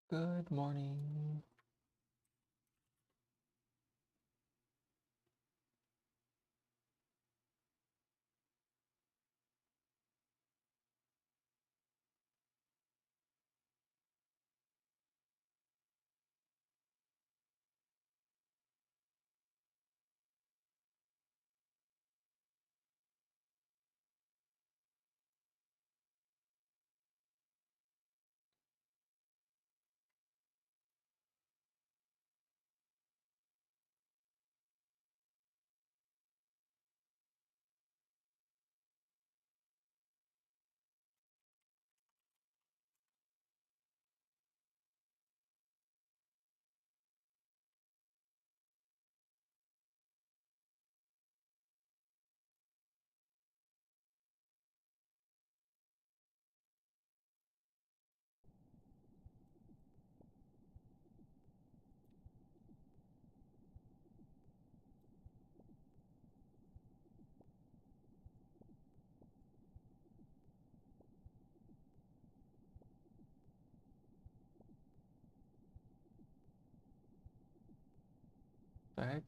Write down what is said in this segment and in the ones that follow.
Good morning. The heck?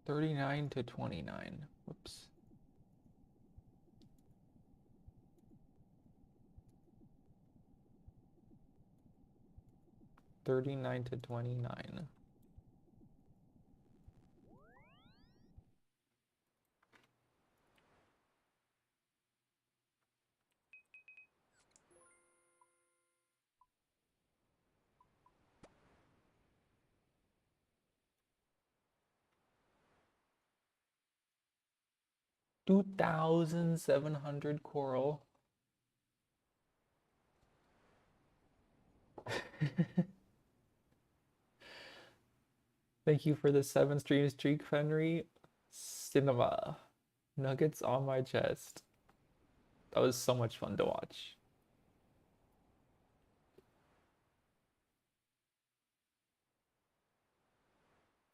$39 to $29. Whoops. $39 to $29. $2,700 coral. Thank you for the 7 stream streak, Fenry. Cinema. Nuggets on my chest. That was so much fun to watch.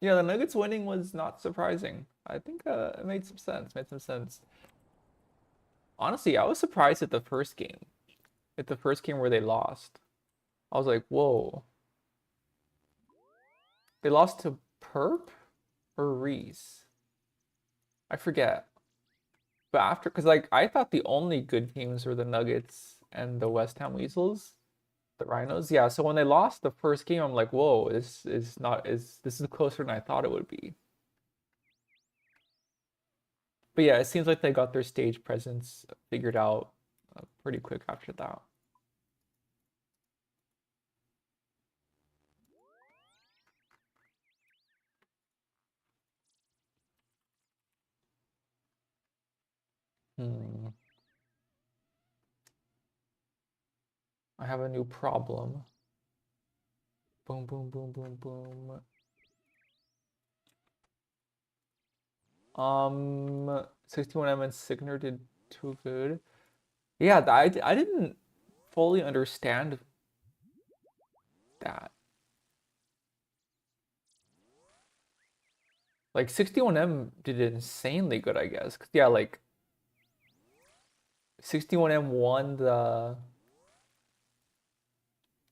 Yeah, the Nuggets winning was not surprising. I think it made some sense. Made some sense. Honestly, I was surprised at the first game. At the first game where they lost. I was like, whoa. They lost to Perp or Reese? I forget. But after, because like I thought the only good teams were the Nuggets and the West Ham Weasels, the Rhinos. Yeah, so when they lost the first game, I'm like, whoa, this is closer than I thought it would be. But yeah, it seems like they got their stage presence figured out pretty quick after that. Hmm. I have a new problem. Boom, boom, boom, boom, boom. 61M and Signer did too good. Yeah, I didn't fully understand that. Like 61M did insanely good, I guess. 'Cause, yeah, like 61M won the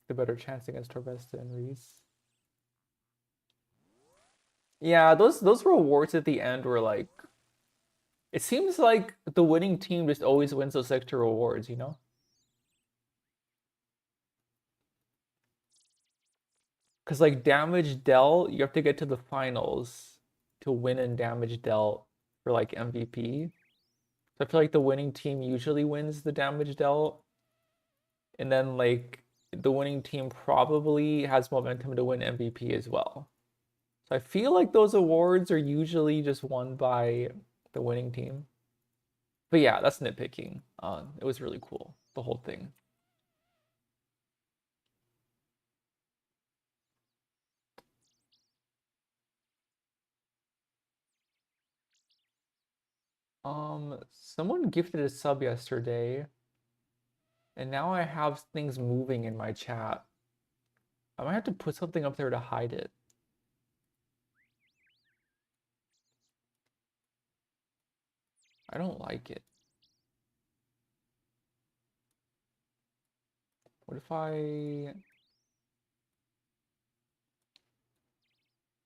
better chance against Torvesta and Reese. Yeah, those rewards at the end were like it seems like the winning team just always wins those extra rewards, you know? Because like damage dealt, you have to get to the finals to win in damage dealt for like MVP. So I feel like the winning team usually wins the damage dealt, and then like the winning team probably has momentum to win MVP as well. So I feel like those awards are usually just won by the winning team. But yeah, that's nitpicking. It was really cool, the whole thing. Someone gifted a sub yesterday, and now I have things moving in my chat. I might have to put something up there to hide it. I don't like it. What if I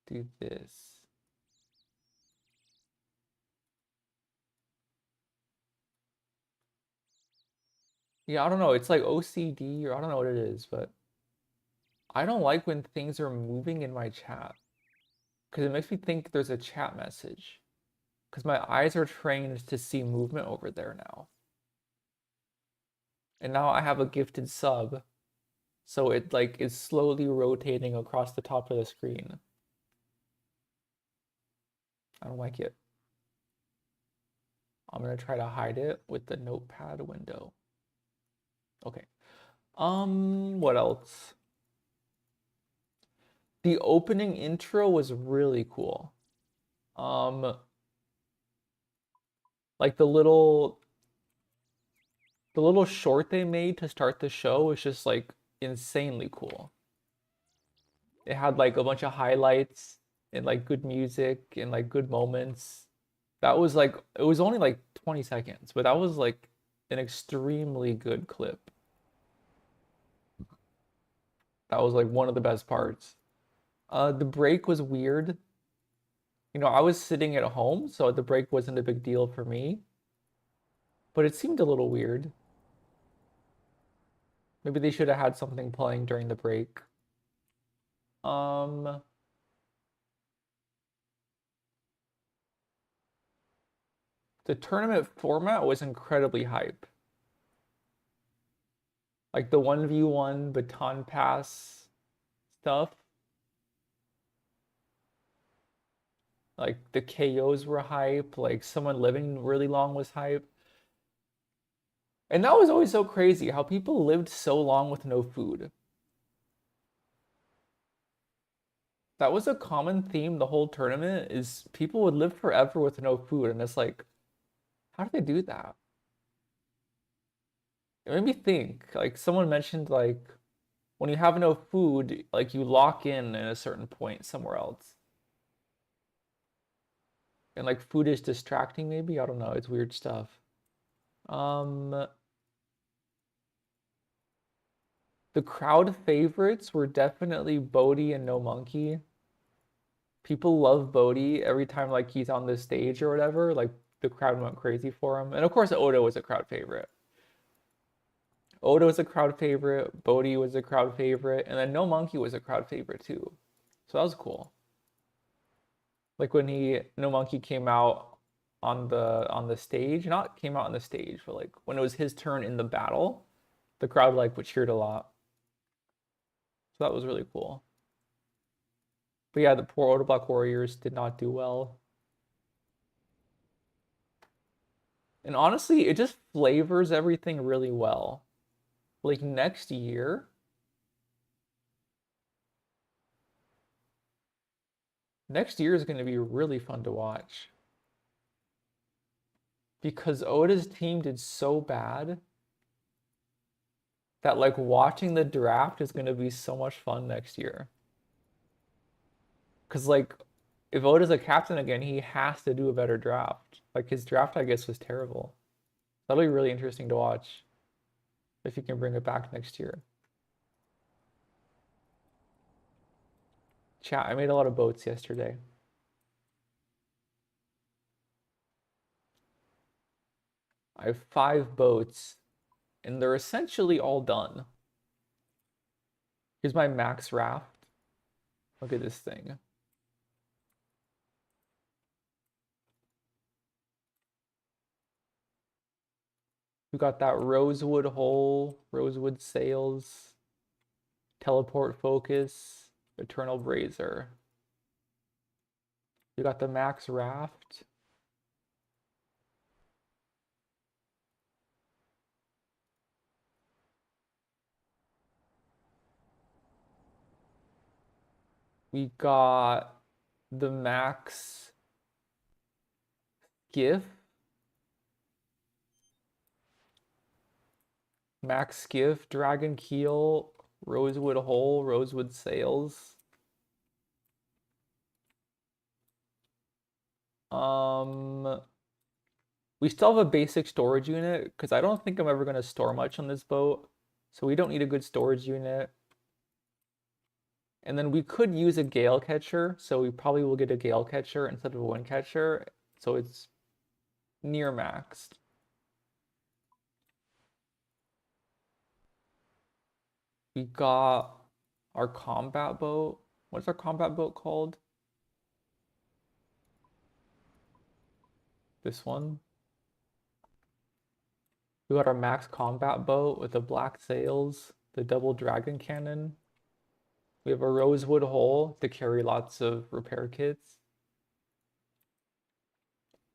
do this? Yeah, I don't know. It's like OCD or I don't know what it is, but I don't like when things are moving in my chat because it makes me think there's a chat message because my eyes are trained to see movement over there now. And now I have a gifted sub, so it like is slowly rotating across the top of the screen. I don't like it. I'm gonna try to hide it with the notepad window. Okay. What else? The opening intro was really cool. Um, like the little short they made to start the show was just like insanely cool. It had like a bunch of highlights and like good music and like good moments. That was like it was only like 20 seconds, but that was like an extremely good clip. That was like one of the best parts. The break was weird. I was sitting at home, so the break wasn't a big deal for me, but it seemed a little weird. Maybe they should have had something playing during the break. Um, the tournament format was incredibly hype. Like the 1v1 baton pass stuff, like the KOs were hype, like someone living really long was hype. And that was always so crazy how people lived so long with no food. That was a common theme the whole tournament is people would live forever with no food and it's like how do they do that? It made me think. Like someone mentioned like when you have no food, like you lock in at a certain point somewhere else. And like food is distracting maybe. I don't know. It's weird stuff. Um the crowd favorites were definitely Bodhi and No Monkey. People love Bodhi every time like he's on the stage or whatever. Like the crowd went crazy for him. And of course Oda was a crowd favorite. Oda was a crowd favorite, Bodhi was a crowd favorite, and then No Monkey was a crowd favorite too. So that was cool. Like when No Monkey came out on the stage, not came out on the stage, but like when it was his turn in the battle, the crowd like cheered a lot. So that was really cool. But yeah, the poor Oda Black Warriors did not do well. And honestly, it just flavors everything really well. Like next year is going to be really fun to watch because Oda's team did so bad that like watching the draft is going to be so much fun next year. Because like if Oda's a captain again, he has to do a better draft. Like his draft, I guess, was terrible. That'll be really interesting to watch if he can bring it back next year. Chat, I made a lot of boats yesterday. I have 5 boats, and they're essentially all done. Here's my max raft. Look at this thing. We got that rosewood hull, rosewood sails, teleport focus, eternal brazier. We got the max raft. We got the max skiff. Max Skiff, Dragon Keel, Rosewood Hole, Rosewood Sails. Um, we still have a basic storage unit because I don't think I'm ever gonna store much on this boat. So we don't need a good storage unit. And then we could use a gale catcher, so we probably will get a gale catcher instead of a wind catcher. So it's near maxed. We got our combat boat. What's our combat boat called? This one. We got our max combat boat with the black sails, the double dragon cannon. We have a rosewood hull to carry lots of repair kits.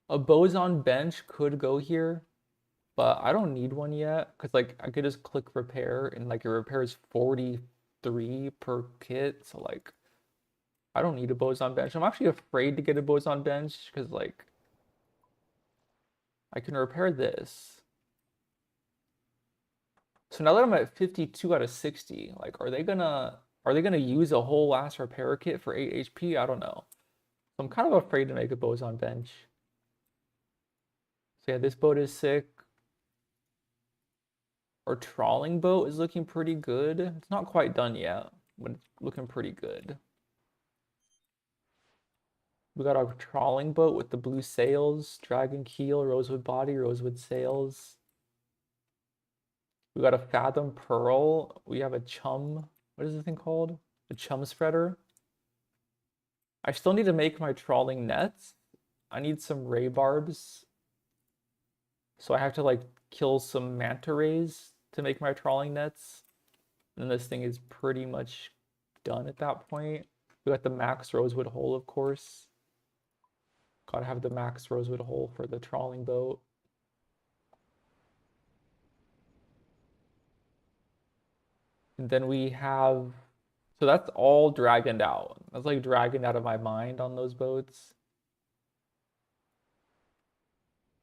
A boson bench could go here, but I don't need one yet because like I could just click repair and like it repairs 43 per kit. So like I don't need a boson bench. I'm actually afraid to get a boson bench because like I can repair this. So now that I'm at 52 out of 60, like are they gonna use a whole last repair kit for 8 HP? I don't know. So I'm kind of afraid to make a boson bench. So yeah, this boat is sick. Our trawling boat is looking pretty good. It's not quite done yet, but it's looking pretty good. We got our trawling boat with the blue sails, dragon keel, rosewood body, rosewood sails. We got a fathom pearl. We have a chum. What is this thing called? A chum spreader. I still need to make my trawling nets. I need some ray barbs. So I have to like kill some manta rays to make my trawling nets. And this thing is pretty much done at that point. We got the max rosewood hole, of course. Gotta have the max rosewood hole for the trawling boat. And then we have, so that's all dragoned out. That's like dragoned out of my mind on those boats.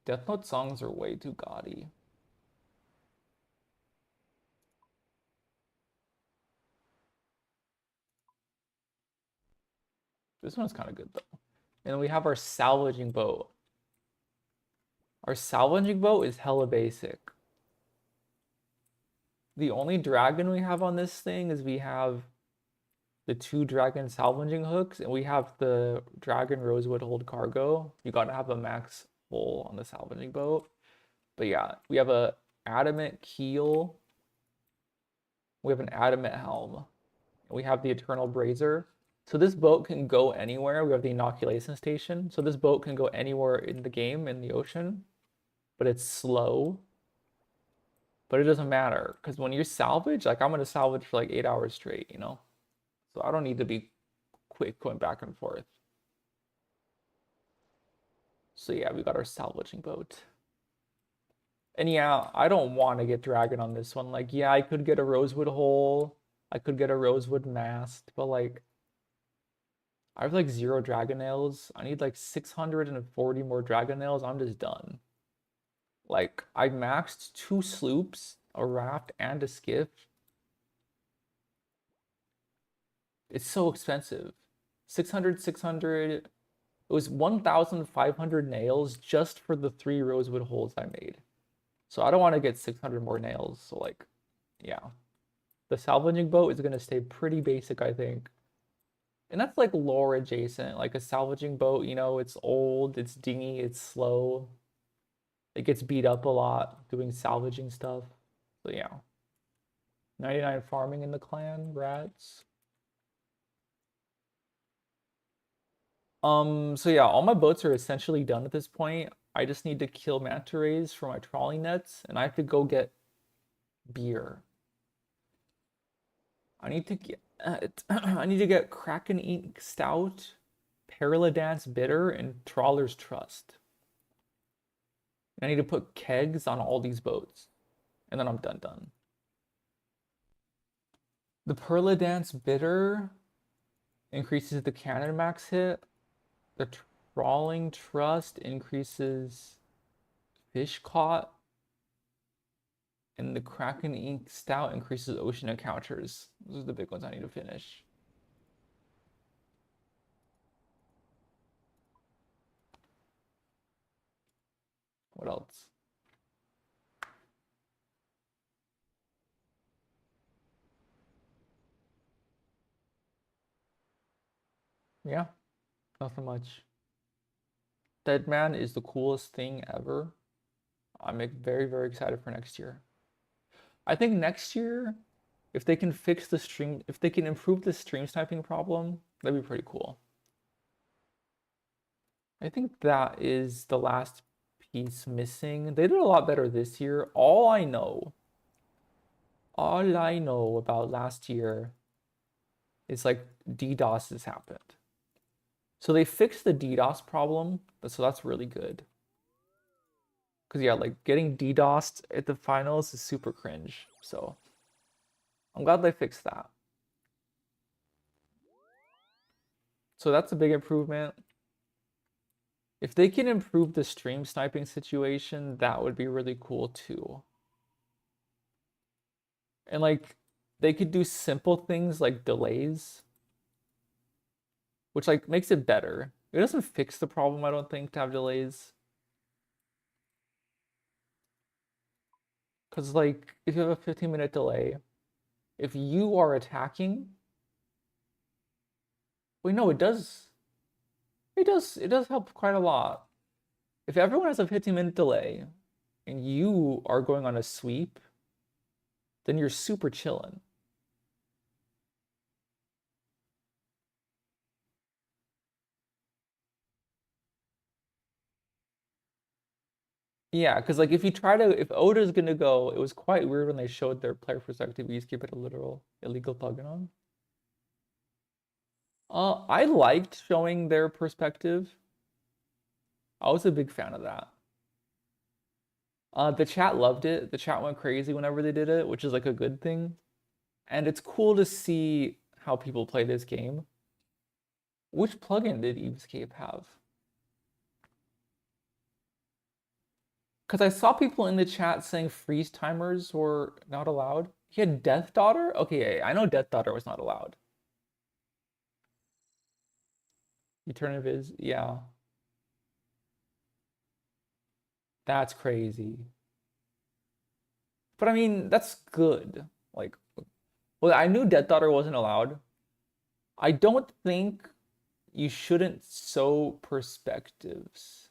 Death Note songs are way too gaudy. This one's kind of good though. And then we have our salvaging boat. Our salvaging boat is hella basic. The only dragon we have on this thing is we have the 2 dragon salvaging hooks and we have the dragon rosewood hold cargo. You gotta have a max hull on the salvaging boat. But yeah, we have a adamant keel. We have an adamant helm. We have the eternal brazier. So this boat can go anywhere. We have the inoculation station. So this boat can go anywhere in the game, in the ocean, but it's slow. But it doesn't matter because when you salvage, like I'm gonna salvage for like 8 hours straight, you know? So I don't need to be quick going back and forth. So yeah, we got our salvaging boat. And yeah, I don't want to get dragon on this one. Like, yeah, I could get a rosewood hole. I could get a rosewood mast, but like I have like 0 dragon nails. I need like 640 more dragon nails. I'm just done. Like I maxed 2 sloops, a raft, and a skiff. It's so expensive. 600, 600. It was 1,500 nails just for the 3 rosewood holes I made. So I don't want to get 600 more nails. So like, yeah. The salvaging boat is going to stay pretty basic, I think. And that's like lore adjacent. Like a salvaging boat, you know, it's old, it's dingy, it's slow. It gets beat up a lot doing salvaging stuff. So yeah. 99 farming in the clan, rats. So yeah, all my boats are essentially done at this point. I just need to kill manta rays for my trawling nets, and I have to go get beer. I need to get I need to get Kraken Ink Stout, Dance Bitter, and Trawler's Trust. I need to put kegs on all these boats, and then I'm done. The Dance Bitter increases the cannon max hit. The Trawling Trust increases fish caught. And the Kraken Ink Stout increases ocean encounters. Those are the big ones I need to finish. What else? Yeah, nothing much. Deadman is the coolest thing ever. I'm very, very excited for next year. I think next year, if they can fix the stream, if they can improve the stream sniping problem, that'd be pretty cool. I think that is the last piece missing. They did a lot better this year. All I know about last year is like DDoS has happened. So they fixed the DDoS problem, so that's really good. Because yeah, like getting DDoSed at the finals is super cringe. So I'm glad they fixed that. So that's a big improvement. If they can improve the stream sniping situation, that would be really cool too. And like they could do simple things like delays, which like makes it better. It doesn't fix the problem, I don't think, to have delays. Because like if you have a 15-minute delay, if you are attacking, wait, no, it does. It does help quite a lot. If everyone has a 15-minute delay and you are going on a sweep, then you're super chilling. Yeah, because like if Oda's gonna go, it was quite weird when they showed their player perspective. You skip it a literal illegal plugin on. I liked showing their perspective. I was a big fan of that. The chat loved it. The chat went crazy whenever they did it, which is like a good thing. And it's cool to see how people play this game. Which plugin did Evescape have? Because I saw people in the chat saying freeze timers were not allowed. He had Death Daughter? Okay, I know Death Daughter was not allowed. Eternal is, yeah. That's crazy. But I mean, that's good. Like, well, I knew Death Daughter wasn't allowed. I don't think you shouldn't sow perspectives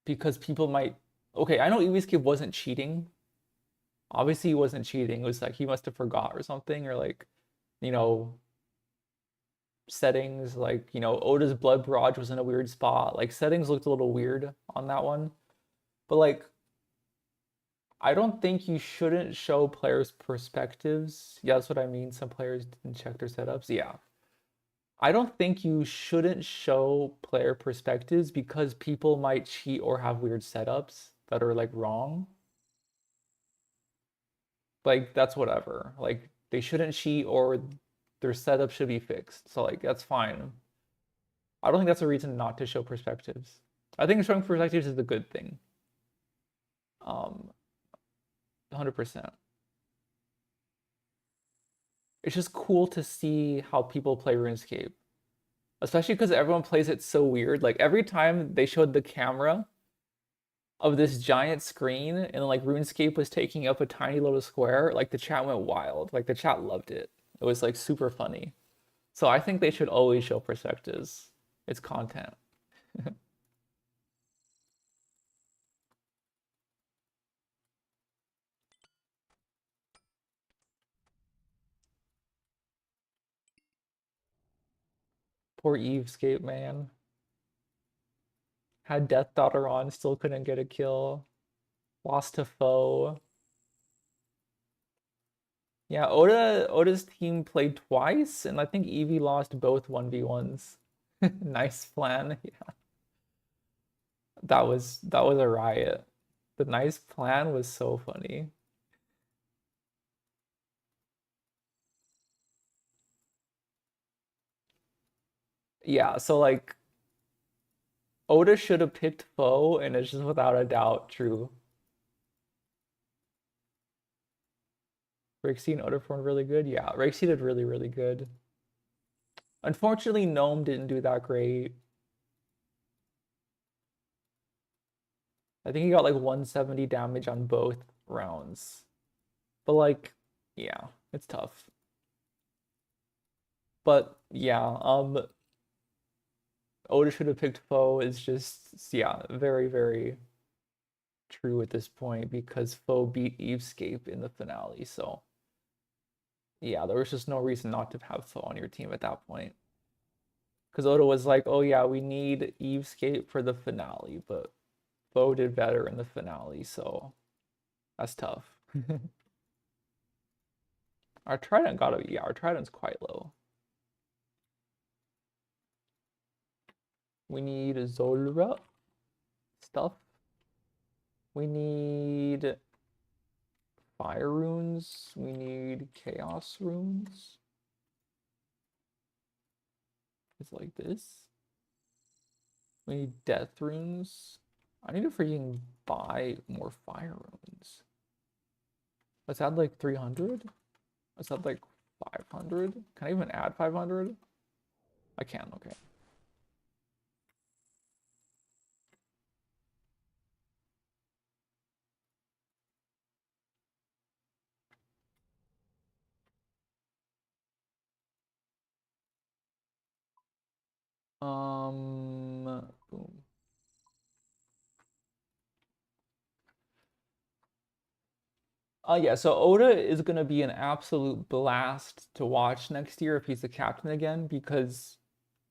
because people might. Okay, I know Escape wasn't cheating. Obviously, he wasn't cheating. It was like he must have forgot or something, or like, you know, settings. Like, Oda's blood barrage was in a weird spot. Like, settings looked a little weird on that one. But like, I don't think you shouldn't show players' perspectives. Yeah, that's what I mean. Some players didn't check their setups. Yeah. I don't think you shouldn't show player perspectives because people might cheat or have weird setups that are like wrong. Like that's whatever. Like they shouldn't cheat or their setup should be fixed. So like that's fine. I don't think that's a reason not to show perspectives. I think showing perspectives is a good thing. 100%. It's just cool to see how people play RuneScape, especially because everyone plays it so weird. Like every time they showed the camera of this giant screen and like RuneScape was taking up a tiny little square, like the chat went wild. Like the chat loved it. It was like super funny. So I think they should always show perspectives. It's content. Poor Evescape, man. Had Death Daughter on, still couldn't get a kill. Lost to foe. Yeah, Oda's team played twice, and I think Evie lost both 1v1s. Nice plan. Yeah. That was a riot. The nice plan was so funny. Yeah, so like Oda should have picked foe, and it's just without a doubt true. Rixie and Odafone really good. Yeah, Rixie did really, really good. Unfortunately, Gnome didn't do that great. I think he got like 170 damage on both rounds. But like, yeah, it's tough. But yeah, Oda should have picked Foe is just yeah, very, very true at this point because Foe beat Evescape in the finale. So yeah, there was just no reason not to have Foe on your team at that point. Because Oda was like, oh yeah, we need Evescape for the finale, but Foe did better in the finale, so that's tough. Our Trident gotta be, yeah, our Trident's quite low. We need Zolra stuff. We need fire runes. We need chaos runes. It's like this. We need death runes. I need to freaking buy more fire runes. Let's add like 300. Let's add like 500. Can I even add 500? I can, okay. Boom. Yeah, so Oda is gonna be an absolute blast to watch next year if he's the captain again because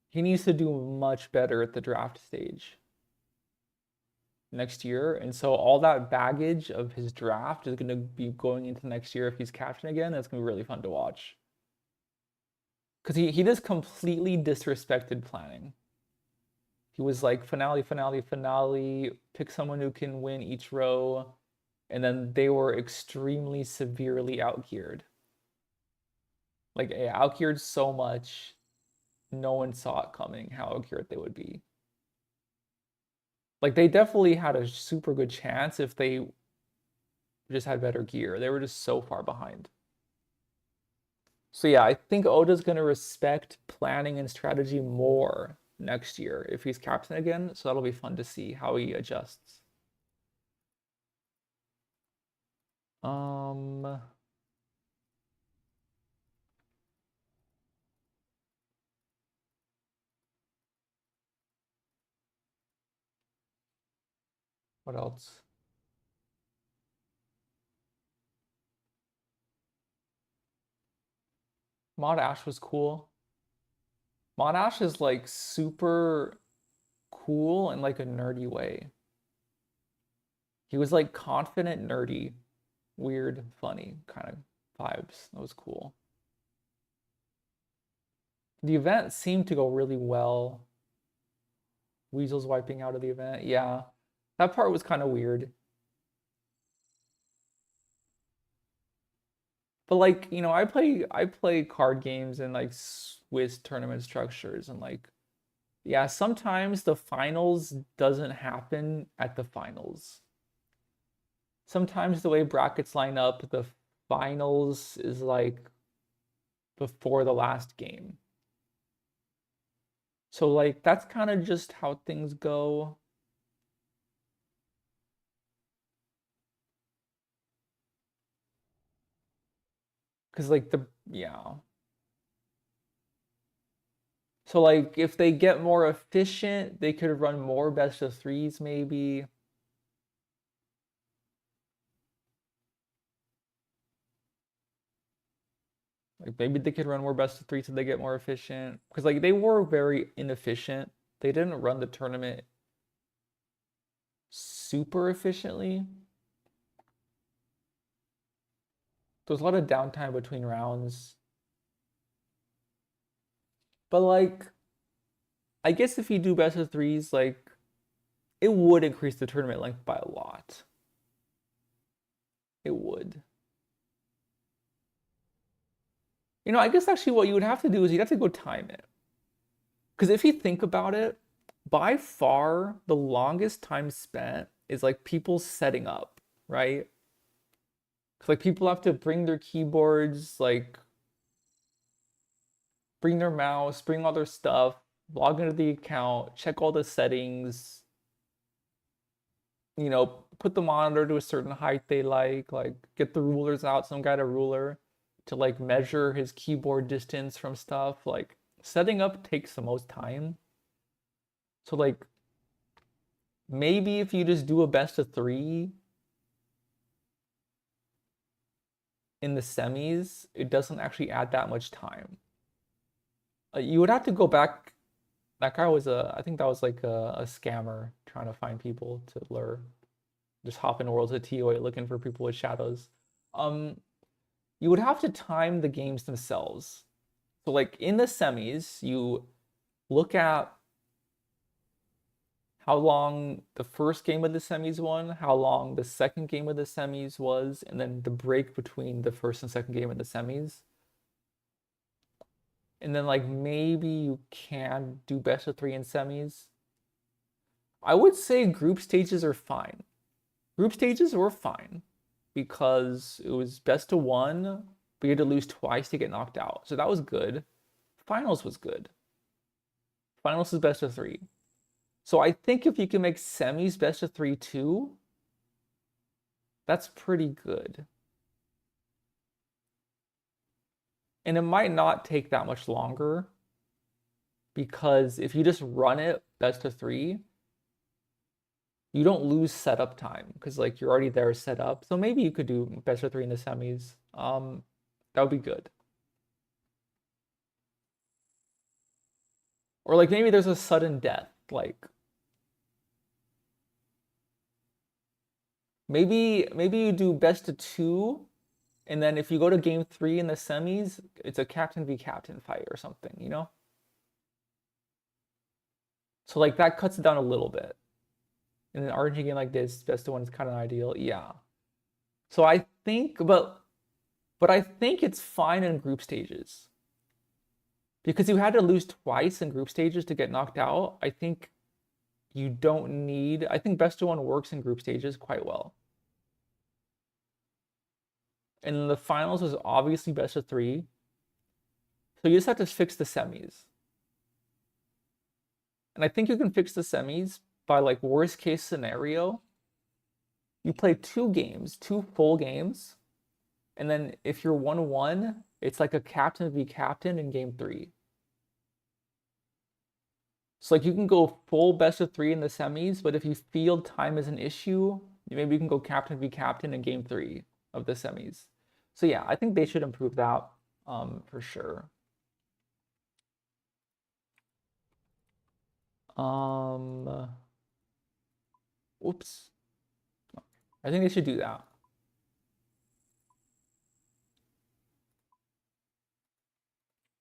he needs to do much better at the draft stage next year. And so all that baggage of his draft is gonna be going into next year if he's captain again. It's gonna be really fun to watch. Because he just completely disrespected planning. He was like finale, finale, finale, pick someone who can win each row, and then they were extremely severely outgeared. Like outgeared so much, no one saw it coming how outgeared they would be. Like they definitely had a super good chance if they just had better gear. They were just so far behind. So yeah, I think Oda's gonna respect planning and strategy more next year if he's captain again. So that'll be fun to see how he adjusts. Um, what else? Mod Ash was cool. Mod Ash is like super cool in like a nerdy way. He was like confident, nerdy, weird, funny kind of vibes. That was cool. The event seemed to go really well. Weasel's wiping out of the event. Yeah. That part was kind of weird. But like, I play card games and like Swiss tournament structures and like yeah, sometimes the finals doesn't happen at the finals. Sometimes the way brackets line up, the finals is like before the last game. So like that's kind of just how things go. Cause like the yeah. So like if they get more efficient, they could run more best of threes maybe. Like maybe they could run more best of threes so they get more efficient. Because like they were very inefficient. They didn't run the tournament super efficiently. There's a lot of downtime between rounds. But like I guess if you do best of threes, like it would increase the tournament length by a lot. It would. I guess actually what you would have to do is you'd have to go time it. Because if you think about it, by far the longest time spent is like people setting up, right? Like people have to bring their keyboards, like bring their mouse, bring all their stuff, log into the account, check all the settings, put the monitor to a certain height they like get the rulers out, some guy a ruler to like measure his keyboard distance from stuff. Like setting up takes the most time. So like maybe if you just do a best of 3 in the semis, it doesn't actually add that much time. You would have to go back. That guy was I think that was like a scammer trying to find people to lure. Just hop in worlds of TOA looking for people with shadows. You would have to time the games themselves. So like in the semis, you look at how long the first game of the semis won, how long the second game of the semis was, and then the break between the first and second game of the semis. And then like maybe you can do best of 3 in semis. I would say group stages are fine. Group stages were fine because it was best of 1, but you had to lose twice to get knocked out. So that was good. Finals was good. Finals is best of 3. So I think if you can make semis best of 3 too, that's pretty good. And it might not take that much longer because if you just run it best of 3, you don't lose setup time because like you're already there set up. So maybe you could do best of 3 in the semis. That would be good. Or like maybe there's a sudden death. Like maybe you do best of 2, and then if you go to game 3 in the semis, it's a captain v captain fight or something. So like that cuts it down a little bit. In an RNG game like this, best of 1 is kind of ideal. Yeah. So I think, but I think it's fine in group stages. Because you had to lose twice in group stages to get knocked out. I think you don't need, I think best of 1 works in group stages quite well. And the finals was obviously best of 3. So you just have to fix the semis. And I think you can fix the semis by like worst case scenario. You play 2 games, 2 full games. And then if you're 1-1, it's like a captain v captain in game 3. So like you can go full best of 3 in the semis, but if you feel time is an issue, maybe you can go captain v captain in game 3 of the semis. So yeah, I think they should improve that for sure. Oops. I think they should do that.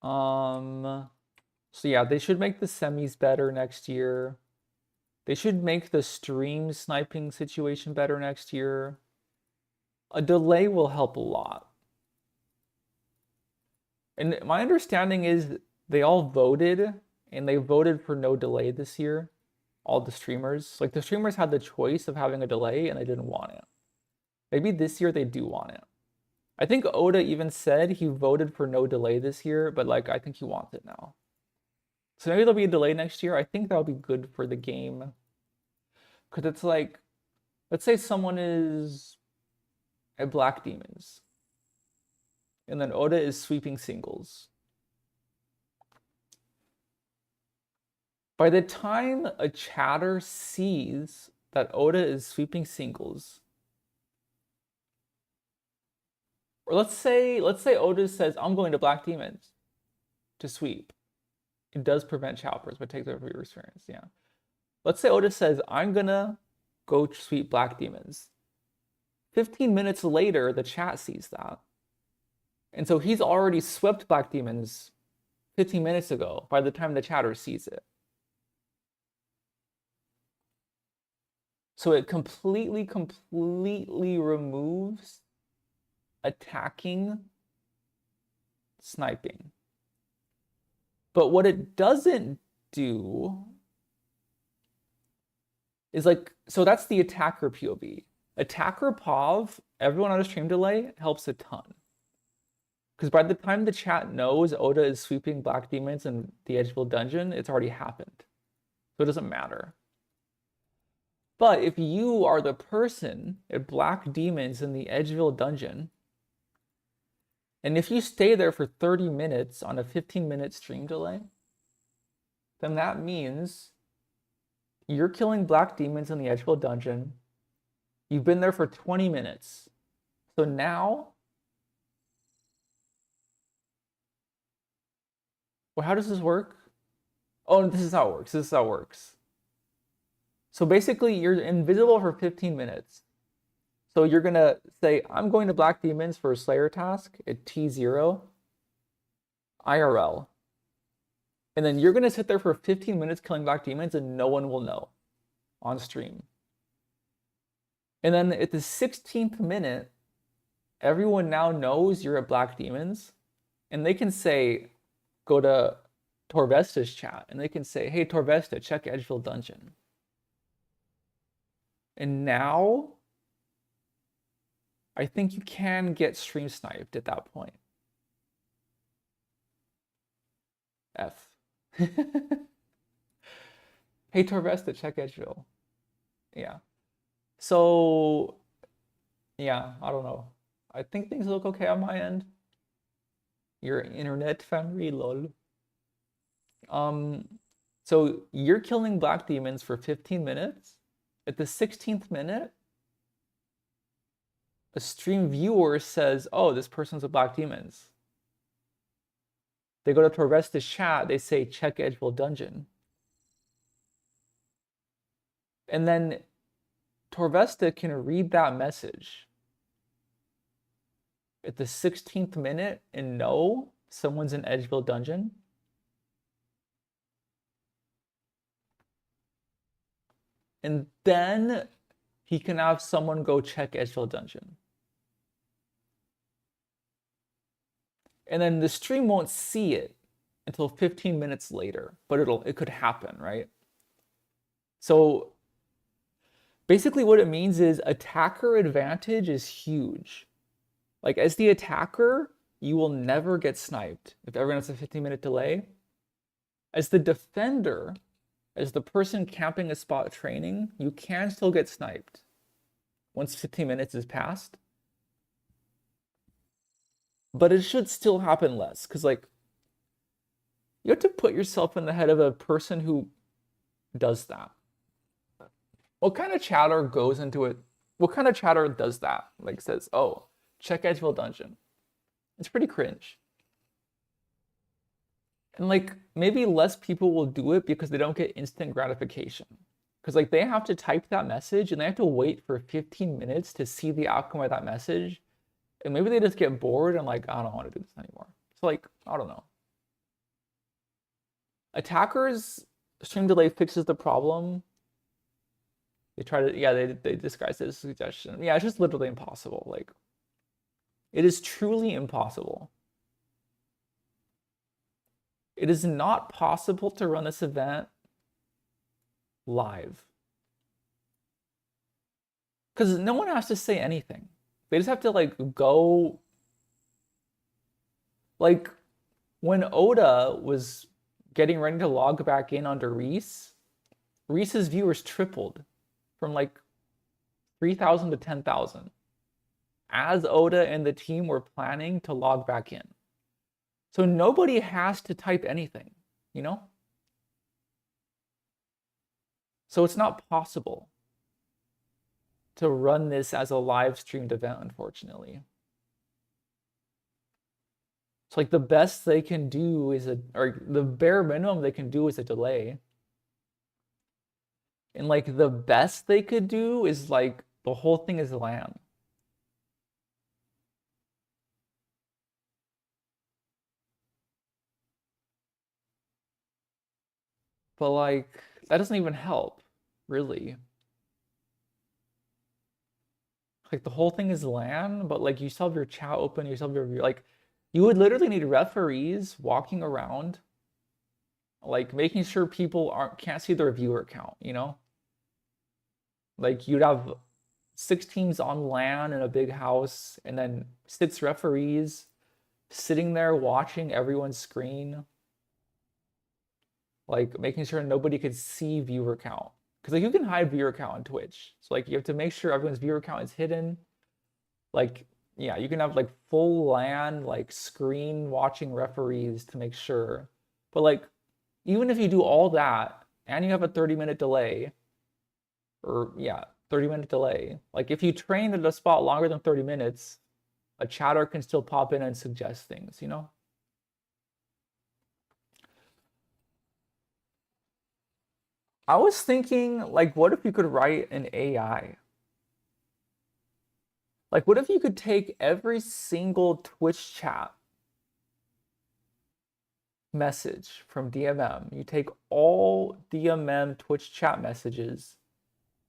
So yeah, they should make the semis better next year. They should make the stream sniping situation better next year. A delay will help a lot. And my understanding is they all voted, and they voted for no delay this year. All the streamers. Like the streamers had the choice of having a delay, and they didn't want it. Maybe this year they do want it. I think Oda even said he voted for no delay this year, but like I think he wants it now. So maybe there'll be a delay next year. I think that'll be good for the game. Because it's like, let's say someone is at Black Demons. And then Oda is sweeping singles. By the time a chatter sees that Oda is sweeping singles, or let's say Oda says, I'm going to Black Demons to sweep. It does prevent choppers, but takes over your experience. Yeah. Let's say Oda says, I'm gonna go sweep Black Demons. 15 minutes later, the chat sees that. And so he's already swept Black Demons 15 minutes ago by the time the chatter sees it. So it completely removes attacking sniping. But what it doesn't do is like, so that's the attacker POV. Attacker POV, everyone on a stream delay helps a ton. Because by the time the chat knows Oda is sweeping Black Demons in the Edgeville dungeon, it's already happened. So it doesn't matter. But if you are the person at Black Demons in the Edgeville dungeon, and if you stay there for 30 minutes on a 15-minute stream delay, then that means you're killing Black Demons in the Edgeville dungeon. You've been there for 20 minutes. So now, well, how does this work? Oh, this is how it works. This is how it works. So basically, you're invisible for 15 minutes. So you're going to say, I'm going to Black Demons for a Slayer task at T0 IRL. And then you're going to sit there for 15 minutes killing Black Demons and no one will know on stream. And then at the 16th minute, everyone now knows you're at Black Demons. And they can say, go to Torvesta's chat. And they can say, hey, Torvesta, check Edgeville Dungeon. And now, I think you can get stream sniped at that point. F. Hey, Torvesta, check Edgeville. Yeah. So, yeah, I don't know. I think things look okay on my end. Your internet family, lol. So you're killing Black Demons for 15 minutes. At the 16th minute, a stream viewer says, oh, this person's with Black Demons. They go to Torvesta's chat, they say, check Edgeville Dungeon. And then Torvesta can read that message at the 16th minute and know someone's in Edgeville Dungeon. And then he can have someone go check Edgeville Dungeon. And then the stream won't see it until 15 minutes later, but it could happen, right? So basically what it means is attacker advantage is huge. Like as the attacker, you will never get sniped if everyone has a 15-minute delay. As the defender, as the person camping a spot training, you can still get sniped once 15 minutes is passed. But it should still happen less, because like you have to put yourself in the head of a person who does that. What kind of chatter goes into it? What kind of chatter does that? Like says, oh, check Edgeville Dungeon. It's pretty cringe. And like maybe less people will do it because they don't get instant gratification. Because like they have to type that message and they have to wait for 15 minutes to see the outcome of that message. And maybe they just get bored and like, I don't want to do this anymore. So like, I don't know. Attackers, stream delay fixes the problem. They try to, yeah, they disguise it as a suggestion. Yeah, it's just literally impossible. Like, it is truly impossible. It is not possible to run this event live. Because no one has to say anything. They just have to like go, like when Oda was getting ready to log back in under Reese's viewers tripled from like 3,000 to 10,000 as Oda and the team were planning to log back in. So nobody has to type anything, you know? So it's not possible to run this as a live streamed event, unfortunately. It's like the best they can do is or the bare minimum they can do is a delay. And like the best they could do is like the whole thing is LAN. But like that doesn't even help, really. Like the whole thing is LAN, but like you still have your chat open, you still have your like you would literally need referees walking around, like making sure people can't see their viewer count, you know? Like you'd have 6 teams on LAN in a big house, and then 6 referees sitting there watching everyone's screen, like making sure nobody could see viewer count. Because like you can hide viewer count on Twitch. So like you have to make sure everyone's viewer count is hidden. Like, yeah, you can have like full LAN, like screen watching referees to make sure. But like, even if you do all that and you have a 30-minute delay, or yeah, 30-minute delay, like if you train at a spot longer than 30 minutes, a chatter can still pop in and suggest things, you know? I was thinking, like, what if you could write an AI? Like, what if you could take every single Twitch chat message from DMM, you take all DMM Twitch chat messages,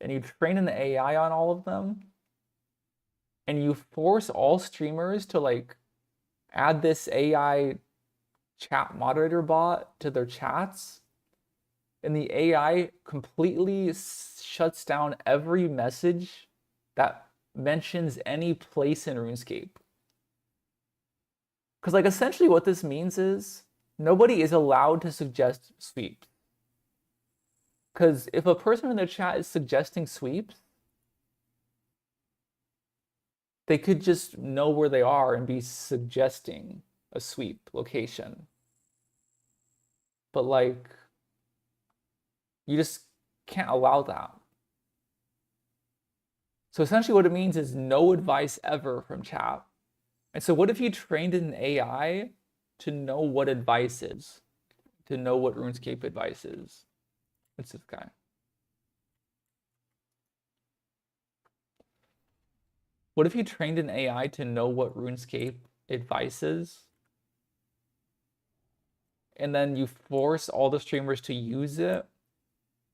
and you train an AI on all of them, and you force all streamers to, like, add this AI chat moderator bot to their chats, and the AI completely shuts down every message that mentions any place in RuneScape. Because like essentially what this means is nobody is allowed to suggest sweeps. Because if a person in the chat is suggesting sweeps, they could just know where they are and be suggesting a sweep location. But like, you just can't allow that. So essentially what it means is no advice ever from chat. And so what if you trained an AI to know what advice is? To know what RuneScape advice is? It's this guy. What if you trained an AI to know what RuneScape advice is? And then you force all the streamers to use it.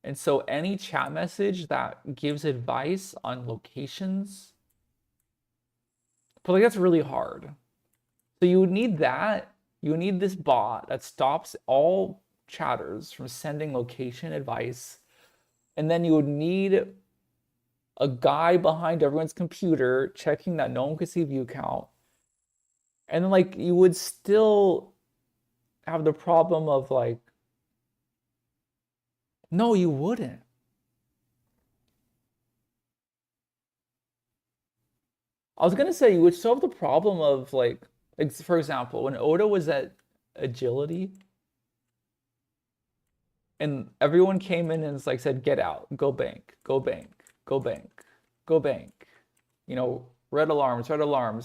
And so any chat message that gives advice on locations, but like that's really hard. So you would need that. You would need this bot that stops all chatters from sending location advice. And then you would need a guy behind everyone's computer checking that no one could see view count. And then like you would still have the problem of like, no, you wouldn't. I was gonna say you would still have the problem of like for example, when Oda was at agility and everyone came in and like said, get out, go bank, go bank, go bank, go bank. You know, red alarms,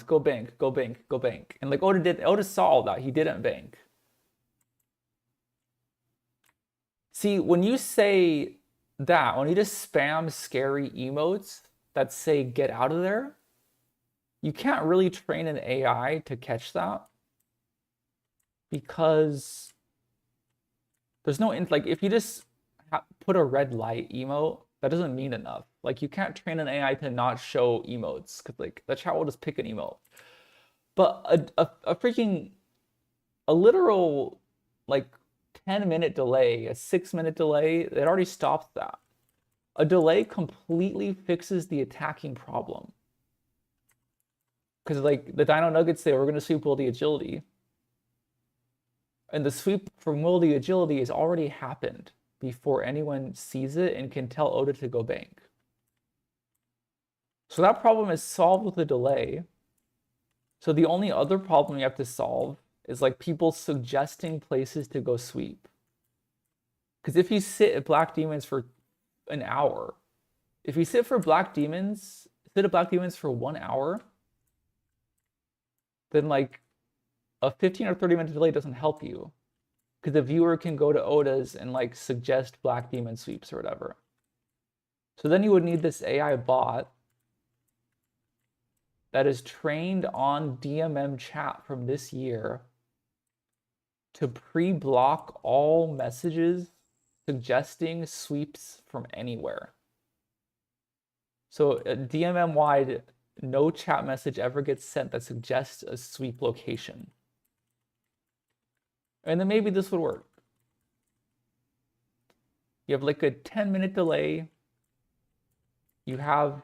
go bank, go bank, go bank. And like Oda saw all that. He didn't bank. See, when you say that, when you just spam scary emotes that say get out of there, you can't really train an AI to catch that because there's no like if you just put a red light emote, that doesn't mean enough. Like you can't train an AI to not show emotes because like the chat will just pick an emote. But a freaking a literal like 10-minute delay, a 6-minute delay, it already stops that. A delay completely fixes the attacking problem. Because like the Dino Nuggets say, we're going to sweep Will the Agility. And the sweep from Will the Agility has already happened before anyone sees it and can tell Oda to go bank. So that problem is solved with a delay. So the only other problem you have to solve is like people suggesting places to go sweep. Because if you sit at Black Demons for an hour, if you sit at Black Demons for 1 hour, then like a 15 or 30-minute delay doesn't help you. Because the viewer can go to Oda's and like suggest Black Demon sweeps or whatever. So then you would need this AI bot that is trained on DMM chat from this year to pre-block all messages suggesting sweeps from anywhere. So DMM-wide, no chat message ever gets sent that suggests a sweep location. And then maybe this would work. You have like a 10-minute delay. You have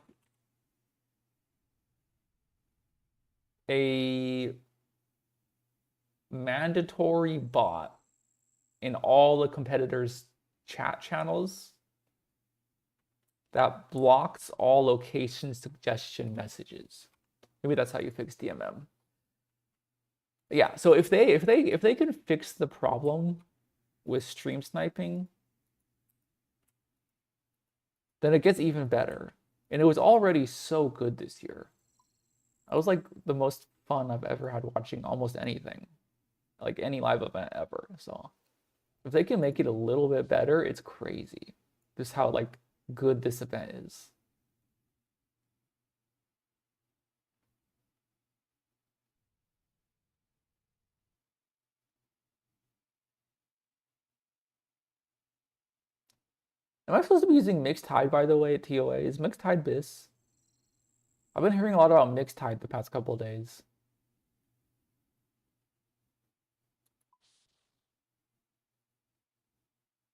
a mandatory bot in all the competitors' chat channels that blocks all location suggestion messages. Maybe that's how you fix DMM. Yeah, so if they can fix the problem with stream sniping, then it gets even better. And it was already so good this year. That was like the most fun I've ever had watching almost anything, like any live event ever. So if they can make it a little bit better, it's crazy. Just how like good this event is. Am I supposed to be using mixed tide by the way at TOA? Is mixed tide BIS? I've been hearing a lot about mixed tide the past couple days.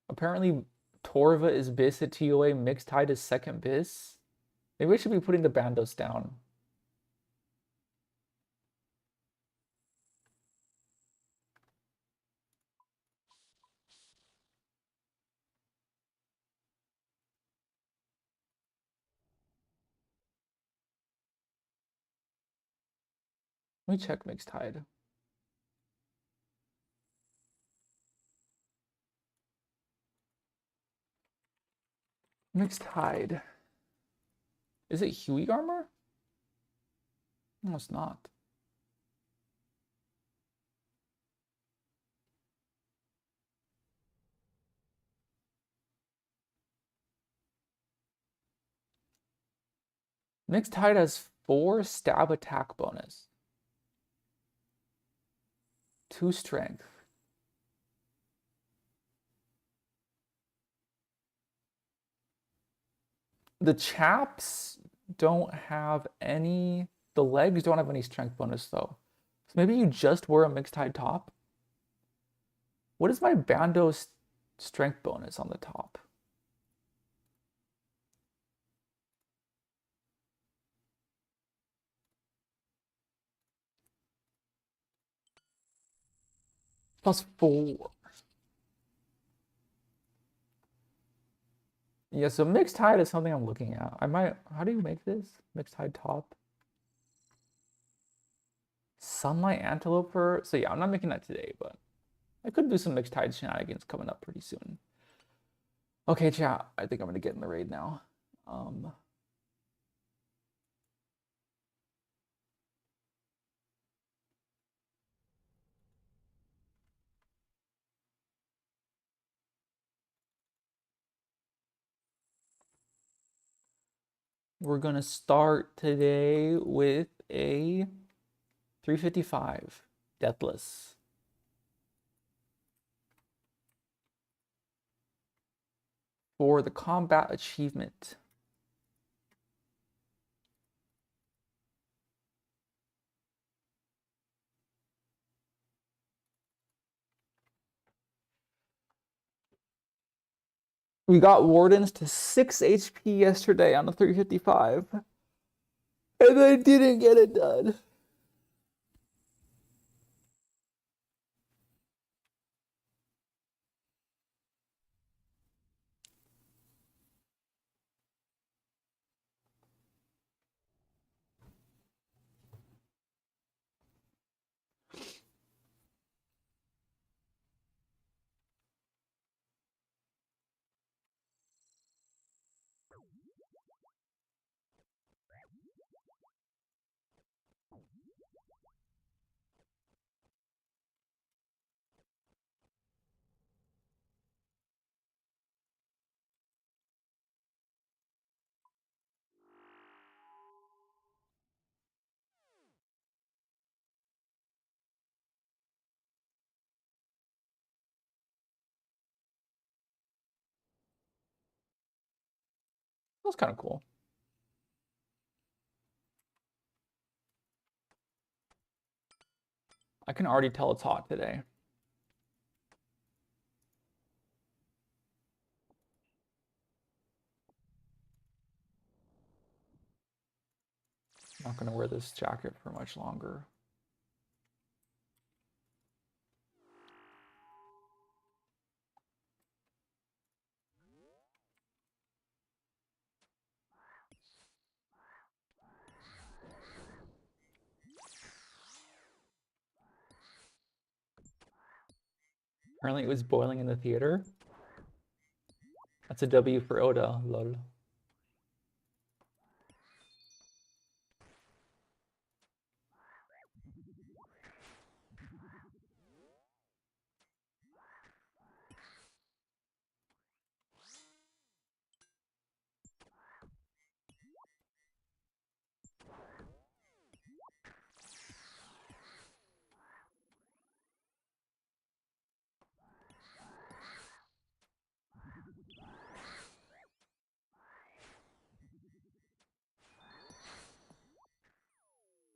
Apparently Torva is BIS at TOA, mixed tide is second BIS. Maybe I should be putting the bandos down. Let me check mixed tide. Mixed tide. Is it Huey armor? No, it's not. Mixed tide has 4 stab attack bonus, 2 strength. The chaps don't have any, the legs don't have any strength bonus though. So maybe you just wear a mixed tide top. What is my bandos strength bonus on the top? +4. Yeah, so mixed tide is something I'm looking at. I might, how do you make this? Mixed tide top. Sunlight antelope fur. So yeah, I'm not making that today, but I could do some mixed tide shenanigans coming up pretty soon. Okay, chat. I think I'm gonna get in the raid now. We're gonna start today with a 355 Deathless. For the combat achievement. We got Wardens to 6 HP yesterday on the 355. And they didn't get it done. That's kind of cool. I can already tell it's hot today. Not gonna wear this jacket for much longer. Apparently it was boiling in the theater. That's a W for Oda, lol.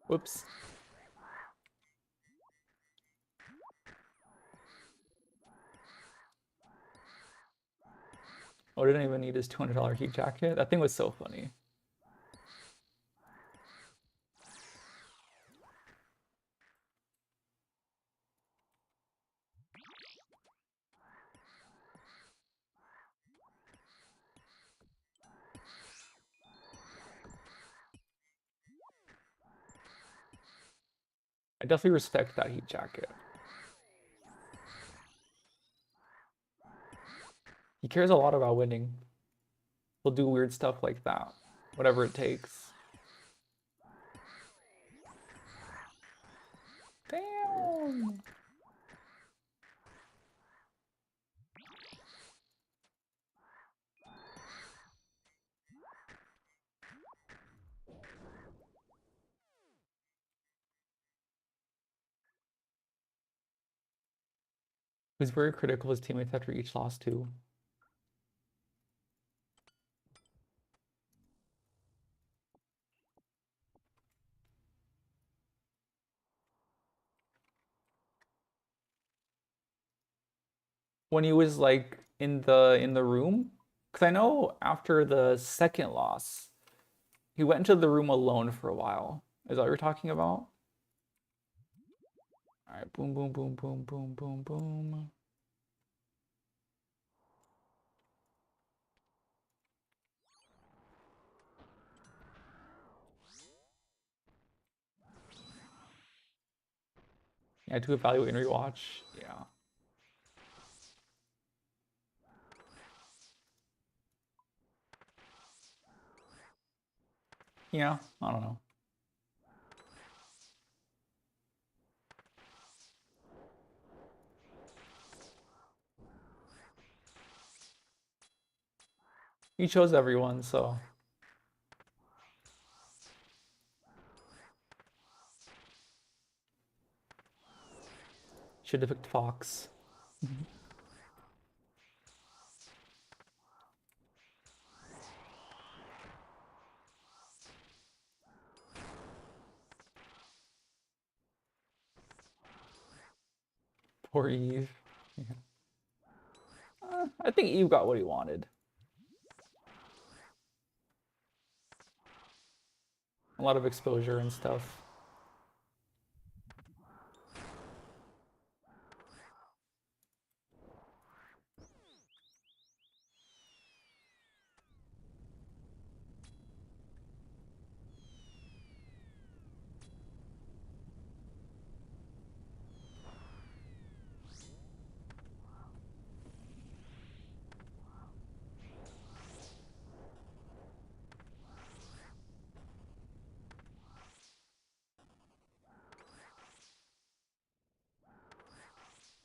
Whoops. Oh, didn't even need his $200 heat jacket. That thing was so funny. I definitely respect that heat jacket. He cares a lot about winning. He'll do weird stuff like that, whatever it takes. Damn. He was very critical of his teammates after each loss too. When he was like in the room, because I know after the second loss, he went into the room alone for a while. Is that what you're talking about? All right, boom, boom, boom, boom, boom, boom, boom. Yeah, to evaluate and rewatch. Yeah. Yeah, I don't know. He chose everyone, so should have picked Fox. Poor Eve. Yeah. I think Eve got what he wanted. A lot of exposure and stuff.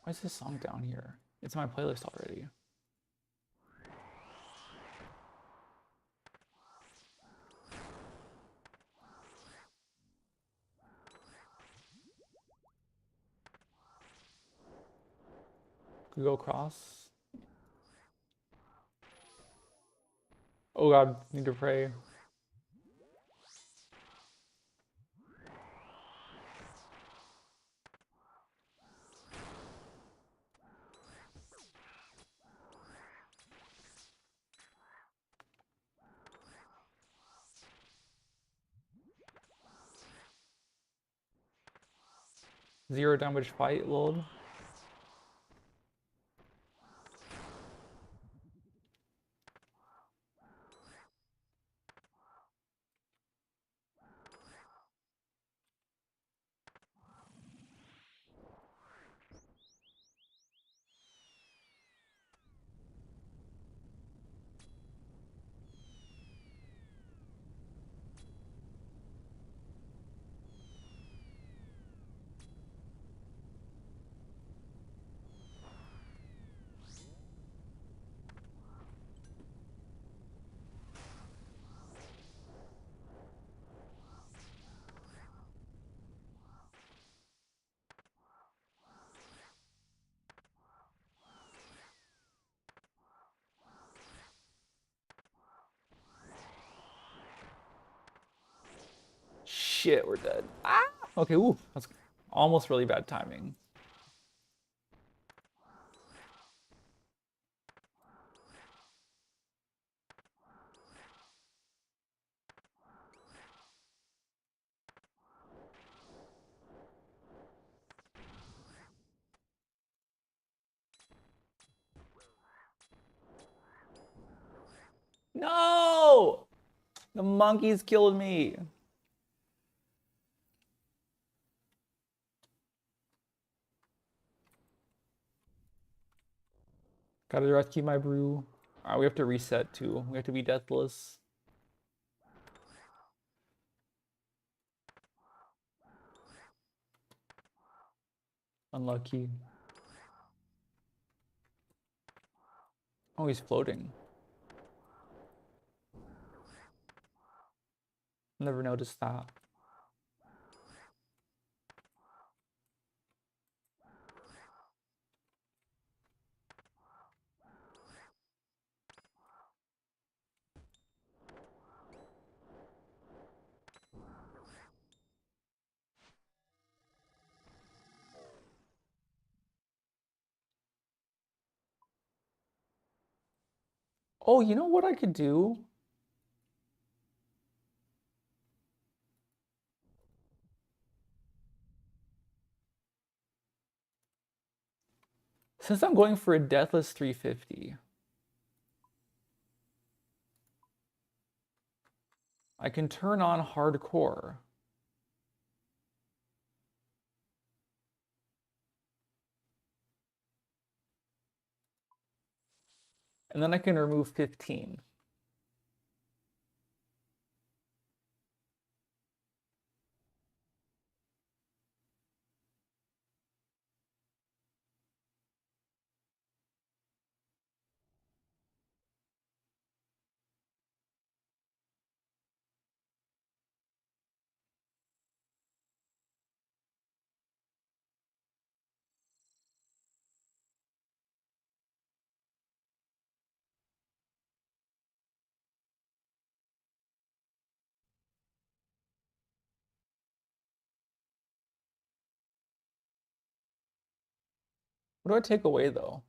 Why is this song down here? It's on my playlist already. Could go across. Oh god, need to pray. 0 damage fight, lol. Shit, we're dead. Ah! Okay, ooh, that's almost really bad timing. No! The monkeys killed me. Gotta rescue my brew. We have to reset too. We have to be deathless. Unlucky. Oh, he's floating. Never noticed that. Oh, you know what I could do? Since I'm going for a deathless 350, I can turn on hardcore. And then I can remove 15. What do I take away though?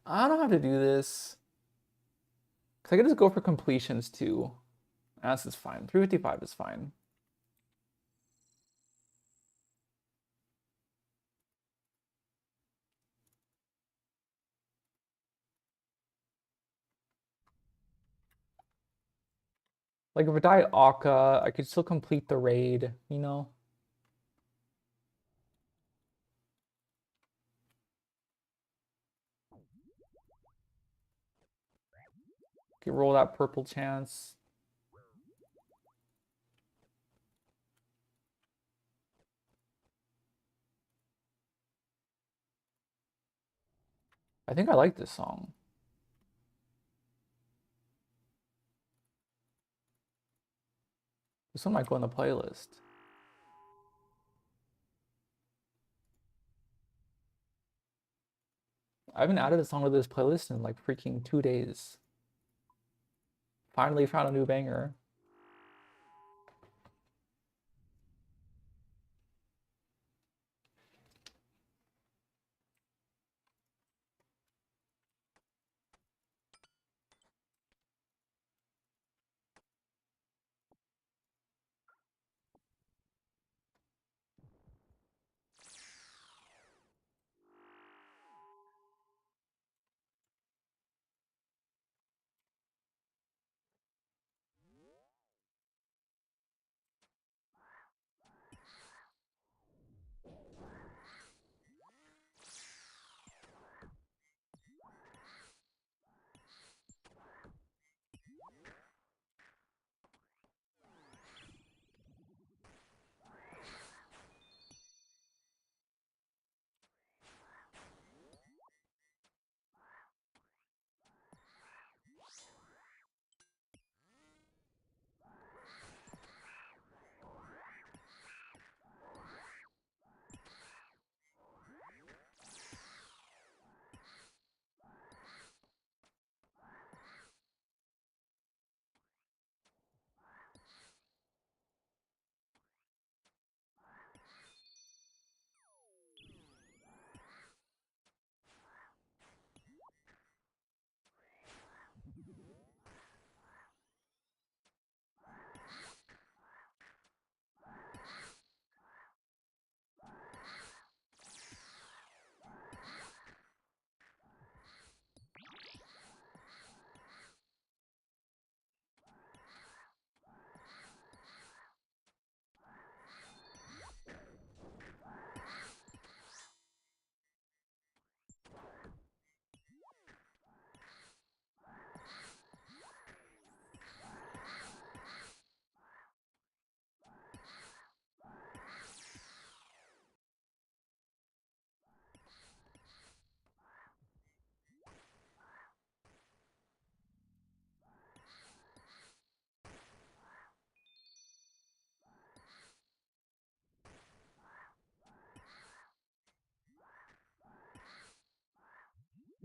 I don't have to do this. Because I can just go for completions too. This is fine. 355 is fine. Like if I die Akka, I could still complete the raid, you know? Could roll that purple chance. I think I like this song. This one might go in the playlist. I haven't added a song to this playlist in like freaking 2 days. Finally found a new banger.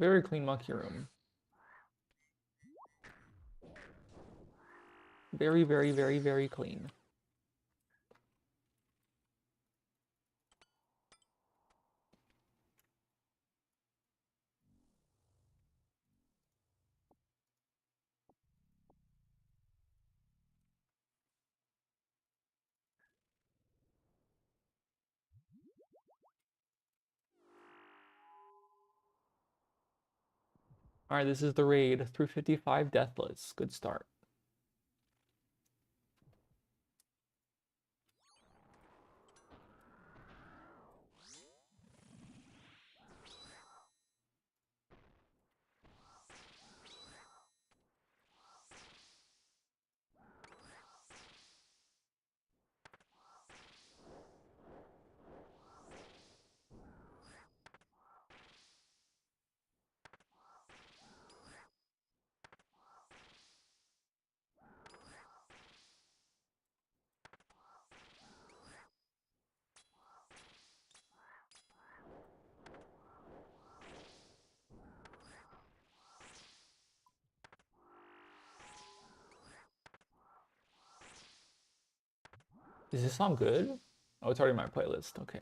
Very clean monkey room. Very, very, very, very clean. All right, this is the raid through 55 deathless. Good start. Is this song good? Oh, it's already in my playlist. Okay.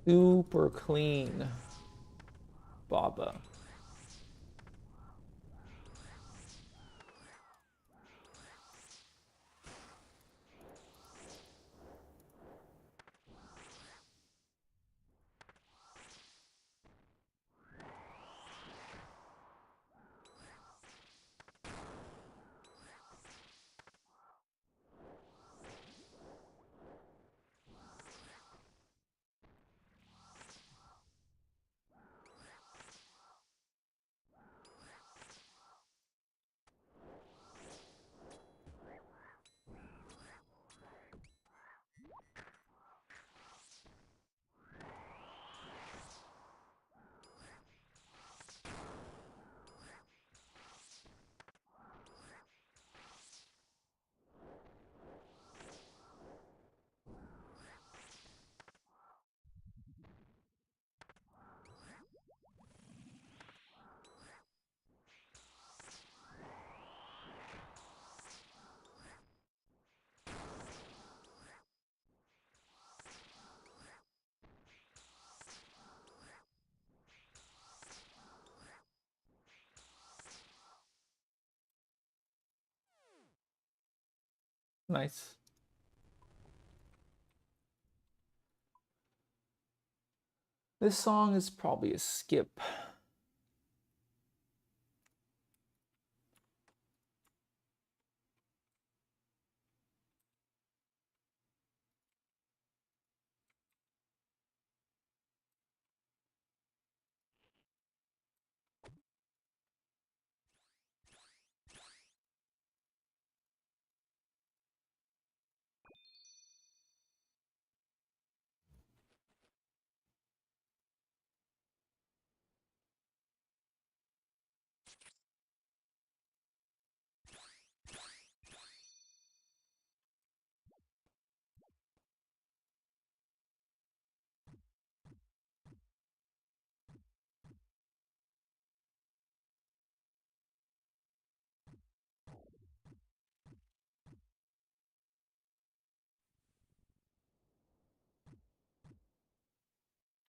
Super clean. Baba. Nice. This song is probably a skip.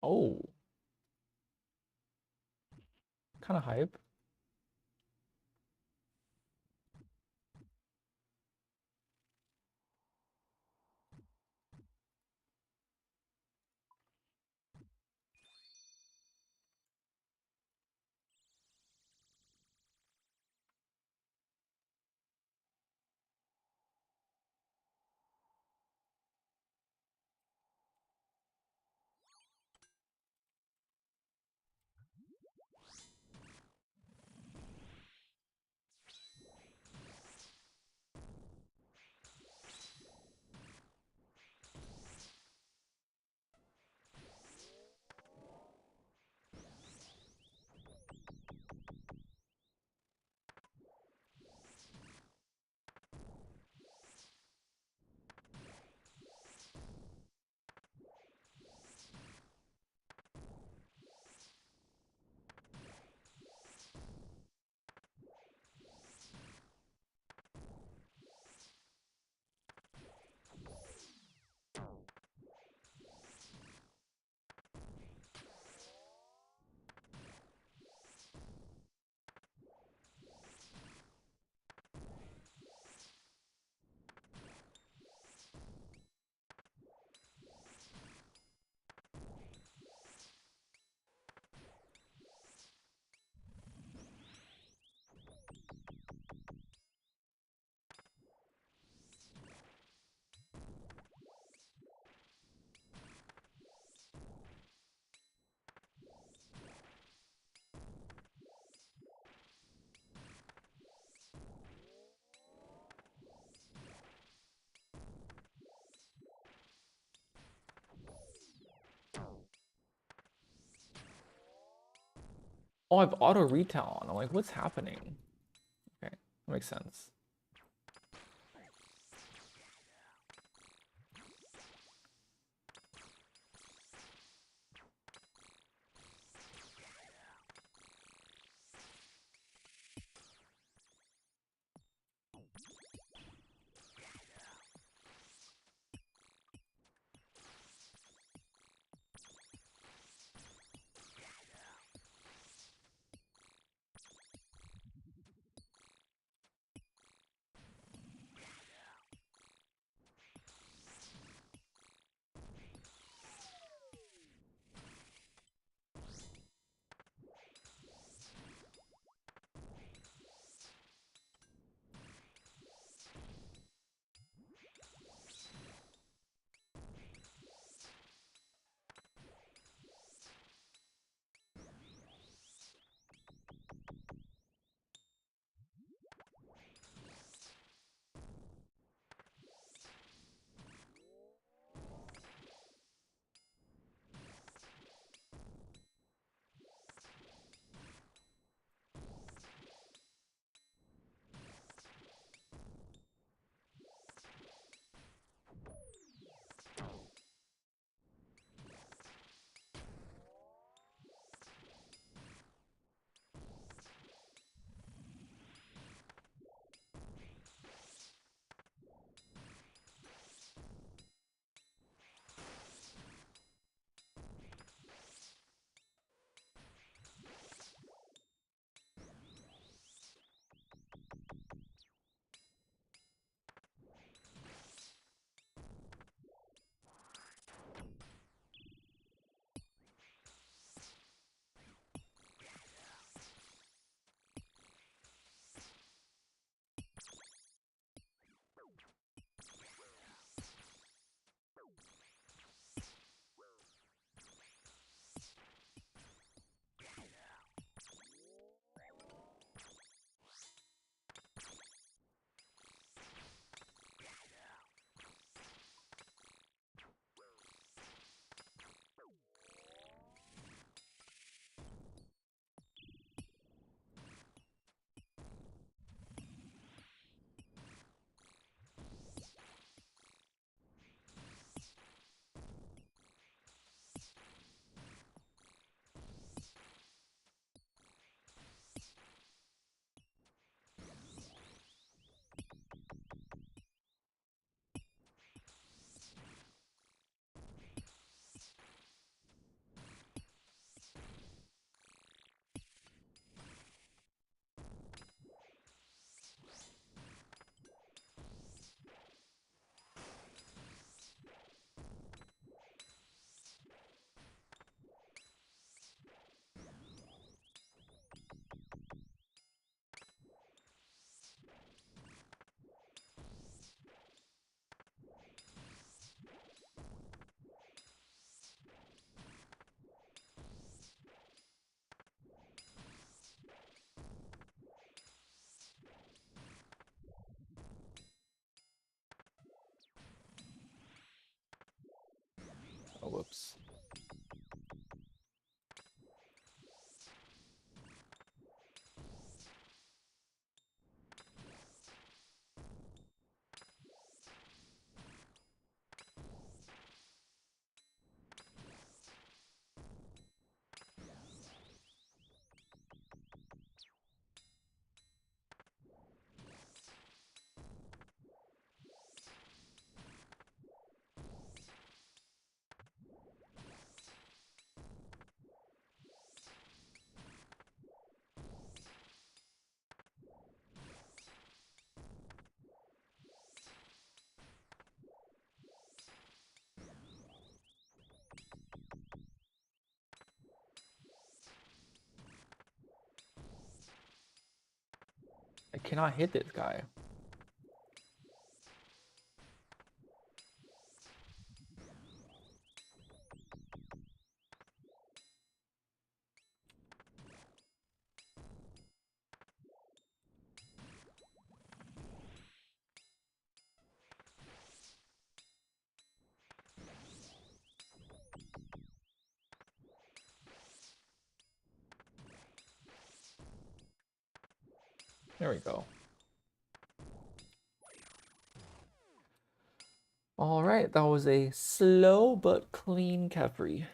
Oh, kind of hype. Oh, I have auto retail on. I'm like, what's happening? Okay, that makes sense. I cannot hit this guy. There we go. All right, that was a slow but clean Kefri.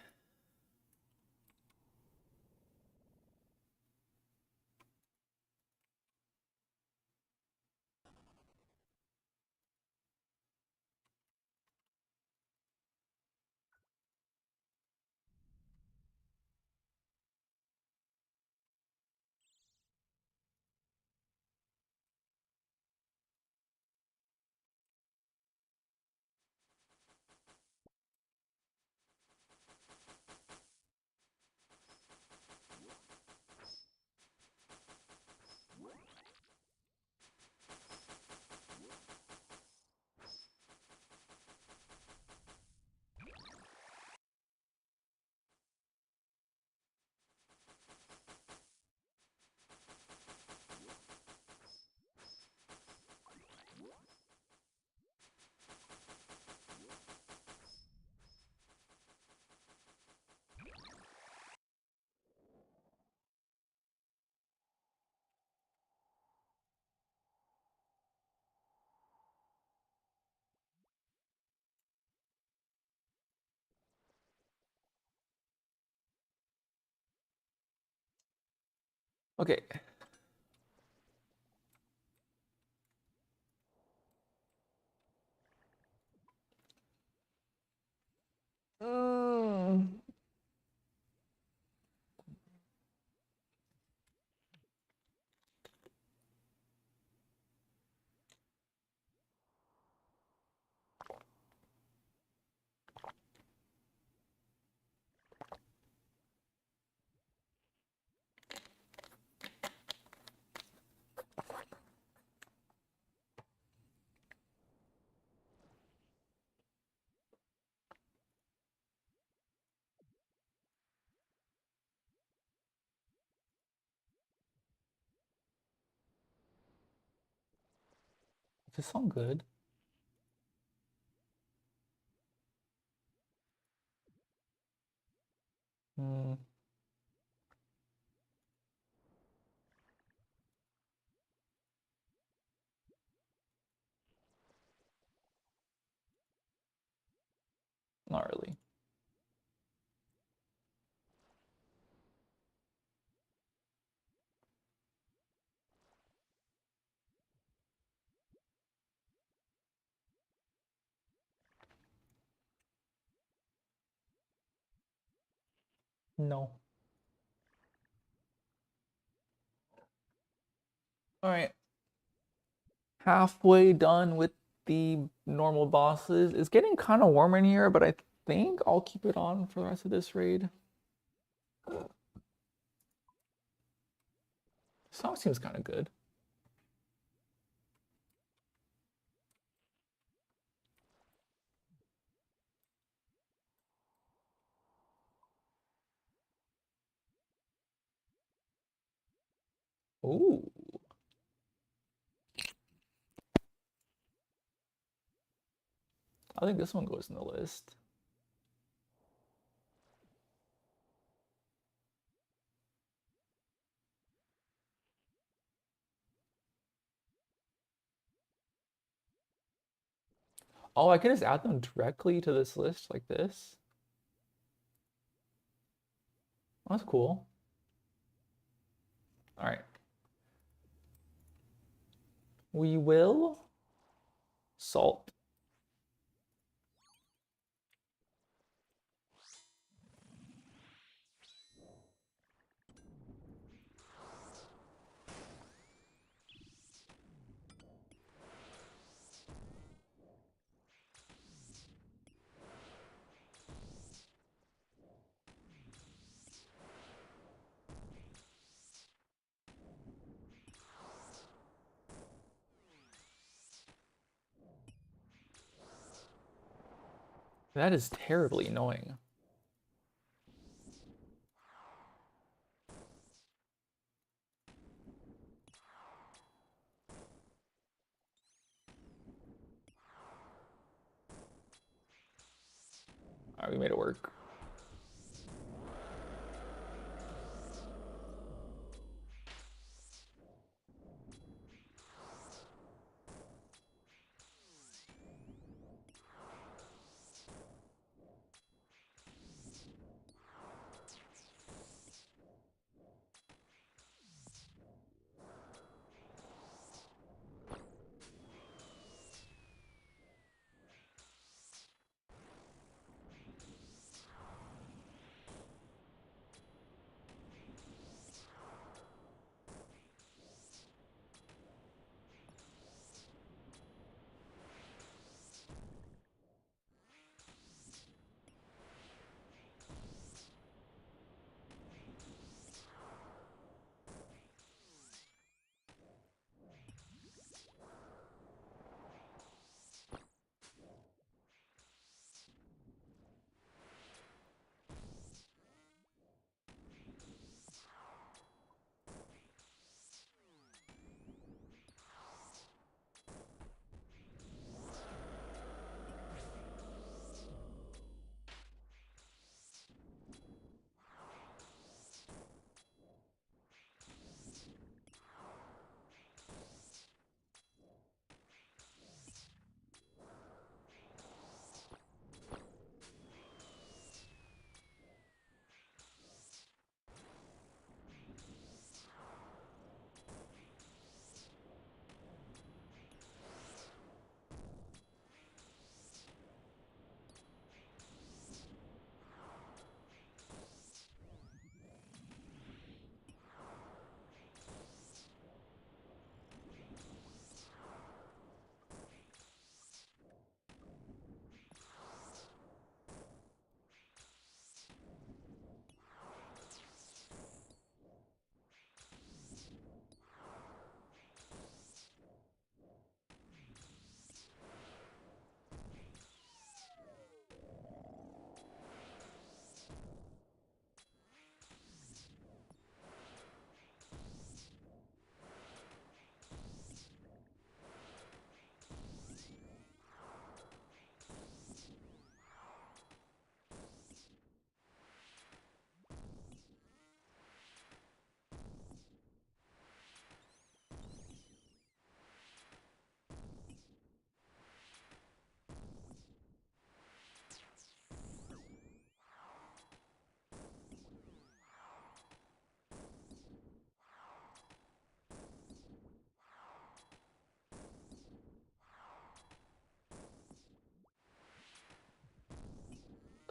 Okay. Mm. Is this song good? Mm, not really. No. All right. Halfway done with the normal bosses. It's getting kind of warm in here, but I think I'll keep it on for the rest of this raid. Song seems kind of good. Ooh. I think this one goes in the list. Oh, I can just add them directly to this list like this. That's cool. All right. We will salt. That is terribly annoying. All right, we made it work.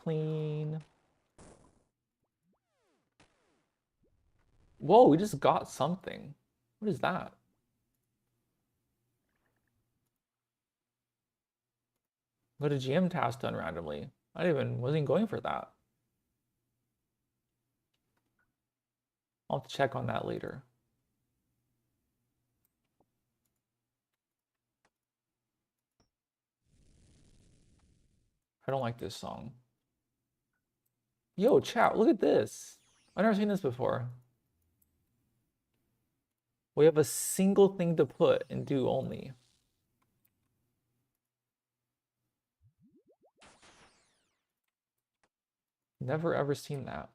Clean. Whoa, we just got something. What is that? Got a GM task done randomly. I even wasn't going for that. I'll have to check on that later. I don't like this song. Yo, chat, look at this. I've never seen this before. We have a single thing to put and do only. Never ever seen that.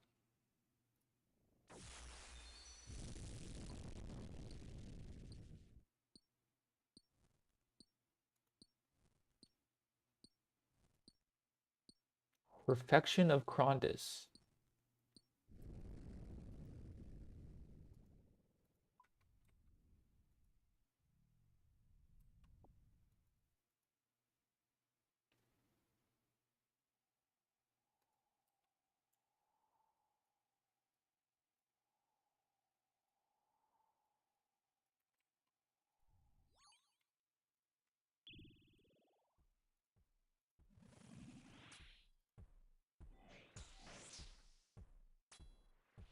Perfection of Krondus.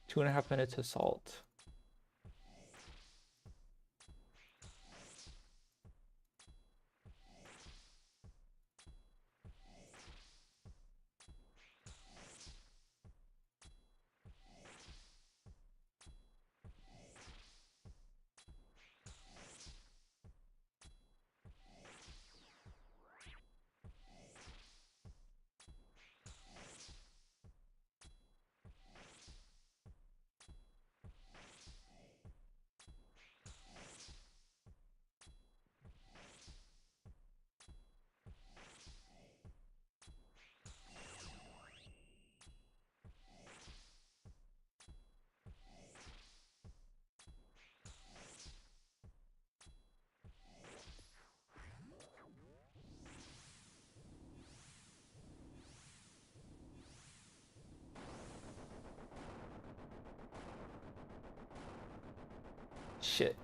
Two and a half minutes assault. Shit.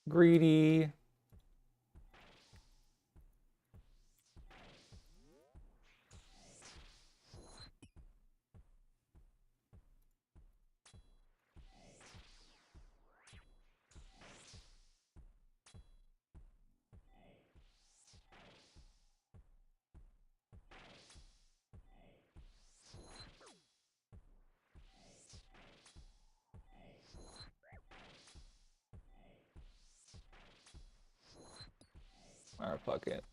Greedy. Alright, fuck it.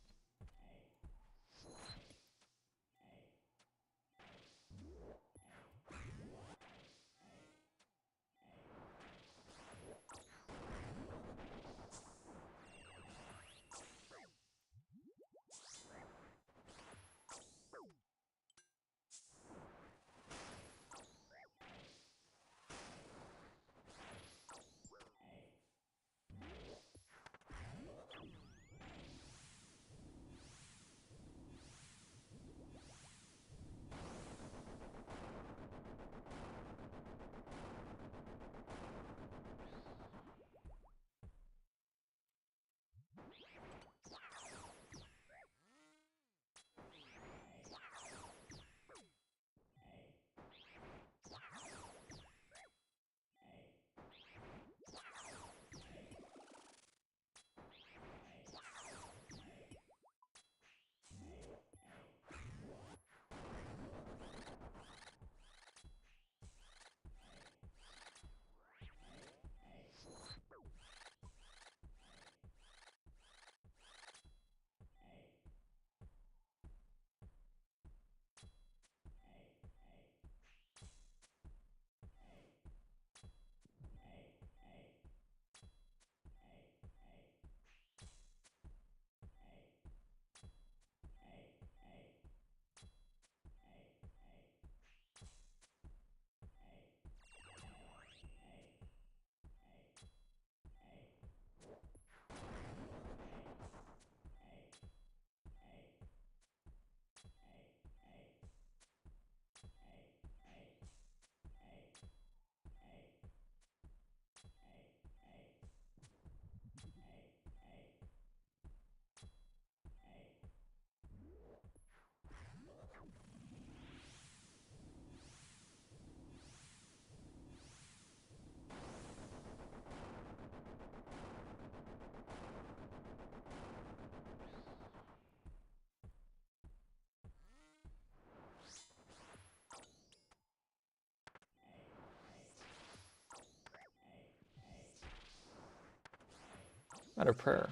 Not a prayer.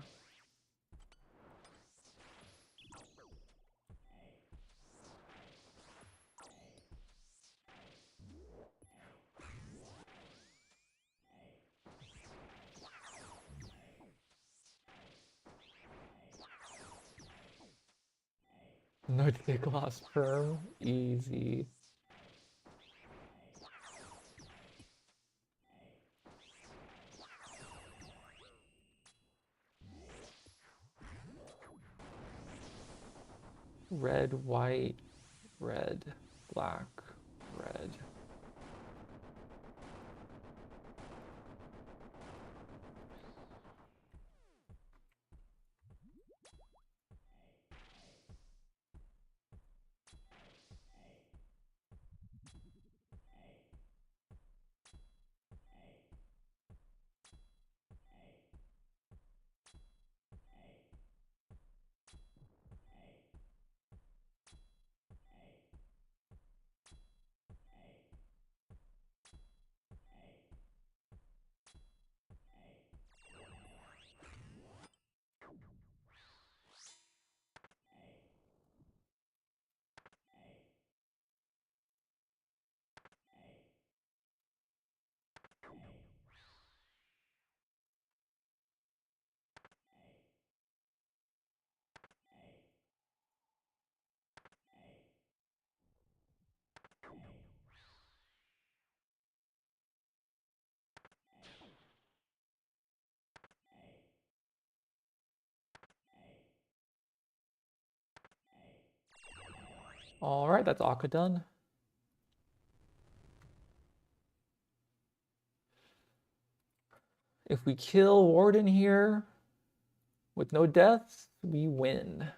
No take loss perm. Easy. Red, white, red, black, red. All right, that's Akka done. If we kill Warden here with no deaths, we win.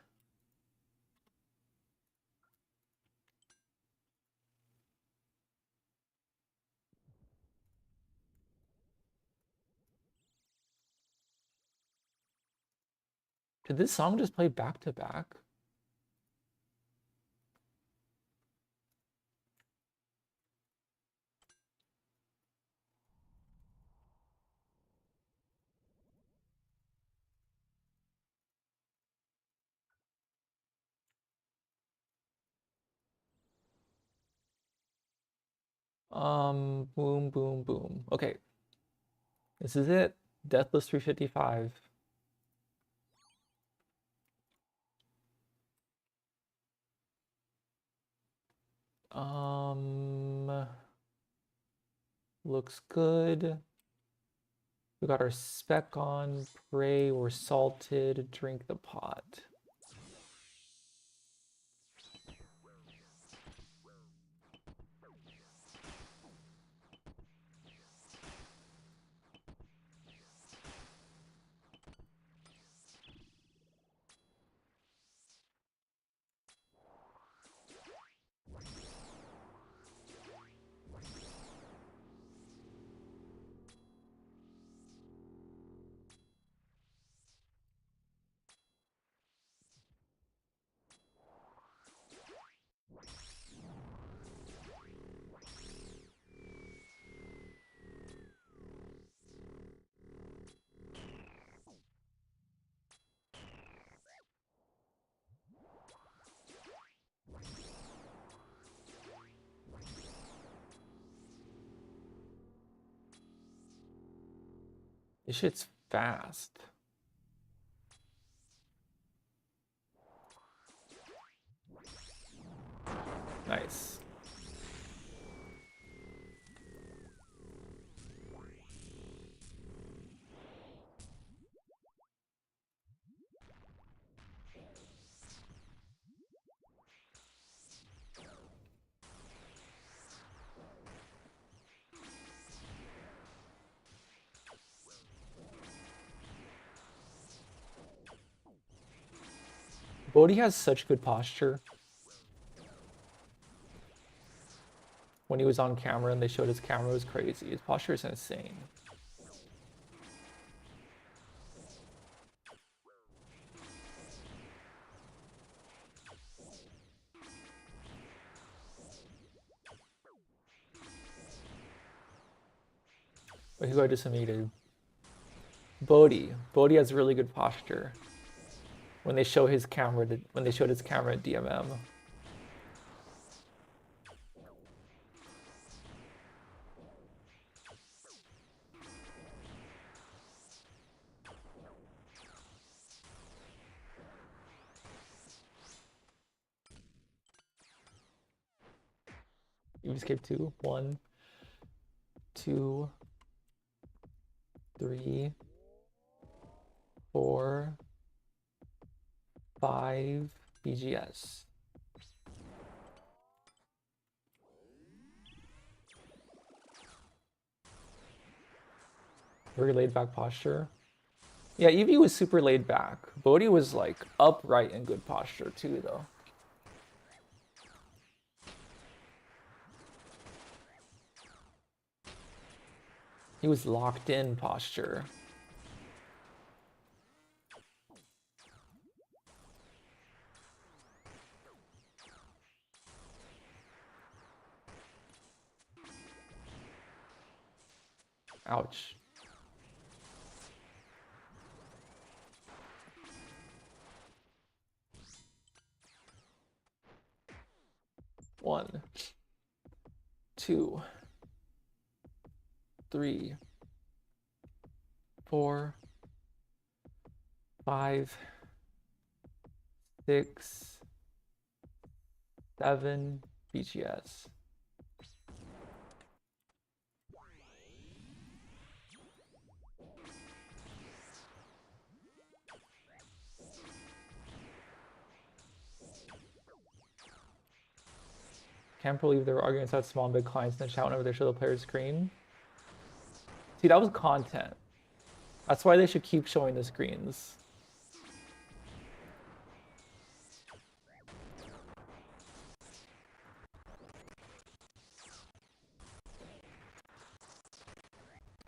Did this song just play back to back? Boom, boom, boom. Okay. This is it. Deathless 355. Looks good. We got our spec on, pray, we're salted, drink the pot. This shit's fast. Nice. Bodhi has such good posture. When he was on camera and they showed his camera, it was crazy. His posture is insane. But who I just unmuted? Bodhi. Bodhi has really good posture. When they show his camera, when they showed his camera at DMM. You escaped 2. 1, 2, 3, 4, 5 BGS. Very laid back posture. Yeah, Eevee was super laid back. Bodhi was like upright and good posture too, though. He was locked in posture. Ouch. One, 2, 3, 4, 5, 6, 7 BGS. Can't believe they were arguing about small and big clients in the chat whenever they show the player's screen. See, that was content. That's why they should keep showing the screens.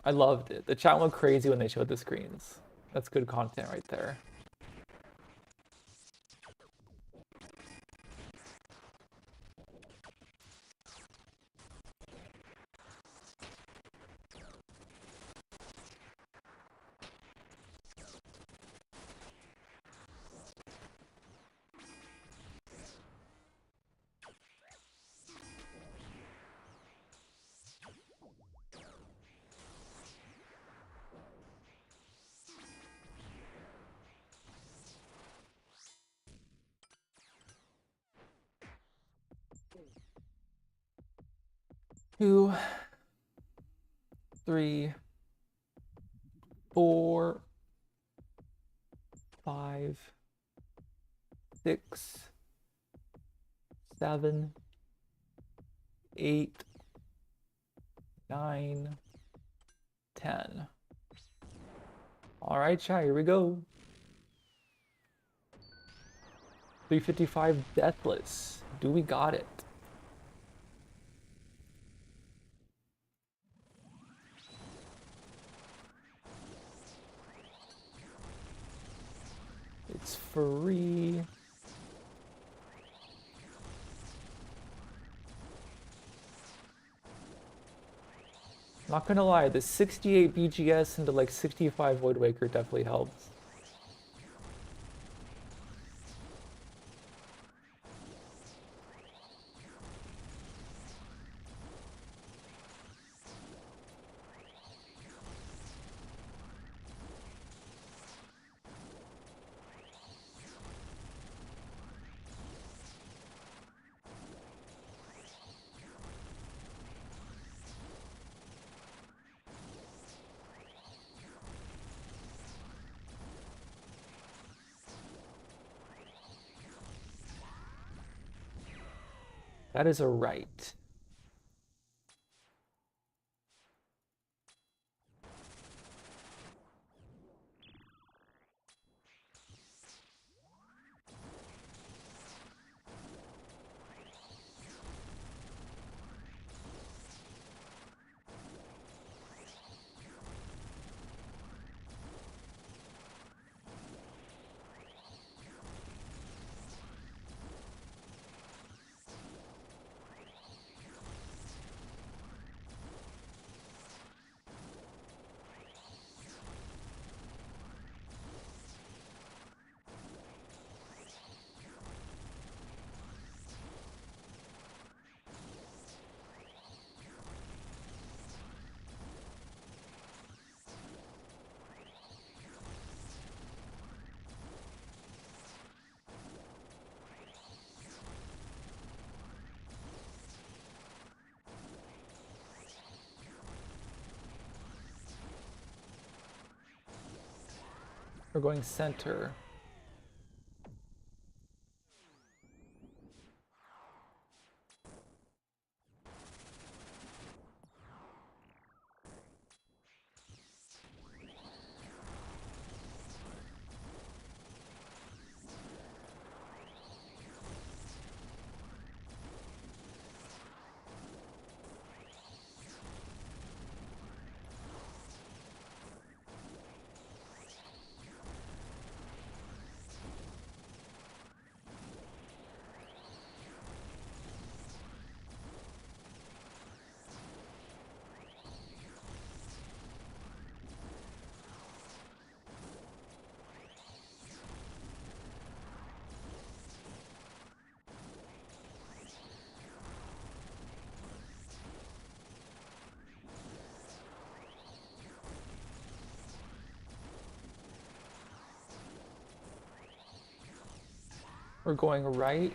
I loved it. The chat went crazy when they showed the screens. That's good content right there. Two, three, 4, 5, 6, 7, 8, 9, 10. All right, chat, here we go. 355 deathless. Do we got it? It's free. Not gonna lie, the 68 BGS into like 65 Void Waker definitely helps. That is a right. We're going center. We're going right.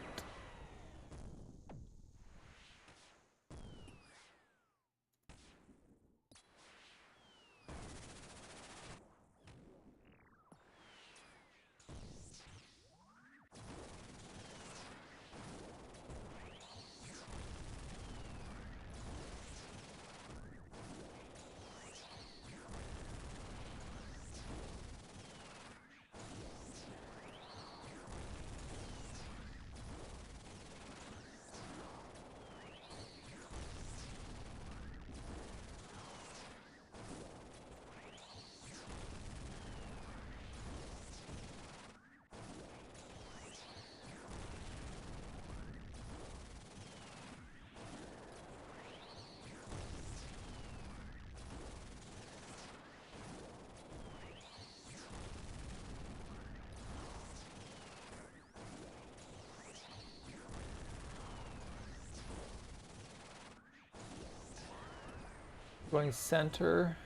Going center.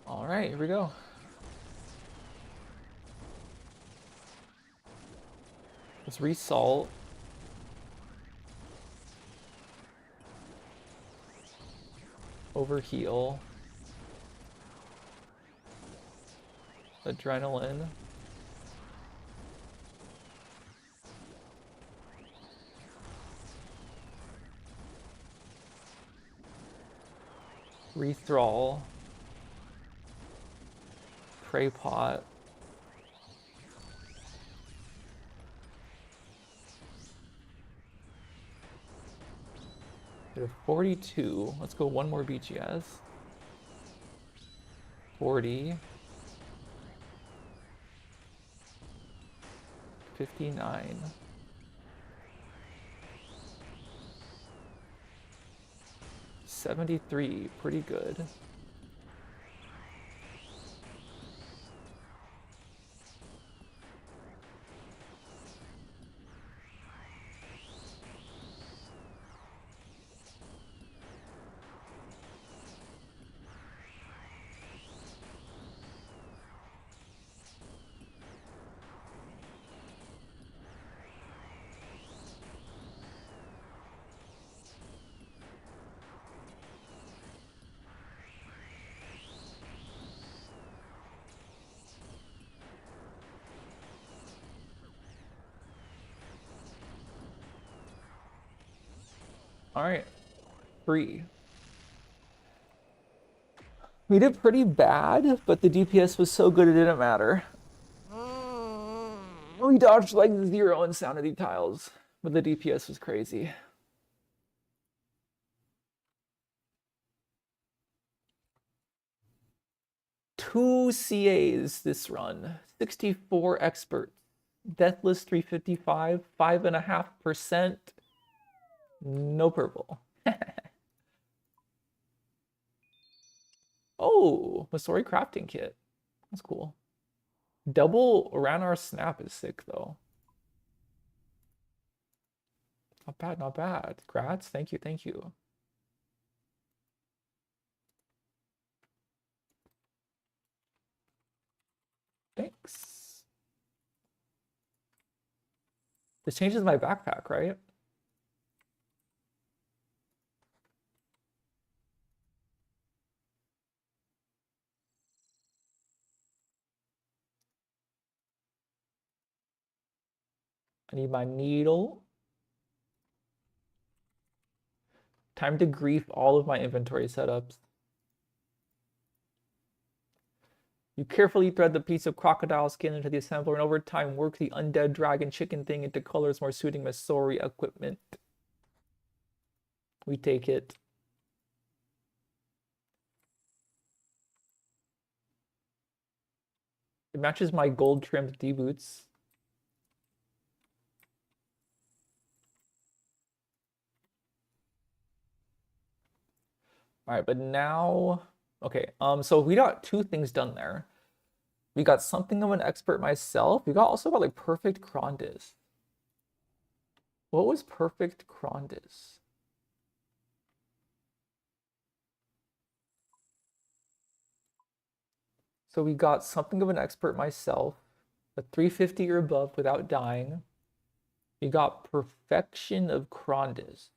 All right, here we go. Let's resalt. Overheal. Adrenaline. Rethrall. Prey pot. We have 42. Let's go one more BGS. 40. 59. 73. Pretty good. All right, 3. We did pretty bad, but the DPS was so good it didn't matter. We dodged like 0 insanity tiles, but the DPS was crazy. Two CAs this run, 64 experts, Deathless 355, 5.5%, no purple. Oh, Masori crafting kit. That's cool. Double Ranar snap is sick though. Not bad, not bad. Grats, thank you, thank you. Thanks. This changes my backpack, right? I need my needle. Time to grief all of my inventory setups. You carefully thread the piece of crocodile skin into the assembler and over time work the undead dragon chicken thing into colors more suiting Masori equipment. We take it. It matches my gold trimmed D boots. All right, but now, okay. So we got 2 things done there. We got something of an expert myself. We also got like perfect Krondis. What was perfect Krondis? So we got something of an expert myself, a 350 or above without dying. We got perfection of Krondis.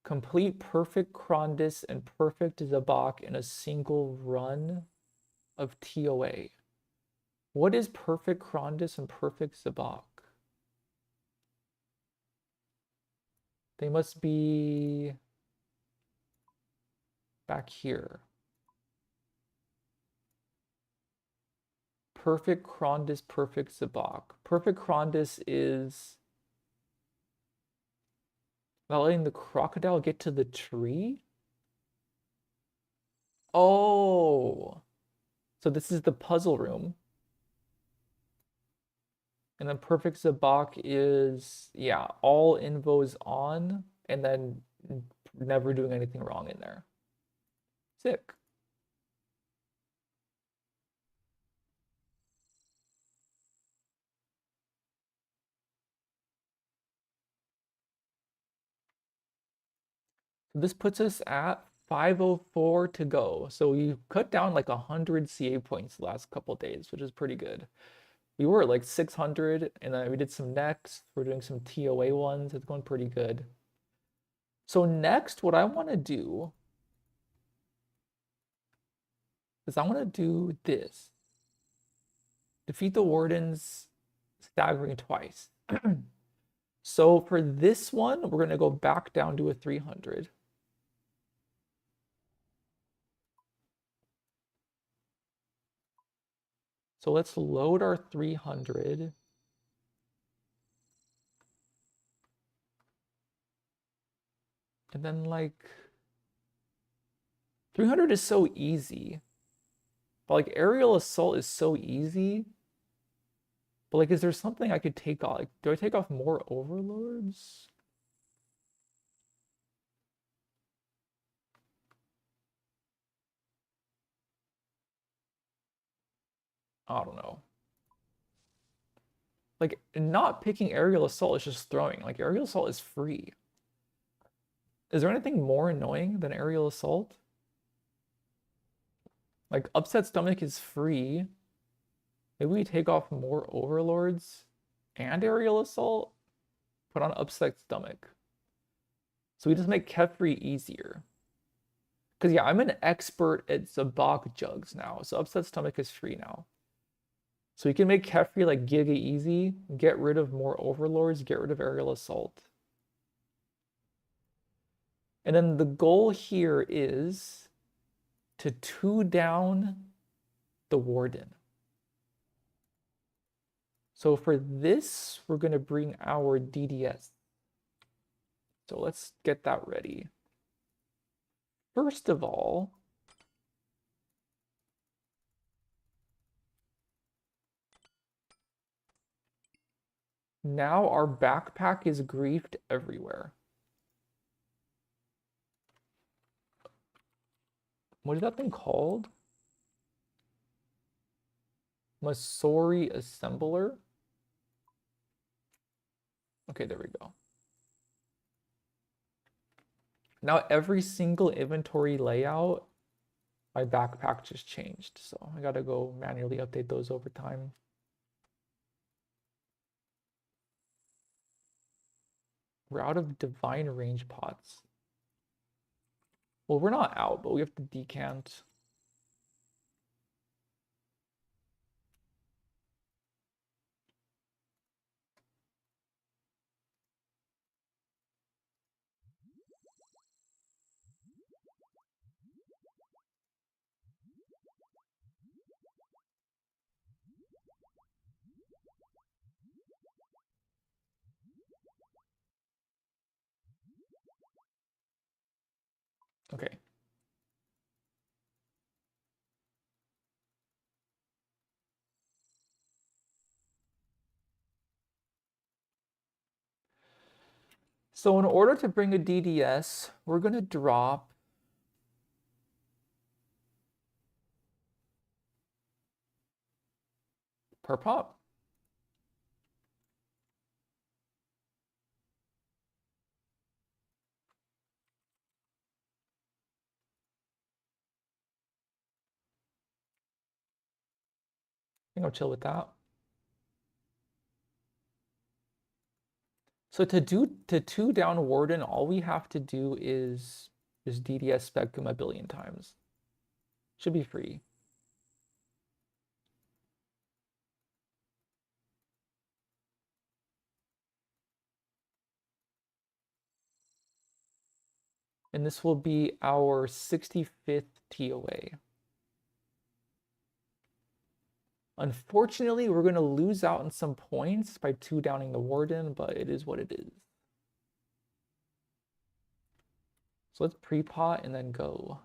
Complete perfect Krondis and perfect Zabak in a single run of TOA. What is perfect Krondis and perfect Zabak? They must be back here. Perfect Krondis, perfect Zabak. Perfect Krondis is about letting the crocodile get to the tree? Oh, so this is the puzzle room. And then perfect Zabak is, yeah, all invos on. and then never doing anything wrong in there. Sick. This puts us at 504 to go. So we cut down like 100 CA points the last couple days, which is pretty good. We were at like 600, and then we did some next. We're doing some TOA ones. It's going pretty good. So next, what I want to do is I want to do this. Defeat the wardens staggering twice. So for this one, we're going to go back down to a 300. So let's load our 300. And then like 300 is so easy. But like aerial assault is so easy. But like, is there something I could take off? Like, do I take off more overlords? I don't know. Like, not picking aerial assault is just throwing. Like, aerial assault is free. Is there anything more annoying than aerial assault? Like, upset stomach is free. Maybe we take off more overlords and aerial assault, put on upset stomach. So we just make Kefri easier. Because yeah, I'm an expert at Zabak jugs now. So upset stomach is free now. So we can make Kefri like giga easy, get rid of more overlords, get rid of aerial assault. And then the goal here is to 2 down the warden. So for this, we're going to bring our DDS. So let's get that ready. First of all, now our backpack is griefed everywhere. What is that thing called? Masori Assembler? Okay, there we go. Now every single inventory layout, my backpack just changed. So I gotta go manually update those over time. We're out of divine range pots. Well, we're not out, but we have to decant. Okay. So in order to bring a DDS, we're gonna drop per pop. I think I'll chill with that. So to 2 down Warden, all we have to do is just DDS Spectrum a billion times. Should be free. And this will be our 65th TOA. Unfortunately, we're going to lose out on some points by 2 downing the Warden, but it is what it is. So let's pre-pot and then go.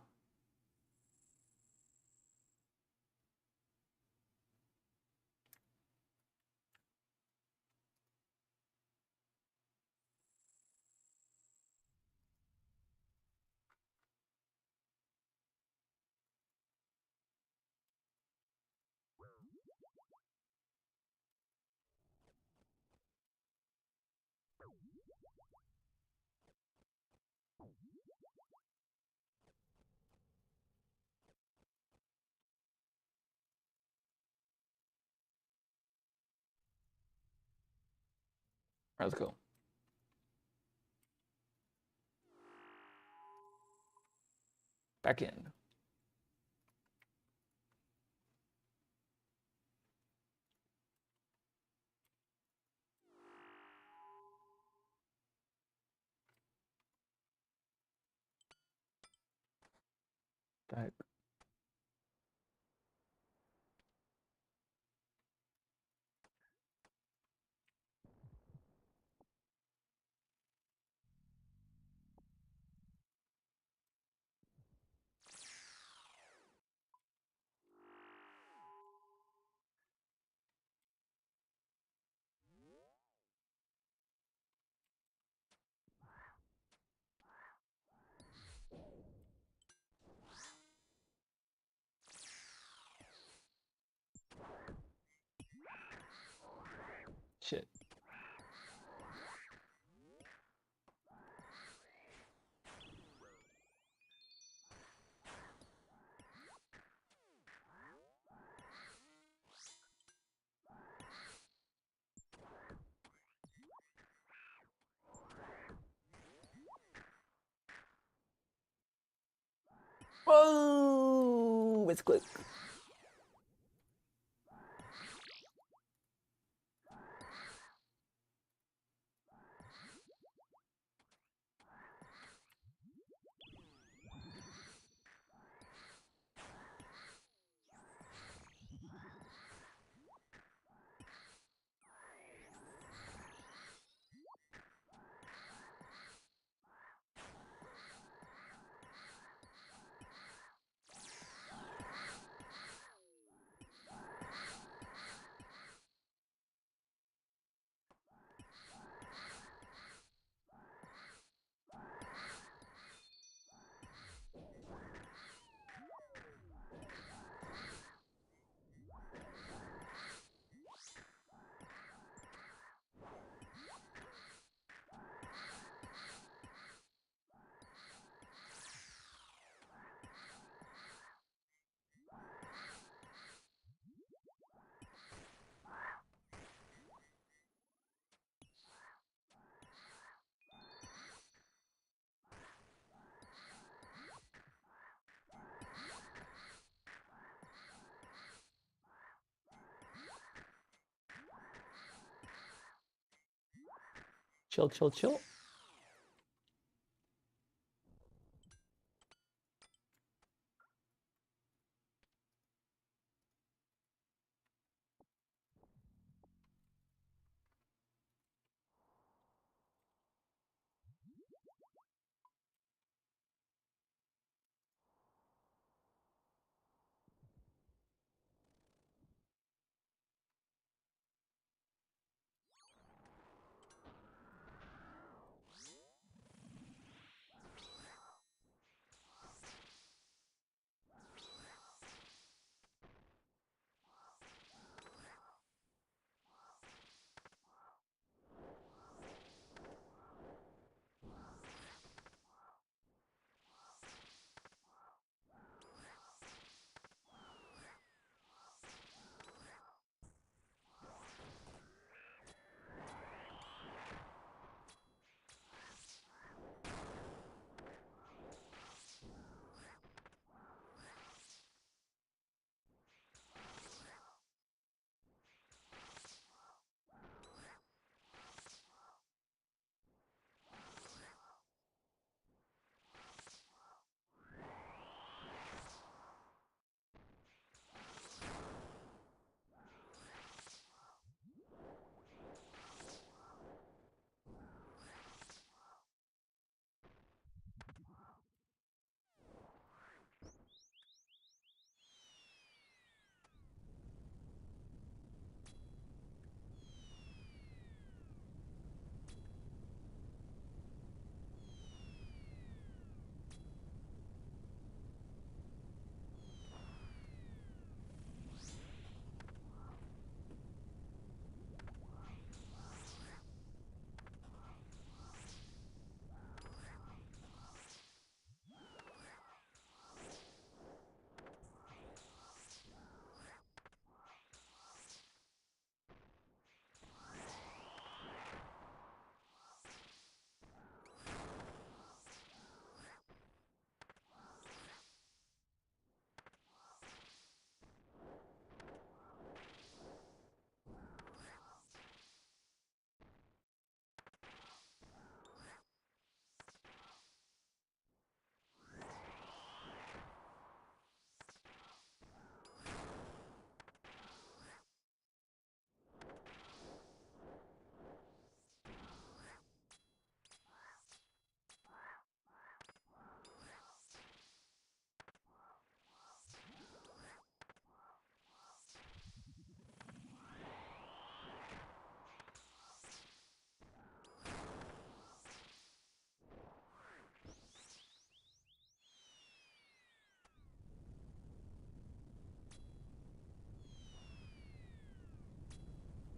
All right, let's go. Back in. Back. Shit. Oh, it's quick. Chill, chill, chill.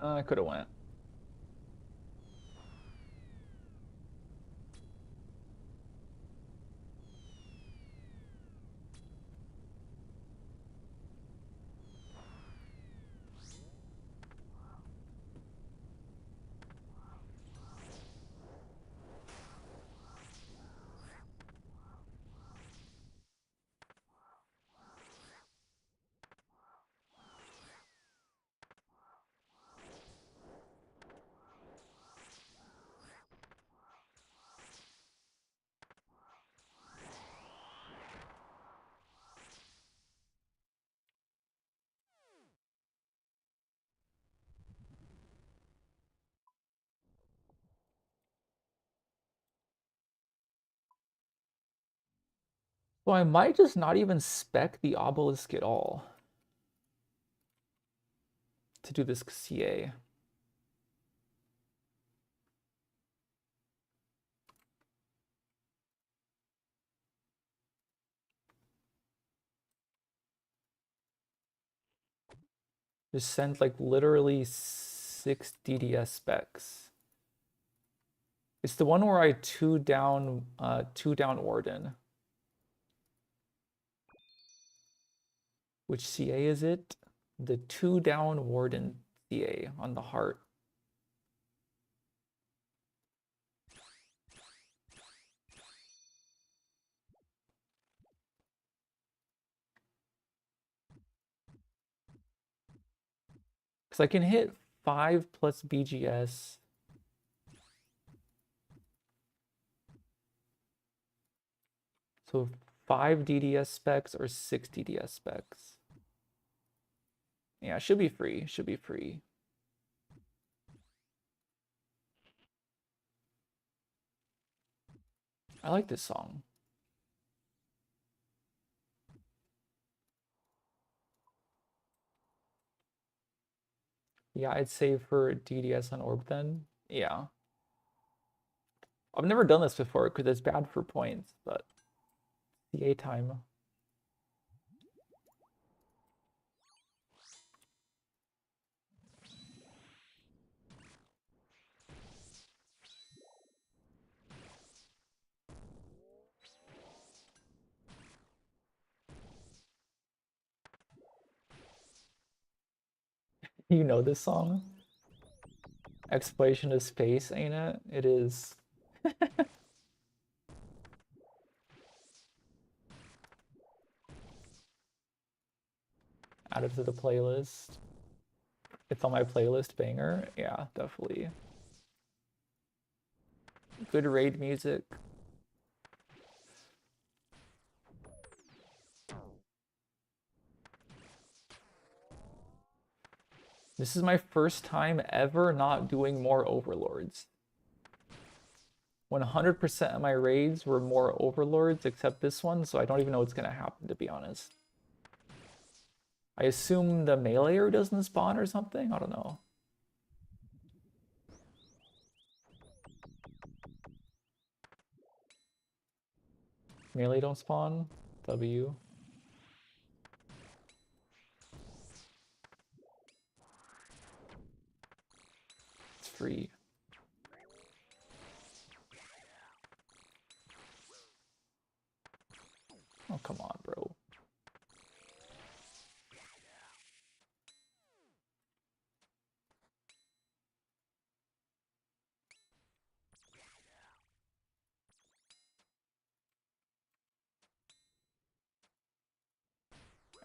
I could have went. So I might just not even spec the obelisk at all to do this CA. Just send like literally 6 DDS specs. It's the one where I two down Warden. Which CA is it? The 2 down Warden CA on the heart. Because I can hit 5 plus BGS. So 5 DDS specs or 6 DDS specs. Yeah, should be free. Should be free. I like this song. Yeah, I'd save for DDS on Orb then. Yeah. I've never done this before because it's bad for points, but CA time. You know this song? Exploration of Space, ain't it? It is. Add it to the playlist. It's on my playlist banger. Yeah, definitely. Good raid music. This is my first time ever not doing more overlords. 100% of my raids were more overlords except this one, so I don't even know what's gonna happen, to be honest. I assume the meleeer doesn't spawn or something? I don't know. Melee don't spawn? W. It's free. Oh, come on, bro.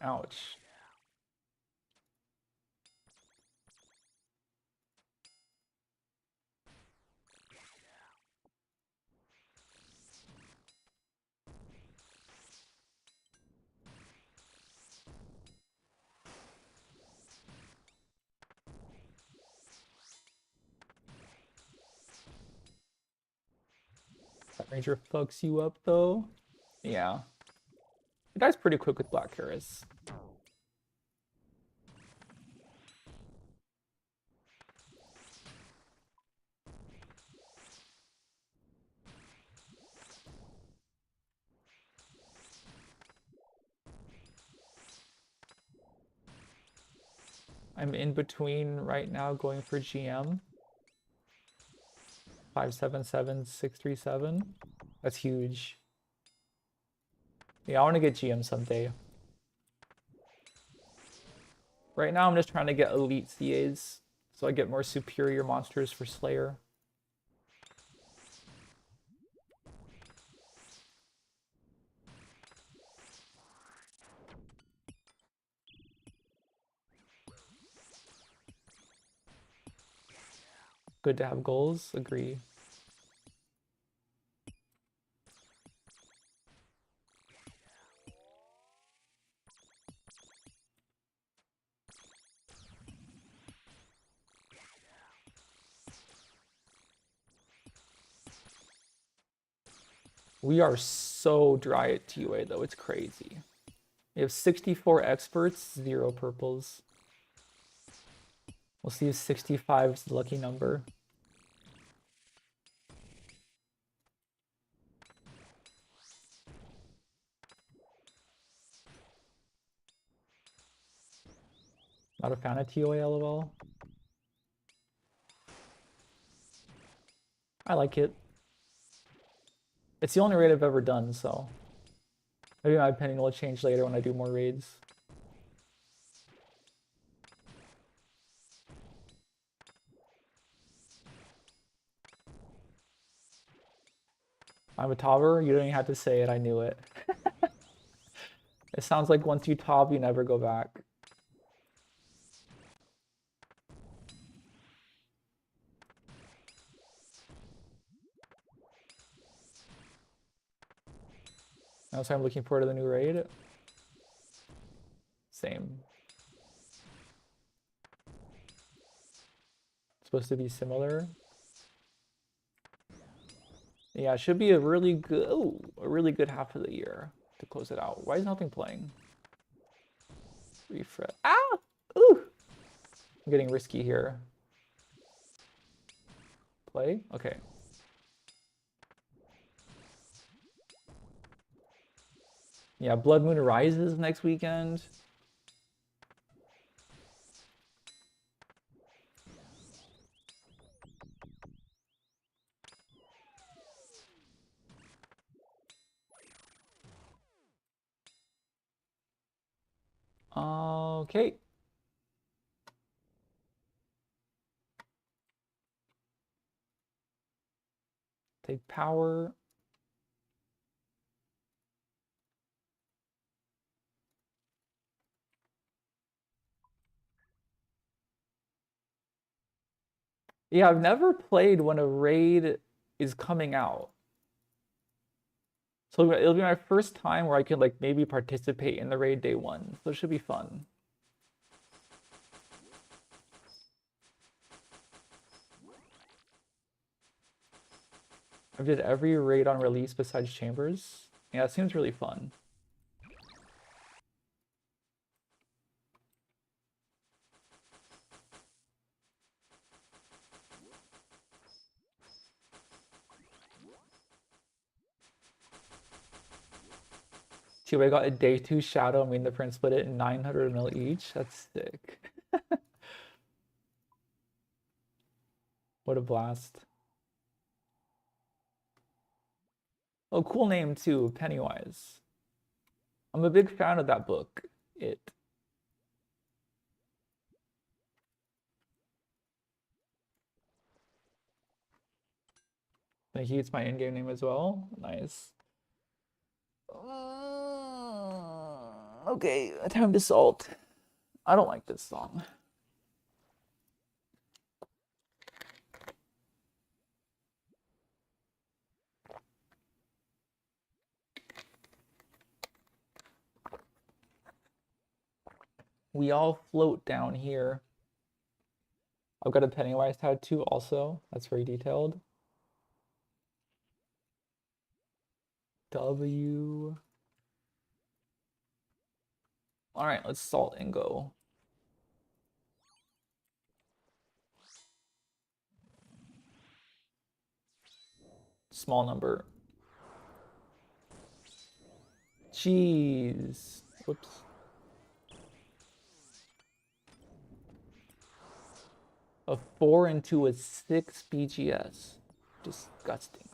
Ouch. That Ranger fucks you up, though. Yeah. It dies pretty quick with Black Harris. I'm in between right now going for GM. 577637. That's huge. Yeah, I want to get GM someday. Right now, I'm just trying to get elite CAs so I get more superior monsters for Slayer. Good to have goals, agree. We are so dry at TOA though, it's crazy. We have 64 experts, 0 purples. We'll see if 65 is the lucky number. Not a fan of TOA, lol. I like it. It's the only raid I've ever done, so maybe my opinion will change later when I do more raids. I'm a tobber. You don't even have to say it. I knew it. It sounds like once you top, you never go back. That's why I'm looking forward to the new raid. Same. It's supposed to be similar. Yeah, it should be a really good half of the year to close it out. Why is nothing playing? Refresh. Ah! Ooh! I'm getting risky here. Play? Okay. Yeah, Blood Moon Rises next weekend. Okay. Take power. Yeah, I've never played when a raid is coming out. So it'll be my first time where I could like maybe participate in the raid day 1. So it should be fun. I did every raid on release besides Chambers. Yeah, it seems really fun. TOA got a day 2 shadow. I mean, the print split it in 900 mil each. That's sick. What a blast. Oh, cool name too, Pennywise. I'm a big fan of that book, It. Thank you, it's my in-game name as well. Nice. Okay, time to salt. I don't like this song. We all float down here. I've got a Pennywise tattoo also. That's very detailed. W. All right, let's salt and go. Small number. Jeez. Whoops. A 4 into a 6 BGS. Disgusting.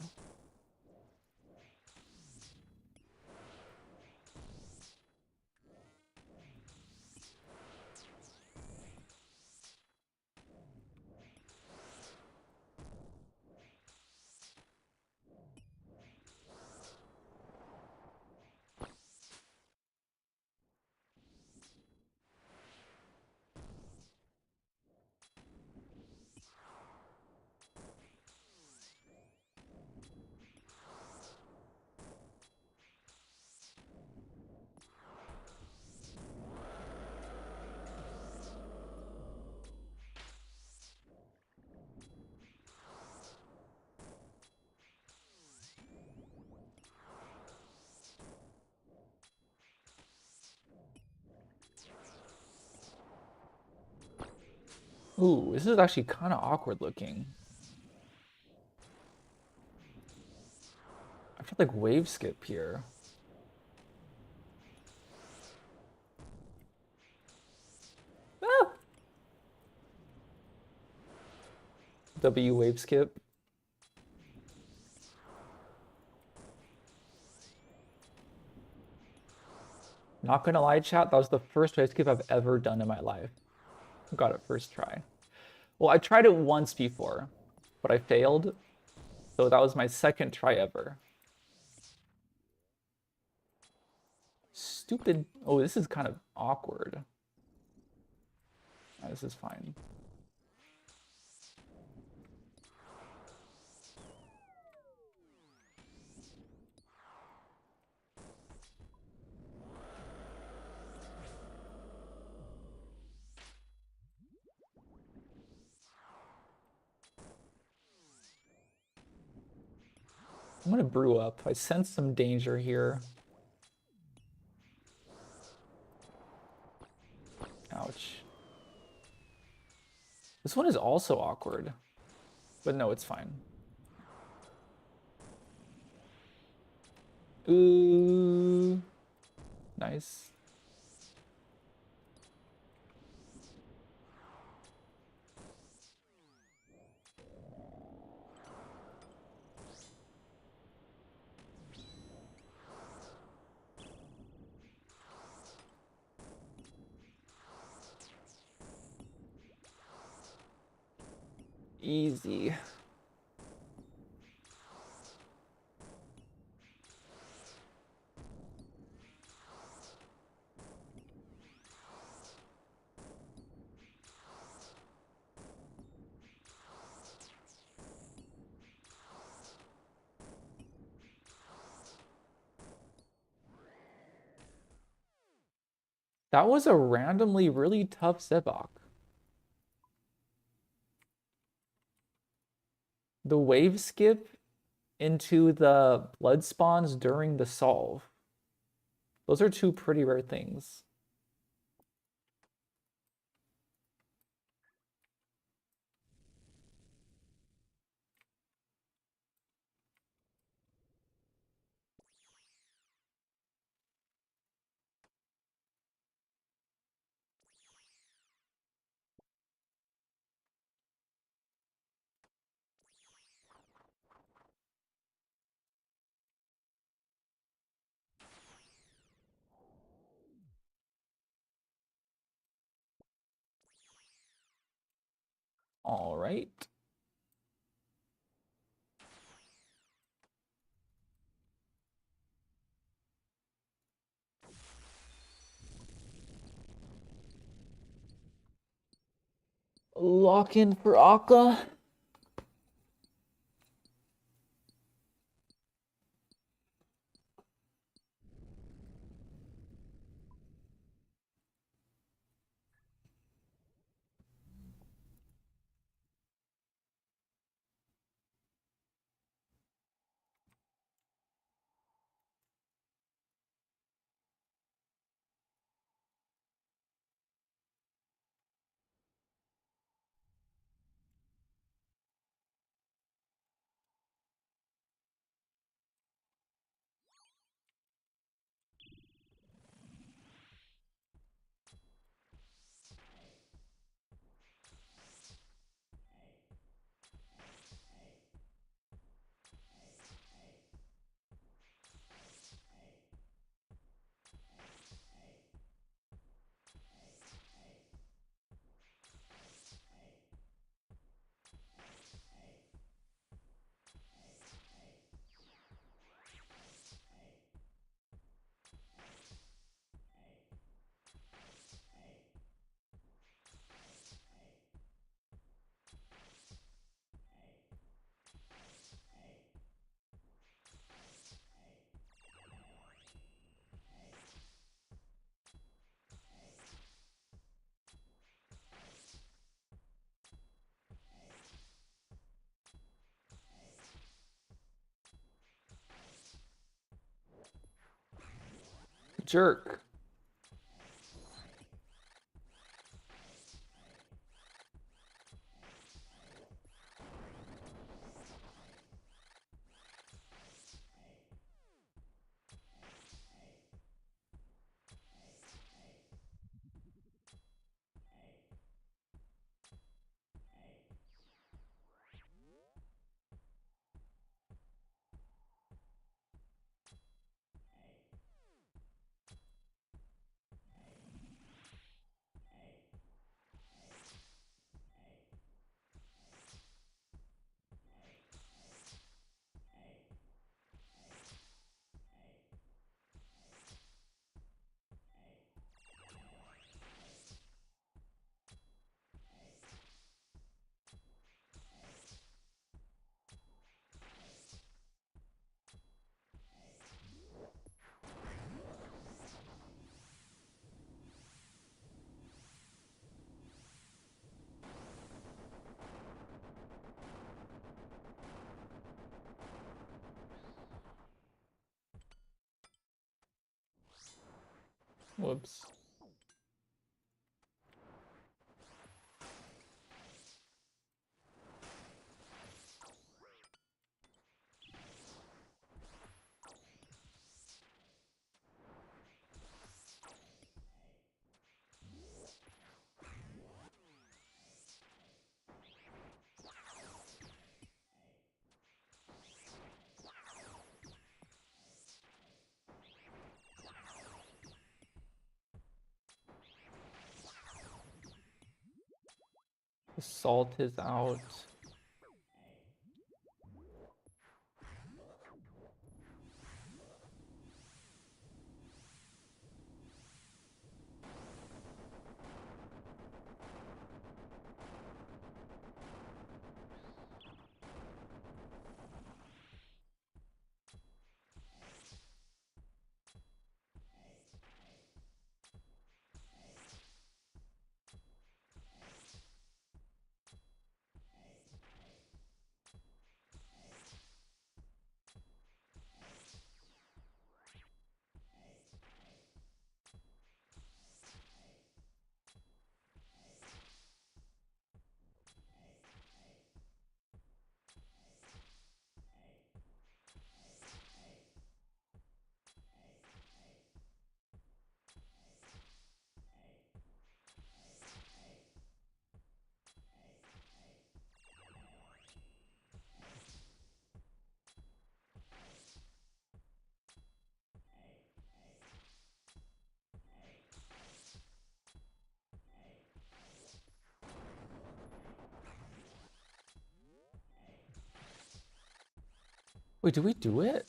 Ooh, this is actually kind of awkward looking. I feel like wave skip here. Ah! W wave skip. Not gonna lie, chat, that was the first wave skip I've ever done in my life. Got it first try. Well, I tried it once before, but I failed. So that was my second try ever. Stupid. Oh, this is kind of awkward. This is fine. I'm gonna brew up. I sense some danger here. Ouch. This one is also awkward. But no, it's fine. Ooh. Nice. Easy. That was a randomly really tough Zebok. The wave skip into the blood spawns during the solve. Those are two pretty rare things. All right. Lock in for Akka. Jerk. Whoops. Assault is out. Wait, did we do it?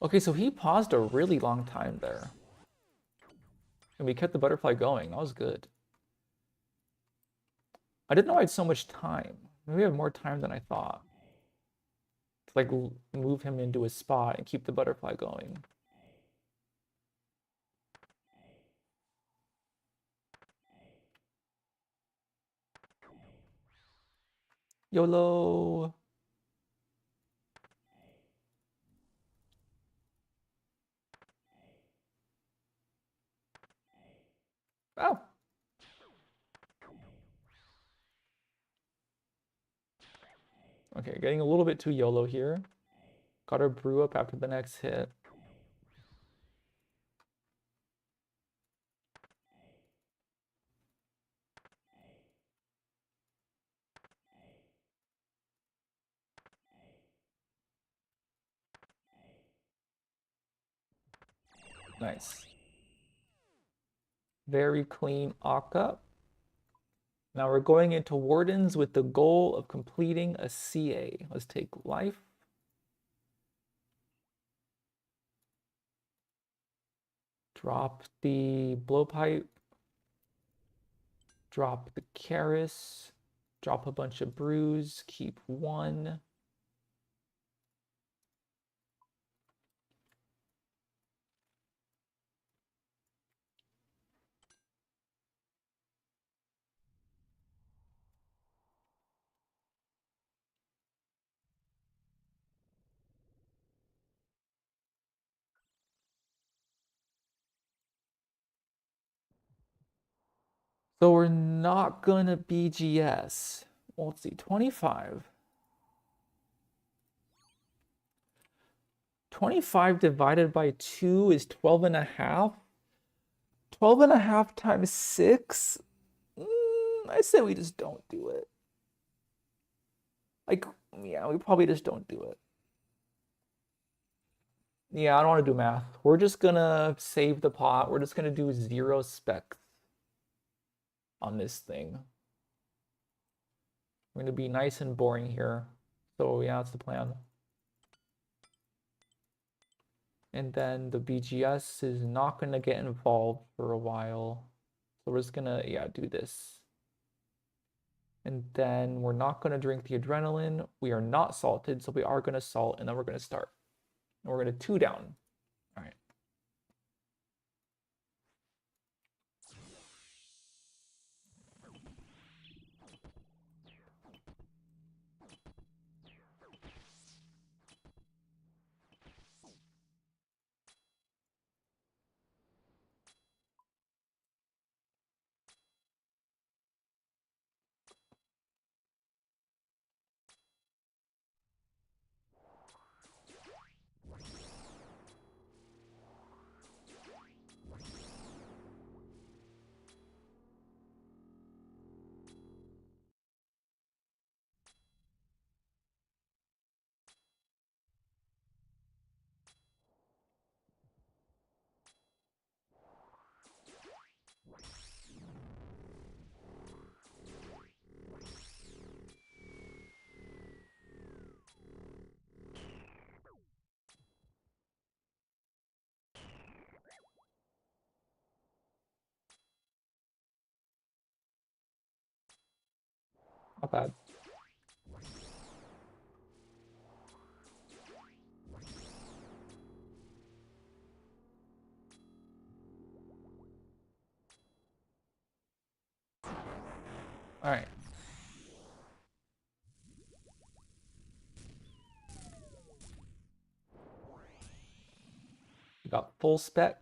Okay, so he paused a really long time there. And we kept the butterfly going. That was good. I didn't know I had so much time. Maybe we have more time than I thought. To like move him into his spot and keep the butterfly going. YOLO! Oh! Okay, getting a little bit too YOLO here. Got our brew up after the next hit. Nice. Very clean Akka. Now we're going into Wardens with the goal of completing a CA. Let's take life. Drop the blowpipe. Drop the Karis. Drop a bunch of brews. Keep one. So we're not gonna BGS. Well, let's see, 25. 25 divided by 2 is 12 and a half. 12 and a half times 6? I say we just don't do it. Like, yeah, we probably just don't do it. Yeah, I don't want to do math. We're just gonna save the pot. We're just gonna do 0 specs on this thing. We're gonna be nice and boring here. So yeah, that's the plan. And then the BGS is not gonna get involved for a while. So we're just gonna, yeah, do this. And then we're not gonna drink the adrenaline. We are not salted, so we are gonna salt, and then we're gonna start. And we're gonna 2 down. All right. Not bad. All right. We got full spec.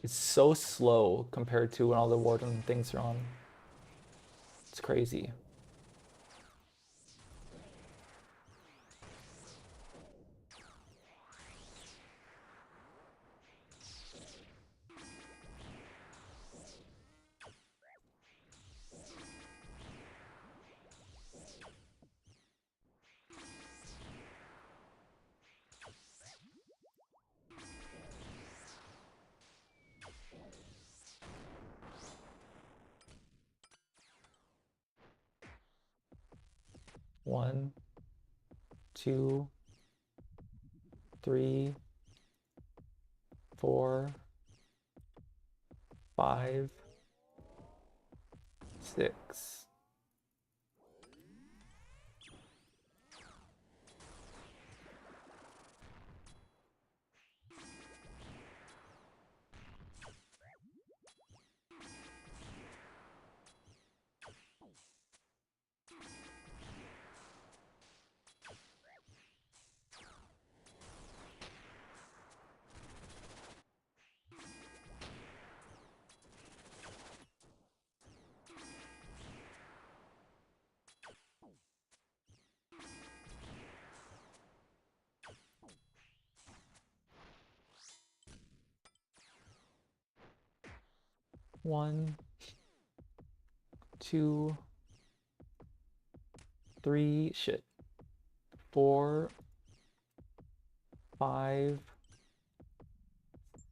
It's so slow compared to when all the warden things are on. It's crazy. One, two, three, 4, 5, 6. One, two, three, shit. 4, 5,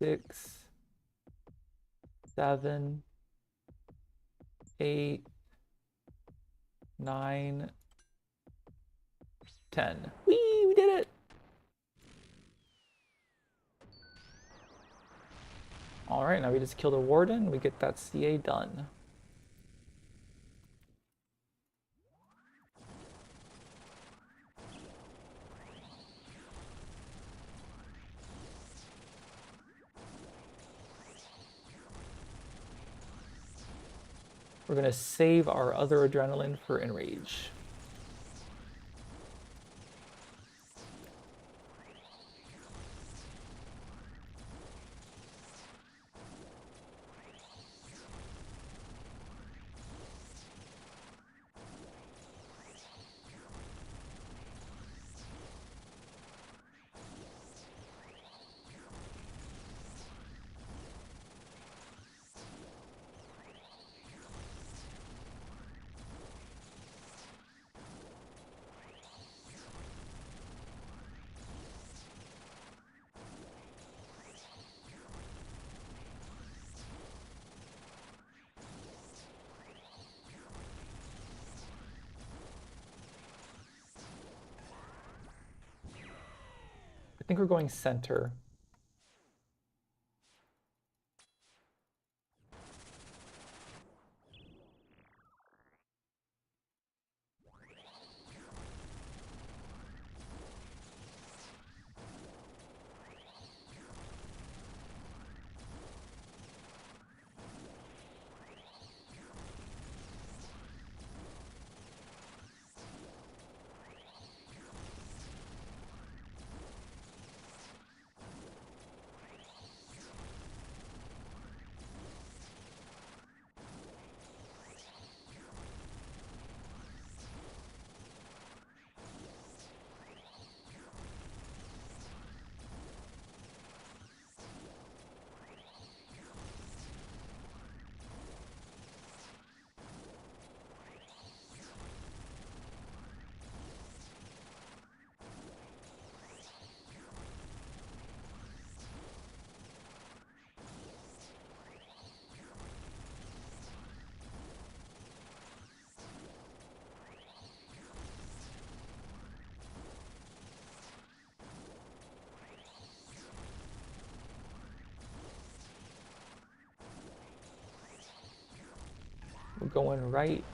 6, 7, 8, 9, 10. Whee! We did it! All right, now we just kill the warden. We get that CA done. We're gonna save our other adrenaline for Enrage. I think we're going center. We're going right.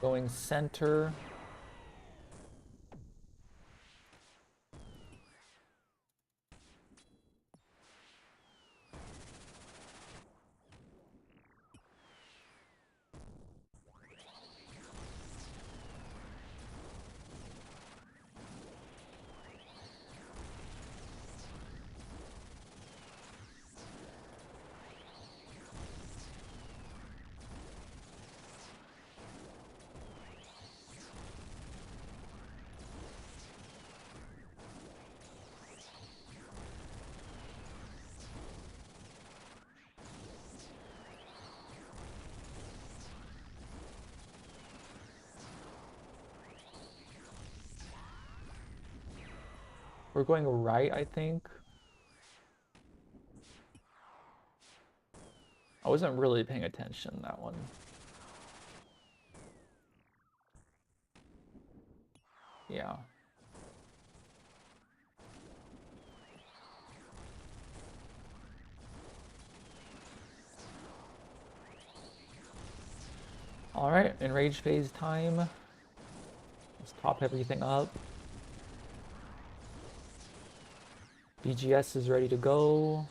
Going center. We're going right, I think. I wasn't really paying attention that one. Yeah. All right, enrage phase time. Let's top everything up. BGS is ready to go.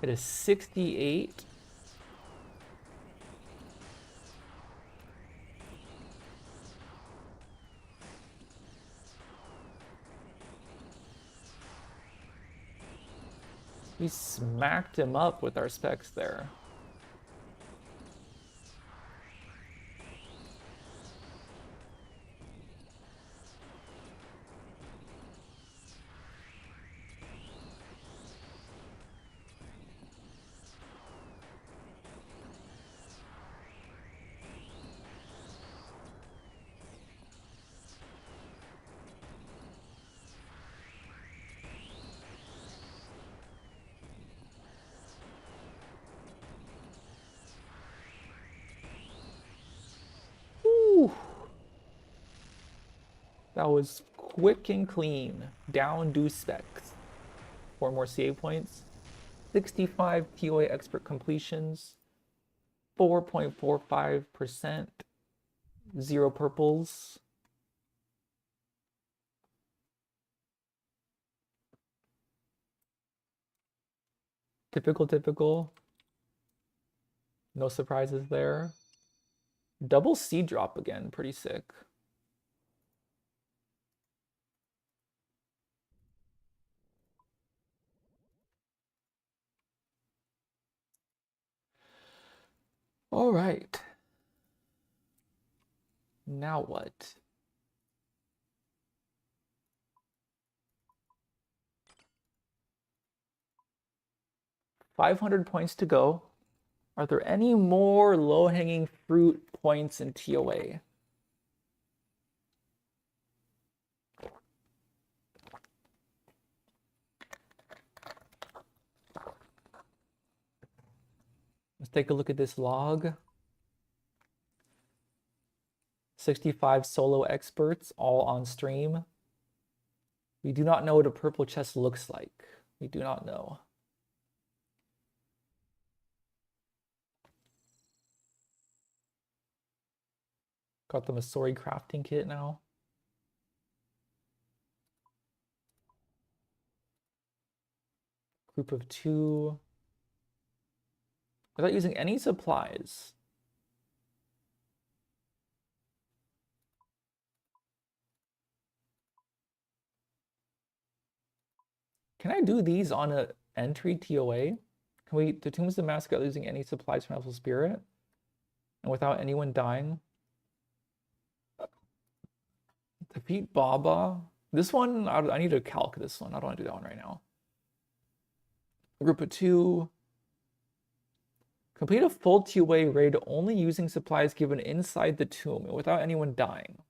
It is 68. We smacked him up with our specs there. Ooh. That was quick and clean. Down do specs. 4 more CA points. 65 TOA expert completions. 4.45%. 0 purples. Typical. No surprises there. Double C drop again. Pretty sick. All right. Now what? $500 points to go. Are there any more low-hanging fruit points in TOA? Let's take a look at this log. 65 solo experts, all on stream. We do not know what a purple chest looks like. We do not know. Got the Masori crafting kit now. Group of 2. Without using any supplies. Can I do these on a entry TOA? Can we the Tombs of Mask without using any supplies from Elful Spirit? And without anyone dying? Defeat Baba. This one, I need to calc this one. I don't want to do that one right now. Group of 2. Complete a full TOA raid only using supplies given inside the tomb and without anyone dying.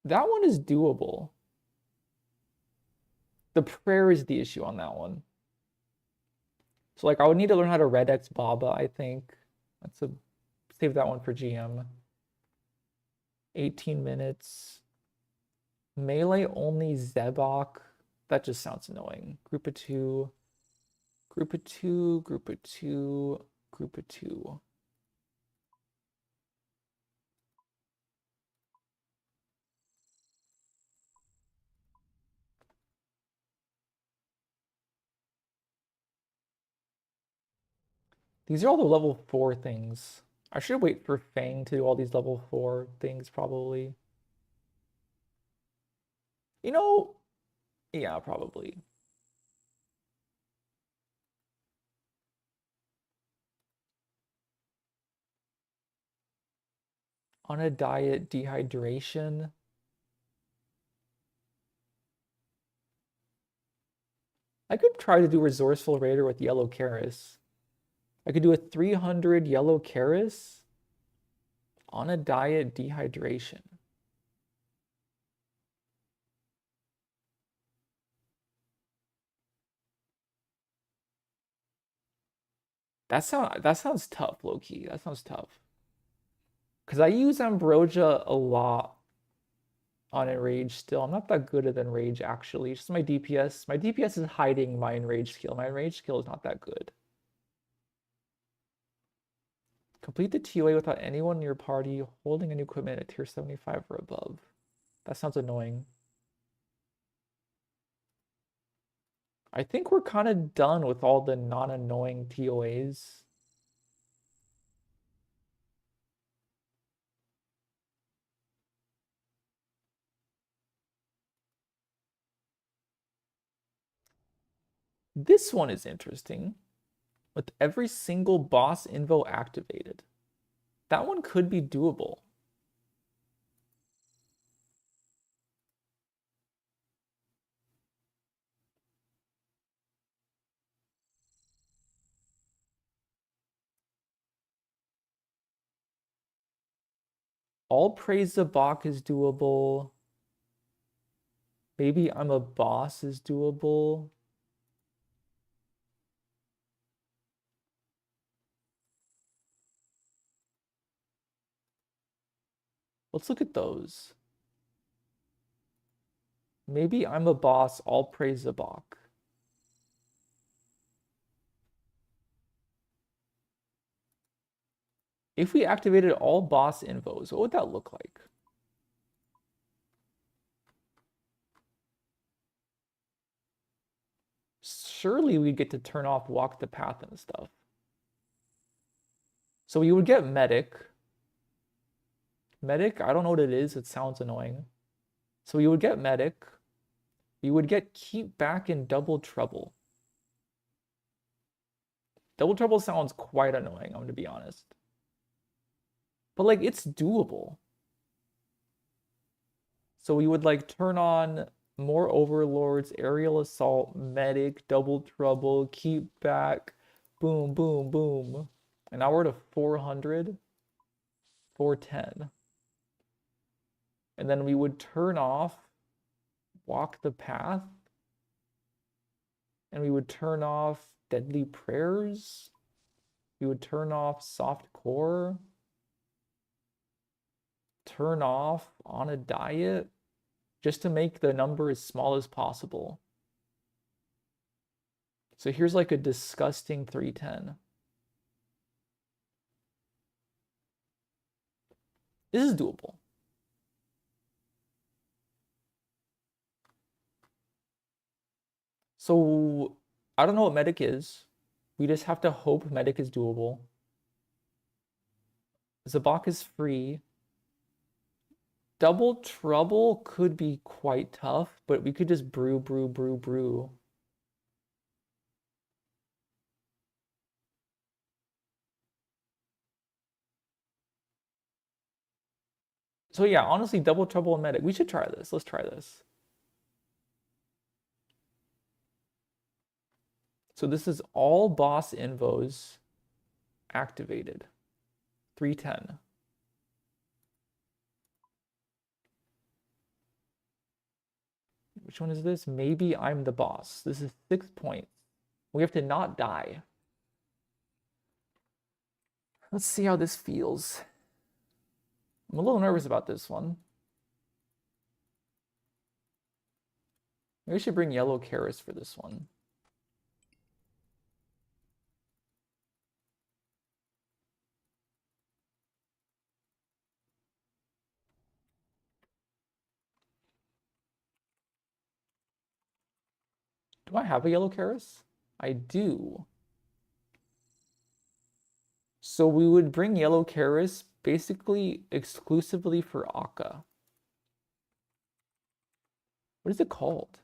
That one is doable. The prayer is the issue on that one. So like I would need to learn how to red X Baba, I think. Save that one for GM. 18 minutes. Melee only Zebok. That just sounds annoying. Group of 2. Group of 2. Group of 2. Group of 2. These are all the level 4 things. I should wait for Fang to do all these level 4 things, probably. You know, yeah, probably. On a diet, dehydration. I could try to do Resourceful Raider with Yellow Karis. I could do a 300 Yellow Karis on a diet, dehydration. That sounds tough, low-key. That sounds tough. Because I use Ambrosia a lot on Enrage still. I'm not that good at Enrage, actually. Just my DPS. My DPS is hiding my Enrage skill. My Enrage skill is not that good. Complete the TOA without anyone in your party holding any equipment at tier 75 or above. That sounds annoying. I think we're kind of done with all the non-annoying TOAs. This one is interesting. With every single boss invo activated. That one could be doable. All praise the Bach is doable. Maybe I'm a boss is doable. Let's look at those. Maybe I'm a boss, all praise the Bach. If we activated all boss invos, what would that look like? Surely we'd get to turn off walk the path and stuff. So you would get medic. Medic, I don't know what it is. It sounds annoying. So you would get medic. You would get keep back and double trouble. Double trouble sounds quite annoying, I'm gonna be honest. But like it's doable. So we would like turn on more overlords, aerial assault, medic, double trouble, keep back, boom, boom, boom. And now we're to 400, 410. And then we would turn off walk the path. And we would turn off deadly prayers. We would turn off soft core. Turn off on a diet just to make the number as small as possible. So here's like a disgusting 310. This is doable. So I don't know what medic is. We just have to hope medic is doable. Zabak is free. Double trouble could be quite tough, but we could just brew, brew, brew, brew. So yeah, honestly, double trouble and medic. We should try this. Let's try this. So this is all boss invos activated. 310. Which one is this? Maybe I'm the boss. This is 6 points. We have to not die. Let's see how this feels. I'm a little nervous about this one. Maybe we should bring yellow Karis for this one. Do I have a yellow Karis? I do. So we would bring yellow Karis basically exclusively for Akka. What is it called?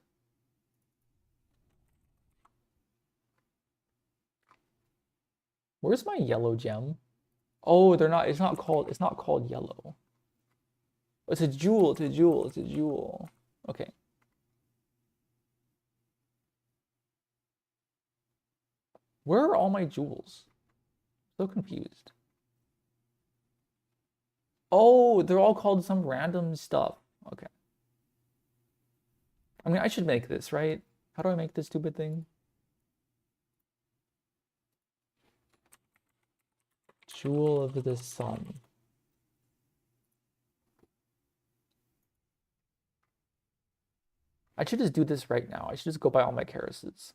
Where's my yellow gem? Oh, they're not, it's not called yellow. It's a jewel, it's a jewel, it's a jewel. Okay. Where are all my jewels? So confused. Oh, they're all called some random stuff. Okay. I mean, I should make this, right? How do I make this stupid thing? Jewel of the Sun. I should just do this right now. I should just go buy all my Karases.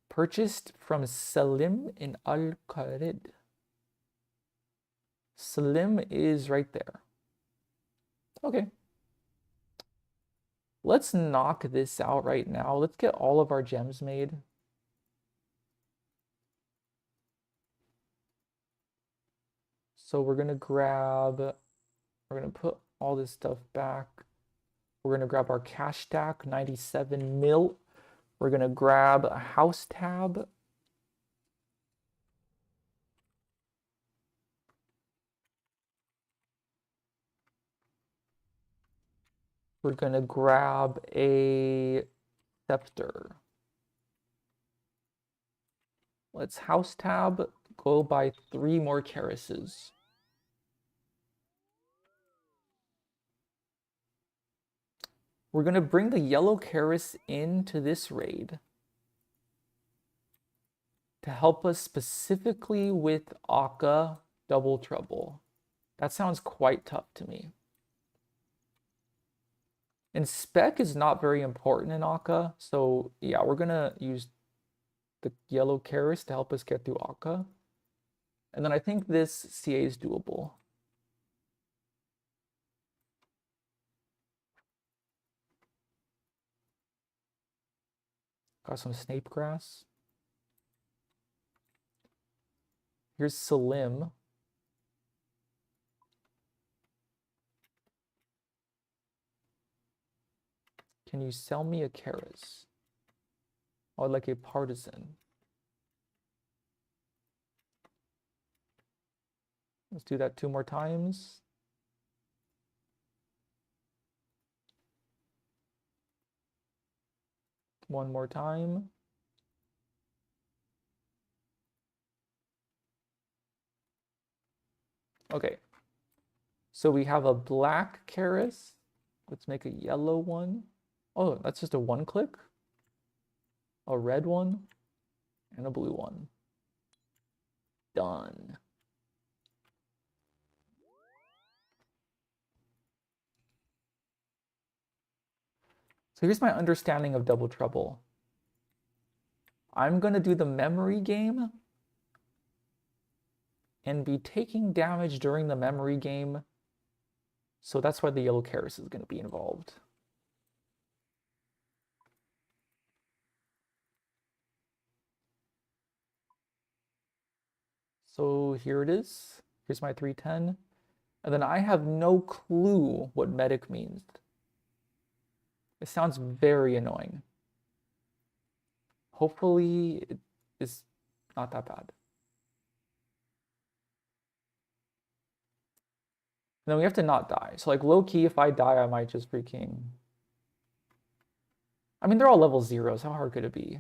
Purchased from Salim in Al-Qarid. Salim is right there. Okay. Let's knock this out right now. Let's get all of our gems made. So we're gonna put all this stuff back. We're gonna grab our cash stack, 97 mil. We're gonna grab a house tab. We're gonna grab a scepter. Let's house tab, go buy 3 more Karases. We're gonna bring the yellow Karas into this raid to help us specifically with Akka Double Trouble. That sounds quite tough to me. And spec is not very important in Akka, so yeah, we're gonna use the yellow Karas to help us get through Akka. And then I think this CA is doable. Got some Snape grass. Here's Salim. Can you sell me a Karas? I would like a partisan. Let's do that 2 more times. One more time. Okay. So we have a black Karas. Let's make a yellow one. Oh, that's just a 1-click. A red one and a blue one. Done. So here's my understanding of Double Trouble. I'm going to do the memory game and be taking damage during the memory game. So that's why the yellow Karas is going to be involved. So here it is. Here's my 310. And then I have no clue what medic means. It sounds very annoying. Hopefully it is not that bad. And then we have to not die. So like low key, if I die, I might just freaking... I mean, they're all level 0s. How hard could it be?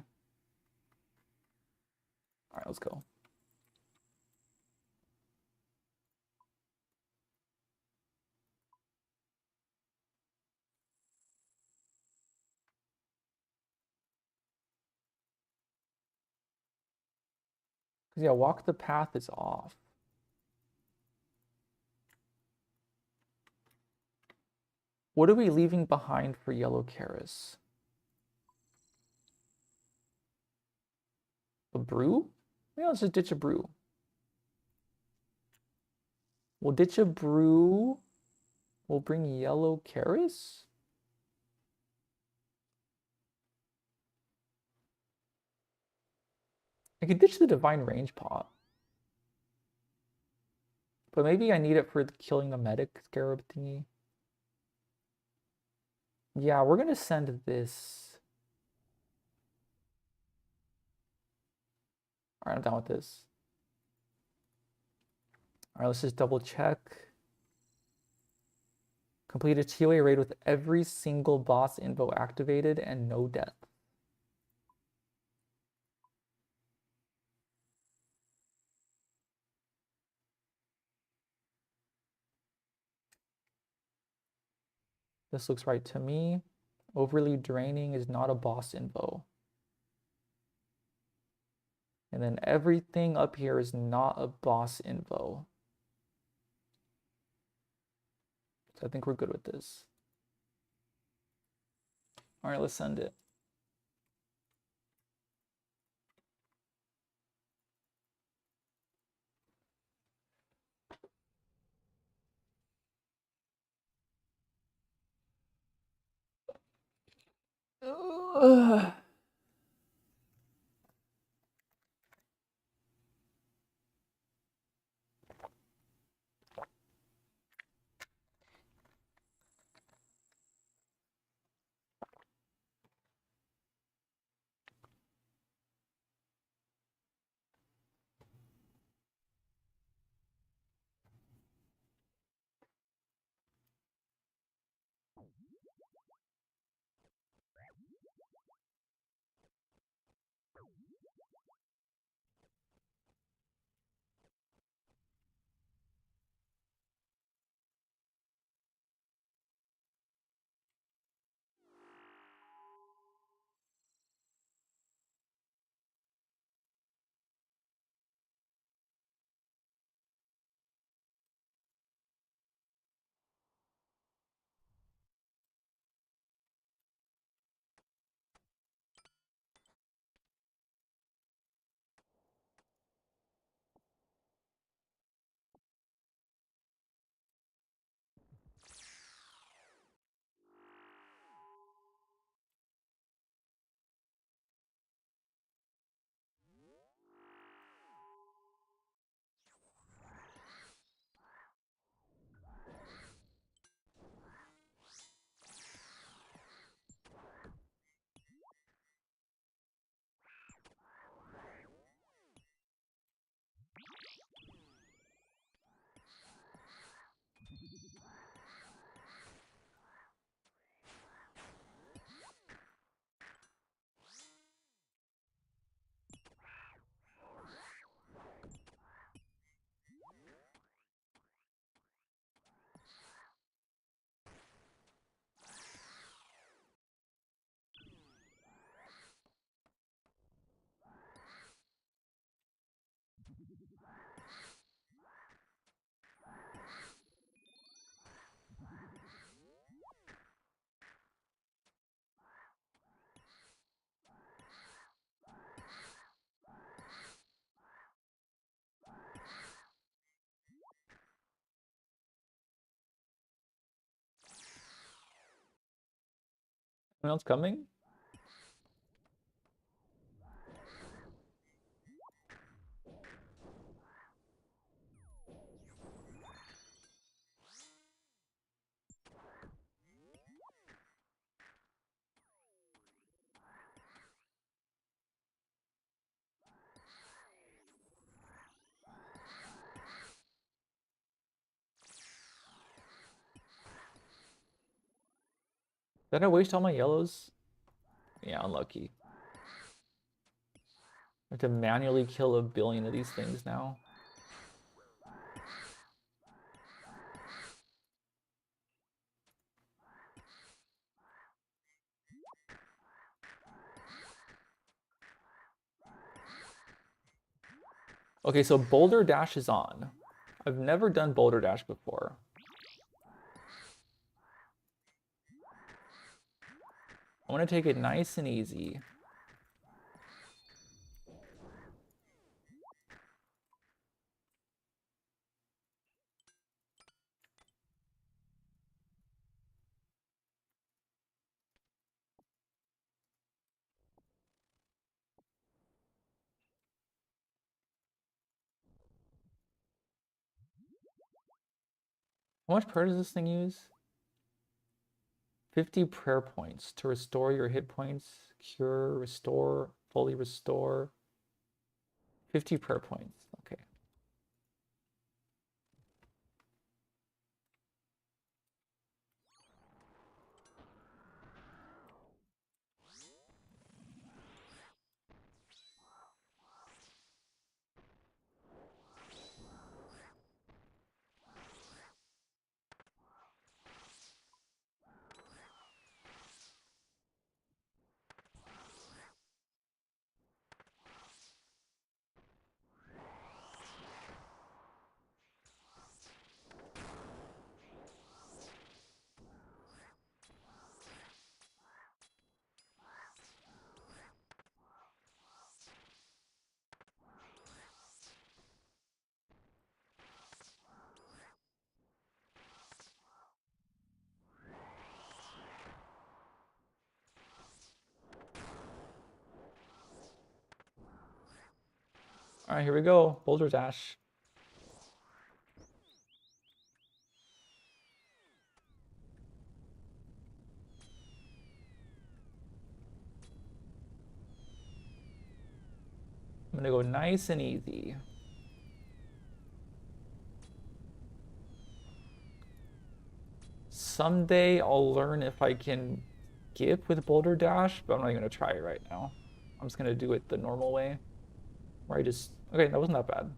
All right, let's go. Because yeah, walk the path is off. What are we leaving behind for yellow Karas? A brew? Yeah, let's just ditch a brew. We'll ditch a brew. We'll bring yellow Karas. I could ditch the divine range pot. But maybe I need it for killing the medic scarab thingy. Yeah, we're gonna send this. All right, I'm done with this. All right, let's just double check. Complete a TOA raid with every single boss info activated and no death. This looks right to me. Overly draining is not a boss info. And then everything up here is not a boss info. So I think we're good with this. All right, let's send it. Ugh. Anyone else coming? Did I waste all my yellows? Yeah, unlucky. I have to manually kill 1 billion of these things now. Okay, so Boulder Dash is on. I've never done Boulder Dash before. I want to take it nice and easy. How much prayer does this thing use? 50 prayer points to restore your hit points, cure, restore, fully restore. 50 prayer points. Okay. All right, here we go. Boulder Dash. I'm gonna go nice and easy. Someday I'll learn if I can skip with Boulder Dash, but I'm not even gonna try it right now. I'm just gonna do it the normal way, where I just, okay, that wasn't that bad.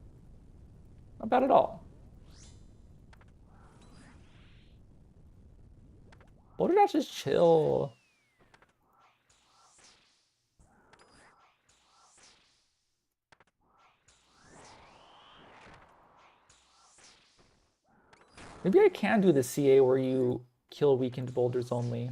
Not bad at all. Boulder Dash is chill. Maybe I can do the CA where you kill weakened boulders only.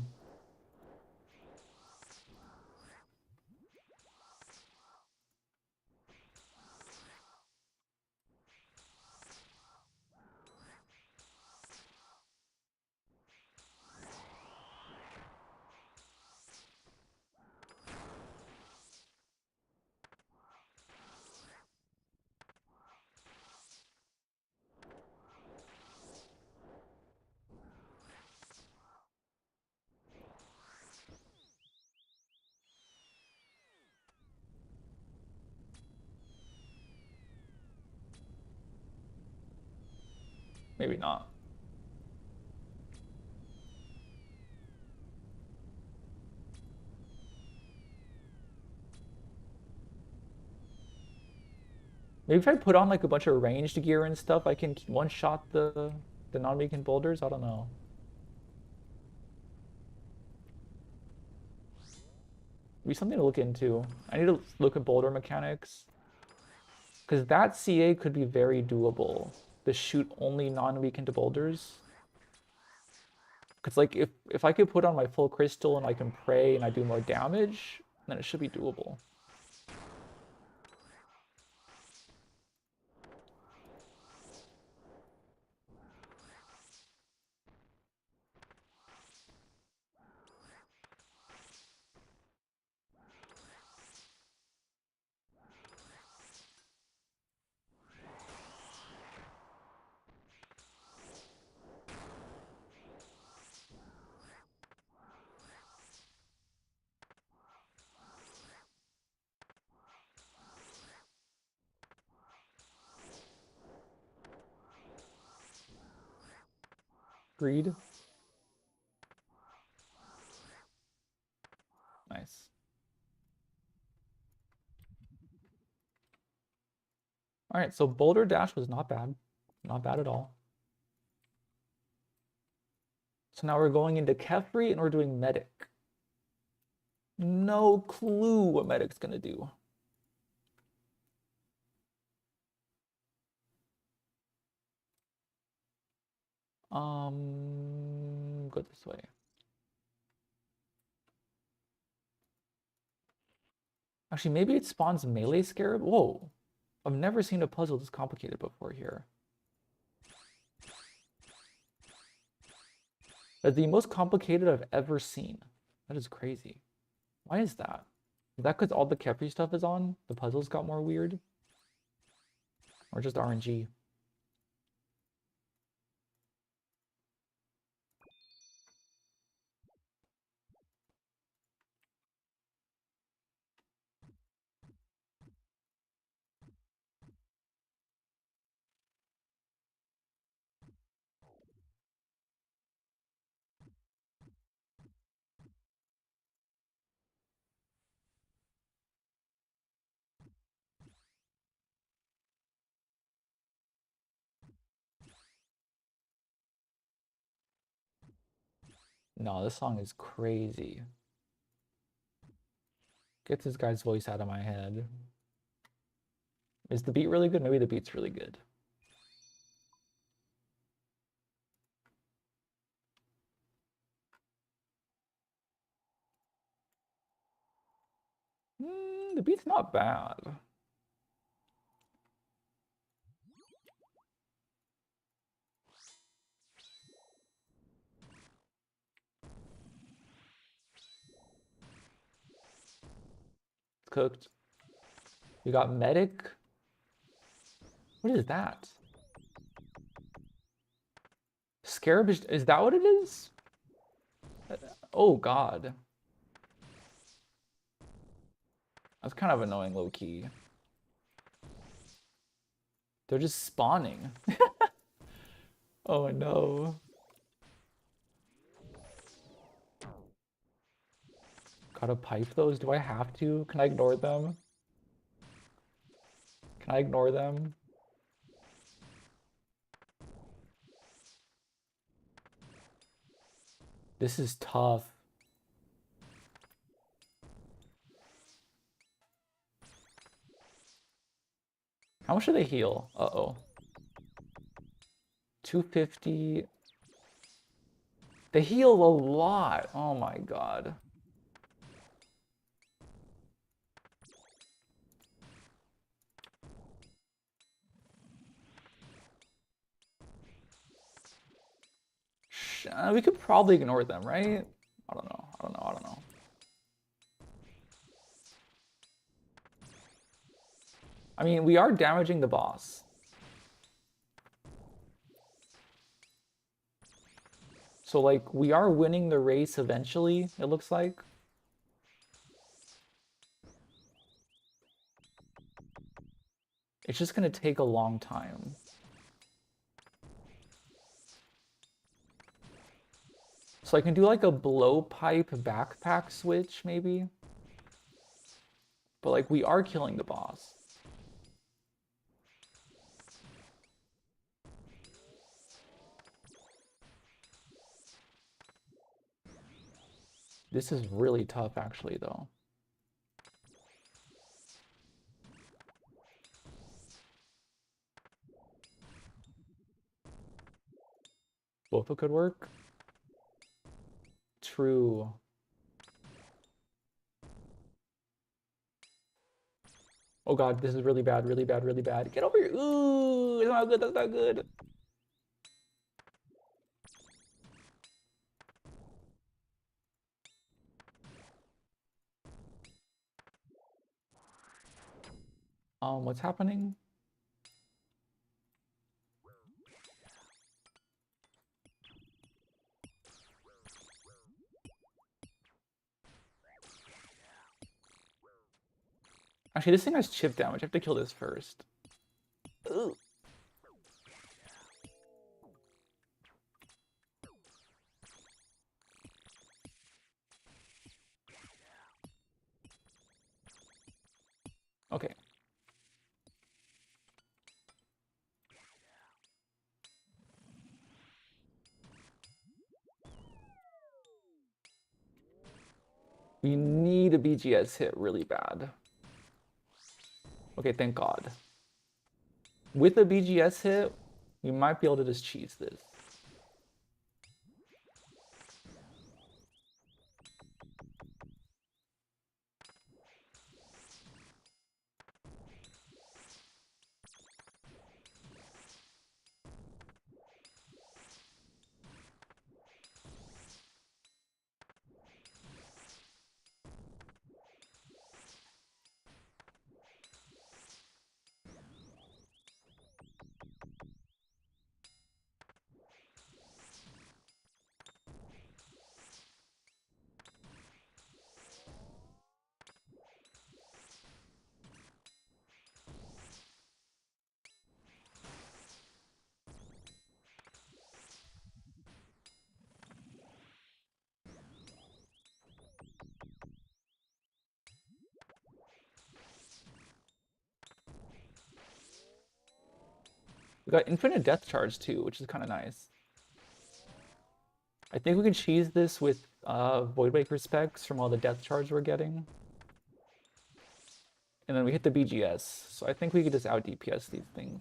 Maybe not. Maybe if I put on like a bunch of ranged gear and stuff, I can one-shot the non-weakened boulders. I don't know. Be something to look into. I need to look at boulder mechanics. Because that CA could be very doable. The shoot only non-weakened boulders. Because like if I could put on my full crystal and I can pray and I do more damage, then it should be doable. Greed. Nice. All right, so Boulder Dash was not bad. Not bad at all. So now we're going into Kefri and we're doing Medic. No clue what Medic's gonna do. Go this way. Actually, maybe it spawns melee scarab. Whoa, I've never seen a puzzle this complicated before here. That's the most complicated I've ever seen. That is crazy. Why is that? Is that because all the Kefri stuff is on? The puzzles got more weird? Or just RNG? No, this song is crazy. Get this guy's voice out of my head. Is the beat really good? Maybe the beat's really good. The beat's not bad. It's cooked. We got Medic. What is that? Scarab is that what it is? Oh god. That's kind of annoying low key. They're just spawning. Oh no. Gotta pipe those? Do I have to? Can I ignore them? Can I ignore them? This is tough. How much do they heal? Uh-oh. 250. They heal a lot. Oh my god. We could probably ignore them, right? I don't know. I don't know. I don't know. I mean, we are damaging the boss. So, like, we are winning the race eventually, it looks like. It's just gonna take a long time. So I can do like a blowpipe backpack switch, maybe? But like, we are killing the boss. This is really tough, actually, though. Both could work. True. Oh god, this is really bad, really bad, really bad. Get over here. Ooh, it's not good, that's not good. What's happening? Actually, this thing has chip damage. I have to kill this first. Ooh. Okay. We need a BGS hit really bad. Okay, thank God. With a BGS hit, we might be able to just cheese this. We got infinite death charge too, which is kind of nice. I think we can cheese this with Voidwaker specs from all the death charge we're getting. And then we hit the BGS, so I think we could just out DPS these things.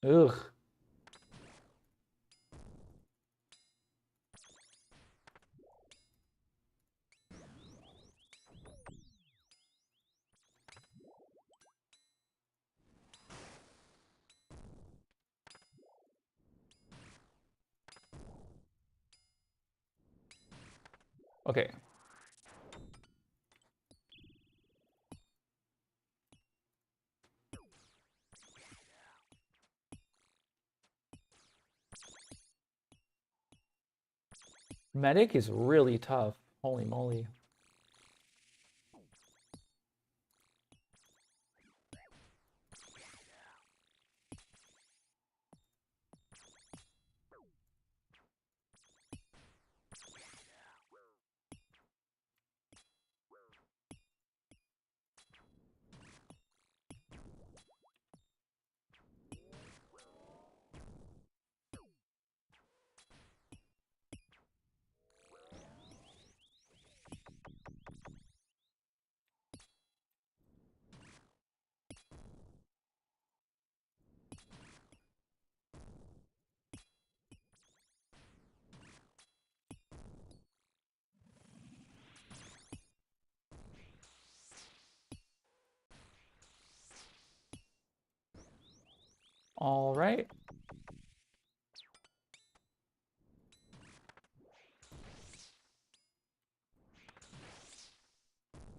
Ugh. Okay. Medic is really tough. Holy moly. All right.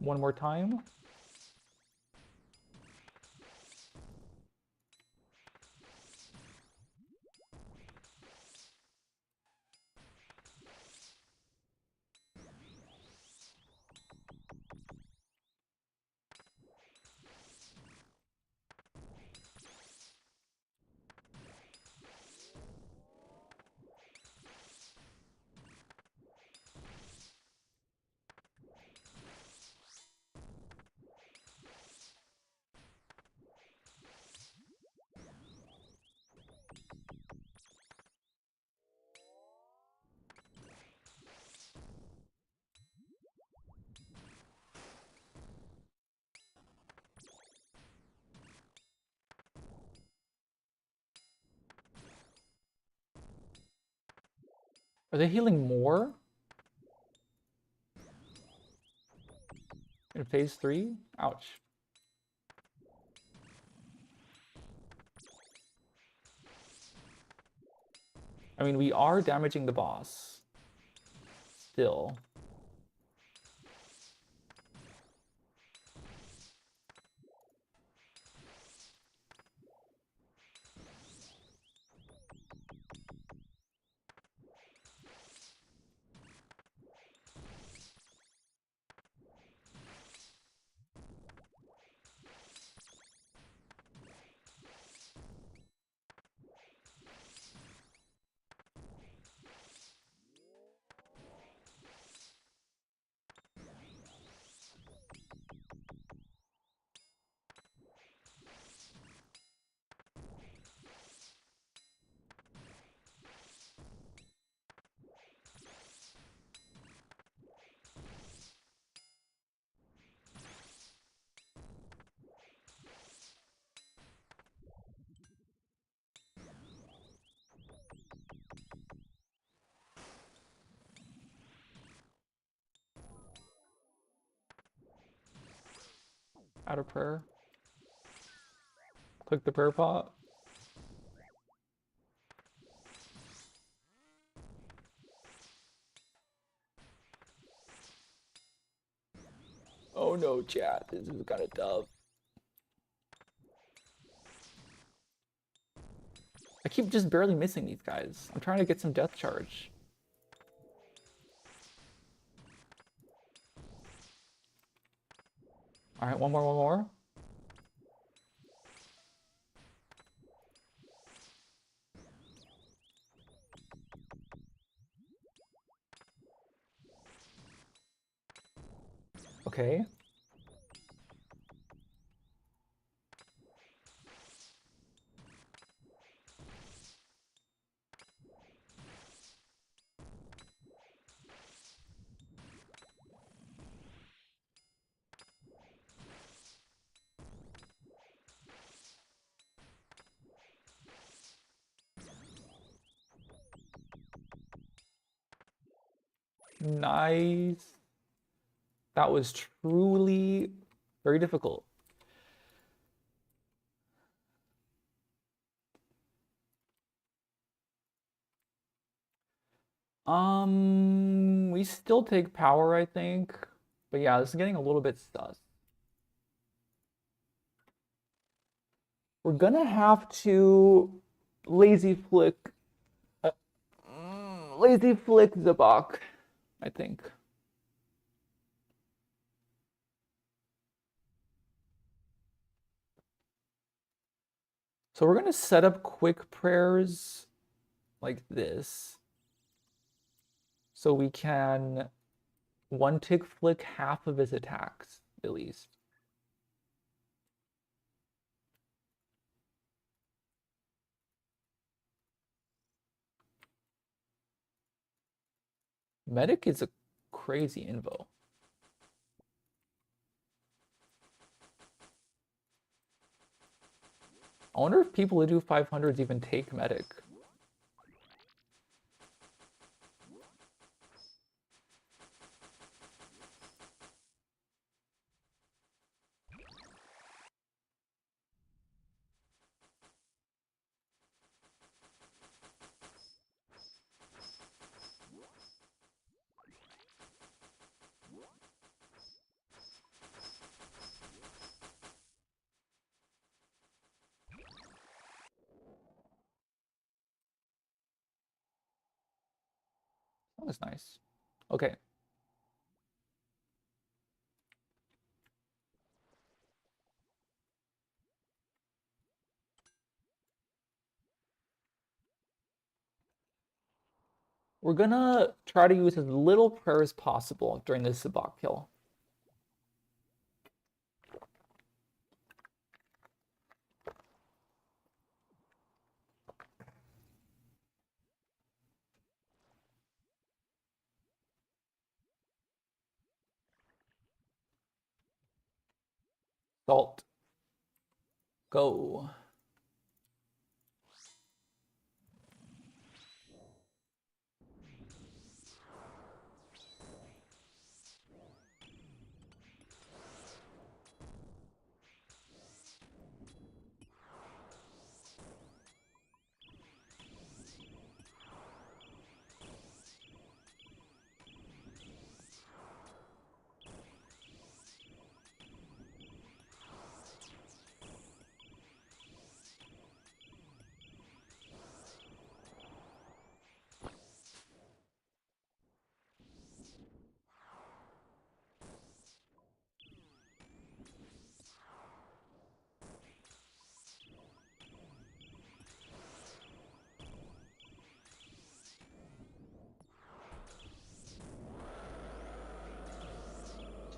One more time. Are they healing more in phase 3? Ouch. I mean, we are damaging the boss. Still. Out of prayer. Click the prayer pot. Oh no, chat. This is kind of tough. I keep just barely missing these guys. I'm trying to get some death charge. All right, one more. Okay. Nice. That was truly very difficult. We still take power, I think. But yeah, this is getting a little bit sus. We're gonna have to lazy flick, uh, lazy flick Zabak, I think. So we're gonna set up quick prayers like this, so we can one tick flick half of his attacks at least. Medic is a crazy invo. I wonder if people who do 500s even take medic. That was nice. Okay. We're gonna try to use as little prayer as possible during this Sabak kill. Salt. Go.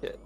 Shit.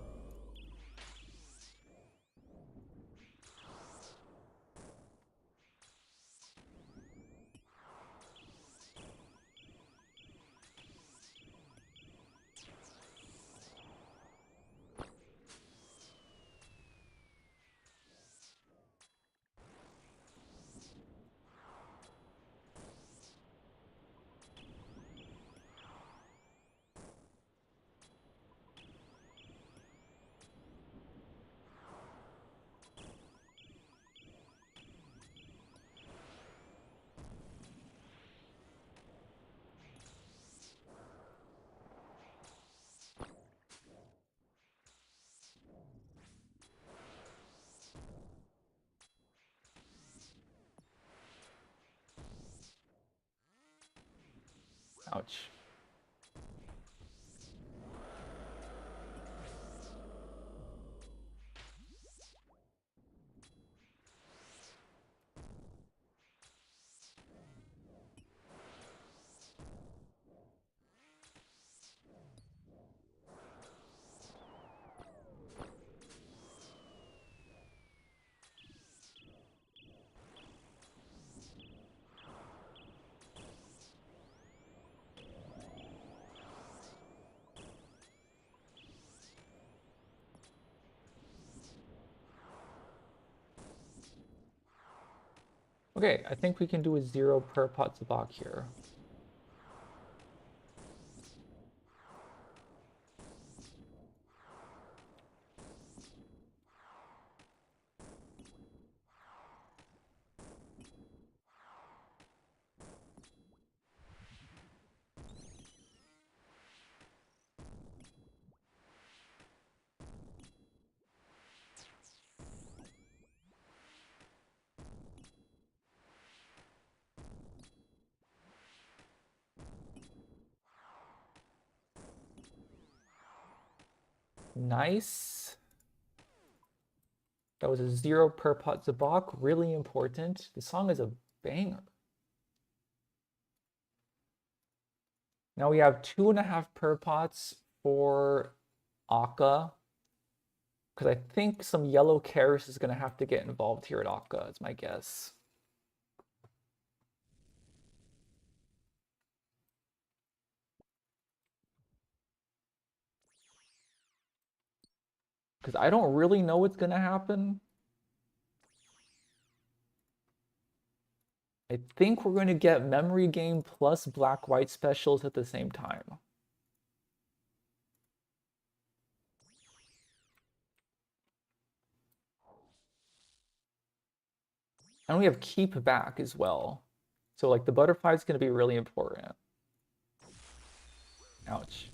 Ouch. Okay, I think we can do a 0 per pot Zabak here. Nice. That was a 0 per pot Zabak. Really important. The song is a banger. Now we have 2.5 per pots for Akka. Because I think some yellow Karis is going to have to get involved here at Akka, is my guess. Because I don't really know what's going to happen. I think we're going to get memory game plus black-white specials at the same time. And we have keep back as well. So like the butterfly is going to be really important. Ouch.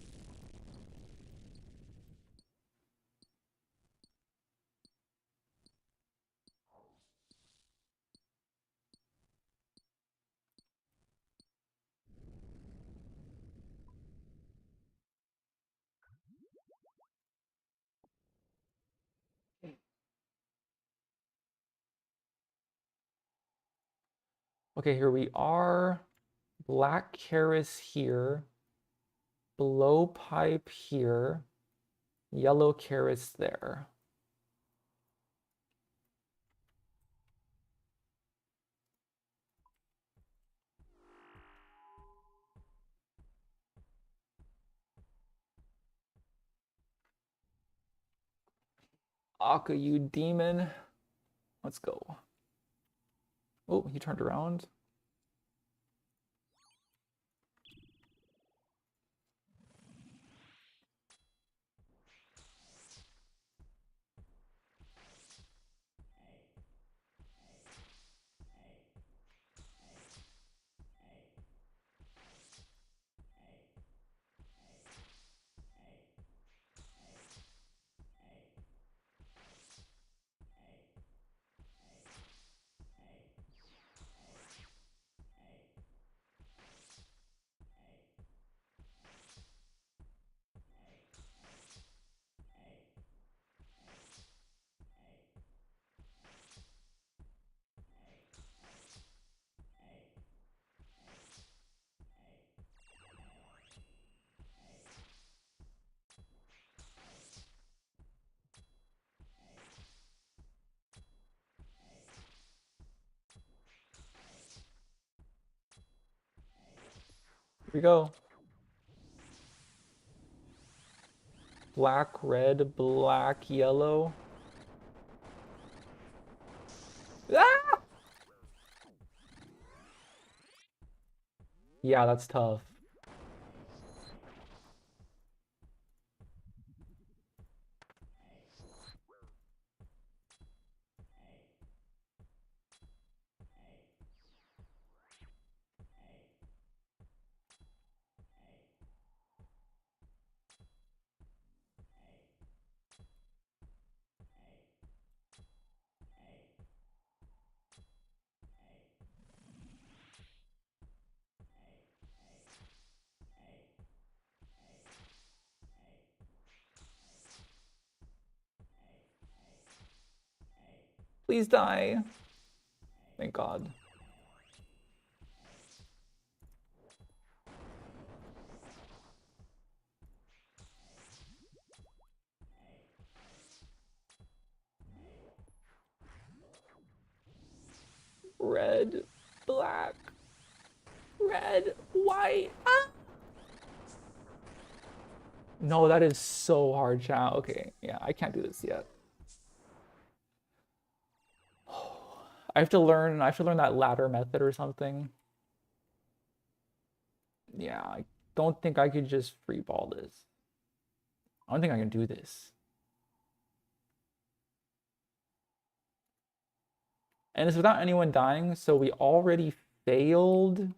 Okay, here we are. Black Karis here. Blowpipe here. Yellow Karis there. Akka, you demon. Let's go. Oh, he turned around. Here we go. Black, red, black, yellow. Ah! Yeah, that's tough. Please die. Thank God. Red, black, red, white. Ah! No, that is so hard, chat. Okay, yeah, I can't do this yet. I have to learn that ladder method or something. Yeah, I don't think I could just free ball this. I don't think I can do this. And it's without anyone dying, so we already failed.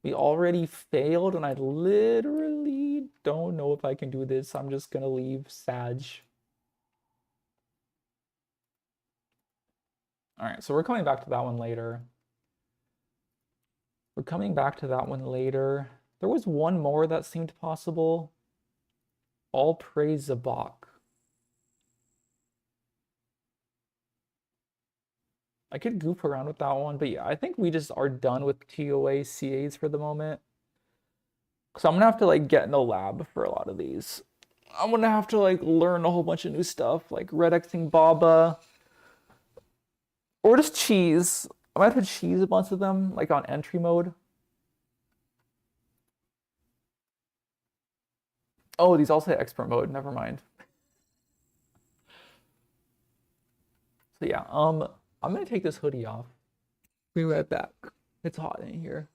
We already failed, and I literally don't know if I can do this. I'm just gonna leave Sag. All right, so we're coming back to that one later. We're coming back to that one later. There was one more that seemed possible. All praise Zabak. I could goof around with that one, but yeah, I think we just are done with TOA CAs for the moment. So I'm gonna have to like get in the lab for a lot of these. I'm gonna have to like learn a whole bunch of new stuff, like red Xing Baba, or just cheese. I might have to cheese a bunch of them, like on entry mode. Oh, these also say expert mode. Never mind. So yeah, I'm gonna take this hoodie off. Be right back. It's hot in here.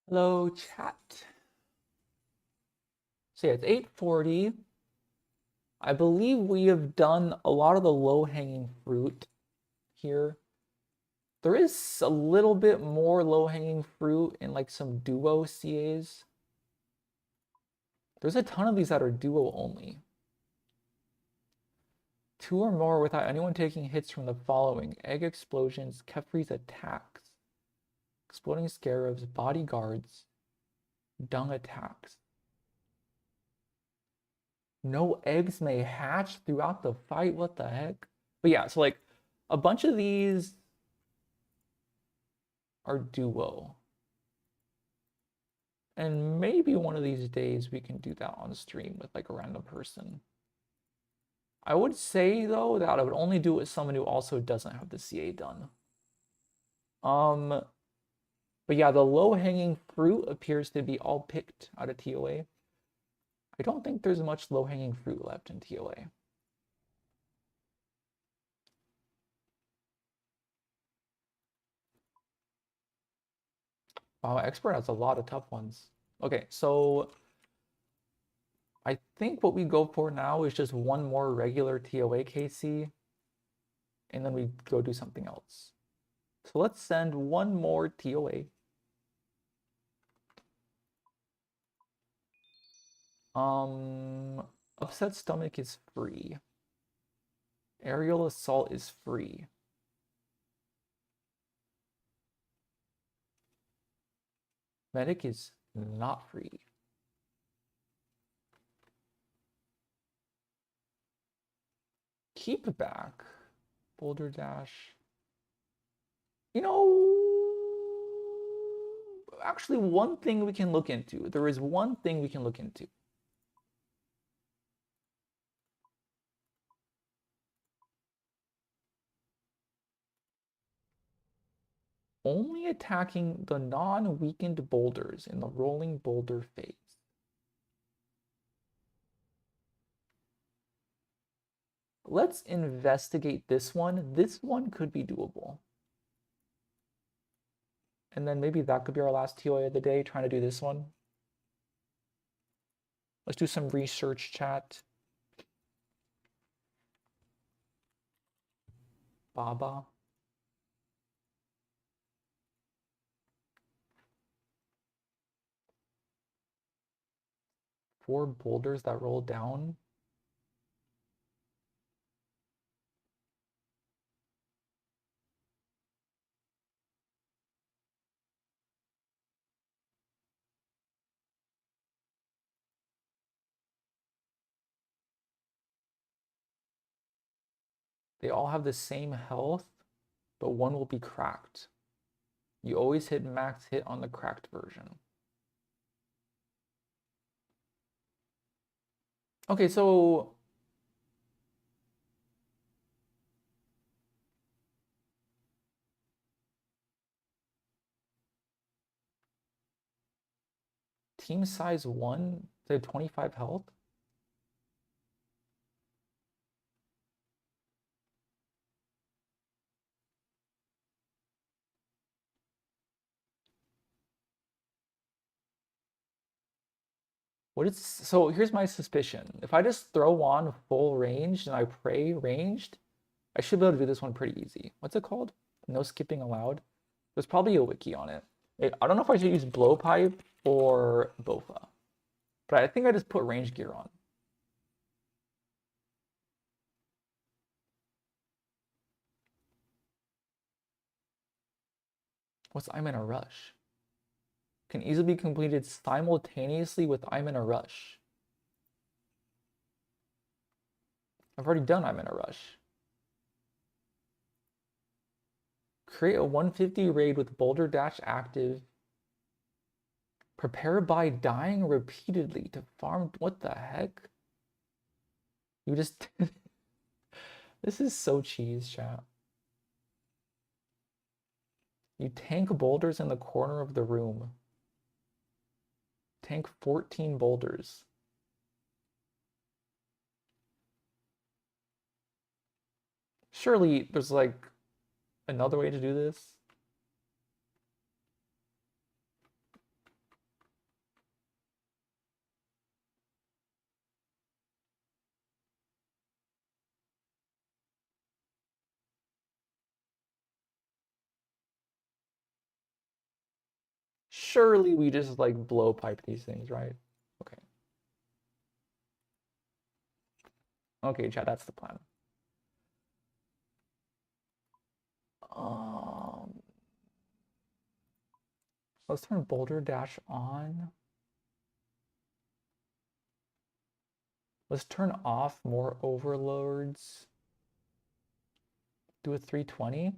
Hello, chat. So yeah, it's 8:40. I believe we have done a lot of the low-hanging fruit here. There is a little bit more low-hanging fruit in like some duo CAs. There's a ton of these that are duo only. 2 or more without anyone taking hits from the following: egg explosions, Kefri's attacks, exploding scarabs, bodyguards, dung attacks. No eggs may hatch throughout the fight. What the heck? But yeah, so like a bunch of these are duo. And maybe one of these days we can do that on stream with like a random person. I would say though that I would only do it with someone who also doesn't have the CA done. But yeah, the low-hanging fruit appears to be all picked out of TOA. I don't think there's much low-hanging fruit left in TOA. Wow, expert has a lot of tough ones. Okay, so I think what we go for now is just one more regular TOA KC, and then we go do something else. So let's send one more TOA. Upset stomach is free. Aerial assault is free. Medic is not free. Keep back. Boulder dash. You know, actually one thing we can look into. There is one thing we can look into. Only attacking the non-weakened boulders in the rolling boulder phase. Let's investigate this one. This one could be doable. And then maybe that could be our last TOA of the day, trying to do this one. Let's do some research chat. Baba. Four boulders that roll down. They all have the same health, but one will be cracked. You always hit max hit on the cracked version. Okay, so team size 1, they have 25 health. What is so here's my suspicion. If I just throw on full range and I pray ranged, I should be able to do this one pretty easy. What's it called? No skipping allowed. There's probably a wiki on it. I don't know if I should use blowpipe or bofa, but I think I just put range gear on. What's I'm in a rush? Can easily be completed simultaneously with I'm in a rush. I've already done I'm in a rush. Create a 150 raid with Boulder Dash active. Prepare by dying repeatedly to farm. What the heck? You just. This is so cheese, chat. You tank boulders in the corner of the room. Tank 14 boulders. Surely there's like another way to do this. Surely we just like blow pipe these things, right? Okay. Okay, chat, that's the plan. Um, let's turn Boulder Dash on. Let's turn off more overloads. Do a 320.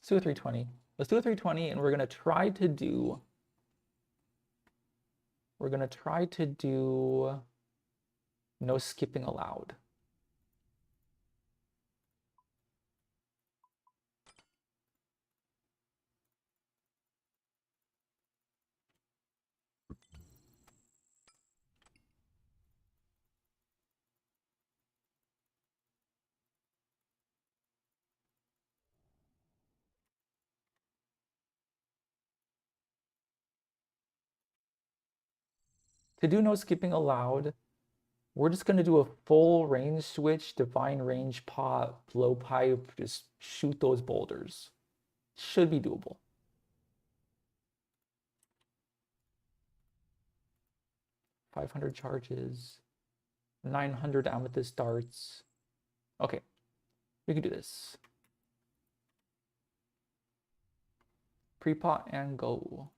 Let's do a 320. Let's do a 320 and we're gonna try to do no skipping allowed. To do no skipping allowed, we're just gonna do a full range switch, divine range pot, blow pipe, just shoot those boulders. Should be doable. 500 charges, 900 amethyst darts. Okay, we can do this. Pre-pot and go.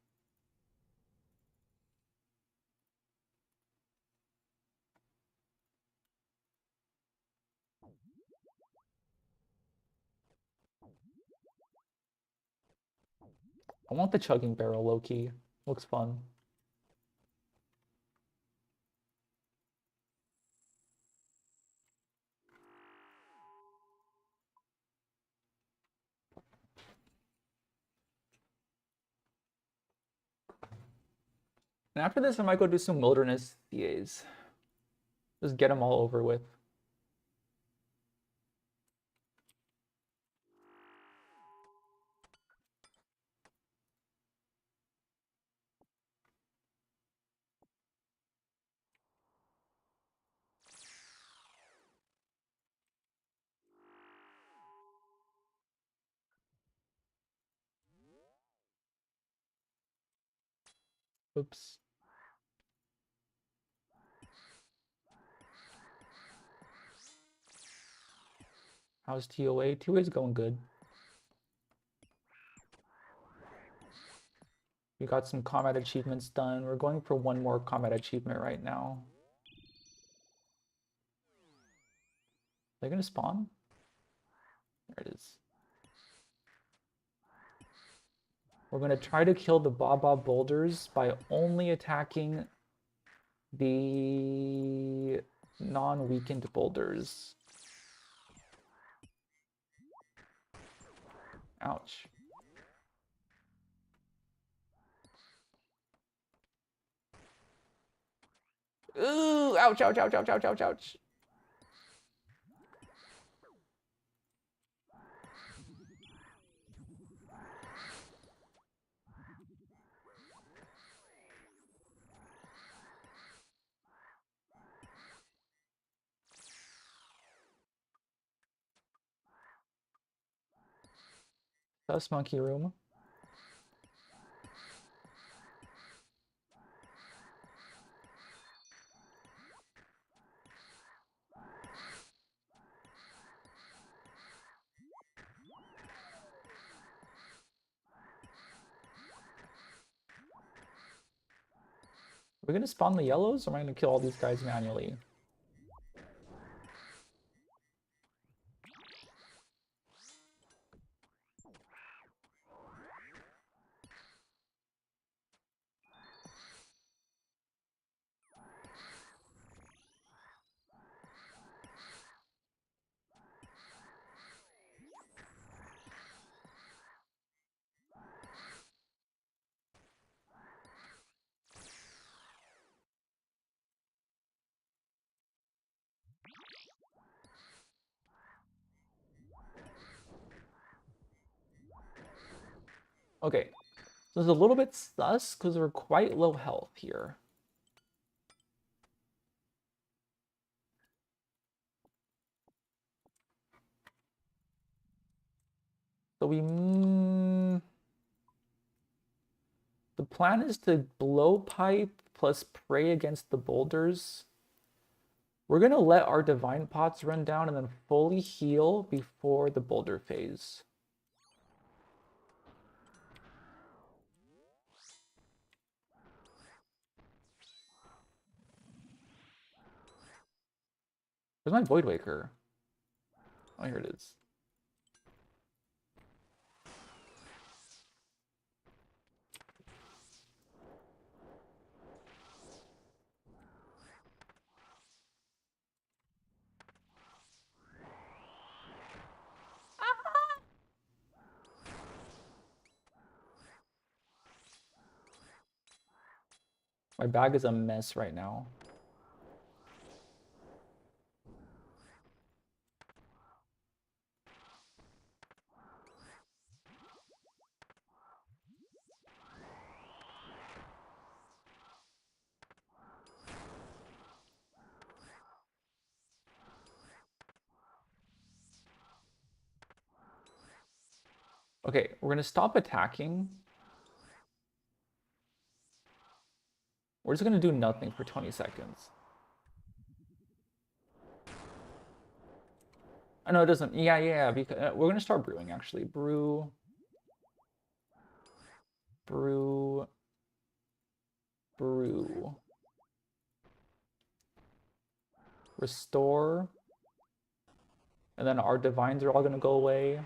I want the chugging barrel low key. Looks fun. And after this, I might go do some wilderness CAs. Just get them all over with. Oops. How's TOA? TOA is going good. We got some combat achievements done. We're going for one more combat achievement right now. Are they gonna spawn? There it is. We're gonna try to kill the Baba boulders by only attacking the non-weakened boulders. Ouch. Ooh, ouch, ouch, ouch, ouch, ouch, ouch, ouch. That's monkey room. Are we gonna spawn the yellows, or am I gonna kill all these guys manually? Okay, so it's a little bit sus because we're quite low health here. So the plan is to blow pipe plus pray against the boulders. We're gonna let our divine pots run down and then fully heal before the boulder phase. Where's my Void Waker? Oh, here it is. My bag is a mess right now. Okay, we're gonna stop attacking. We're just gonna do nothing for 20 seconds. I know it doesn't. Yeah. Because we're gonna start brewing actually. Brew. Restore. And then our divines are all gonna go away.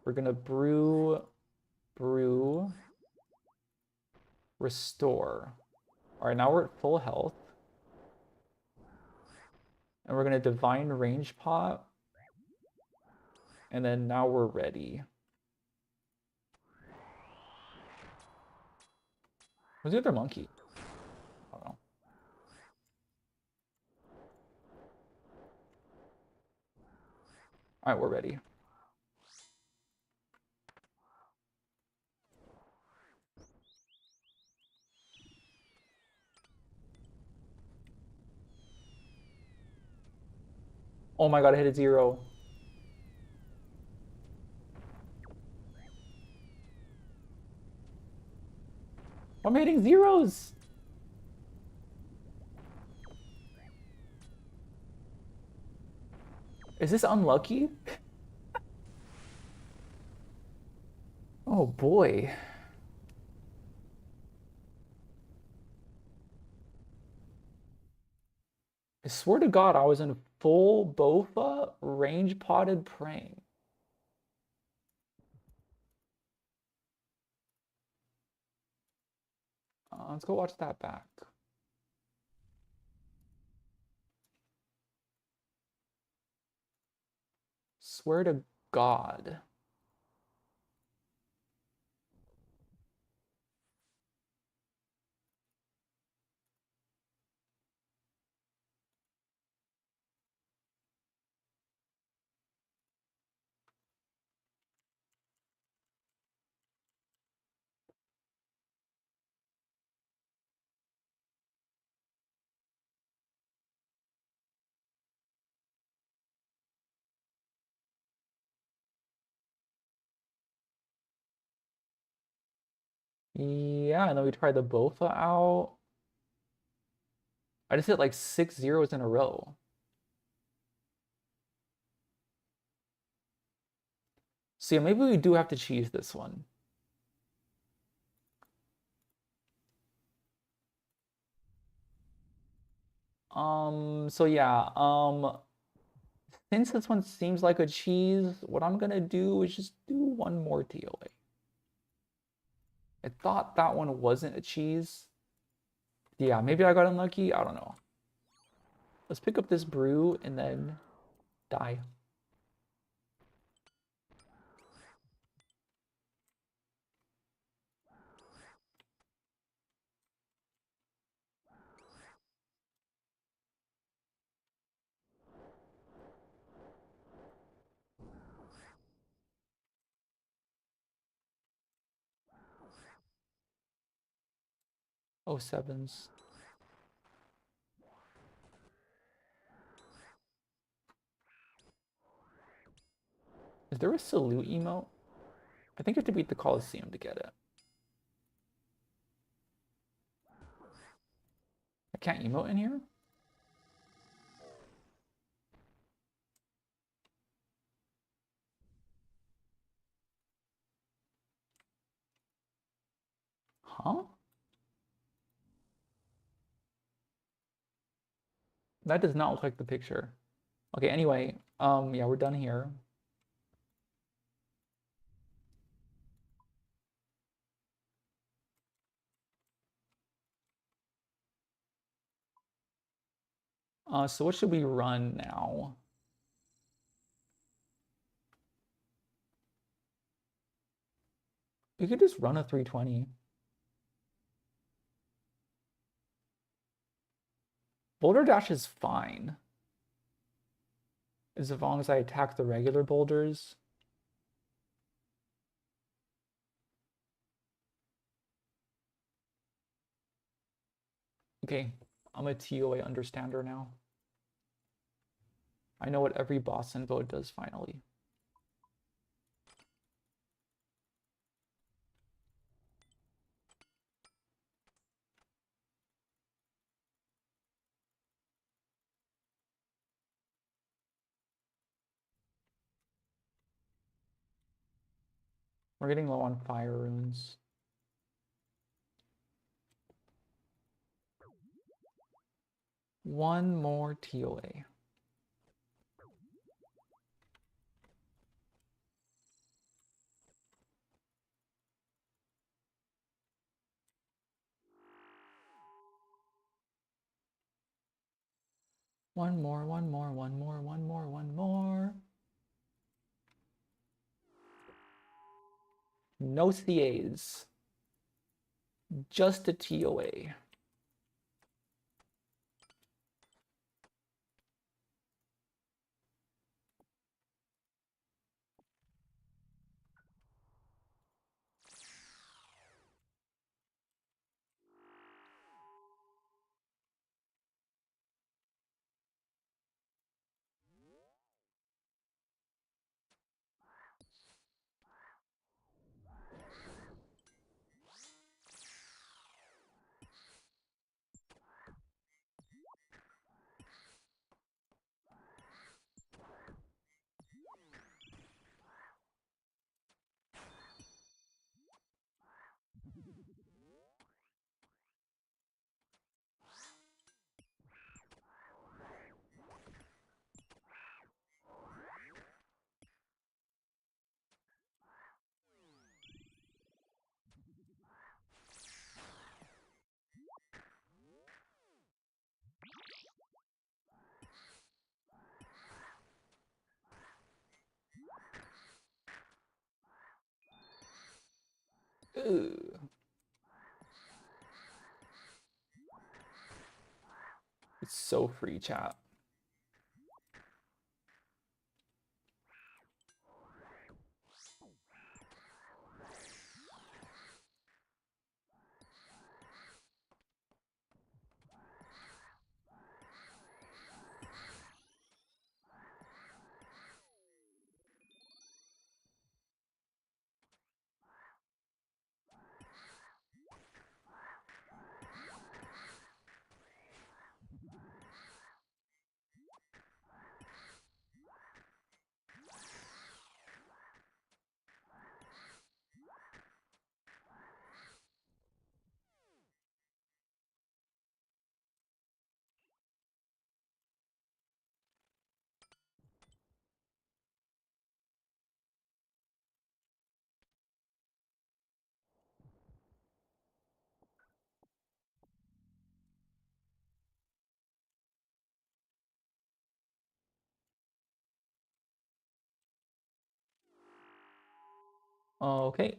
We're gonna brew, restore. All right, now we're at full health. And we're gonna divine range pot. And then now we're ready. Where's the other monkey? I don't know. All right, we're ready. Oh my god, I hit a 0. Why am I hitting zeros? Is this unlucky? Oh boy. I swear to God, I was in full Bofa range potted praying. Let's go watch that back. Swear to God. Yeah, and then we tried the Bofa out. I just hit like 6 zeros in a row. So yeah, maybe we do have to cheese this one. So yeah, since this one seems like a cheese, what I'm gonna do is just do one more TOA. I thought that one wasn't a cheese. Yeah, maybe I got unlucky. I don't know. Let's pick up this brew and then die. Oh, sevens. Is there a salute emote? I think you have to beat the Coliseum to get it. I can't emote in here? Huh? That does not look like the picture. Okay, anyway, yeah, we're done here. So what should we run now? We could just run a 320. Boulder Dash is fine. As long as I attack the regular boulders. Okay, I'm a TOA understander now. I know what every boss info does finally. We're getting low on fire runes. One more TOA. One more, one more, one more, one more, one more. No CAs. Just a TOA. Ugh. It's so free, chat. Okay.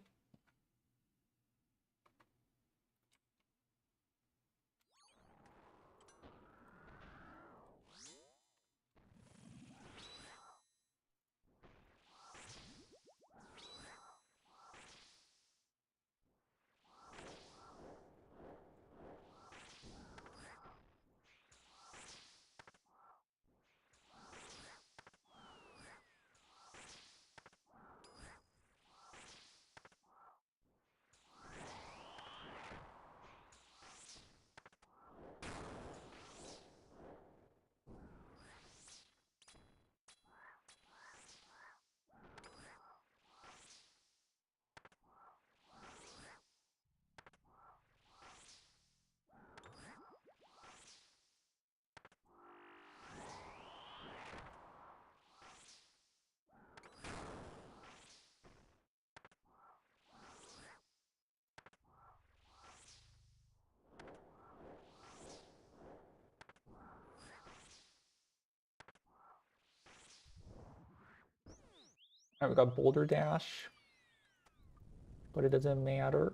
All right, we got Boulder Dash, but it doesn't matter.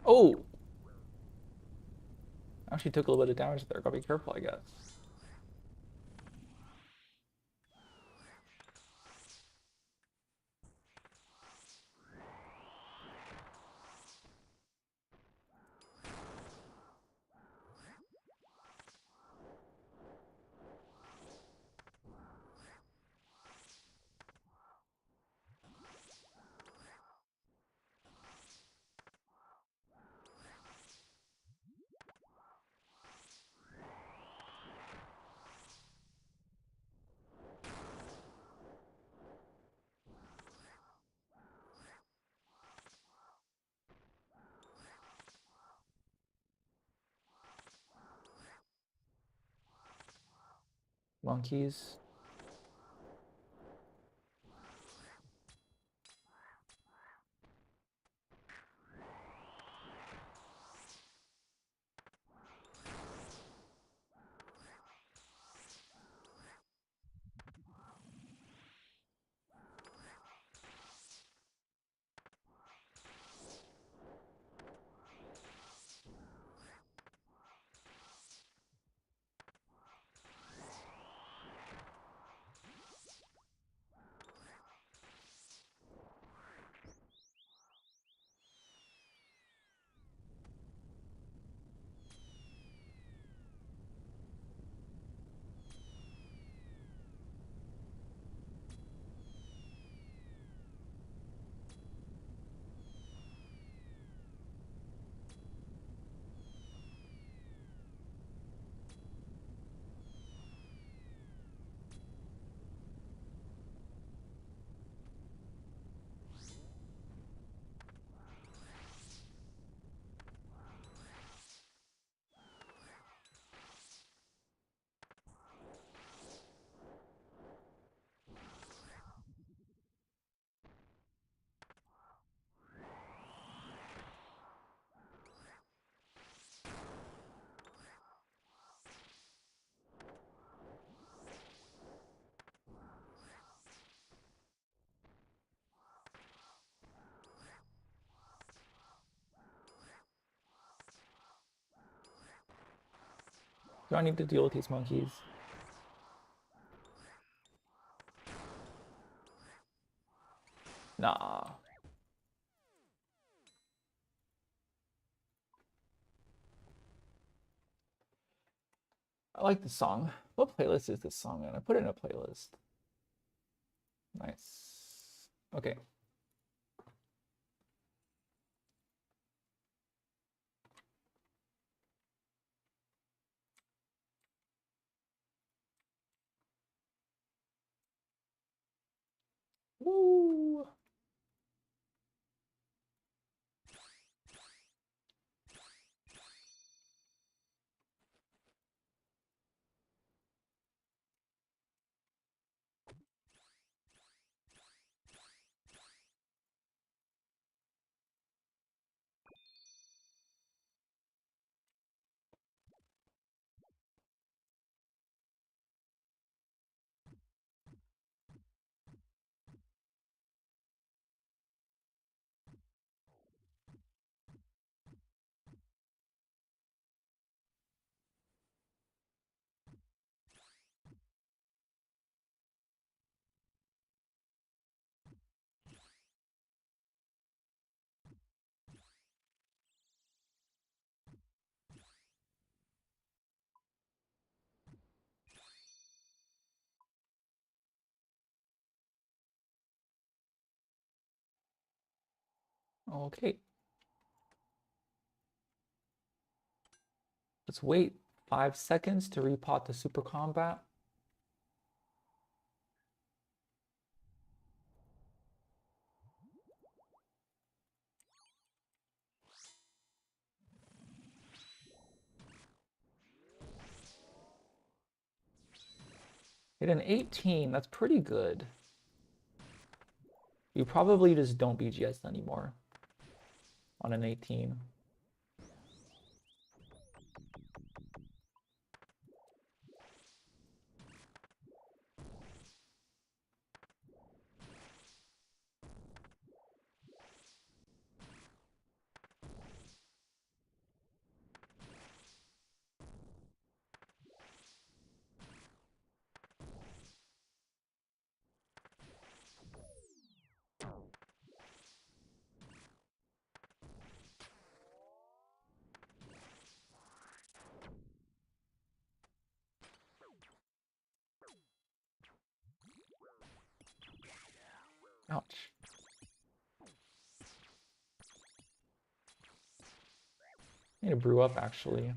Oh, actually took a little bit of damage there. Gotta be careful, I guess. Monkeys. Do I need to deal with these monkeys? Nah. I like the song. What playlist is this song in? I put it in a playlist. Nice. Okay. Woo. Okay. Let's wait 5 seconds to repot the super combat. Hit an 18. That's pretty good. You probably just don't BGS anymore on an 18. Ouch. I need to brew up actually.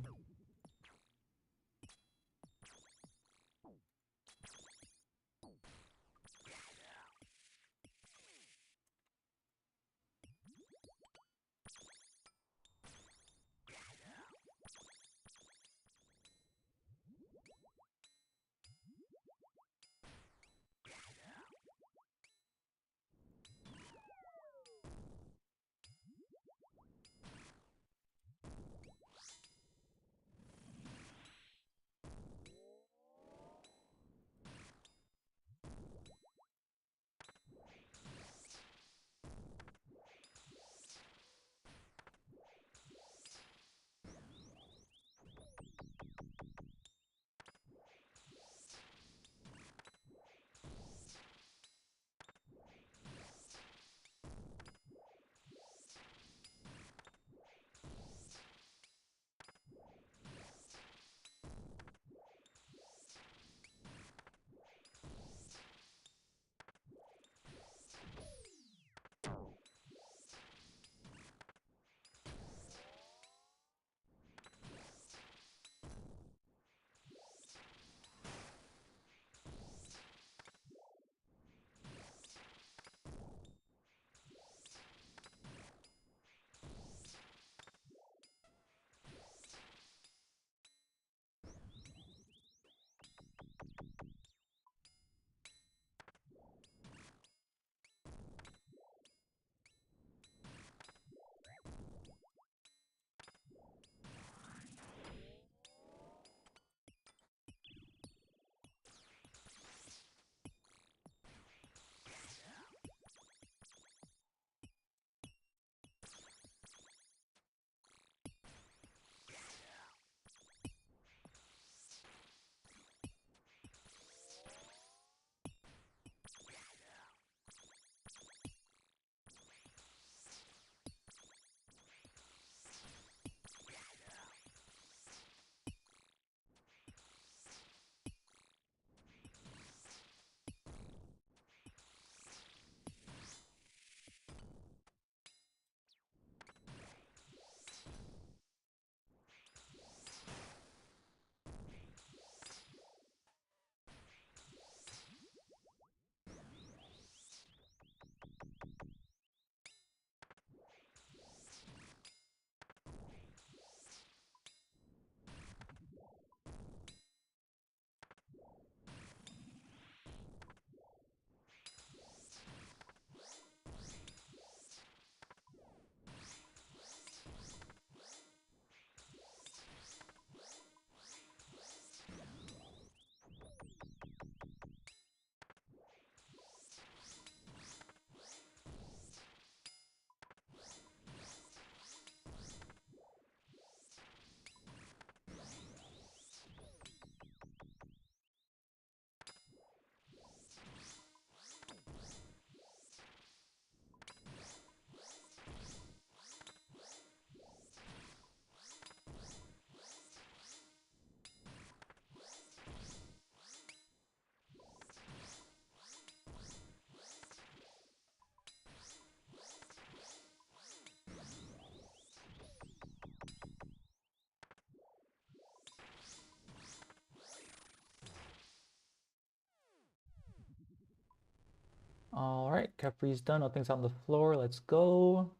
right, Capri's done. Nothing's on the floor. Let's go.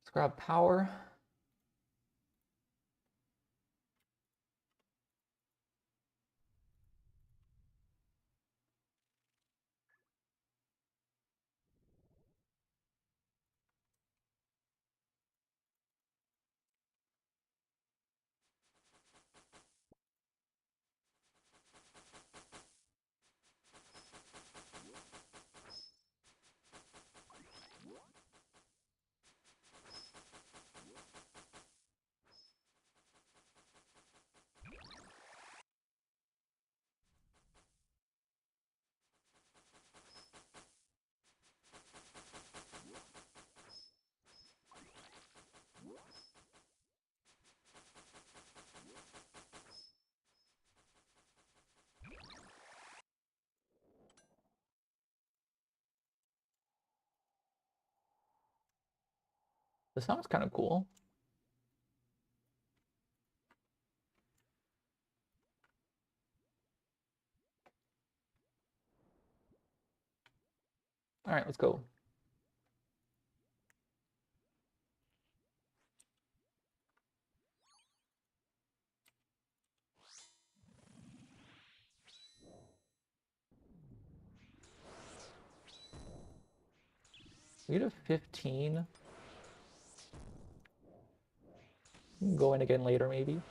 Let's grab power. This sounds kind of cool. All right, let's go. We get a 15. We can go in again later, maybe.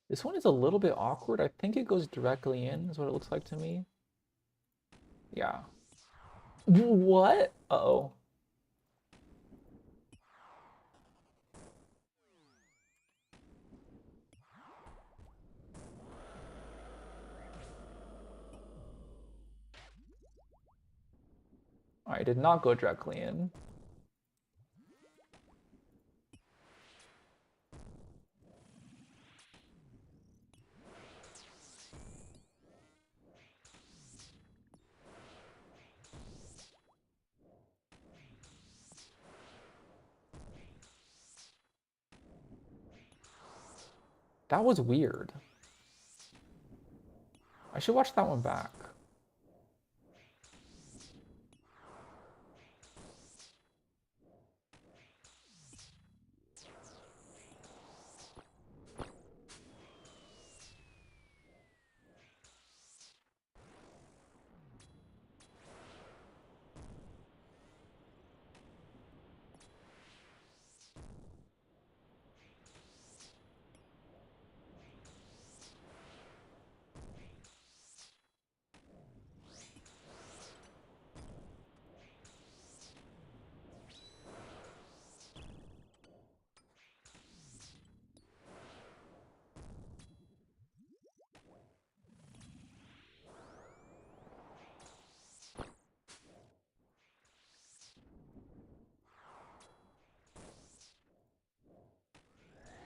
This one is a little bit awkward. I think it goes directly in, is what it looks like to me. Yeah. What? Uh-oh. All right, did not go directly in. That was weird. I should watch that one back.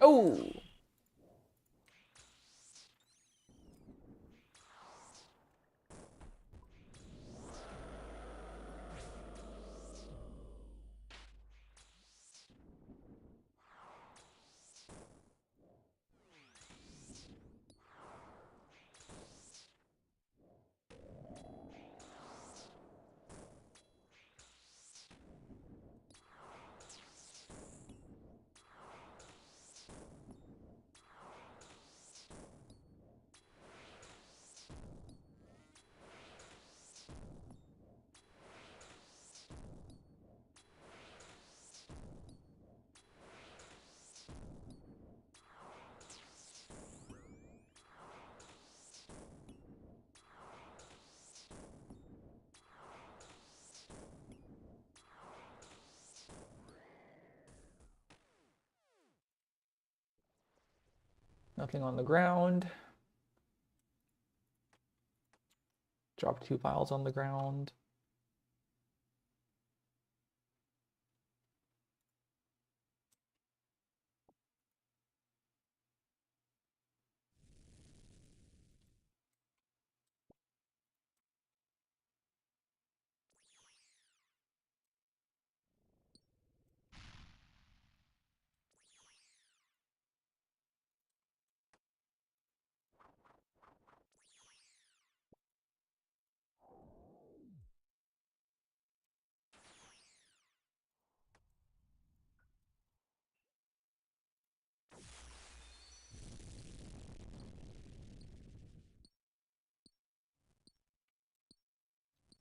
Oh! Nothing on the ground. Drop 2 piles on the ground.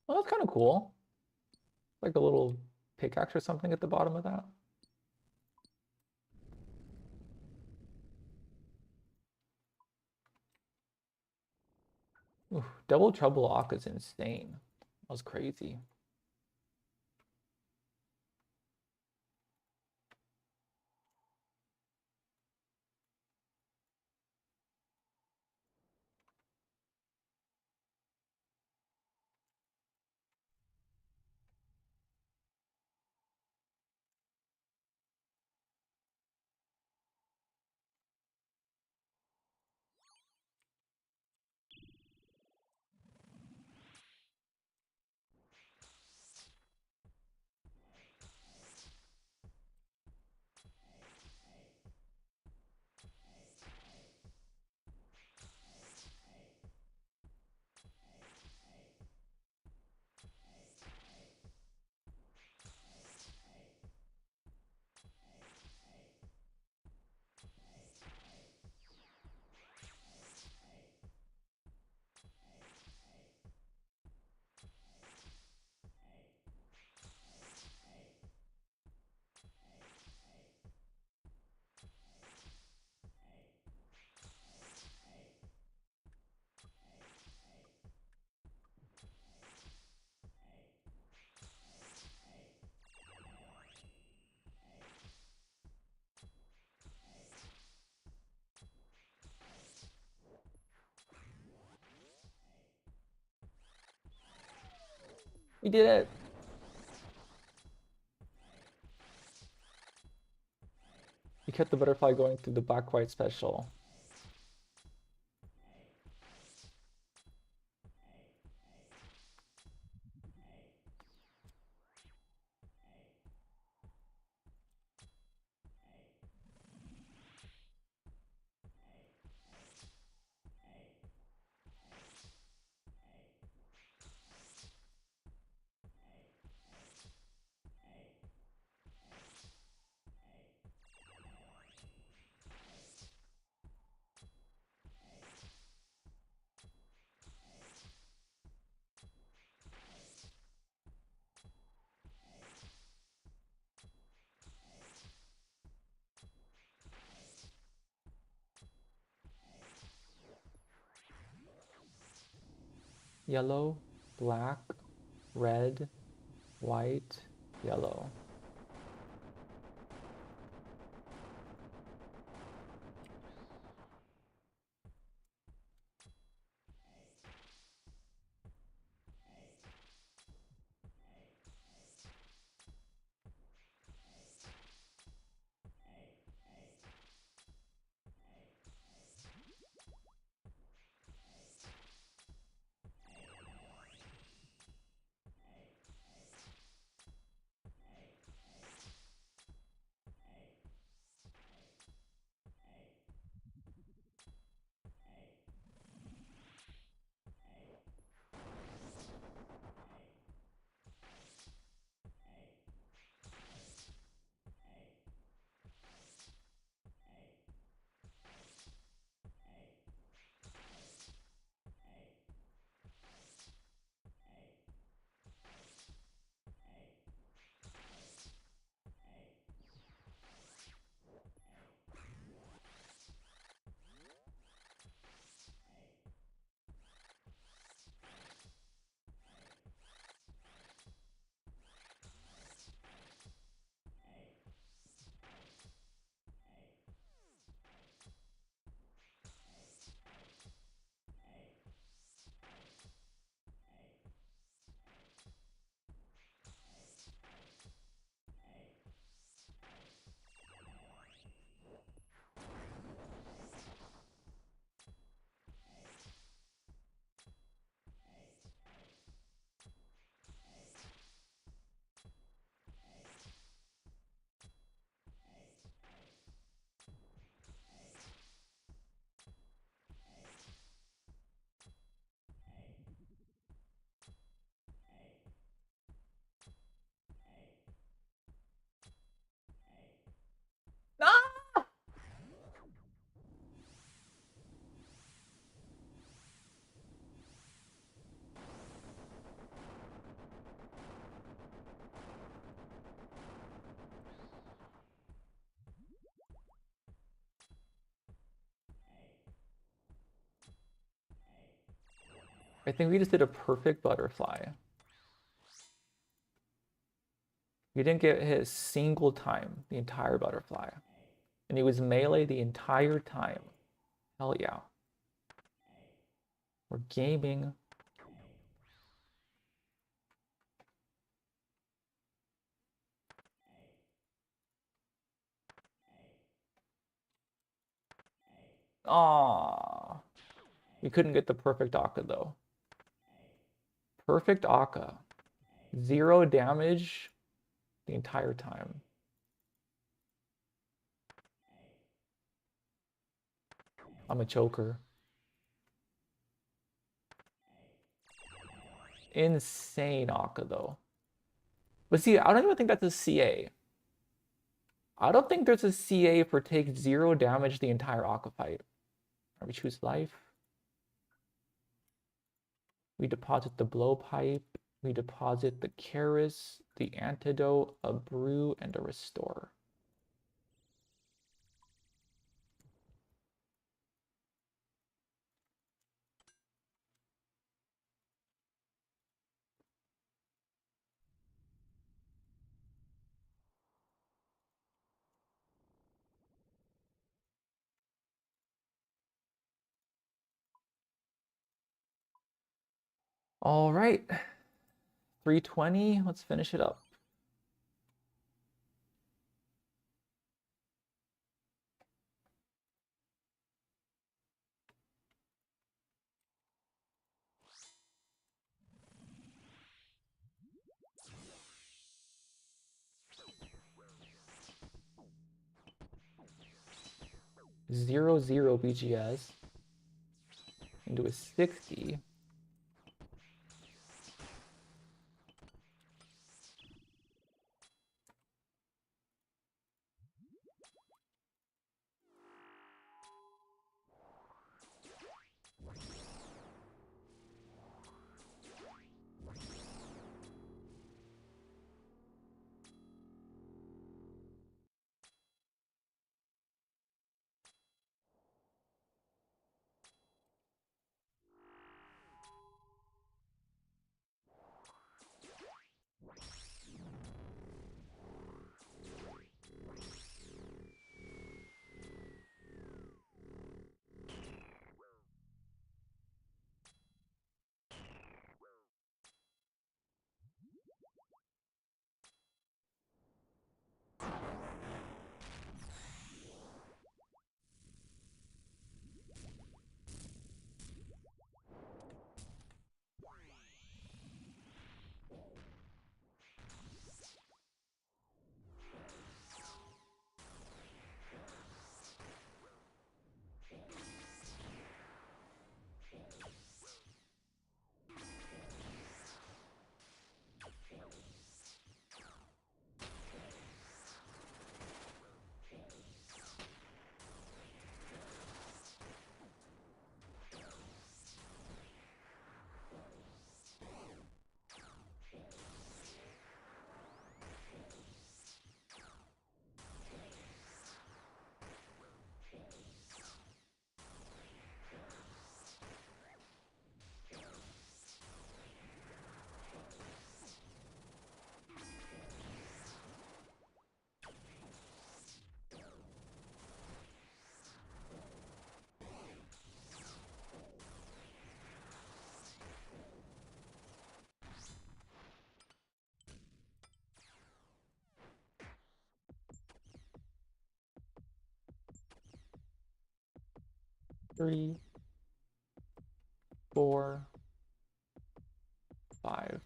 Well, that's kind of cool. Like a little pickaxe or something at the bottom of that. Oof, double trouble lock is insane. That was crazy. We did it. We kept the butterfly going through the black-white special. Yellow, black, red, white, yellow. I think we just did a perfect butterfly. We didn't get hit a single time the entire butterfly. And he was melee the entire time. Hell yeah. We're gaming. Aww. We couldn't get the perfect Akka though. Perfect Akka. 0 damage the entire time. I'm a choker. Insane Akka though. But see, I don't even think that's a CA. I don't think there's a CA for take 0 damage the entire Akka fight. We choose life. We deposit the blowpipe. We deposit the Karis, the antidote, a brew, and a restore. All right. 320. Let's finish it up. Zero BGS into a 60. Three, 4, 5.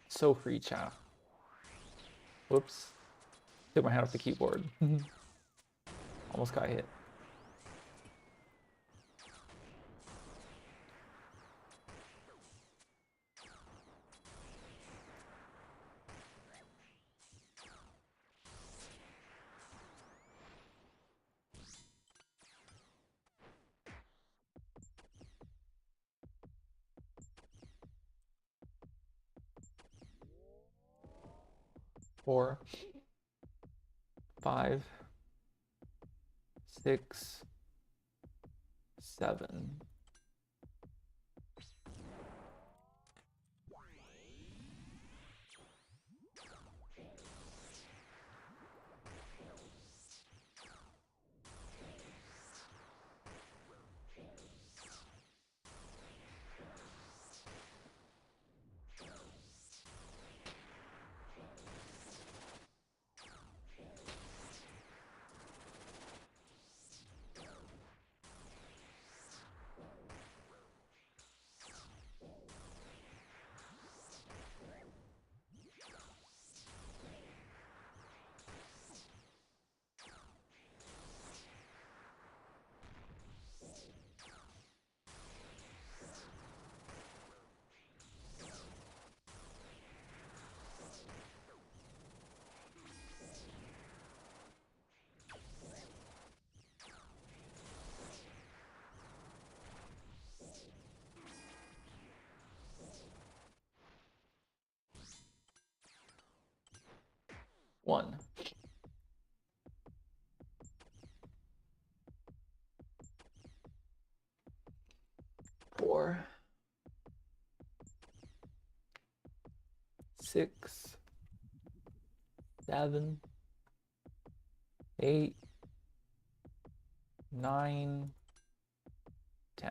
So free, chat. Whoops. Took my hand off the keyboard. Almost got hit. 4, 5, 6, 7. One. 4, 6, 7, 8, 9, 10.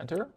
Enter.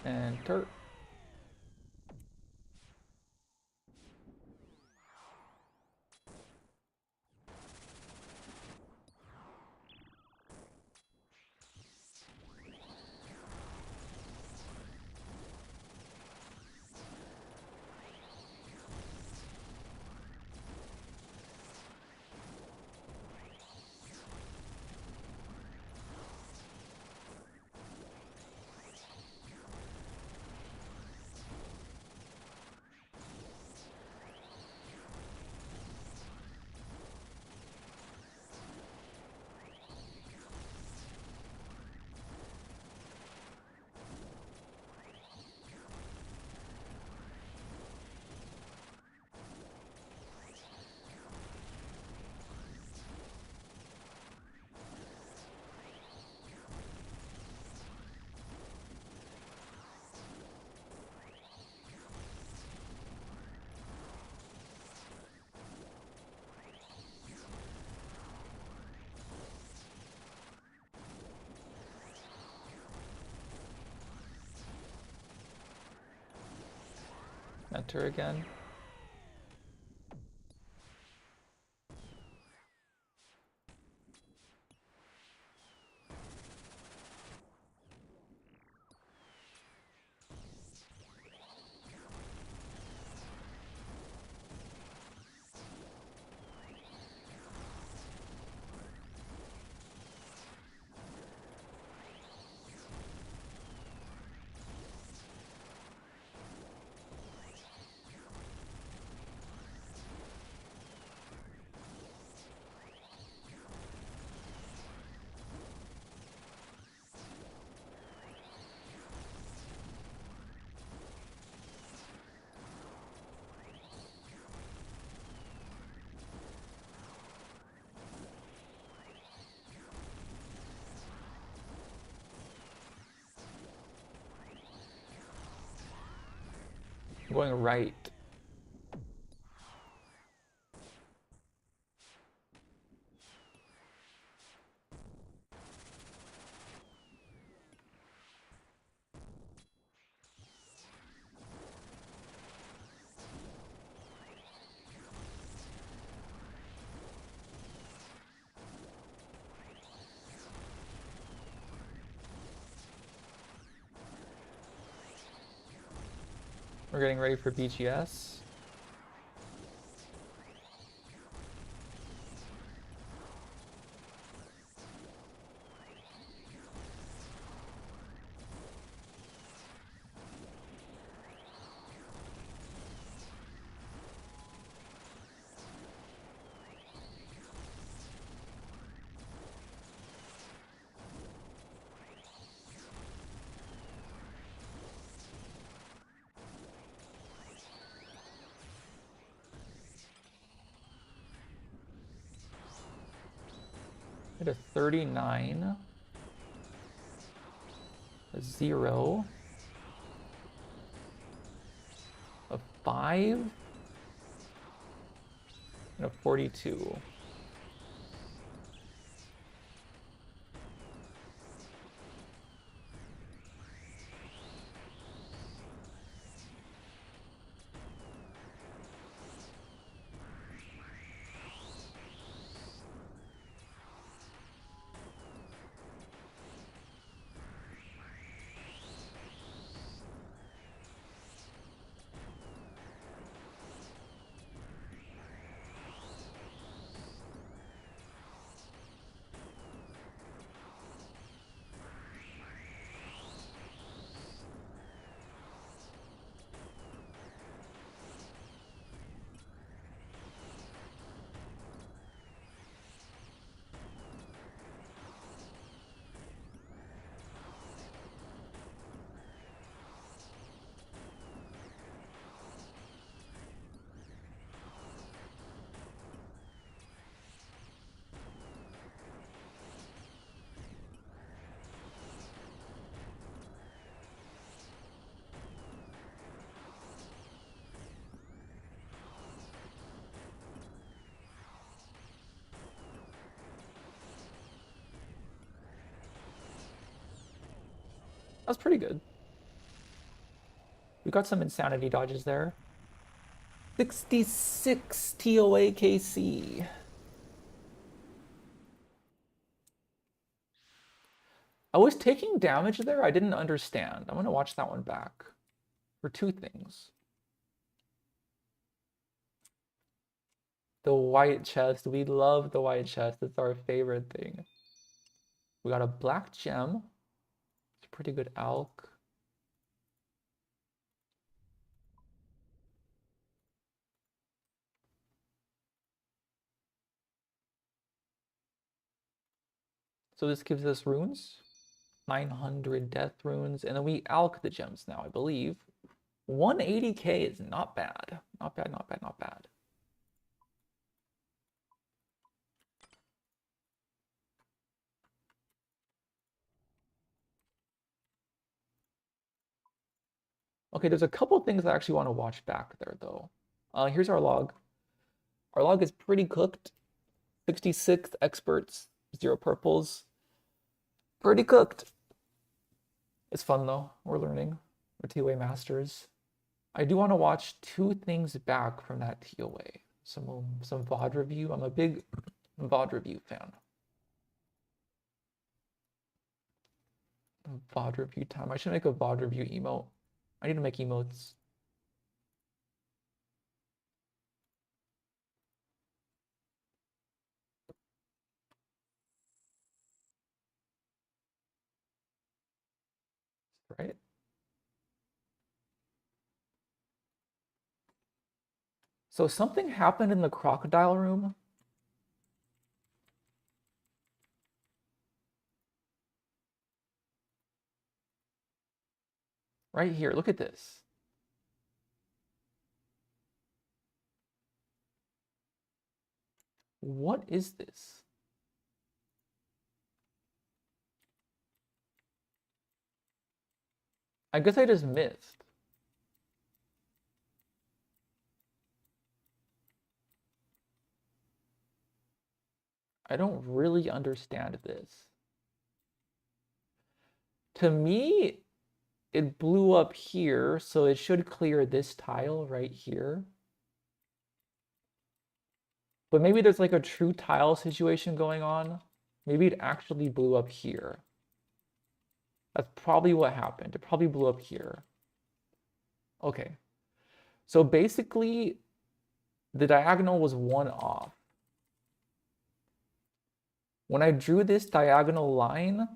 Enter. Enter again. I'm going right. We're getting ready for BGS. Hit a 39, a 0, a 5, and a 42. That's pretty good. We got some insanity dodges there. 66 TOA KC. I was taking damage there. I didn't understand. I'm going to watch that one back for two things. The white chest. We love the white chest. It's our favorite thing. We got a black gem. It's a pretty good alk. So this gives us runes. 900 death runes. And then we alk the gems now, I believe. 180k is not bad. Not bad, not bad, not bad. Okay, there's a couple things I actually want to watch back there, though. Here's our log. Our log is pretty cooked. 66 experts, 0 purples. Pretty cooked. It's fun, though. We're learning. We're TOA masters. I do want to watch two things back from that TOA. Some VOD review. I'm a big VOD review fan. VOD review time. I should make a VOD review emote. I need to make emotes. Right? So something happened in the crocodile room. Right here. Look at this. What is this? I guess I just missed. I don't really understand this. To me, it blew up here, so it should clear this tile right here. But maybe there's like a true tile situation going on. Maybe it actually blew up here. That's probably what happened. It probably blew up here. Okay. So basically, the diagonal was one off. When I drew this diagonal line,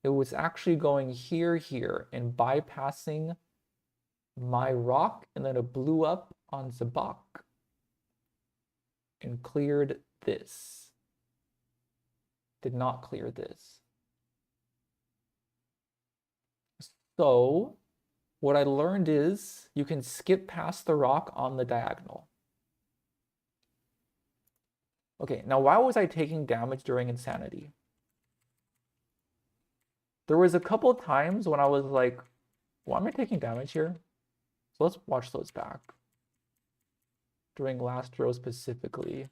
it was actually going here, here, and bypassing my rock, and then it blew up on Zabak and cleared this. Did not clear this. So what I learned is you can skip past the rock on the diagonal. Okay, now why was I taking damage during Insanity? There was a couple times when I was like, why am I taking damage here? So let's watch those back. During last row specifically.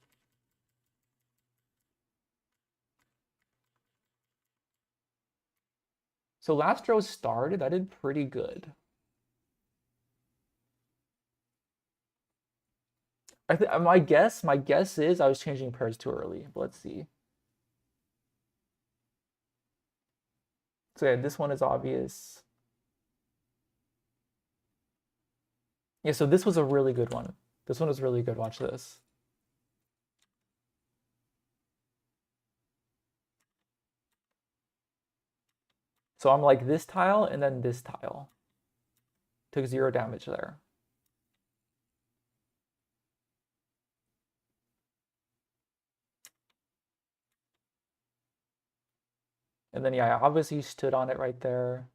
So last row started, I did pretty good. My guess is I was changing pairs too early, but let's see. So yeah, this one is obvious. Yeah, so this was a really good one. This one was really good. Watch this. So I'm like this tile and then this tile. Took 0 damage there. And then yeah, I obviously stood on it right there.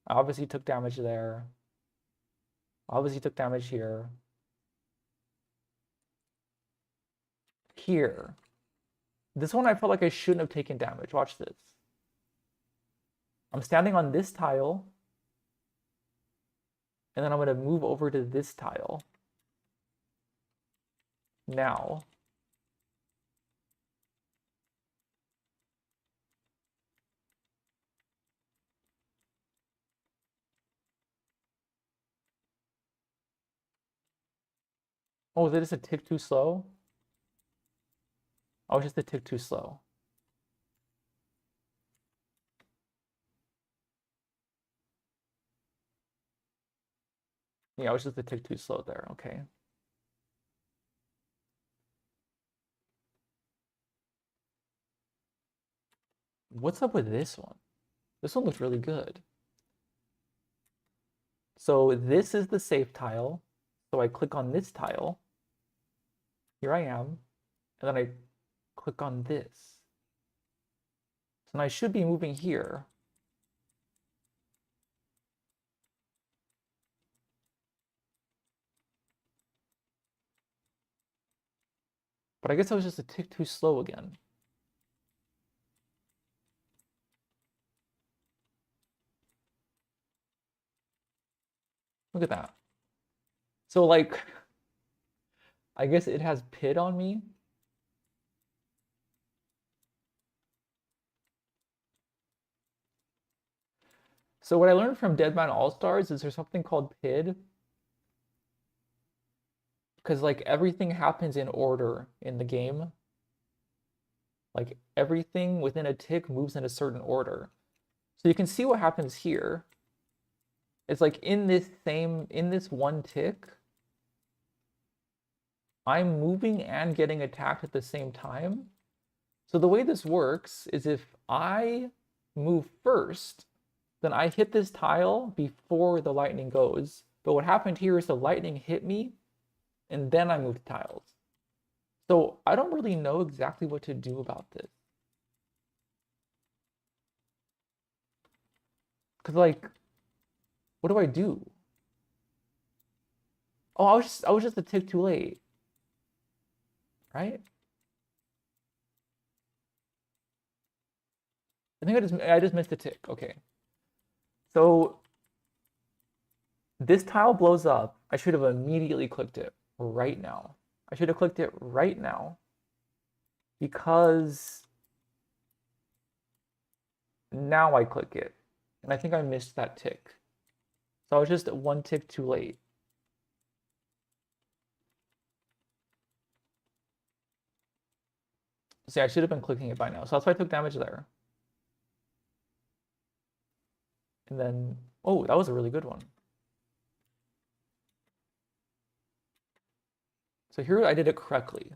I obviously took damage there. Obviously took damage here. Here. This one I felt like I shouldn't have taken damage. Watch this. I'm standing on this tile. And then I'm going to move over to this tile. Now. Oh, was it just a tick too slow? I was just a tick too slow. Yeah, I was just a tick too slow there. Okay. What's up with this one? This one looks really good. So this is the safe tile. So I click on this tile. Here I am. And then I click on this. So now I should be moving here. But I guess I was just a tick too slow again. Look at that. So like, I guess it has PID on me. So what I learned from Deadman All-Stars is there's something called PID, because like everything happens in order in the game. Like everything within a tick moves in a certain order. So you can see what happens here. It's like in this one tick, I'm moving and getting attacked at the same time. So the way this works is if I move first, then I hit this tile before the lightning goes. But what happened here is the lightning hit me, and then I moved tiles. So I don't really know exactly what to do about this. Because like, what do I do? Oh, I was just a tick too late, right? I think I just missed a tick. Okay. So this tile blows up. I should have immediately clicked it right now. I should have clicked it right now because now I click it. And I think I missed that tick. So I was just one tick too late. See, I should have been clicking it by now. So that's why I took damage there. And then, oh, that was a really good one. So here I did it correctly.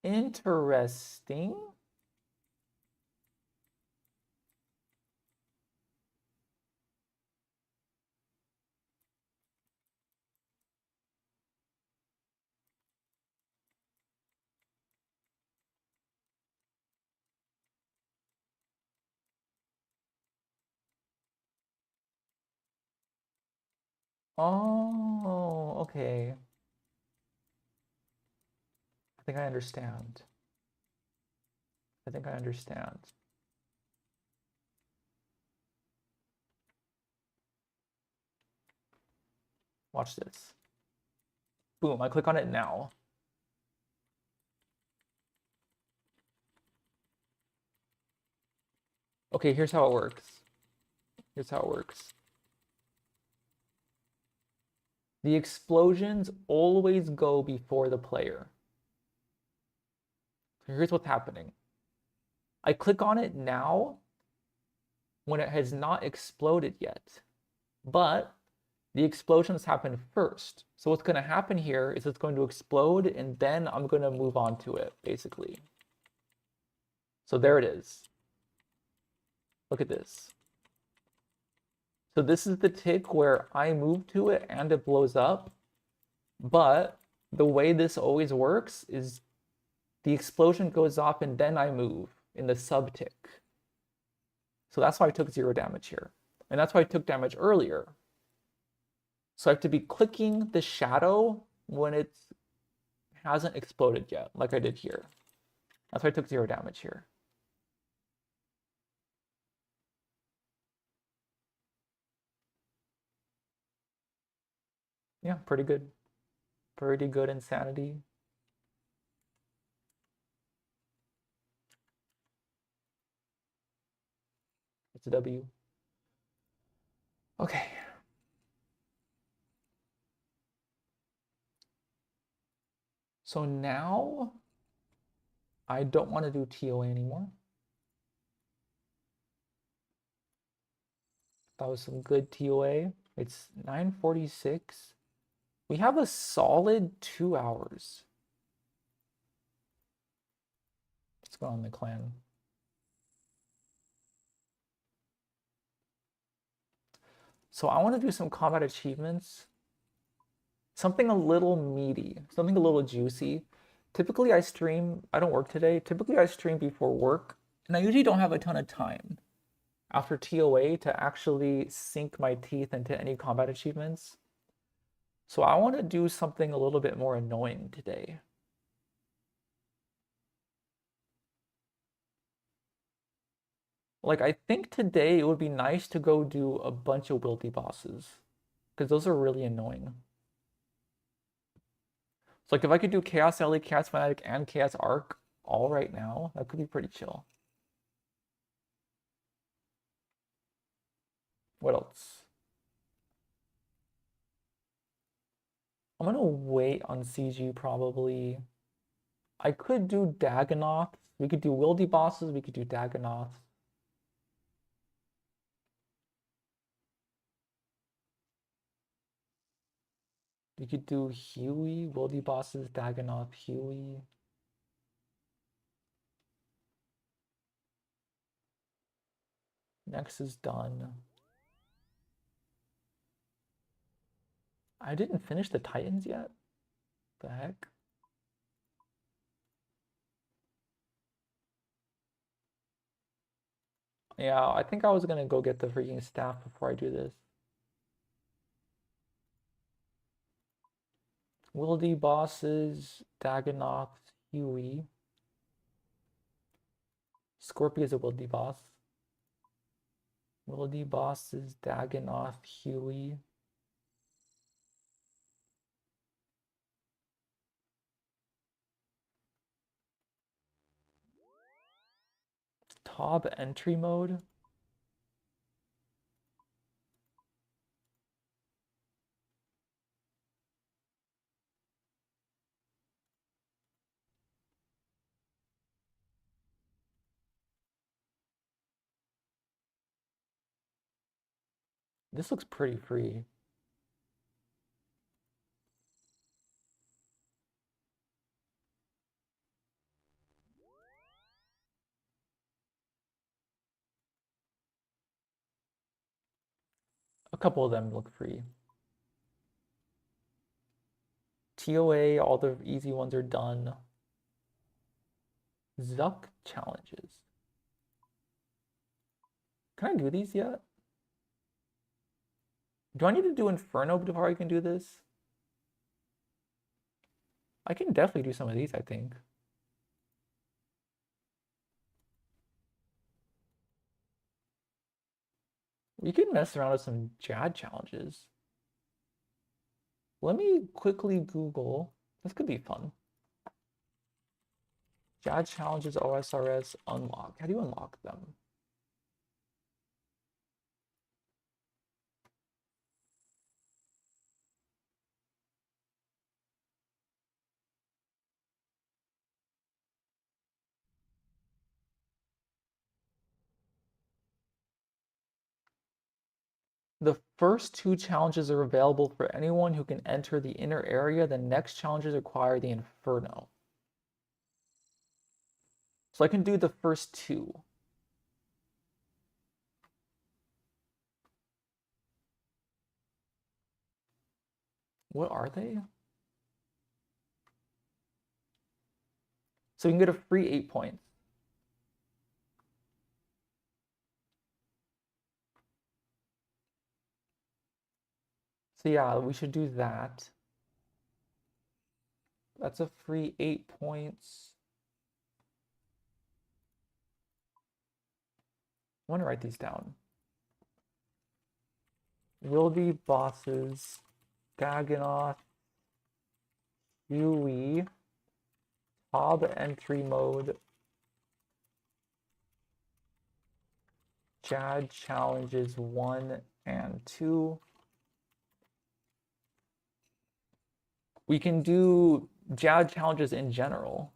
Interesting. Oh, okay. I think I understand. I think I understand. Watch this. Boom, I click on it now. Okay, here's how it works. Here's how it works. The explosions always go before the player. So here's what's happening. I click on it now when it has not exploded yet, but the explosions happen first. So what's going to happen here is it's going to explode and then I'm going to move on to it, basically. So there it is. Look at this. So this is the tick where I move to it and it blows up. But the way this always works is the explosion goes off and then I move in the sub tick. So that's why I took 0 damage here. And that's why I took damage earlier. So I have to be clicking the shadow when it hasn't exploded yet, like I did here. That's why I took 0 damage here. Yeah, pretty good. Pretty good insanity. It's a W. Okay. So now I don't want to do TOA anymore. That was some good TOA. It's 9:46. We have a solid 2 hours. Let's go on the clan. So I want to do some combat achievements. Something a little meaty, something a little juicy. Typically I stream, I don't work today. Typically I stream before work, and I usually don't have a ton of time after TOA to actually sink my teeth into any combat achievements. So I want to do something a little bit more annoying today. Like, I think today it would be nice to go do a bunch of wildy bosses, because those are really annoying. So like if I could do Chaos Alley, Chaos Fanatic, and Chaos Arc all right now, that could be pretty chill. What else? I'm gonna wait on CG probably. I could do Dagonoths. We could do Wildy bosses. We could do Dagonoths. We could do Huey, Wildy bosses, Dagonoth, Huey. Next is done. I didn't finish the Titans yet. The heck? Yeah, I think I was gonna go get the freaking staff before I do this. Wildy bosses, Dagonoth, Huey. Scorpio is a Wildy boss. Wildy bosses, Dagonoth, Huey. Top entry mode. This looks pretty free. A couple of them look free. TOA, all the easy ones are done. Zuck challenges. Can I do these yet? Do I need to do Inferno before I can do this? I can definitely do some of these, I think. We can mess around with some Jad challenges. Let me quickly Google. This could be fun. Jad challenges OSRS unlock. How do you unlock them? The first two challenges are available for anyone who can enter the inner area. The next challenges require the Inferno. So I can do the first two. What are they? So you can get a free 8 points. So yeah, we should do that. That's a free 8 points. I want to write these down. Wildy bosses, Dagonoth, Huey, Hob entry mode, Jad challenges 1 and 2. We can do Jad challenges in general.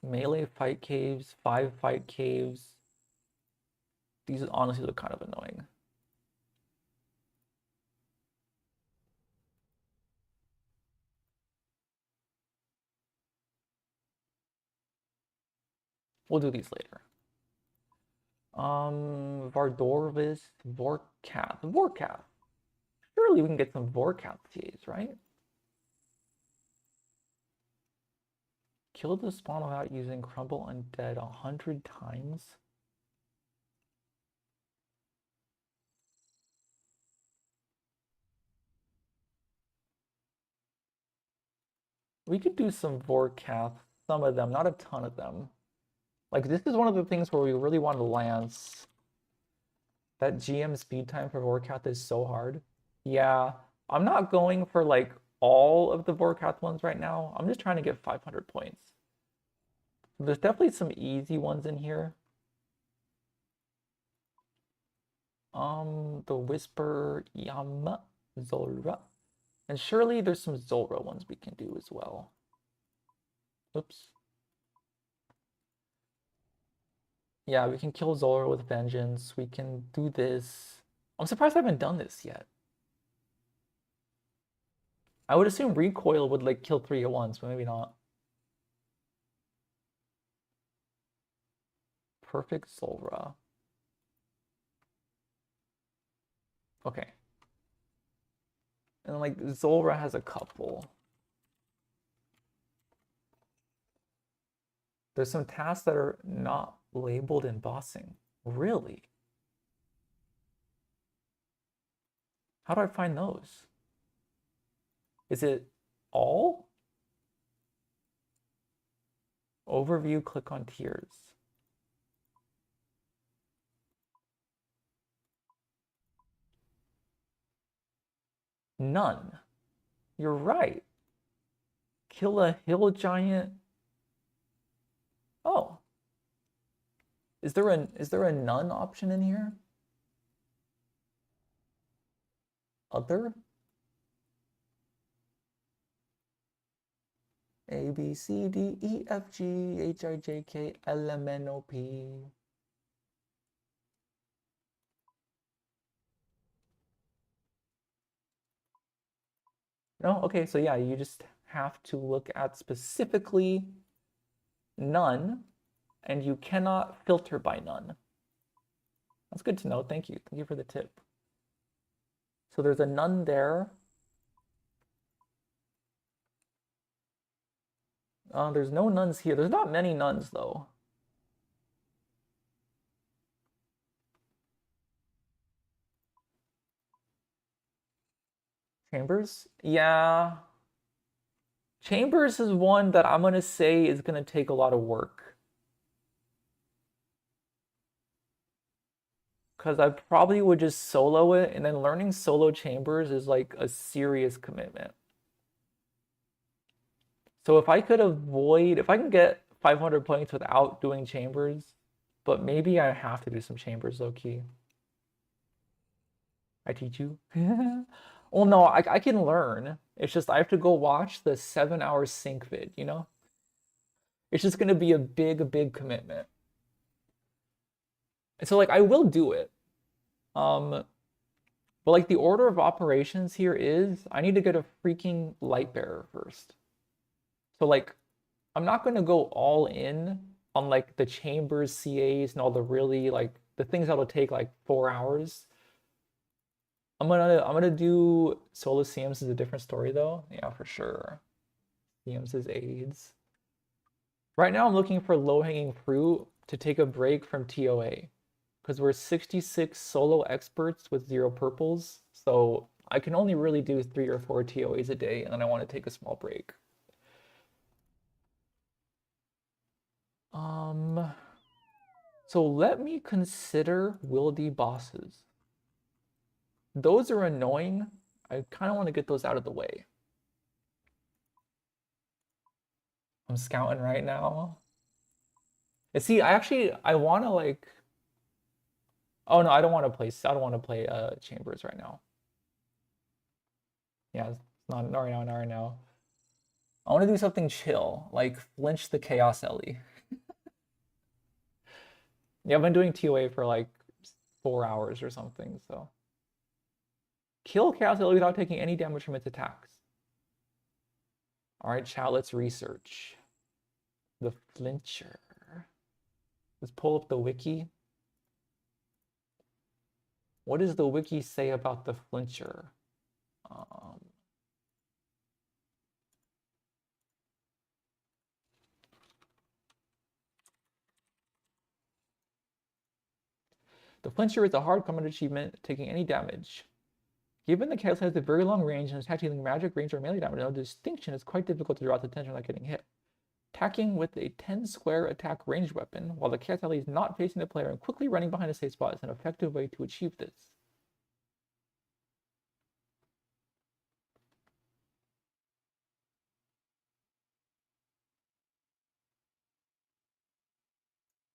Melee fight caves, 5 fight caves. These honestly look kind of annoying. We'll do these later. Vardorvis, Vorkath. Surely we can get some Vorkath TAs, right? Kill the spawn without using Crumble Undead 100 times. We could do some Vorkath, some of them, not a ton of them. Like this is one of the things where we really want to lance That GM speed time for Vorkath is so hard. Yeah, I'm not going for like all of the Vorkath ones right now. I'm just trying to get 500 points. There's definitely some easy ones in here. The Whisper, Yam, Zulra. And surely there's some Zulra ones we can do as well. Oops. Yeah, we can kill Zulra with Vengeance. We can do this. I'm surprised I haven't done this yet. I would assume Recoil would like kill 3 at once, but maybe not. Perfect Zulra. Okay. And like Zulra has a couple. There's some tasks that are not labeled in bossing. Really? How do I find those? Is it all? Overview, click on tiers. None. You're right. Kill a hill giant. Oh. Is there a none option in here? Other? A, B, C, D, E, F, G, H, I, J, K, L, M, N, O, P. No? Okay, so yeah, you just have to look at specifically none, and you cannot filter by none. That's good to know. Thank you. Thank you for the tip. So there's a none there. There's no nuns here. There's not many nuns, though. Chambers? Yeah. Chambers is one that I'm going to say is going to take a lot of work. Because I probably would just solo it, and then learning solo Chambers is like a serious commitment. So if I can get 500 points without doing Chambers, but maybe I have to do some Chambers low-key. I teach you? Well, no, I can learn. It's just I have to go watch the 7-hour sync vid, you know? It's just going to be a big commitment. And so, like, I will do it. But, like, the order of operations here is I need to get a freaking light bearer first. So, like, I'm not going to go all in on, like, the Chambers CAs and all the really, like, the things that'll take, like, 4 hours. I'm gonna do solo CMs is a different story though. Yeah, for sure. CMs is aids. Right now I'm looking for low-hanging fruit to take a break from TOA. Because we're 66 solo experts with 0 purples. So I can only really do 3 or 4 TOAs a day, and then I want to take a small break. So let me consider wildy bosses. Those are annoying. I kind of want to get those out of the way. I'm scouting right now. And see, I want to like. Oh no, I don't want to play. I don't want to play Chambers right now. Yeah, it's not right now. Not right now. I want to do something chill, like flinch the Chaos Ellie. Yeah, I've been doing TOA for like 4 hours or something. So kill Chaos Ellie without taking any damage from its attacks. All right, chat. Let's research the flincher. Let's pull up the wiki. What does the wiki say about the flincher? The flincher is a hard combat achievement, taking any damage. Given the chaos has a very long range and is attacking magic range or melee damage, no distinction is quite difficult to draw its attention without getting hit. attacking with a 10 square attack ranged weapon while the Chaos Ally is not facing the player and quickly running behind a safe spot is an effective way to achieve this.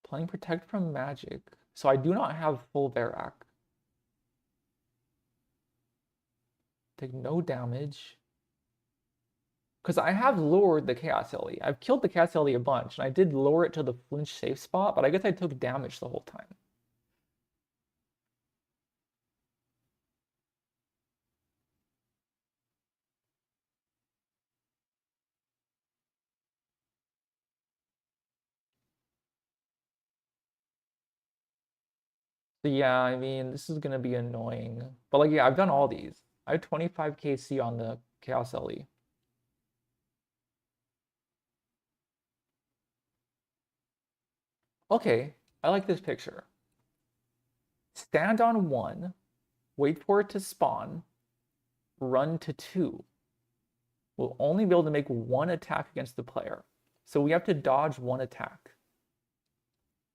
Playing Protect from Magic. So I do not have full Varak. Take no damage. Because I have lowered the Chaos Ally. I've killed the Chaos Ally a bunch, and I did lower it to the flinch safe spot, but I guess I took damage the whole time. So yeah, I mean, this is gonna be annoying. But like, yeah, I've done all these. I have 25 KC on the Chaos Ellie. Okay, I like this picture. Stand on 1, wait for it to spawn, run to 2. We'll only be able to make 1 attack against the player. So we have to dodge 1 attack.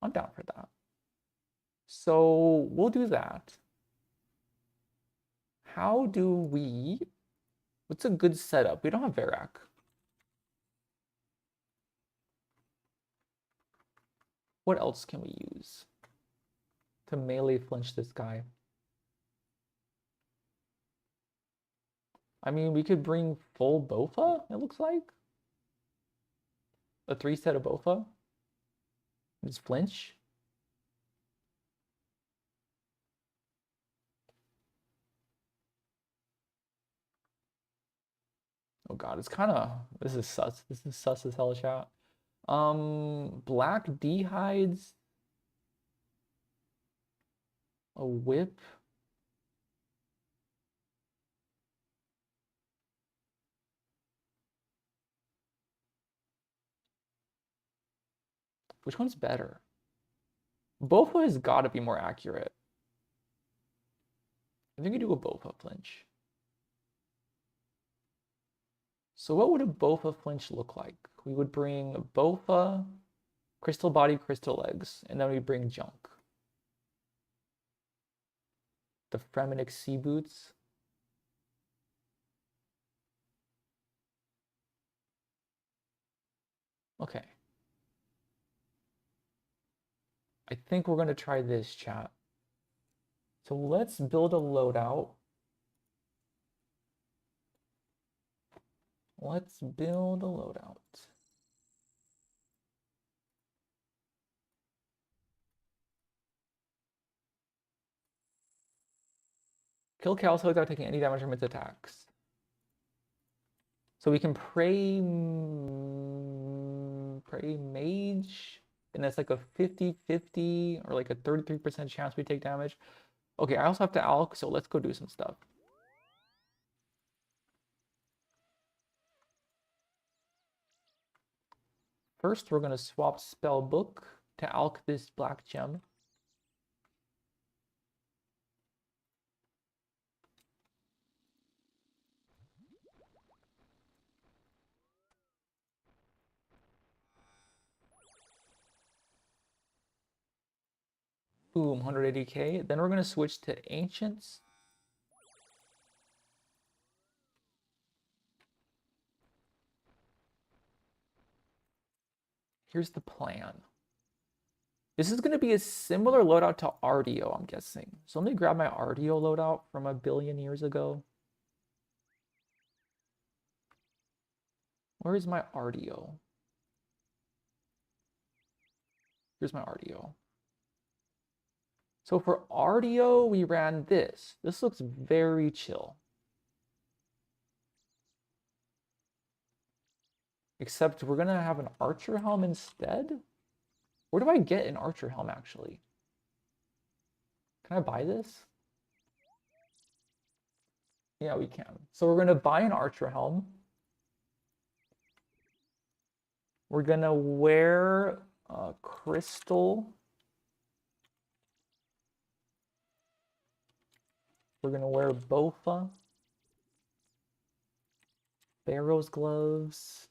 I'm down for that. So we'll do that. How do we... What's a good setup? We don't have Varak. What else can we use to melee flinch this guy? I mean, we could bring full Bofa, it looks like. A 3-set of Bofa. Just flinch. Oh god, it's kind of... This is sus. This is sus as hell, chat. Black D hides. A whip. Which one's better? Bofa has got to be more accurate. I think you do a Bofa flinch. So what would a Bofa flinch look like? We would bring Bofa, Crystal Body, Crystal Legs, and then we bring Junk. The Fremenic Sea Boots. Okay. I think we're going to try this, chat. So let's build a loadout. Let's build a loadout. Kill Calus without taking any damage from its attacks. So we can pray mage, and that's like a 50-50 or like a 33% chance we take damage. Okay, I also have to alch, so let's go do some stuff. First, we're going to swap spell book to alch this black gem. Boom, 180k. Then we're going to switch to Ancients. Here's the plan. This is going to be a similar loadout to RDO, I'm guessing. So let me grab my RDO loadout from a billion years ago. Where is my RDO? Here's my RDO. So for RDO, we ran this. This looks very chill. Except we're going to have an Archer Helm instead? Where do I get an Archer Helm, actually? Can I buy this? Yeah, we can. So we're going to buy an Archer Helm. We're going to wear Crystal. We're going to wear Bofa. Barrow's gloves.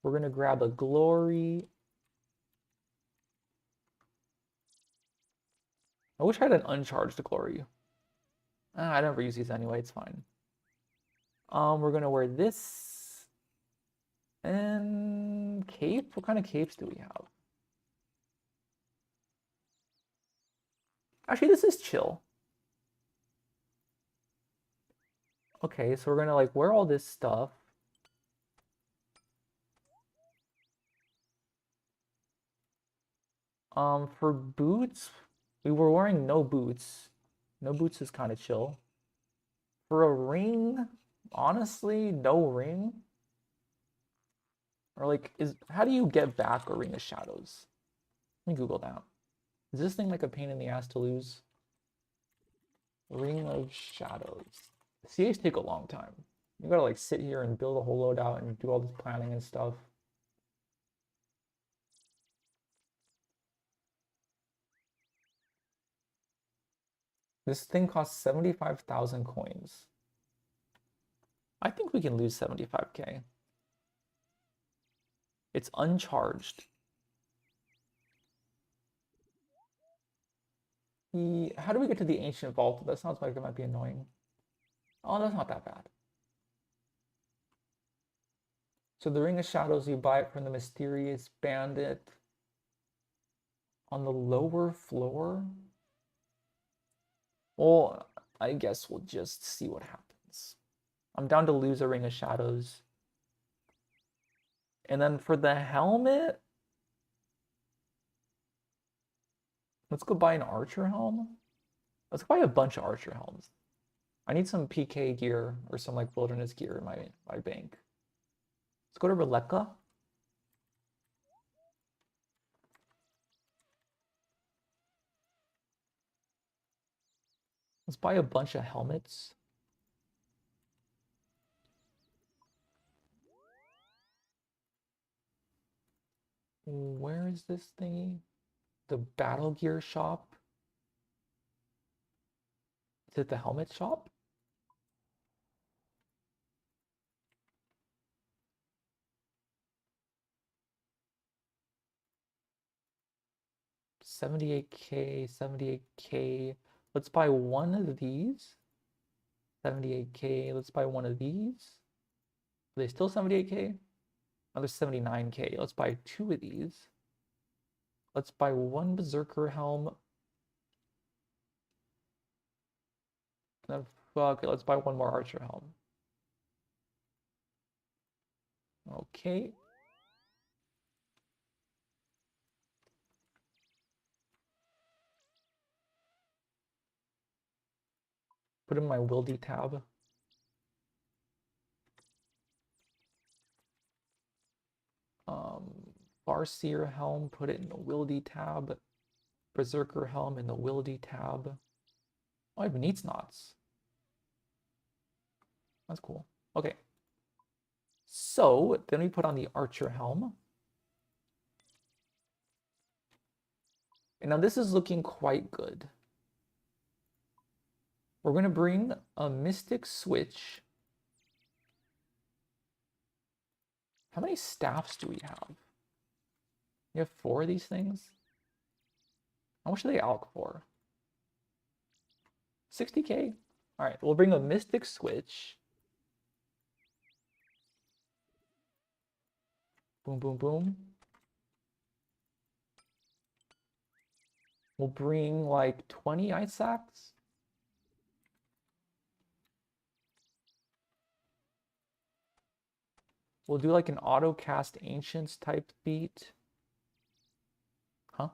We're gonna grab a glory. I wish I had an uncharged glory. I never use these anyway, it's fine. We're gonna wear this and cape. What kind of capes do we have? Actually, this is chill. Okay, so we're gonna like wear all this stuff. For boots, we were wearing no boots. No boots is kind of chill. For a ring, honestly, no ring. Or like, how do you get back a ring of shadows? Let me Google that. Is this thing like a pain in the ass to lose? Ring of shadows. CAs take a long time. You gotta like sit here and build a whole loadout and do all this planning and stuff. This thing costs 75,000 coins. I think we can lose 75k. It's uncharged. How do we get to the ancient vault? That sounds like it might be annoying. Oh, that's not that bad. So the Ring of Shadows, you buy it from the Mysterious Bandit on the lower floor. Well, I guess we'll just see what happens. I'm down to lose a Ring of Shadows. And then for the helmet, let's go buy an Archer helm. Let's buy a bunch of Archer helms. I need some PK gear or some like wilderness gear in my bank. Let's go to Releka. Let's buy a bunch of helmets. Where is this thingy? The battle gear shop? Is it the helmet shop? $78K, $78K. Let's buy one of these. $78K. Let's buy one of these. Are they still $78K? Another $79K. Let's buy two of these. Let's buy one Berserker helm. Then fuck it, let's buy one more Archer helm. Okay. Put in my Wildy tab. Farseer helm, put it in the Wildy tab. Berserker helm in the Wildy tab. Oh, I have Neats Knots. That's cool. Okay. So then we put on the Archer helm. And now this is looking quite good. We're going to bring a Mystic Switch. How many staffs do we have? We have 4 of these things. How much do they alch for? 60k? All right, we'll bring a Mystic Switch. Boom, boom, boom. We'll bring like 20 ice sacks. We'll do like an auto cast ancients type beat. Huh?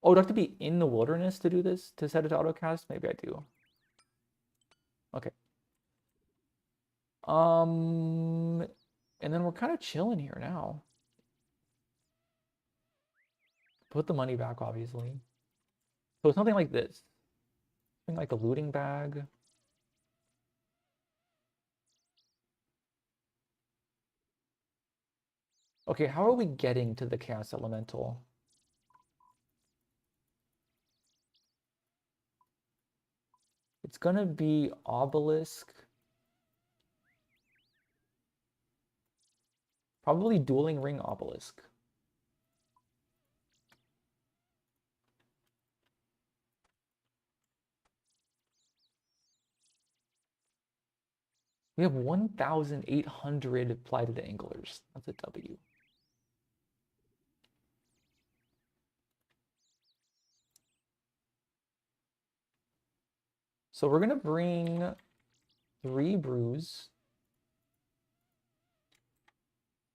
Oh, do I have to be in the wilderness to do this? To set it to auto cast? Maybe I do. Okay. And then we're kind of chilling here now. Put the money back, obviously. So it's something like this. Something like a looting bag. Okay, how are we getting to the Chaos Elemental? It's gonna be Obelisk. Probably Dueling Ring Obelisk. We have 1,800 Blighted Anglers. That's a W. So we're gonna bring 3 brews,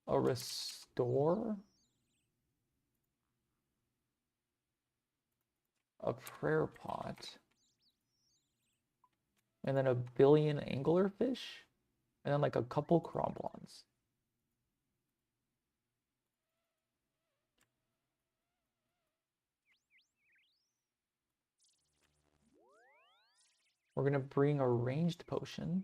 a restore, a prayer pot, and then a billion anglerfish, and then like a couple cromblons. We're gonna bring a ranged potion.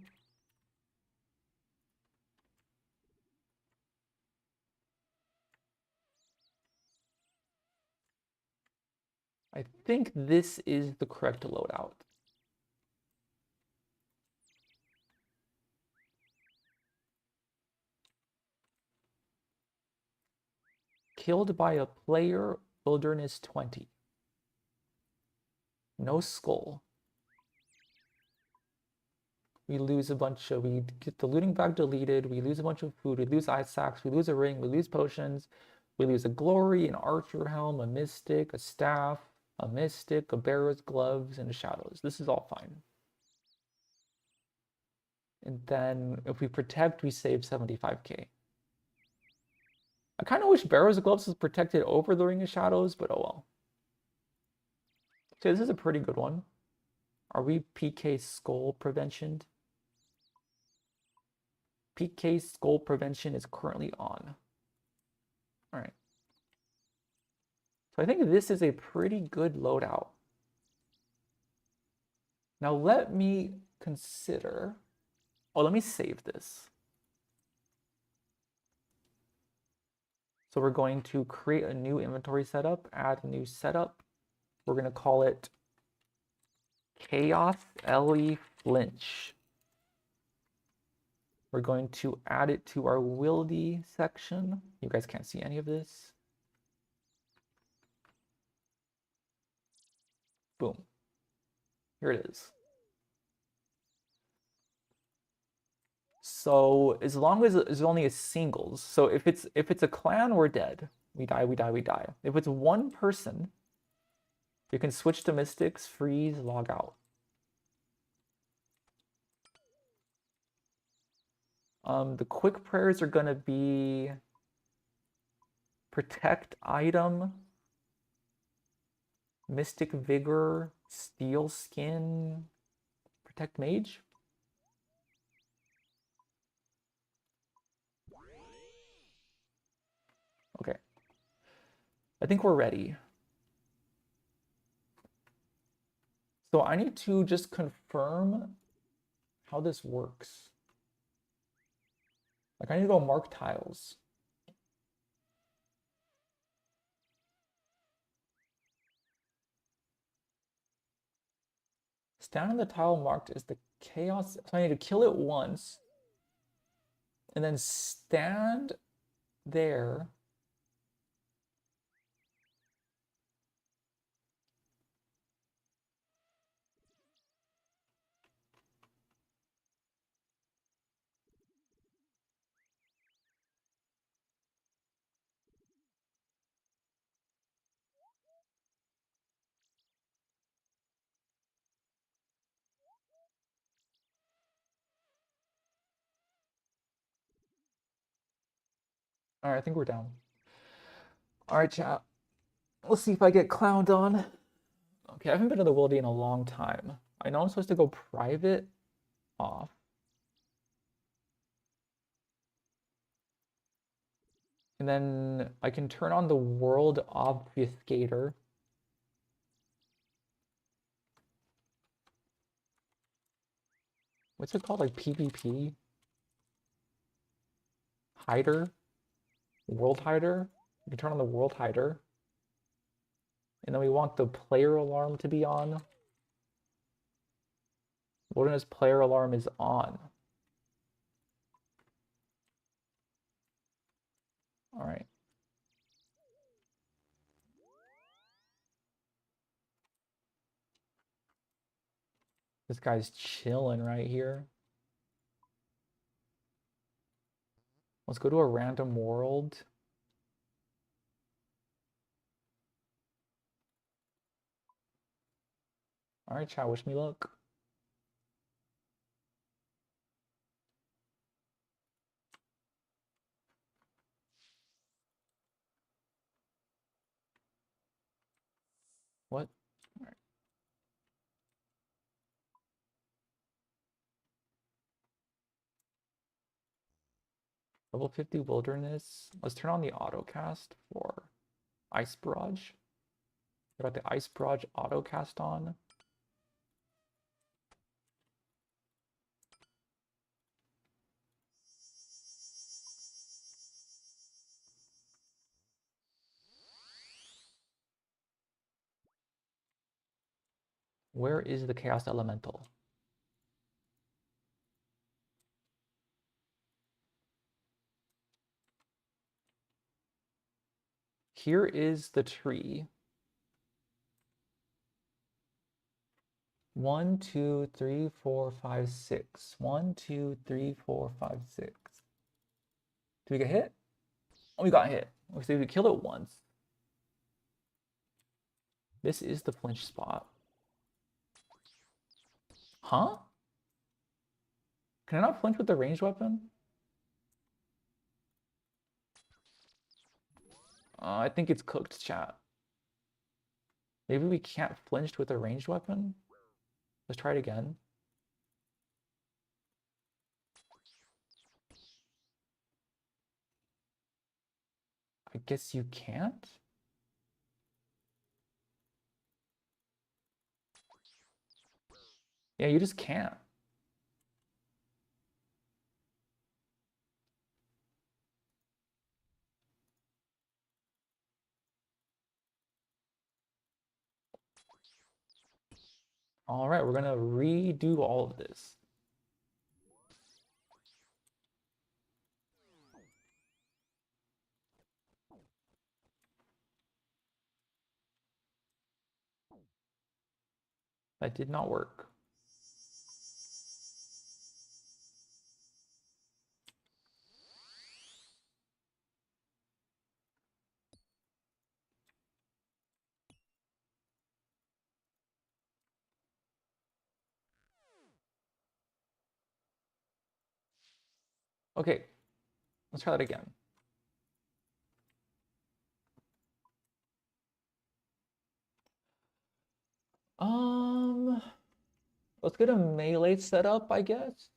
I think this is the correct loadout. Killed by a player, Wilderness 20. No skull. We lose a bunch of, we get the looting bag deleted, we lose a bunch of food, we lose ice sacks, we lose a ring, we lose potions, we lose a glory, an archer helm, a mystic, a staff, a mystic, a bearer's gloves, and a shadows. This is all fine. And then if we protect, we save 75k. I kind of wish bearer's gloves was protected over the ring of shadows, but oh well. So this is a pretty good one. Are we PK skull prevention? PK skull prevention is currently on. All right. So I think this is a pretty good loadout. Now let me consider, let me save this. So we're going to create a new inventory setup, add a new setup. We're going to call it Chaos Ellie Flinch. We're going to add it to our Wildy section. You guys can't see any of this. Boom. Here it is. So as long as it's only a singles, so if it's a clan, we're dead. We die, we die, we die. If it's one person, you can switch to mystics, freeze, log out. The quick prayers are gonna be protect item, mystic vigor, steel skin, protect mage. Okay. I think we're ready. So I need to just confirm how this works. Like I need to go mark tiles. Stand on the tile marked as the chaos. So I need to kill it once. And then stand there. All right, I think we're down. All right, chat. Let's see if I get clowned on. Okay, I haven't been to the Wildy in a long time. I know I'm supposed to go private off. And then I can turn on the world obfuscator. What's it called? Like PvP? Hider? World hider? You can turn on the world hider. And then we want the player alarm to be on. Wilderness player alarm is on. This guy's chilling right here. Let's go to a random world. All right, chat, wish me luck. What? All right. Level 50 wilderness. Let's turn on the autocast for Ice Barrage. I got the Ice Barrage autocast on. Where is the Chaos Elemental? Here is the tree. 1, 2, 3, 4, 5, 6. 1, 2, 3, 4, 5, 6. Did we get hit? Oh, we got hit. So we killed it once. This is the flinch spot. Huh? Can I not flinch with the ranged weapon? I think it's cooked, chat. Maybe we can't flinch with a ranged weapon? Let's try it again. I guess you can't? Yeah, you just can't. All right, we're gonna redo all of this. That did not work. Okay, let's try that again. Let's get a melee set up, I guess.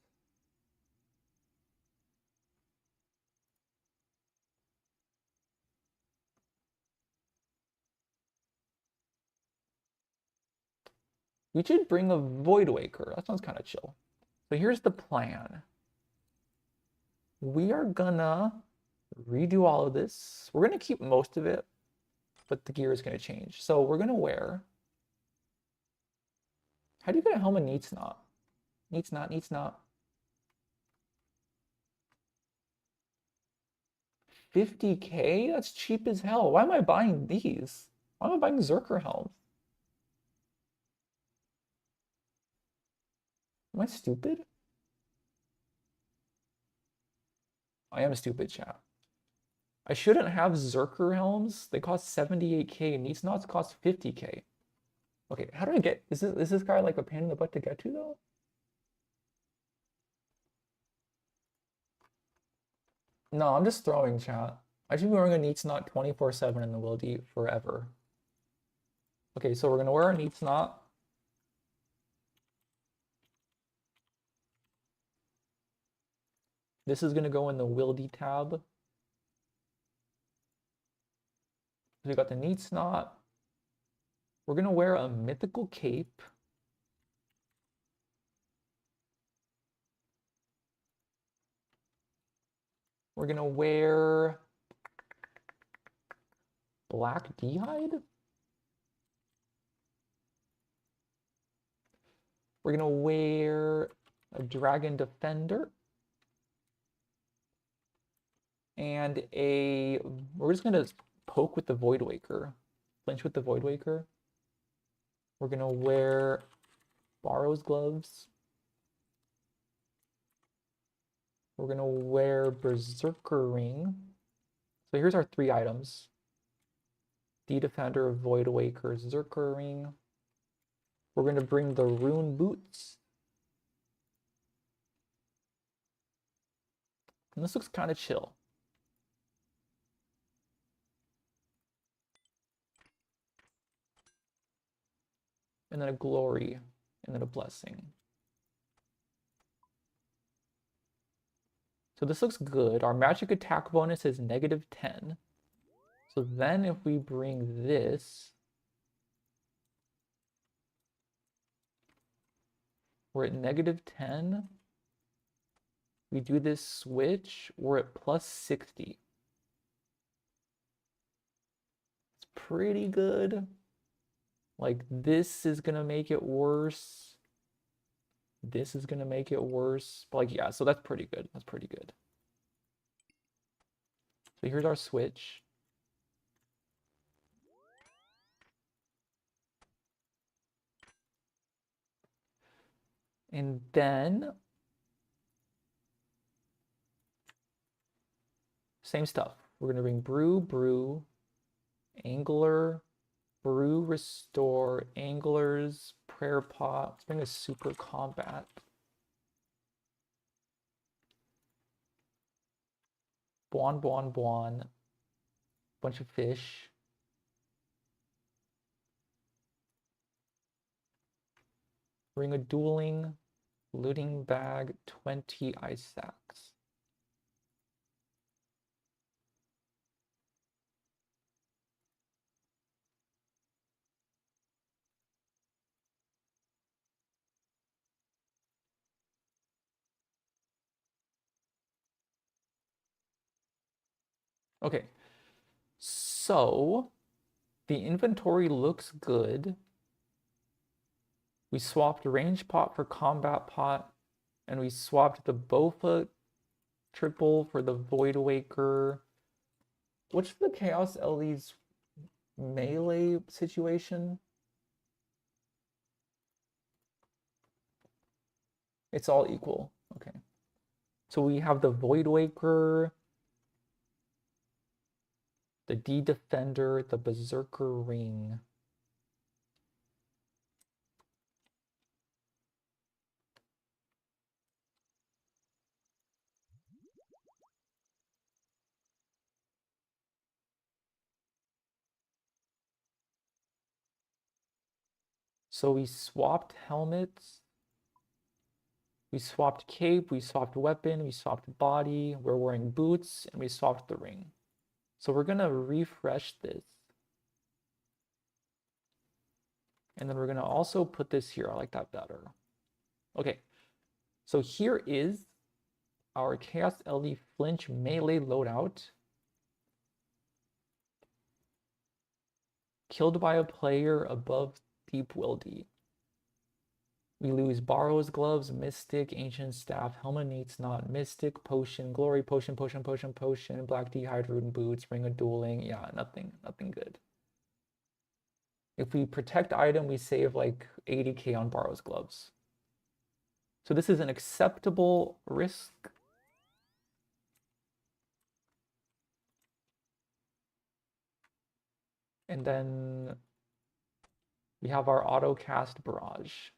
We should bring a Void Waker. That sounds kind of chill. So here's the plan. We are gonna redo all of this. We're gonna keep most of it, but the gear is gonna change. So we're gonna wear. How do you get a helmet needs not? Needs not, needs not. 50K? That's cheap as hell. Why am I buying these? Why am I buying Zerker helms? Am I stupid? I am stupid, chat. I shouldn't have Zerker helms. They cost 78K. Needs nots cost 50K. Okay, how do I get... Is this guy like a pain in the butt to get to, though? No, I'm just throwing, chat. I should be wearing a Neats Knot 24/7 in the Wildy forever. Okay, so we're gonna wear a Neats Knot. This is gonna go in the Wildy tab. We got the Neats Knot. We're gonna wear a mythical cape. We're gonna wear black d'hide. We're gonna wear a dragon defender. And we're just gonna poke with the Void Waker. Flinch with the Void Waker. We're gonna wear Borrows gloves. We're gonna wear Berserker ring. So here's our 3 items. D Defender, Void Awaker, Zerker ring. We're gonna bring the Rune boots. And this looks kind of chill. And then a glory, and then a blessing. So this looks good. Our magic attack bonus is -10. So then if we bring this, we're at -10. We do this switch, we're at +60. It's pretty good. Like this is gonna make it worse. This is gonna make it worse. But like, yeah, so that's pretty good. That's pretty good. So here's our switch. And then same stuff. We're gonna bring brew, angler, brew, restore, anglers, prayer pot. Let's bring a super combat. Buon. Bunch of fish. Ring of dueling, looting bag, 20 ice sacks. Okay, so the inventory looks good. We swapped range pot for combat pot, and we swapped the Bofa triple for the Void Awaker. What's the Chaos Ellie's melee situation? It's all equal. Okay. So we have the Void Waker, the D Defender, the Berserker ring. So we swapped helmets, we swapped cape, we swapped weapon, we swapped body, we're wearing boots, and we swapped the ring. So we're gonna refresh this. And then we're gonna also put this here. I like that better. Okay, so here is our Chaos LD Flinch melee loadout. Killed by a player above Deep Wildy. We lose Borrows Gloves, Mystic, Ancient Staff, Helmet Needs Not, Mystic, Potion, Glory, Potion, Black Dehyde, Rune Boots, Ring of Dueling. Yeah, nothing good. If we protect item, we save like 80k on Borrows Gloves. So this is an acceptable risk. And then we have our auto cast barrage.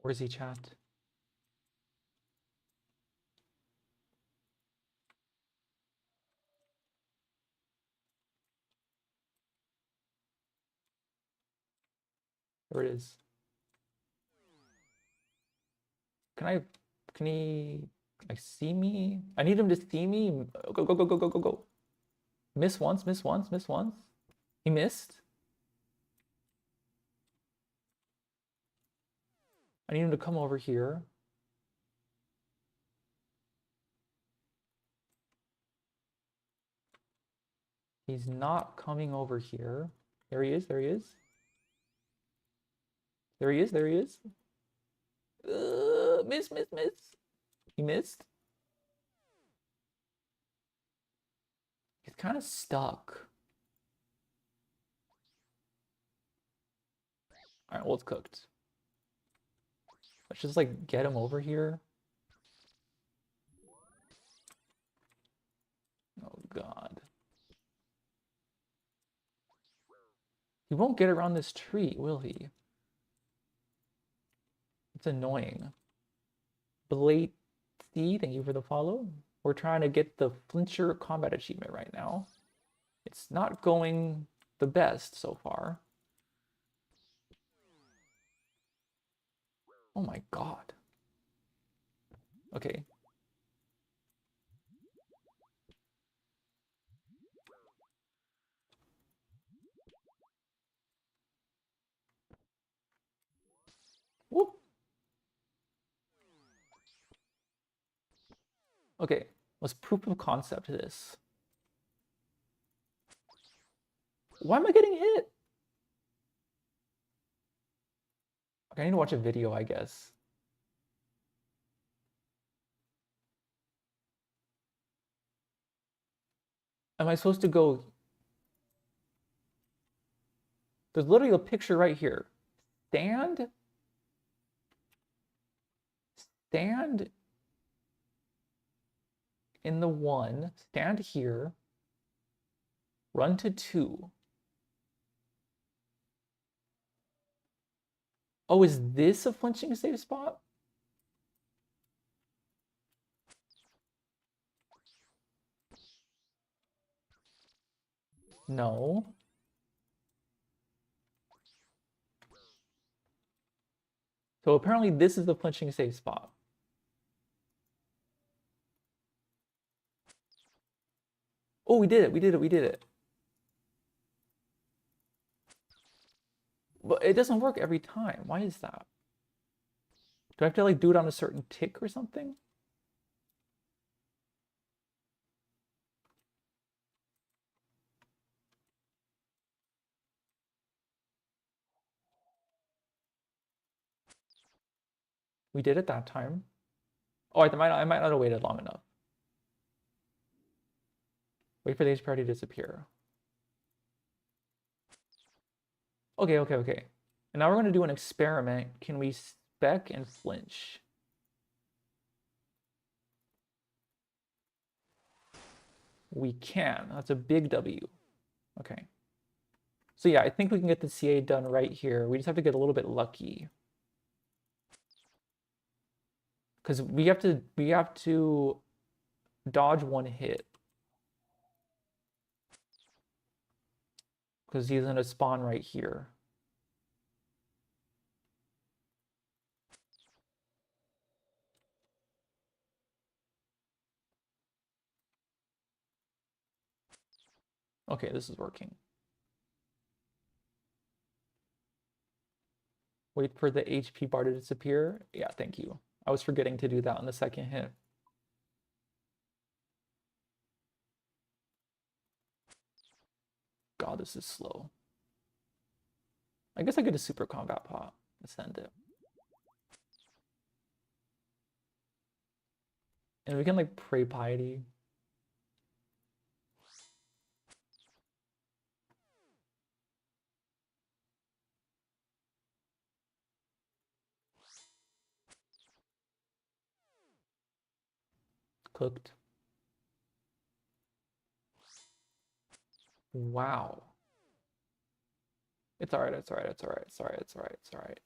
Where's he, chat? There it is. Can he like see me? I need him to see me. Go, go, go, go, go, go, go. Miss once, miss once, miss once. He missed. I need him to come over here. He's not coming over here. There he is, there he is. There he is, there he is. Miss, miss, miss. He missed. He's kind of stuck. All right, well, it's cooked. Let's just like get him over here. Oh God. He won't get around this tree, will he? It's annoying. Blade C, thank you for the follow. We're trying to get the flincher combat achievement right now. It's not going the best so far. Oh my God. Okay. Whoop. Okay, let's proof of concept this. Why am I getting hit? Okay, I need to watch a video, I guess. Am I supposed to go? There's literally a picture right here. Stand in the 1, stand here, run to 2. Oh, is this a flinching safe spot? No. So apparently this is the flinching safe spot. Oh, we did it, we did it, we did it. But it doesn't work every time. Why is that? Do I have to like do it on a certain tick or something? We did it that time. Oh, I might not have waited long enough. Wait for the HP to disappear. Okay, okay, okay. And now we're going to do an experiment. Can we spec and flinch? We can. That's a big W. Okay. So yeah, I think we can get the CA done right here. We just have to get a little bit lucky. Because we have to dodge one hit. Because he's going to spawn right here. Okay, this is working. Wait for the HP bar to disappear. Yeah, thank you. I was forgetting to do that on the second hit. God, this is slow. I guess I get a super combat pot. Send it. And we can like pray piety. Cooked. Wow. It's all right, it's all right, it's all right, it's all right, it's all right, it's all right.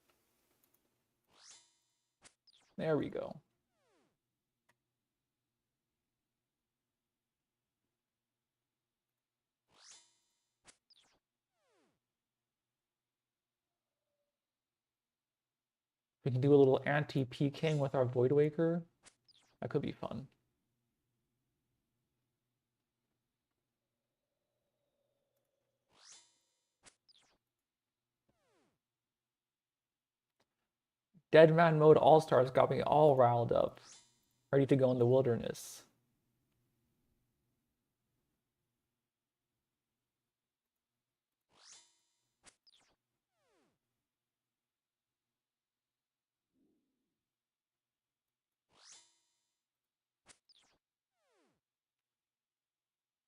There we go. We can do a little anti-PKing with our Void Waker. That could be fun. Dead Man Mode All-Stars got me all riled up. Ready to go in the wilderness.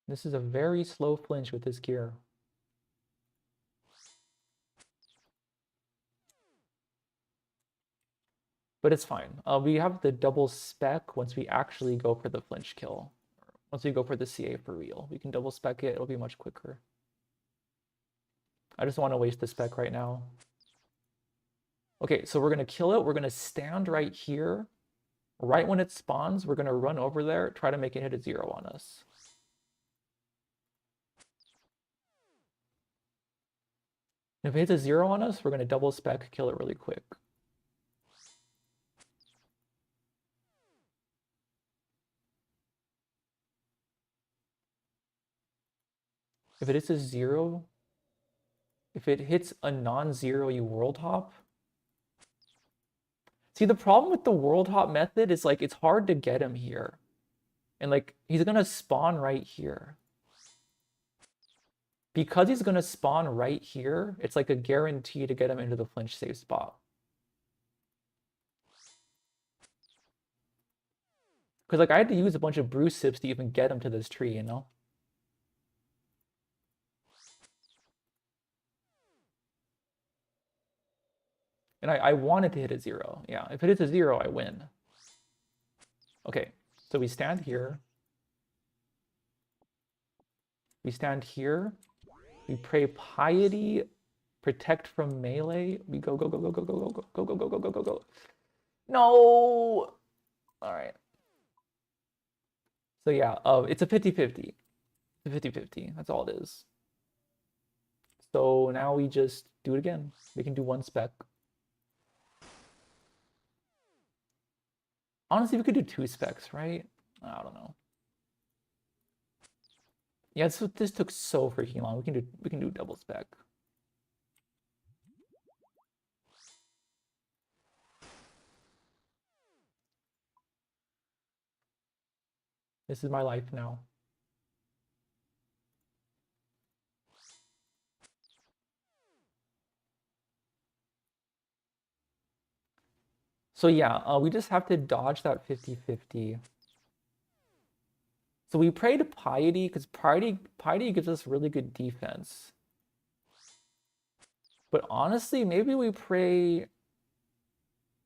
This is a very slow flinch with this gear. But it's fine. We have the double spec once we actually go for the flinch kill. Once we go for the CA for real. We can double spec it, it'll be much quicker. I just want to waste the spec right now. Okay, so we're gonna kill it. We're gonna stand right here. Right when it spawns, we're gonna run over there, try to make it hit a 0 on us. If it hits a 0 on us, we're gonna double spec, kill it really quick. If it hits a 0, if it hits a non-zero, you world hop. See, the problem with the world hop method is like it's hard to get him here. And like he's gonna spawn right here. Because he's gonna spawn right here, it's like a guarantee to get him into the flinch safe spot. Because like I had to use a bunch of brew sips to even get him to this tree, you know? And I wanted to hit a 0. Yeah, if it hits a 0, I win. Okay, so we stand here. We stand here. We pray piety, protect from melee. We go, go, go, go, go, go, go, go, go, go, go, go, go, go. No! All right. So yeah, it's a 50-50. It's a 50-50. That's all it is. So now we just do it again. We can do one spec. Honestly, we could do 2 specs, right? I don't know. Yeah, this took so freaking long. We can do double spec. This is my life now. So yeah, we just have to dodge that 50-50. So we pray to piety because piety gives us really good defense. But honestly, maybe we pray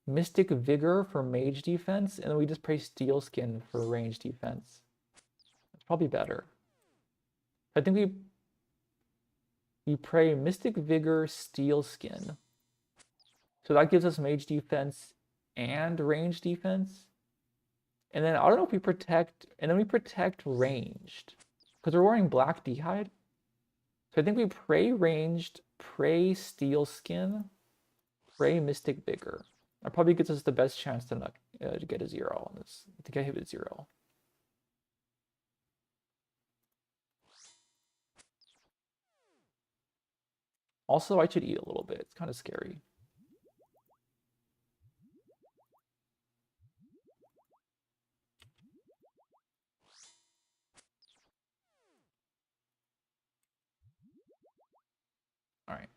Mystic Vigor for mage defense, and then we just pray Steel Skin for range defense. That's probably better. I think we pray Mystic Vigor, Steel Skin. So that gives us mage defense and range defense. And then I don't know if we protect, and then we protect ranged. Because we're wearing black D'hide. So I think we pray ranged, pray Steel Skin, pray Mystic Vigor. That probably gives us the best chance to not, to get a 0 on this, to get hit with 0. Also, I should eat a little bit. It's kind of scary. All right.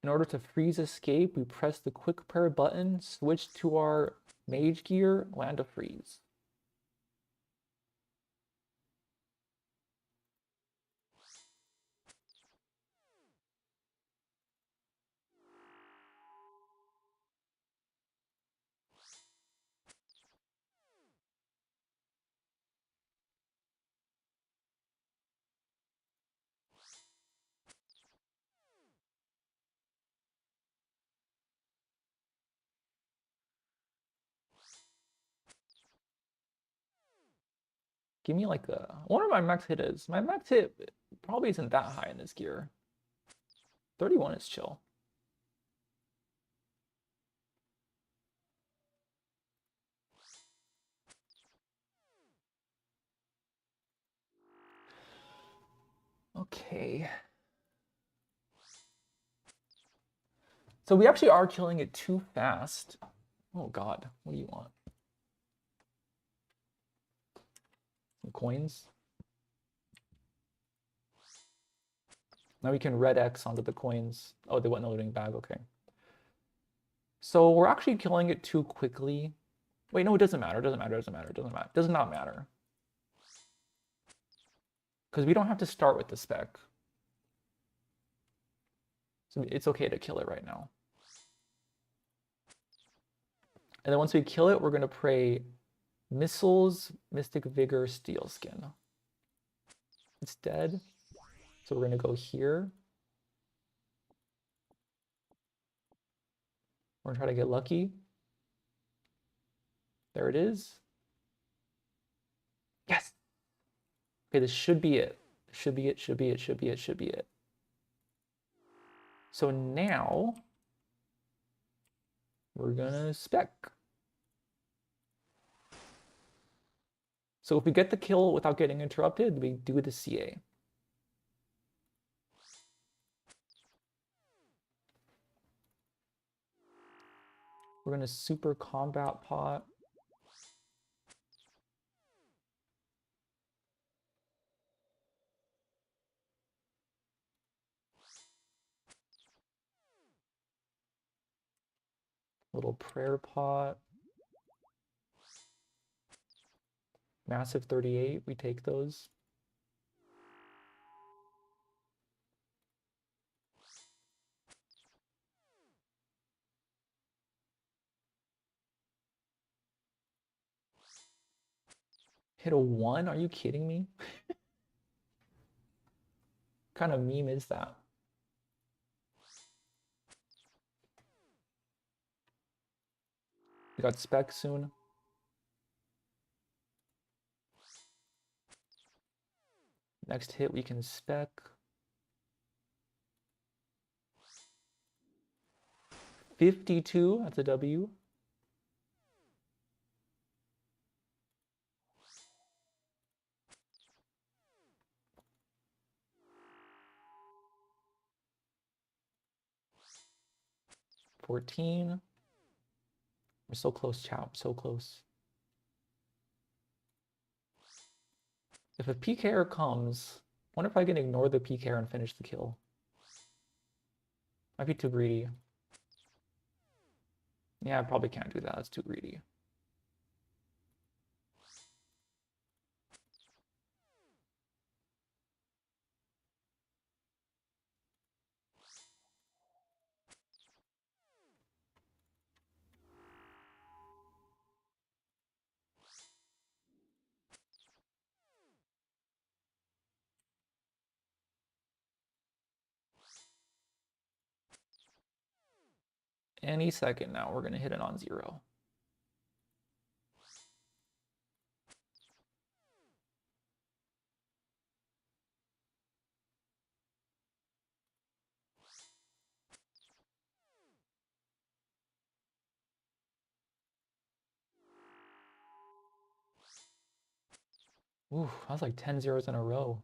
In order to freeze escape, we press the quick pair button, switch to our mage gear, land a freeze. Give me like a, I wonder what my max hit is. My max hit probably isn't that high in this gear. 31 is chill. Okay. So we actually are killing it too fast. Oh God, what do you want? Some coins? Now we can red X onto the coins. Oh, they went in the looting bag, okay. So we're actually killing it too quickly. Wait, no, it doesn't matter, it doesn't matter, it doesn't matter, it doesn't matter. It does not matter. Because we don't have to start with the spec. So it's okay to kill it right now. And then once we kill it, we're going to pray Missiles, Mystic Vigor, Steel Skin. It's dead. So we're going to go here. We're going to try to get lucky. There it is. Yes. Okay, this should be it. Should be it, should be it, should be it, should be it. So now we're going to spec. So if we get the kill without getting interrupted, we do the CA. We're going to super combat pot. Little prayer pot. Massive 38, we take those. Hit a 1? Are you kidding me? What kind of meme is that? We got spec soon. Next hit we can spec. 52, that's a W. $14. We're so close, chat. So close. If a PKer comes, I wonder if I can ignore the PKer and finish the kill. Might be too greedy. Yeah, I probably can't do that. It's too greedy. Any second now, we're going to hit it on 0. Ooh, that's like 10 zeros in a row.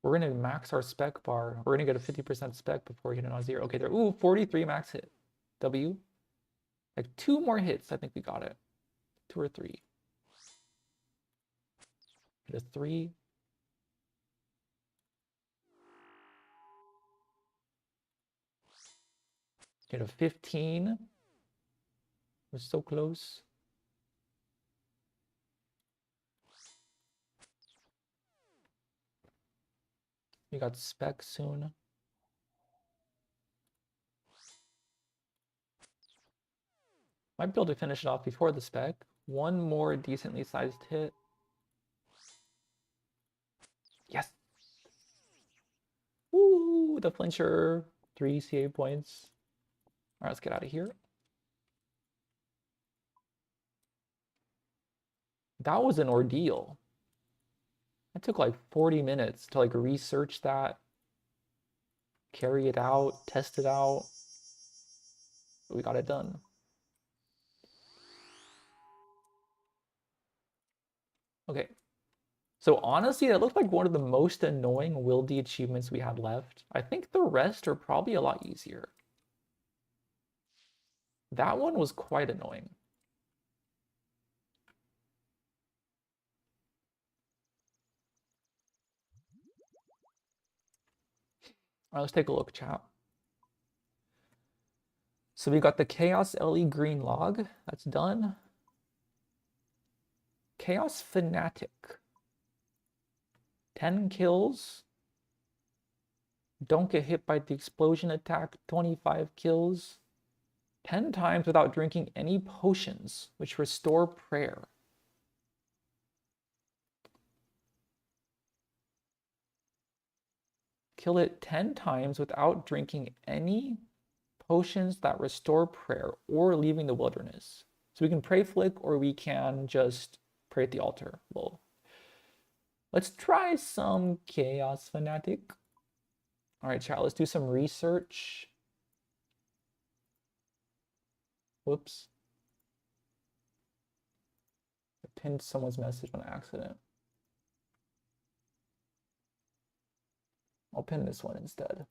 We're going to max our spec bar. We're going to get a 50% spec before hitting on 0. Okay, there. Ooh, 43 max hit. W. Like 2 more hits, I think we got it. 2 or 3. Hit a 3. Hit a 15. We're so close. We got spec soon. Might be able to finish it off before the spec. 1 more decently sized hit. Yes. Woo, the flincher. 3 CA points. All right, let's get out of here. That was an ordeal. It took like 40 minutes to like research that, carry it out, test it out. We got it done. Okay. So honestly, that looked like one of the most annoying Wildy achievements we had left. I think the rest are probably a lot easier. That one was quite annoying. All right, let's take a look, chat. So we got the Chaos LE green log. That's done. Chaos Fanatic. 10 kills. Don't get hit by the explosion attack. 25 kills. 10 times without drinking any potions, which restore prayer. Kill it 10 times without drinking any potions that restore prayer or leaving the wilderness. So we can pray flick or we can just pray at the altar. Well, let's try some Chaos Fanatic. All right, chat, let's do some research. Whoops. I pinned someone's message on accident. I'll pin this one instead.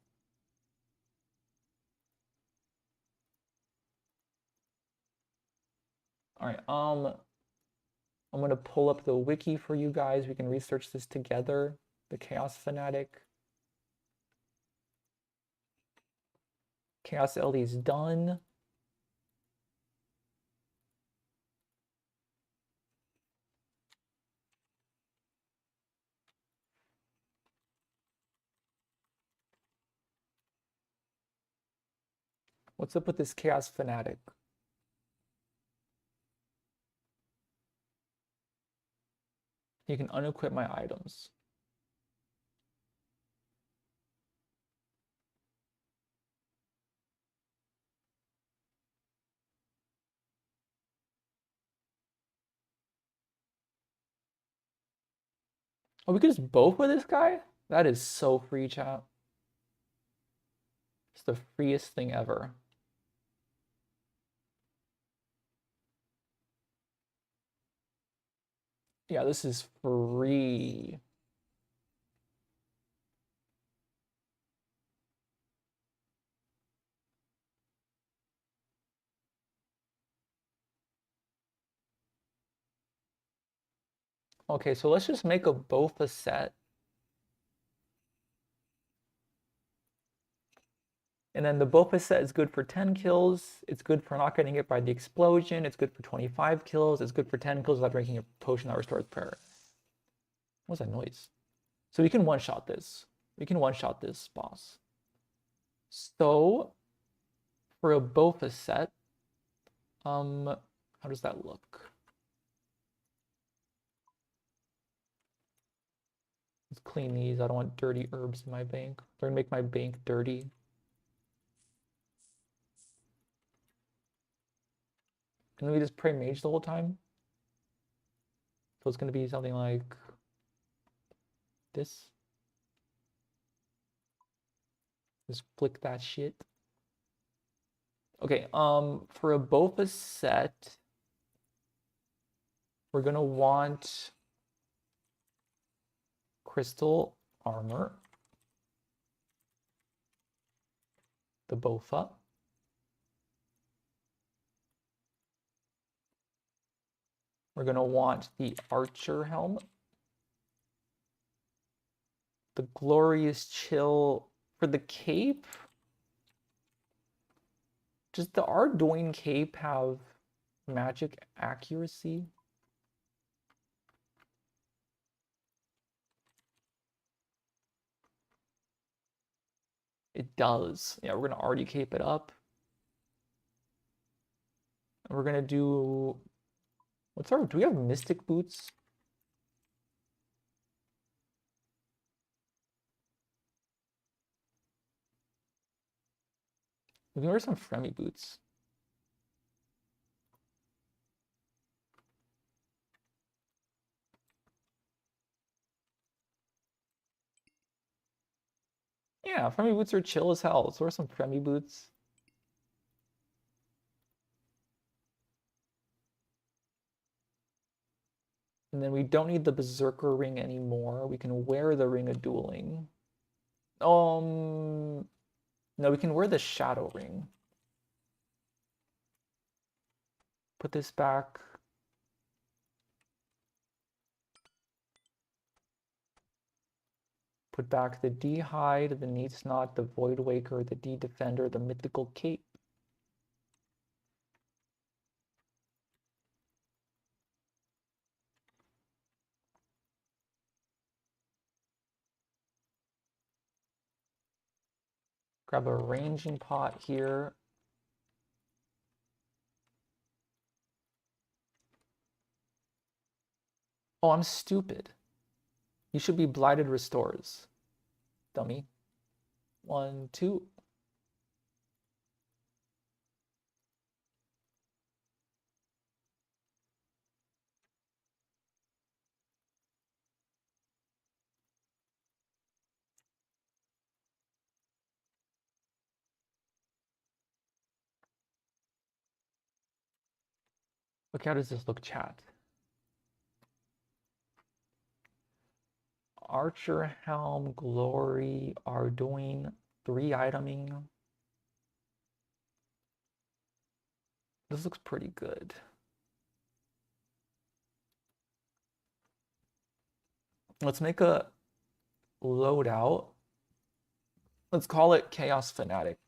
All right, I'm gonna pull up the wiki for you guys. We can research this together. The Chaos Fanatic. Chaos LD is done. What's up with this Chaos Fanatic? You can unequip my items. Oh, we could just both with this guy? That is so free, chat. It's the freest thing ever. Yeah, this is free. Okay, so let's just make a both a set. And then the Bofa set is good for 10 kills. It's good for not getting hit by the explosion. It's good for 25 kills. It's good for 10 kills without drinking a potion that restores prayer. What's that noise? So we can one-shot this. We can one-shot this boss. So for a Bofa set, how does that look? Let's clean these. I don't want dirty herbs in my bank. They're gonna make my bank dirty. And then we just pray mage the whole time. So it's gonna be something like this. Just flick that shit. Okay, for a Bofa set, we're gonna want crystal armor, the Bofa. We're gonna want the archer helm, the glorious chill for the cape. Does the Ardoin cape have magic accuracy? It does. Yeah, we're gonna already cape it up. And we're gonna do, do we have mystic boots? We can wear some Fremi boots. Yeah, friendly boots are chill as hell. So wear some friendly boots. And then we don't need the Berserker ring anymore. We can wear the Ring of Dueling. No, we can wear the Shadow Ring. Put this back. Put back the D Hide, the Neat Knot, the Void Waker, the D Defender, the Mythical Cape. Grab a ranging pot here. Oh, I'm stupid. You should be Blighted Restores. Dummy. 1, 2. Okay, how does this look, chat? Archer Helm, Glory, Arduin, 3-iteming. This looks pretty good. Let's make a loadout. Let's call it Chaos Fanatic.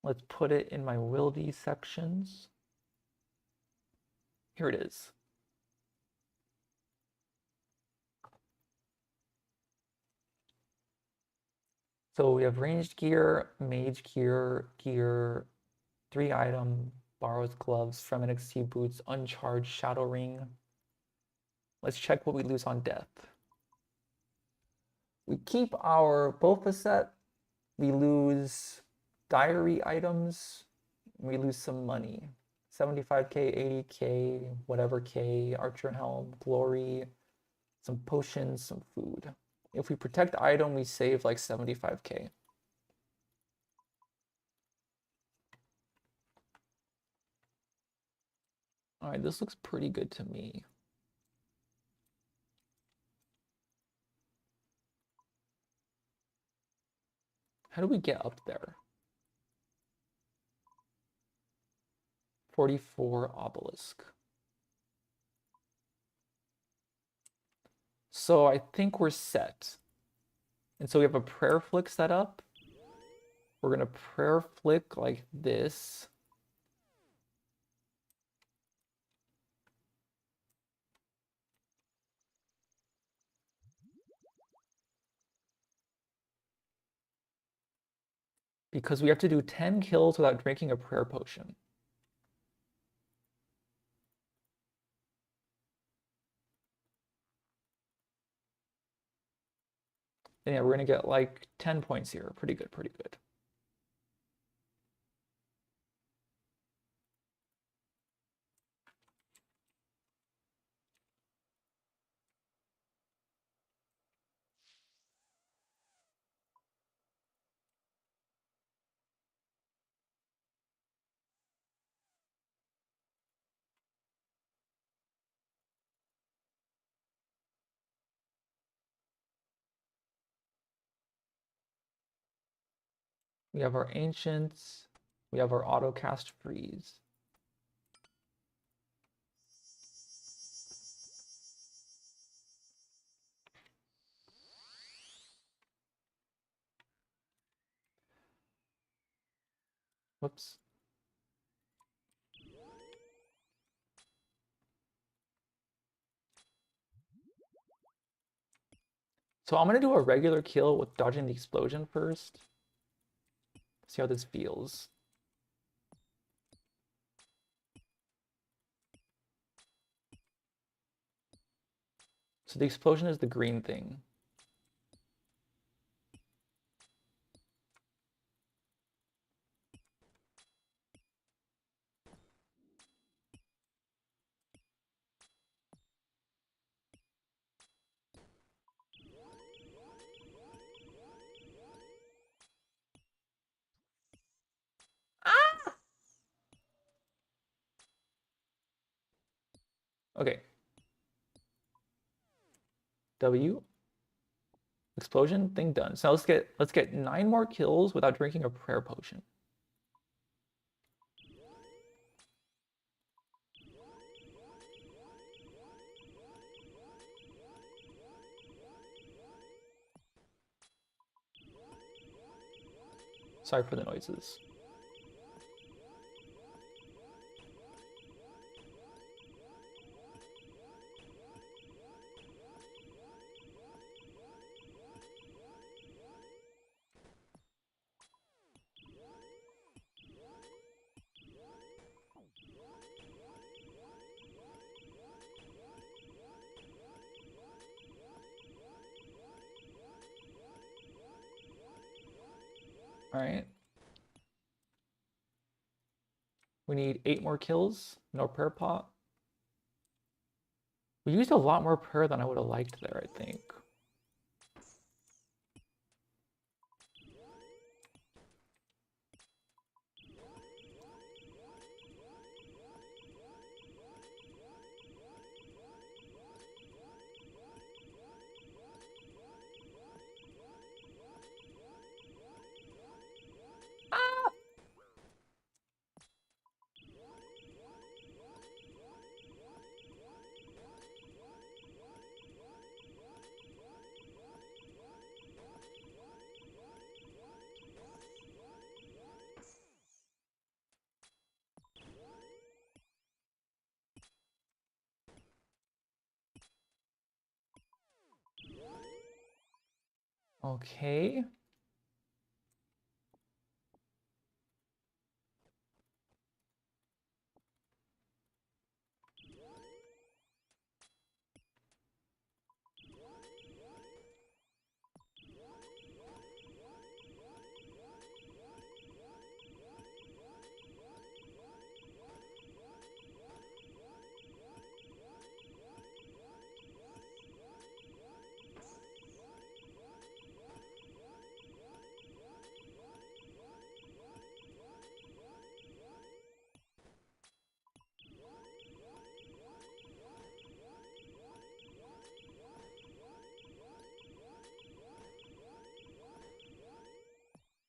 Let's put it in my Wildy sections. Here it is. So we have ranged gear, mage gear, 3-item, borrowed gloves, from NXT boots, uncharged shadow ring. Let's check what we lose on death. We keep our Bofa set. We lose diary items. We lose some money. 75k, 80k, whatever k, Archer Helm, Glory, some potions, some food. If we protect item, we save like 75k. All right, this looks pretty good to me. How do we get up there? 44 obelisk. So I think we're set. And so we have a prayer flick set up. We're gonna prayer flick like this. Because we have to do 10 kills without drinking a prayer potion. And yeah, we're gonna get like 10 points here. Pretty good, pretty good. We have our ancients. We have our auto cast freeze. Whoops. So I'm gonna do a regular kill with dodging the explosion first. See how this feels. So the explosion is the green thing. Okay. W. Explosion thing done. So let's get 9 more kills without drinking a prayer potion. Sorry for the noises. All right. We need 8 more kills. No prayer pot. We used a lot more prayer than I would have liked there, I think. Okay.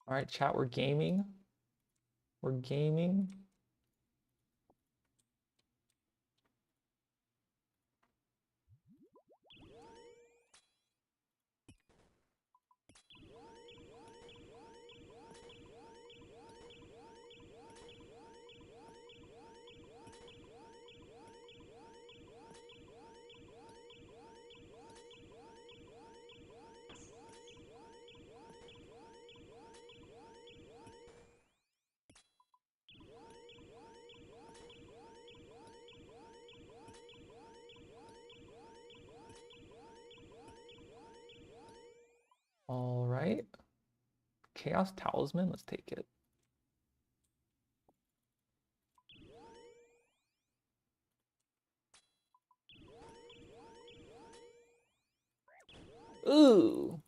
All right, chat, we're gaming. We're gaming. All right. Chaos Talisman, let's take it. Ooh.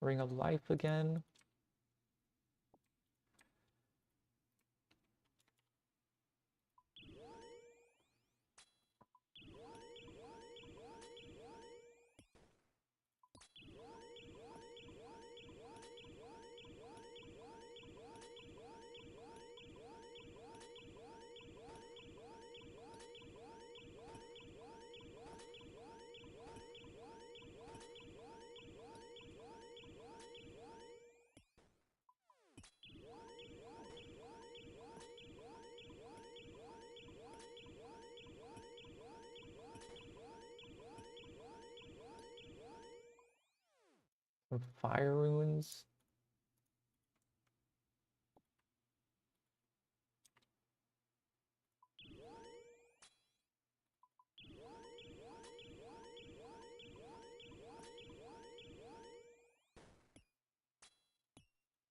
Ring of Life again. Some Fire Runes.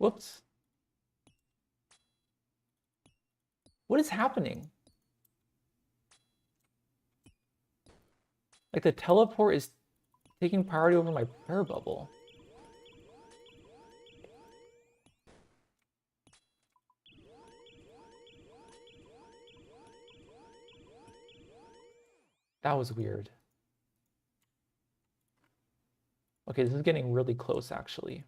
Whoops. What is happening? Like the teleport is taking priority over my prayer bubble. That was weird. Okay, this is getting really close actually.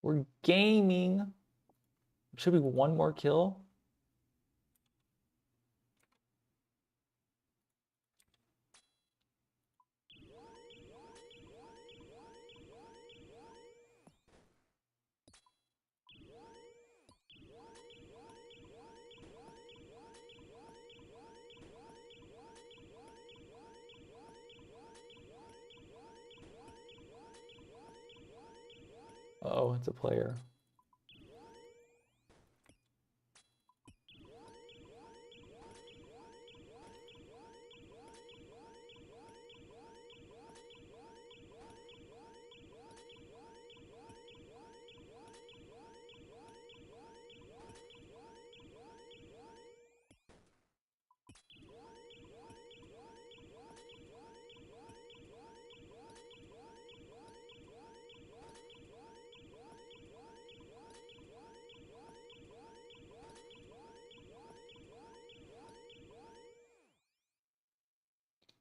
We're gaming. Should be one more kill. Oh, it's a player.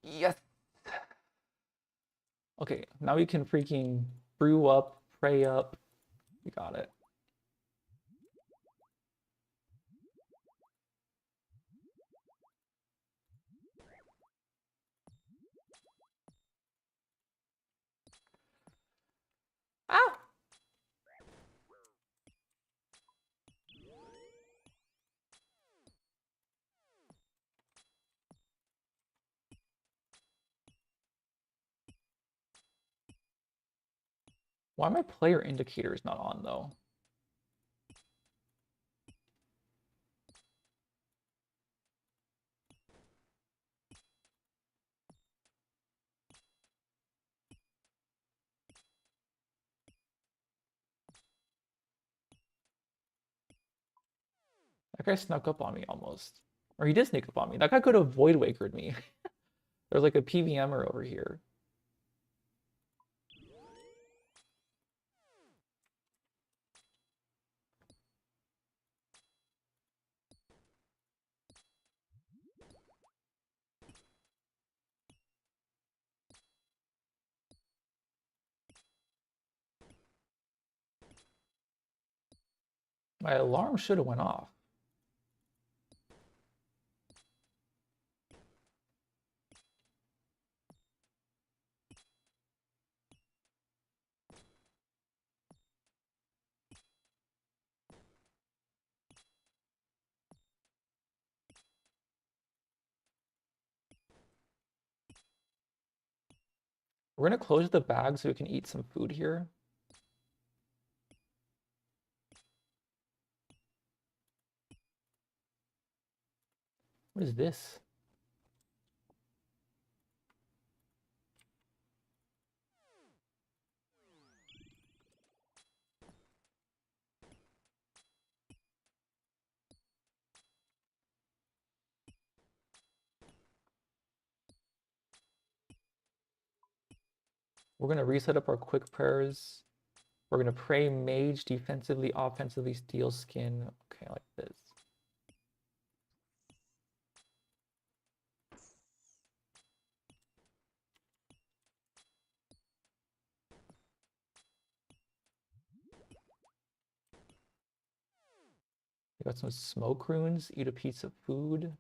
Yes. Okay, now we can freaking brew up, pray up. We got it. Ah! Why my player indicator is not on though? That guy snuck up on me almost. Or he did sneak up on me. That guy could have Void Wakered me. There's like a PVMer over here. My alarm should have went off. We're gonna close the bag so we can eat some food here. What is this? We're gonna reset up our quick prayers. We're gonna pray mage defensively, offensively, steal skin. Okay, like this. Got some smoke runes, eat a piece of food.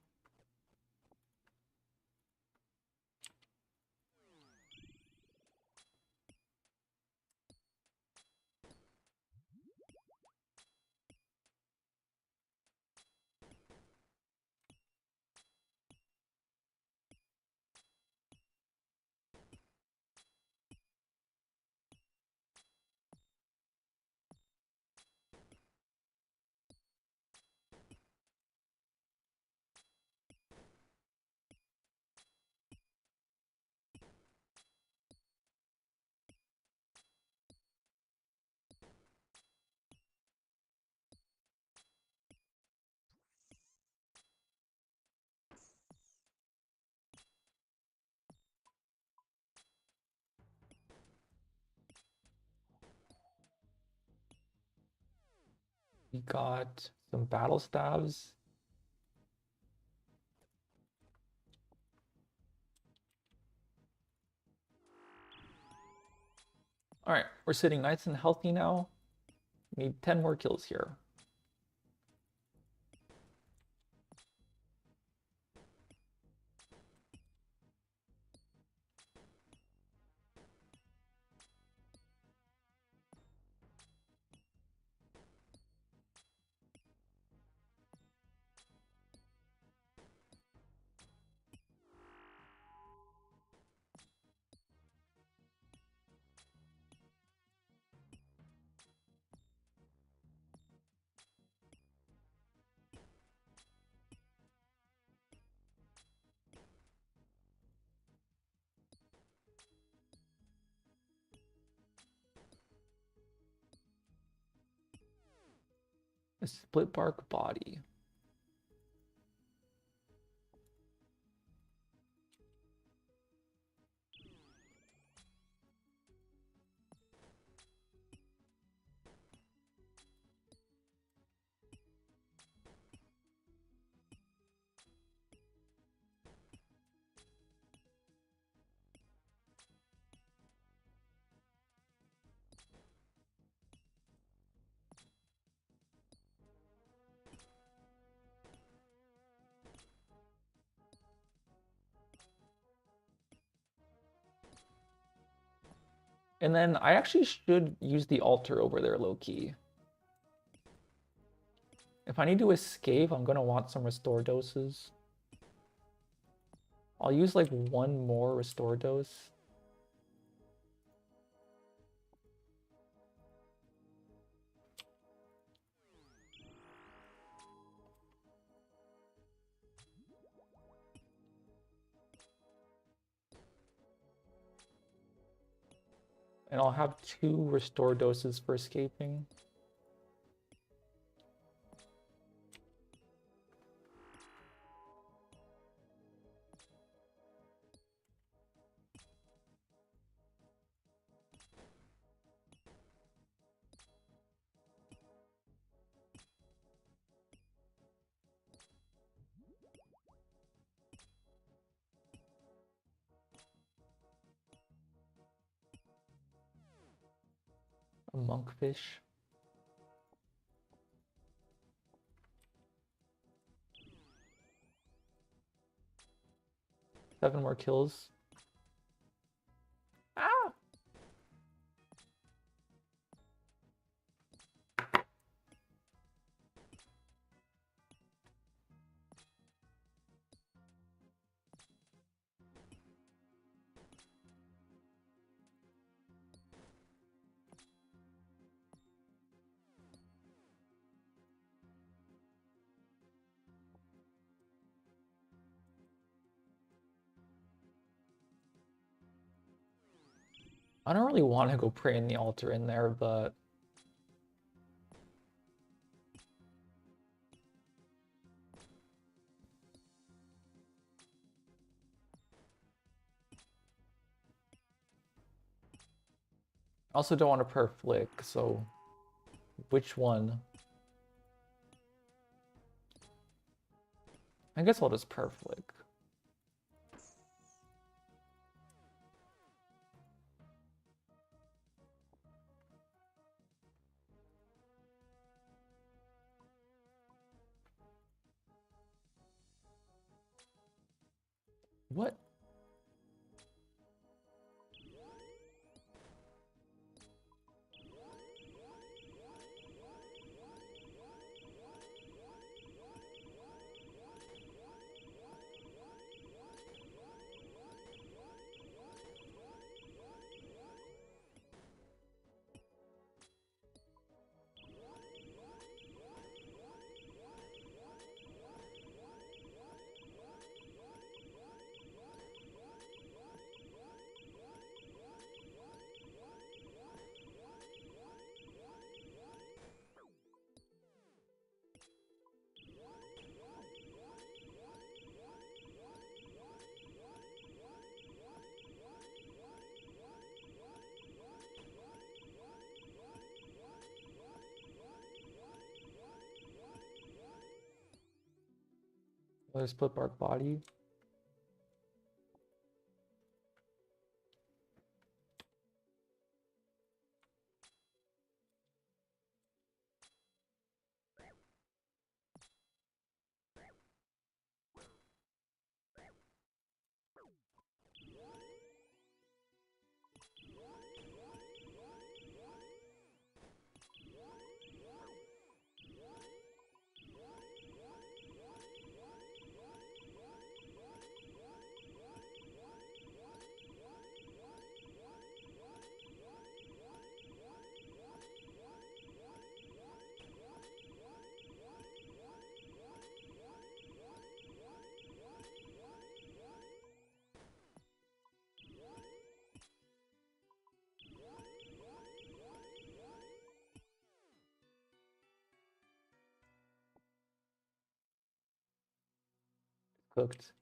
We got some battle staves. All right, we're sitting nice and healthy now. Need 10 more kills here. A split bark body. And then I actually should use the altar over there low-key. If I need to escape, I'm going to want some restore doses. I'll use like one more restore dose. And I'll have 2 restore doses for escaping. A monkfish. Seven more kills. Ah! I don't really want to go pray in the altar in there, but I also don't want to per flick, so which one? I guess I'll just per flick. What? Another split bark body. Cooked.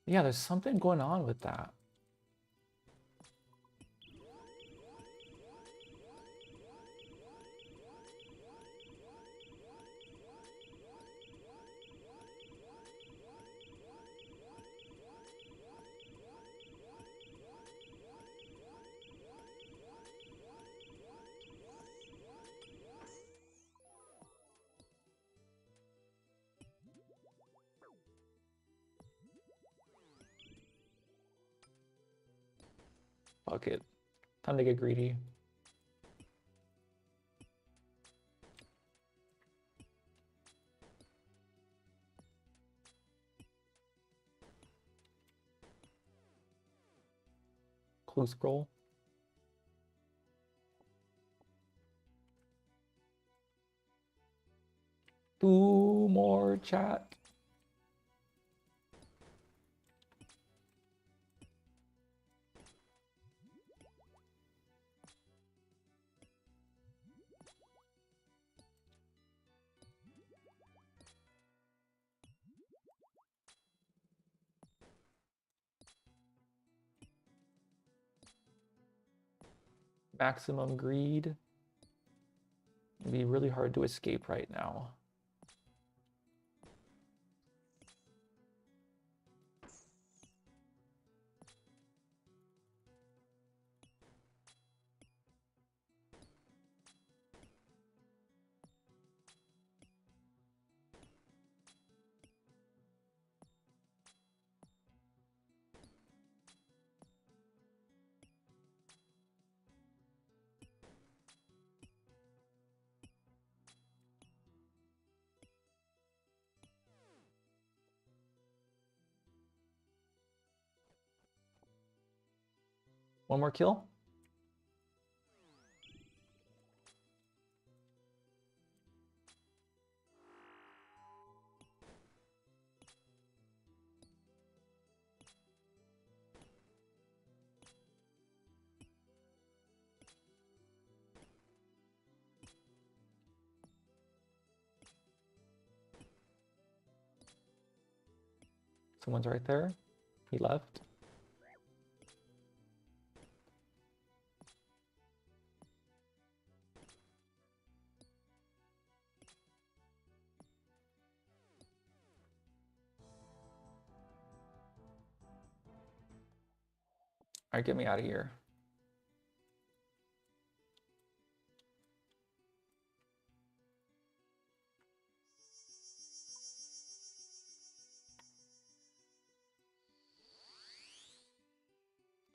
Yeah, there's something going on with that. Fuck it. Time to get greedy. Clue scroll. Two more chat. Maximum greed. It'd be really hard to escape right now. One more kill. Someone's right there. He left. All right, get me out of here.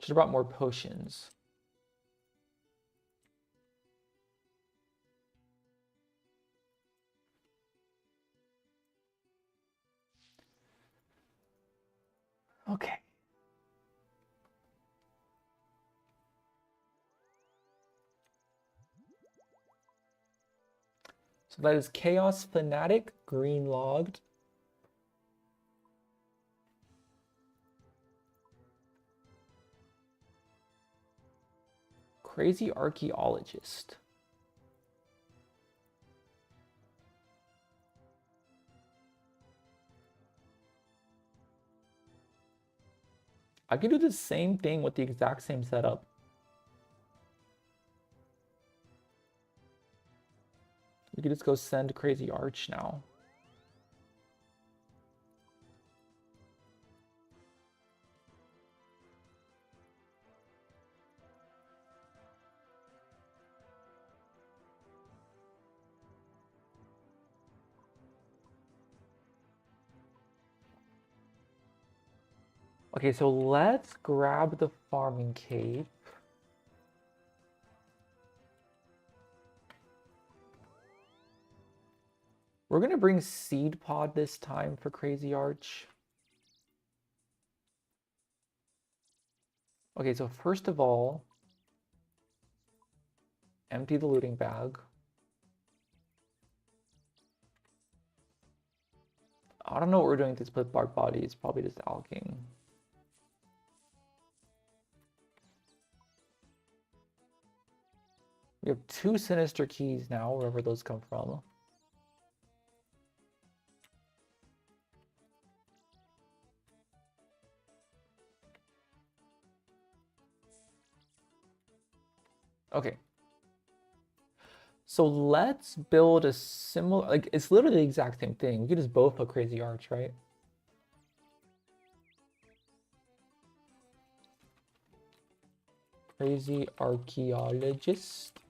Should have brought more potions. Okay. So that is Chaos Fanatic, green logged. Crazy Archaeologist. I could do the same thing with the exact same setup. We could just go send Crazy Arch now. Okay, so let's grab the farming cape. We're gonna bring Seed Pod this time for Crazy Arch. Okay, so first of all, empty the looting bag. I don't know what we're doing to split bark bodies, probably just alking. We have 2 sinister keys now, wherever those come from. Okay. So let's build a similar, like it's literally the exact same thing. We could just both put Crazy Arch, right? Crazy Archaeologist.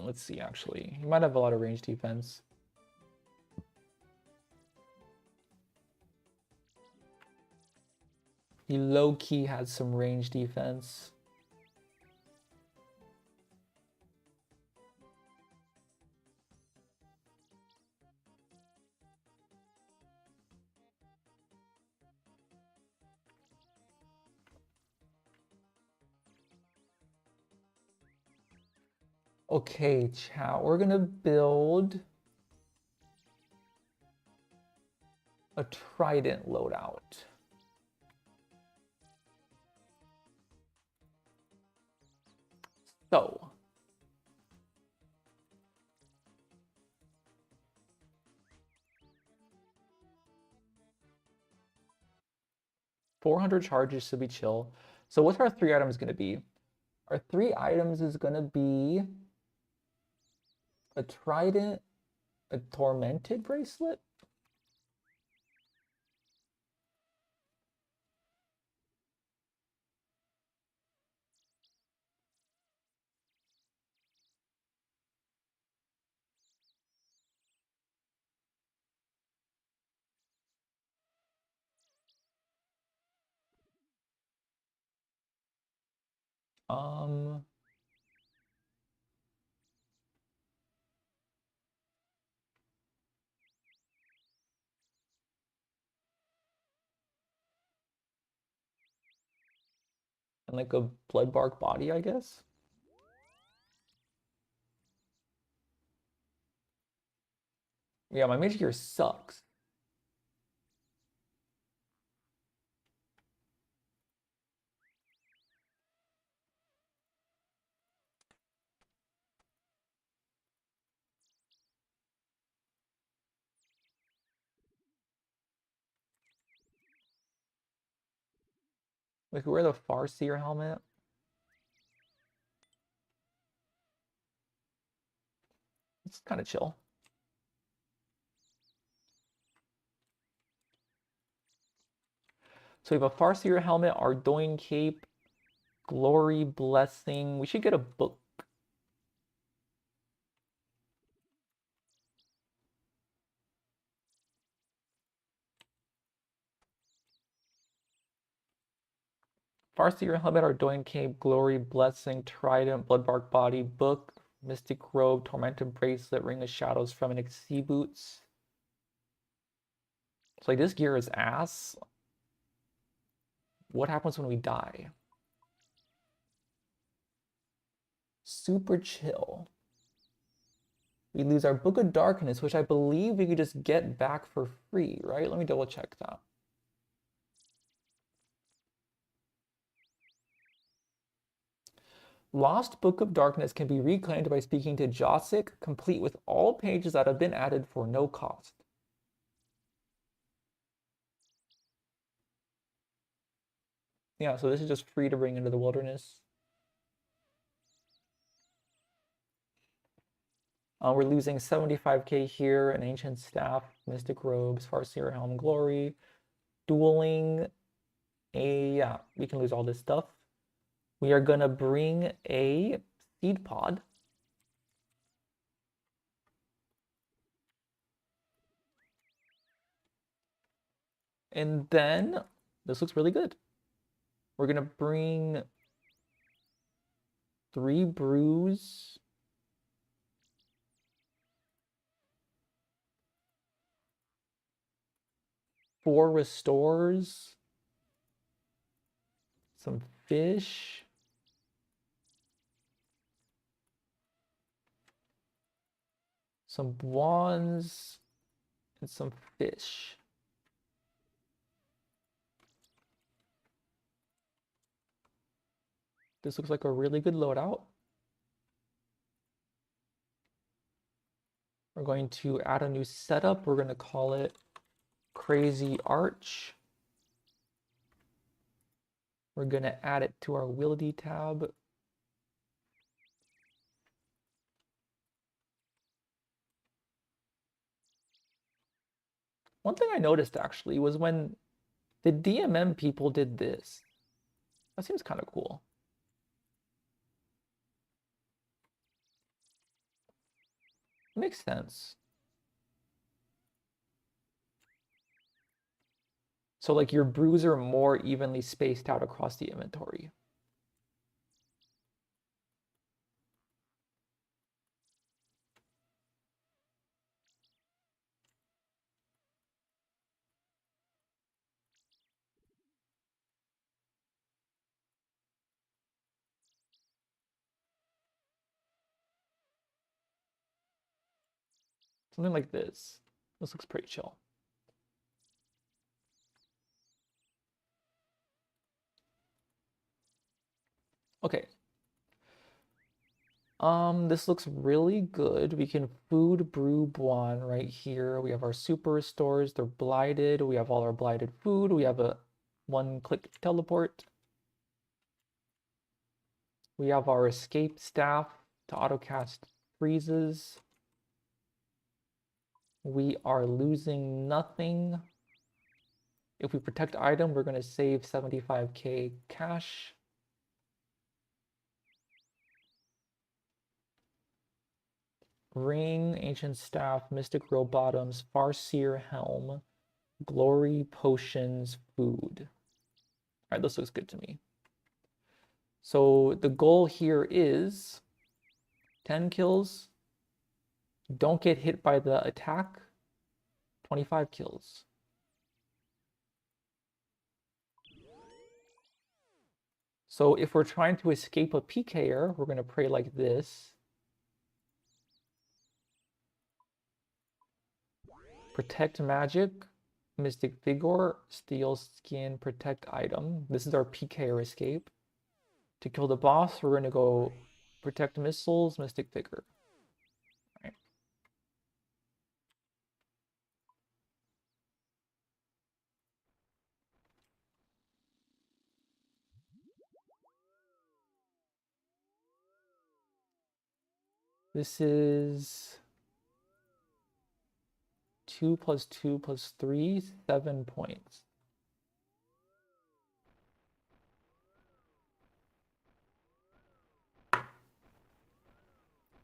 Let's see, actually. He might have a lot of range defense. He low-key has some range defense. Okay, chat, we're gonna build a trident loadout. So, $400 charges should be chill. So what's our 3 items gonna be? Our 3 items is gonna be a trident, a tormented bracelet. Um, and like a blood bark body, I guess. Yeah, my mage gear sucks. Like wear the Farseer helmet. It's kind of chill. So we have a Farseer helmet, Ardoin cape, Glory Blessing. We should get a book. Farseer Helmet, Ardoin Cape, Glory, Blessing, Trident, Bloodbark Body, Book, Mystic Robe, Tormented Bracelet, Ring of Shadows, Fremennik Sea Boots. So like this gear is ass. What happens when we die? Super chill. We lose our Book of Darkness, which I believe we could just get back for free, right? Let me double check that. Lost Book of Darkness can be reclaimed by speaking to Josic, complete with all pages that have been added for no cost. Yeah, so this is just free to bring into the wilderness. We're losing 75k here, an Ancient Staff, Mystic Robes, Farseer Helm Glory, Dueling, yeah, we can lose all this stuff. We are gonna bring a Seed Pod. And then, this looks really good. We're gonna bring 3 brews. Four restores. Some fish. Some wands. And some fish. This looks like a really good loadout. We're going to add a new setup. We're going to call it Crazy Arch. We're going to add it to our Wieldy tab. One thing I noticed actually was when the DMM people did this. That seems kind of cool. Makes sense. So like your brews are more evenly spaced out across the inventory. Something like this. This looks pretty chill. Okay. This looks really good. We can food brew Buon right here. We have our super restores. They're blighted. We have all our blighted food. We have a one-click teleport. We have our escape staff to autocast freezes. We are losing nothing. If we protect item, we're going to save 75k cash. Ring, Ancient Staff, Mystic Robe Bottoms, Farseer Helm, Glory, Potions, Food. All right, this looks good to me. So the goal here is 10 kills, don't get hit by the attack, 25 kills. So if we're trying to escape a PKer, we're going to pray like this. Protect magic, Mystic Vigor, Steel Skin, Protect item. This is our PKer escape. To kill the boss, we're going to go Protect missiles, Mystic Vigor. Right. This is 2 plus 2 plus 3, 7 points.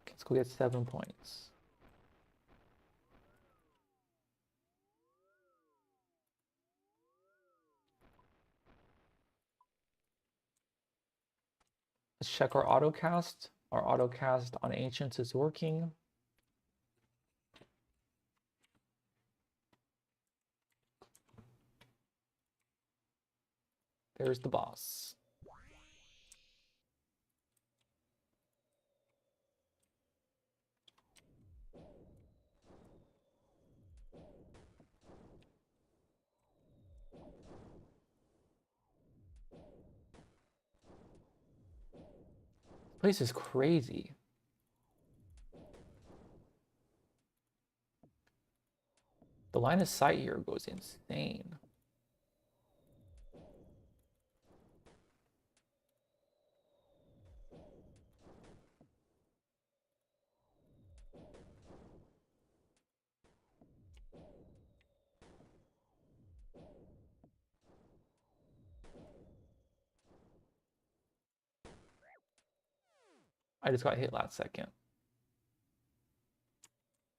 Let's go get 7 points. check our autocast. Our autocast on Ancients is working. There's the boss. This place is crazy. The line of sight here goes insane. I just got hit last second.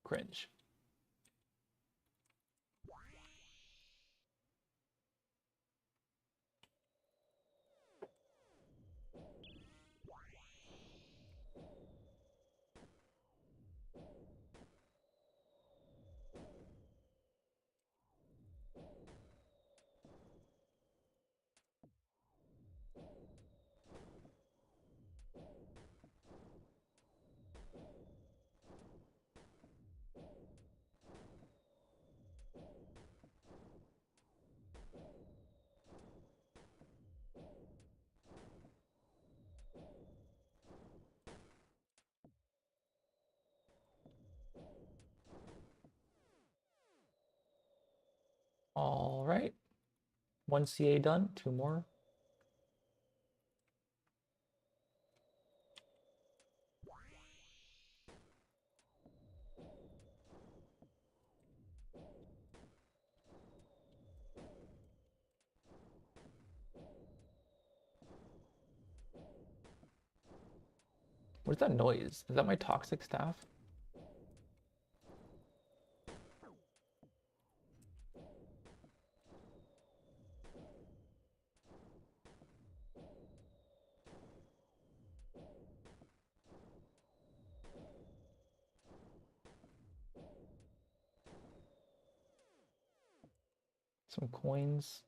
Cringe. All right. 1 CA done, 2 more. What's that noise? Is that my toxic staff? Some coins.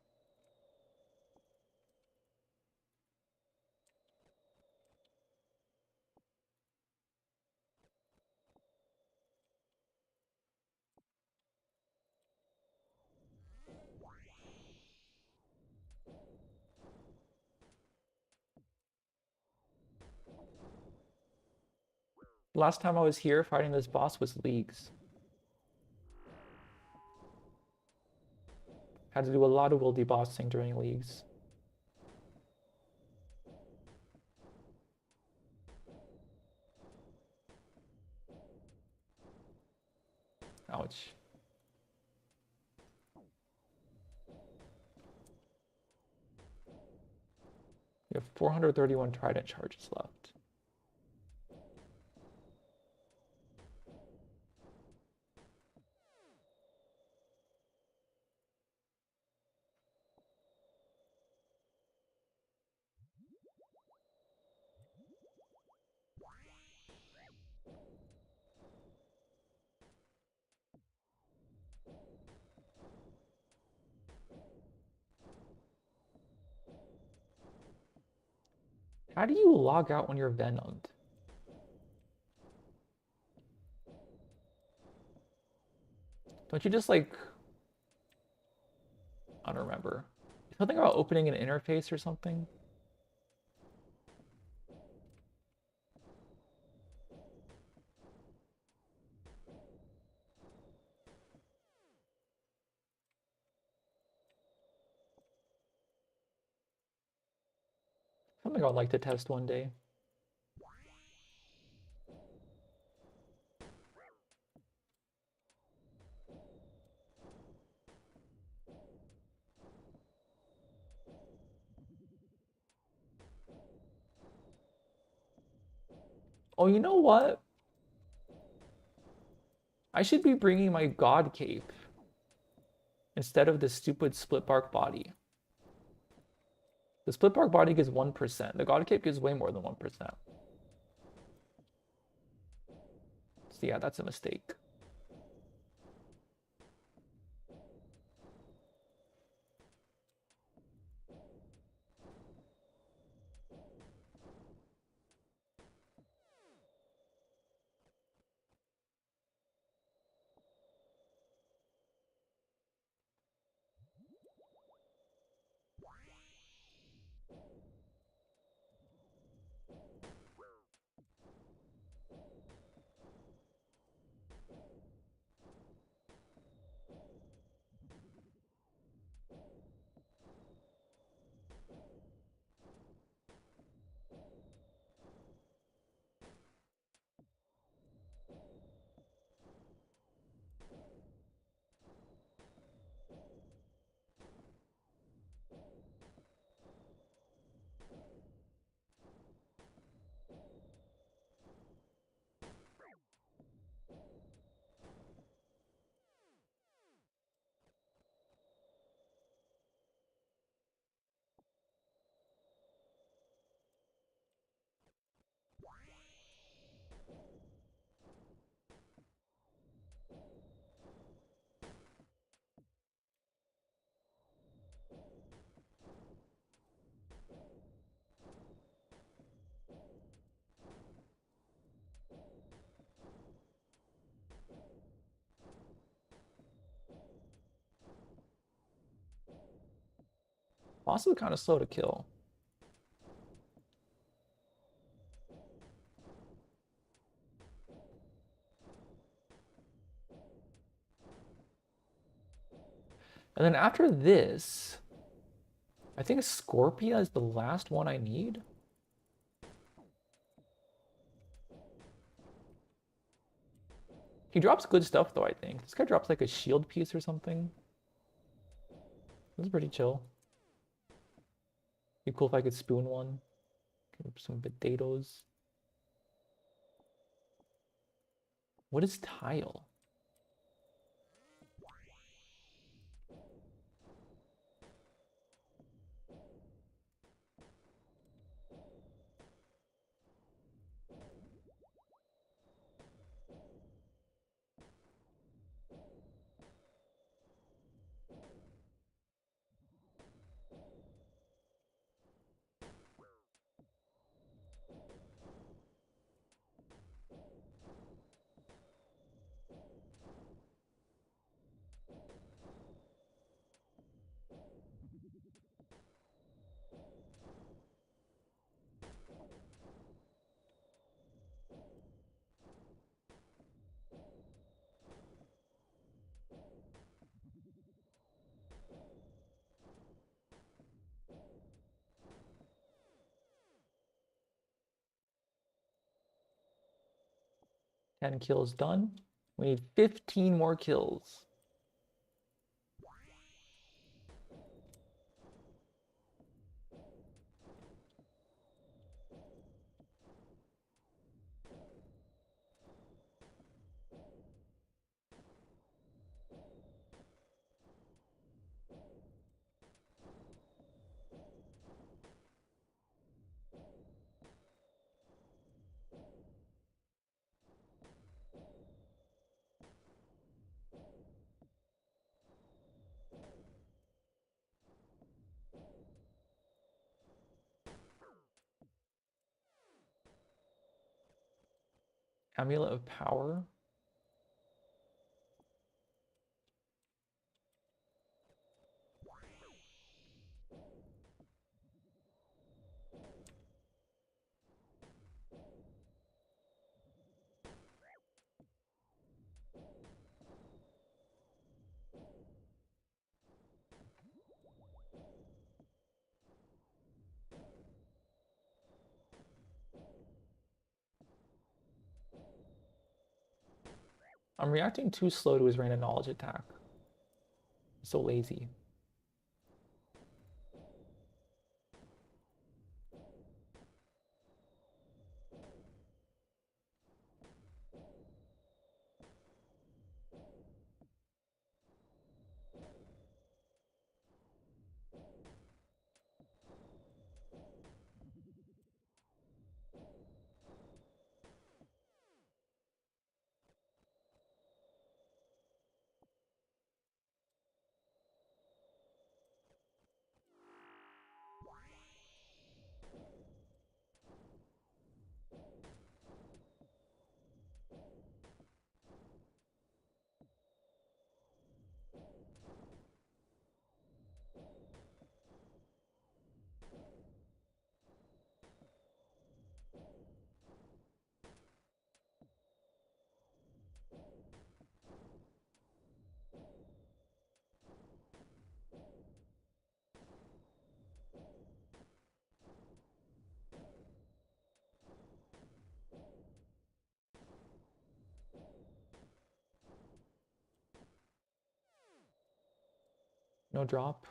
Last time I was here fighting this boss was leagues. Had to do a lot of wildy bossing during leagues. Ouch. We have 431 trident charges left. How do you log out when you're venomed? Don't you just like, I don't remember. Something about opening an interface or something? Something I'd like to test one day. Oh, you know what? I should be bringing my god cape instead of this stupid split bark body. The split bark body gives 1%. The God Cape gives way more than 1%. So yeah, that's a mistake. Also kind of slow to kill. And then after this, I think Scorpia is the last one I need. He drops good stuff though, I think. This guy drops like a shield piece or something. This is pretty chill. Be cool if I could spoon one. Some potatoes. What is tile? Ten kills done. We need 15 more kills. Amulet of Power. I'm reacting too slow to his Rain of Knowledge attack. I'm so lazy. No drop.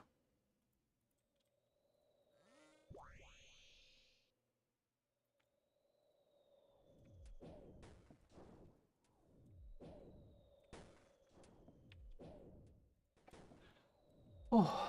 Oh.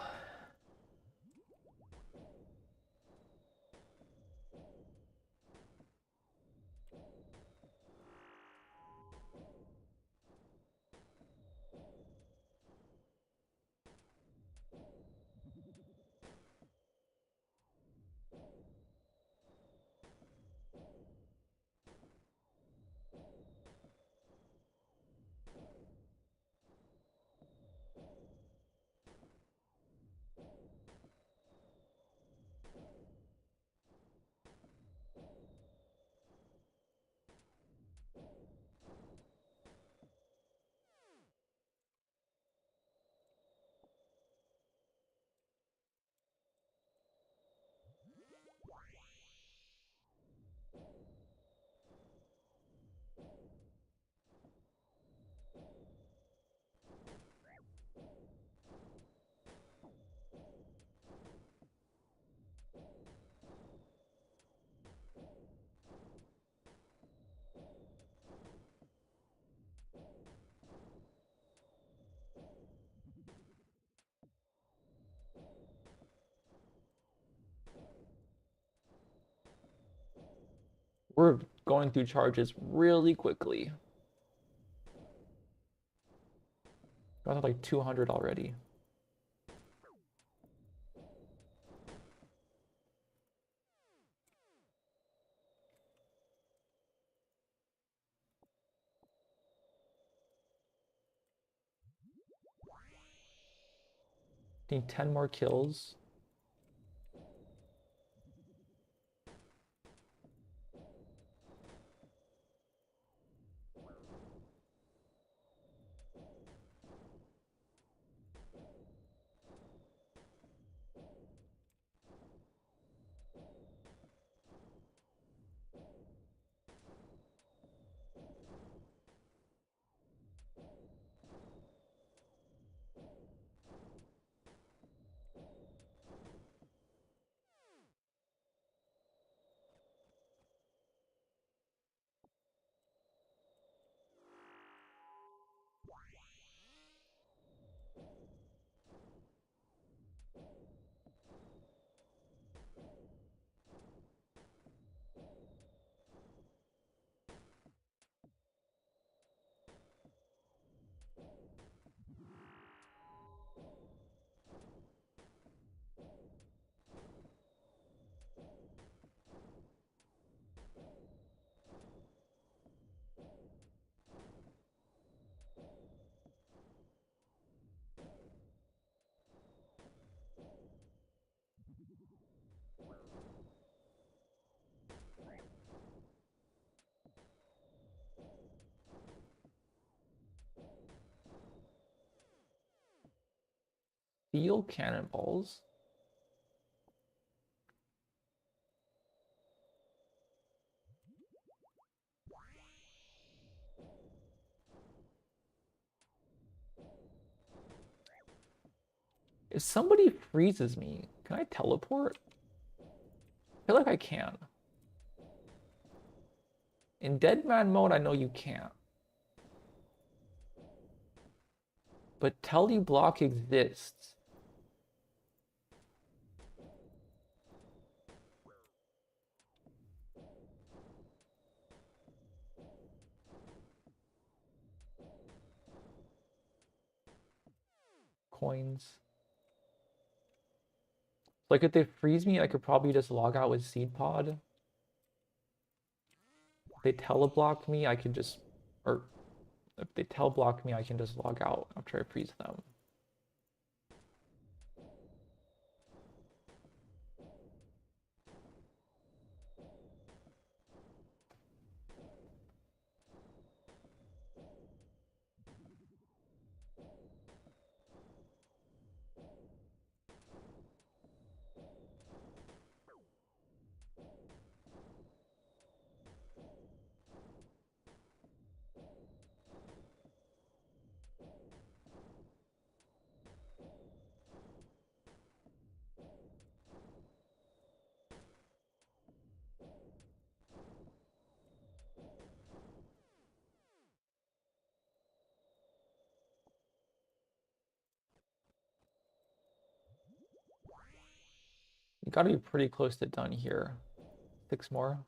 We're going through charges really quickly. Got to like 200 already. Need 10 more kills. Steel cannonballs. If somebody freezes me, can I teleport? I feel like I can. In dead man mode, I know you can't. But teleblock exists. Coins. Like if they freeze me, I could probably just log out with Seed Pod. If they teleblock me, I can just, or if they teleblock me, I can just log out after I freeze them. You gotta be pretty close to done here. 6 more.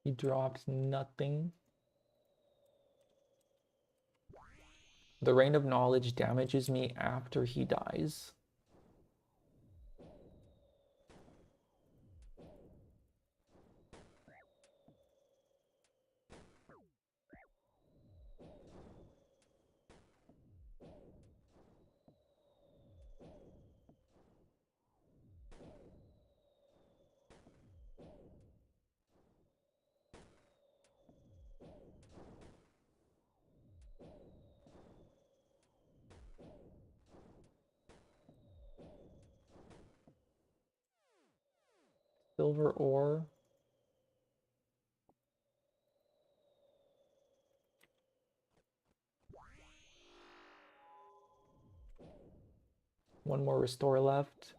He drops nothing. The Rain of Knowledge damages me after he dies. Silver ore. One more restore left.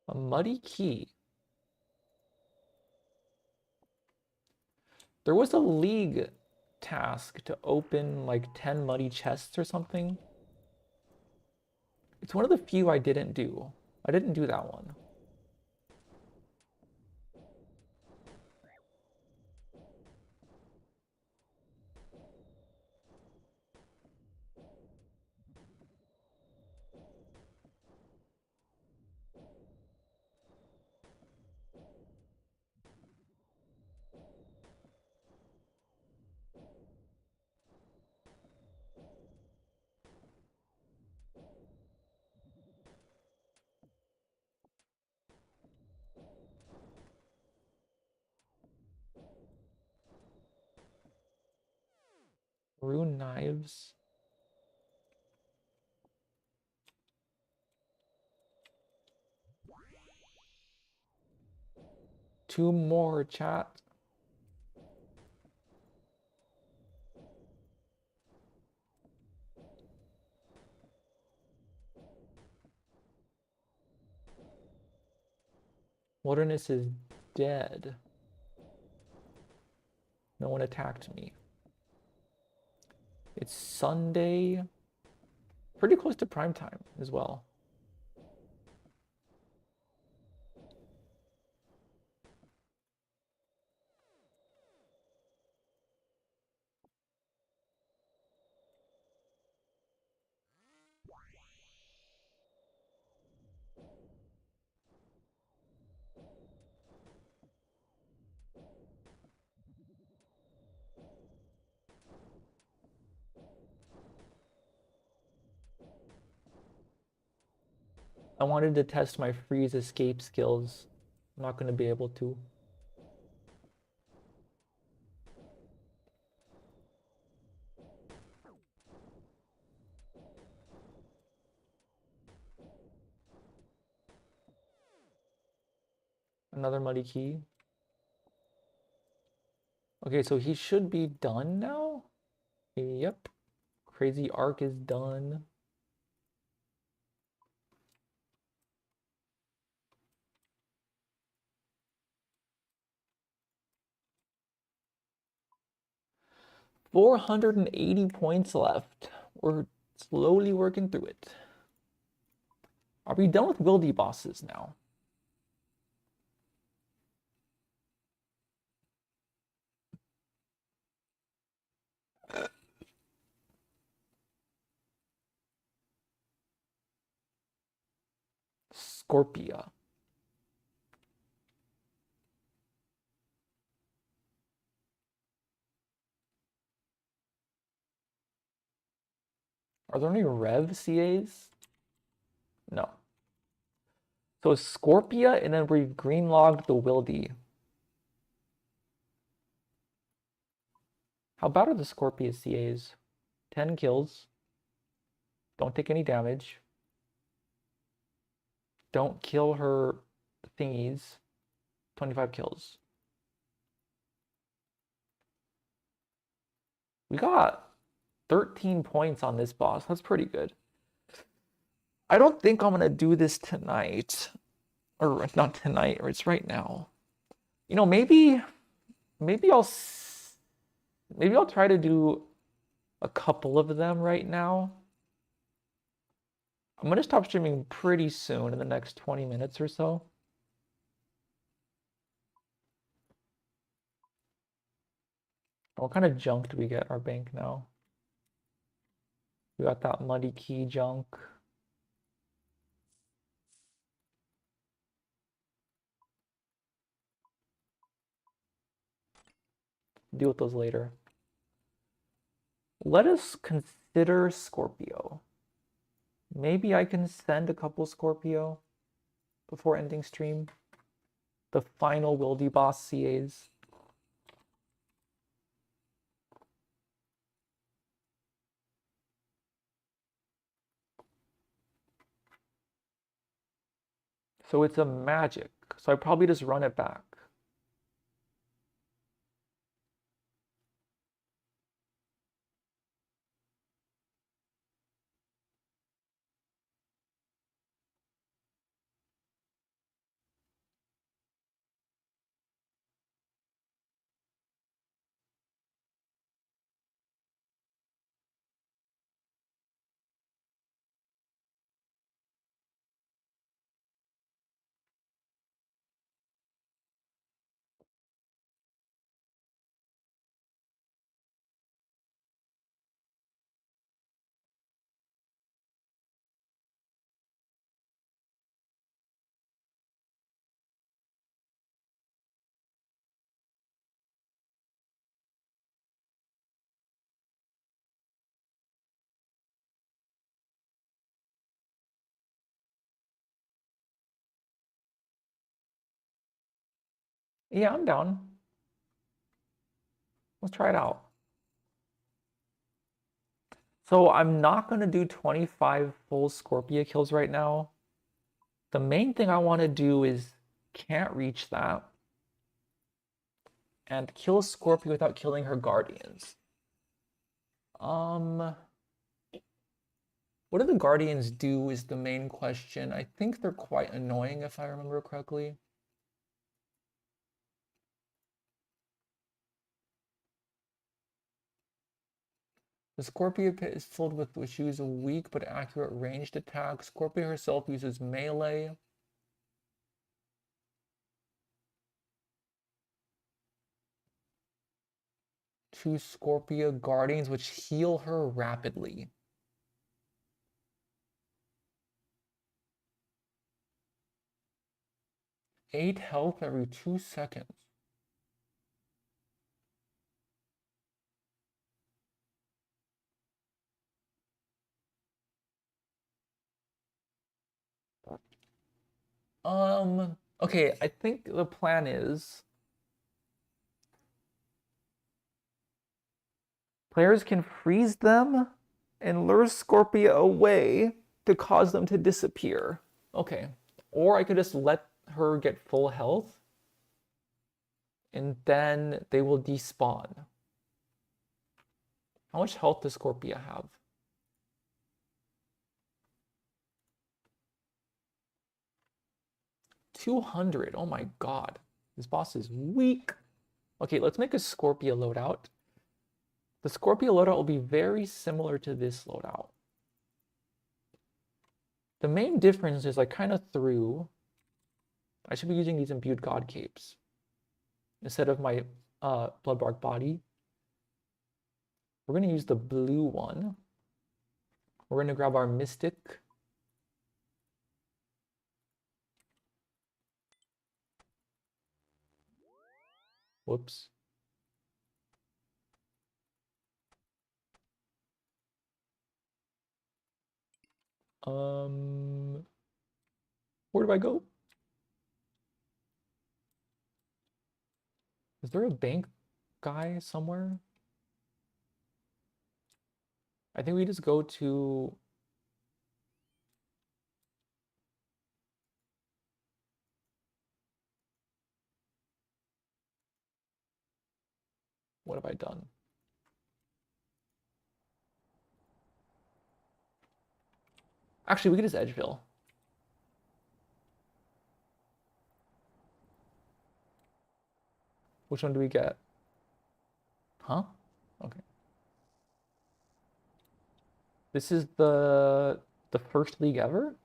A muddy key. There was a league task to open like 10 muddy chests or something. It's one of the few I didn't do. I didn't do that one. Rune knives. Two more, chat. Wilderness is dead. No one attacked me. It's Sunday. Pretty close to prime time as well. I wanted to test my freeze escape skills. I'm not going to be able to. Another muddy key. Okay, so he should be done now. Yep. Crazy arc is done. 480 points left. We're slowly working through it. Are we done with wildy bosses now? Scorpia. Are there any Rev CAs? No. So it's Scorpia, and then we've green logged the Wildy. How bad are the Scorpia CAs? 10 kills. Don't take any damage. Don't kill her thingies. 25 kills. We got 13 points on this boss. That's pretty good. I don't think I'm gonna do this tonight. Or not tonight, or it's right now. You know, maybe I'll try to do a couple of them right now. I'm gonna stop streaming pretty soon in the next 20 minutes or so. What kind of junk do we get our bank now? We got that muddy key junk. Deal with those later. Let us consider Scorpio. Maybe I can send a couple Scorpio before ending stream. The final Wildy boss CAs. So it's a magic. So I probably just run it back. Yeah, I'm down. Let's try it out. So I'm not going to do 25 full Scorpia kills right now. The main thing I want to do is can't reach that and kill Scorpio without killing her guardians. What do the guardians do is the main question. I think they're quite annoying if I remember correctly. The Scorpio pit is filled with she uses a weak but accurate ranged attack. Scorpio herself uses melee. Two Scorpio guardians which heal her rapidly. 8 health every 2 seconds. Okay, I think the plan is players can freeze them and lure Scorpia away to cause them to disappear. Okay. Or I could just let her get full health and then they will despawn. How much health does Scorpia have? 200. Oh my god. This boss is weak. Okay, let's make a Scorpia loadout. The Scorpio loadout will be very similar to this loadout. The main difference is I kind of threw, I should be using these imbued god capes instead of my bloodbark body. We're going to use the blue one. We're going to grab our mystic. Whoops. Where do I go? Is there a bank guy somewhere? I think we just go to... What have I done? Actually, we could just Edgeville. Which one do we get? Huh? Okay. This is the first league ever?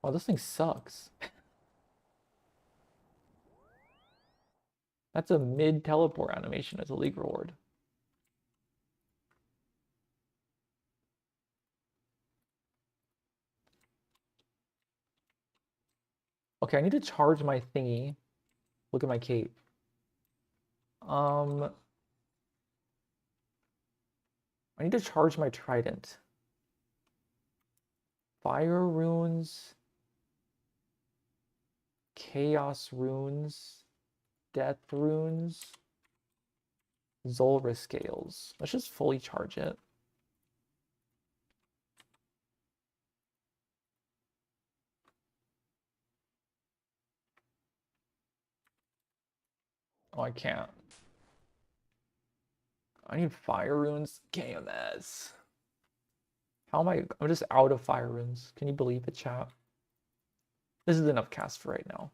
Wow, this thing sucks. That's a mid teleport animation as a league reward. Okay, I need to charge my thingy. Look at my cape. I need to charge my trident. Fire runes, chaos runes, death runes, Zulrah scales. Let's just fully charge it. Oh, I can't. I need fire runes. KMS. How am I? I'm just out of fire runes. Can you believe it, chat? This is enough cast for right now.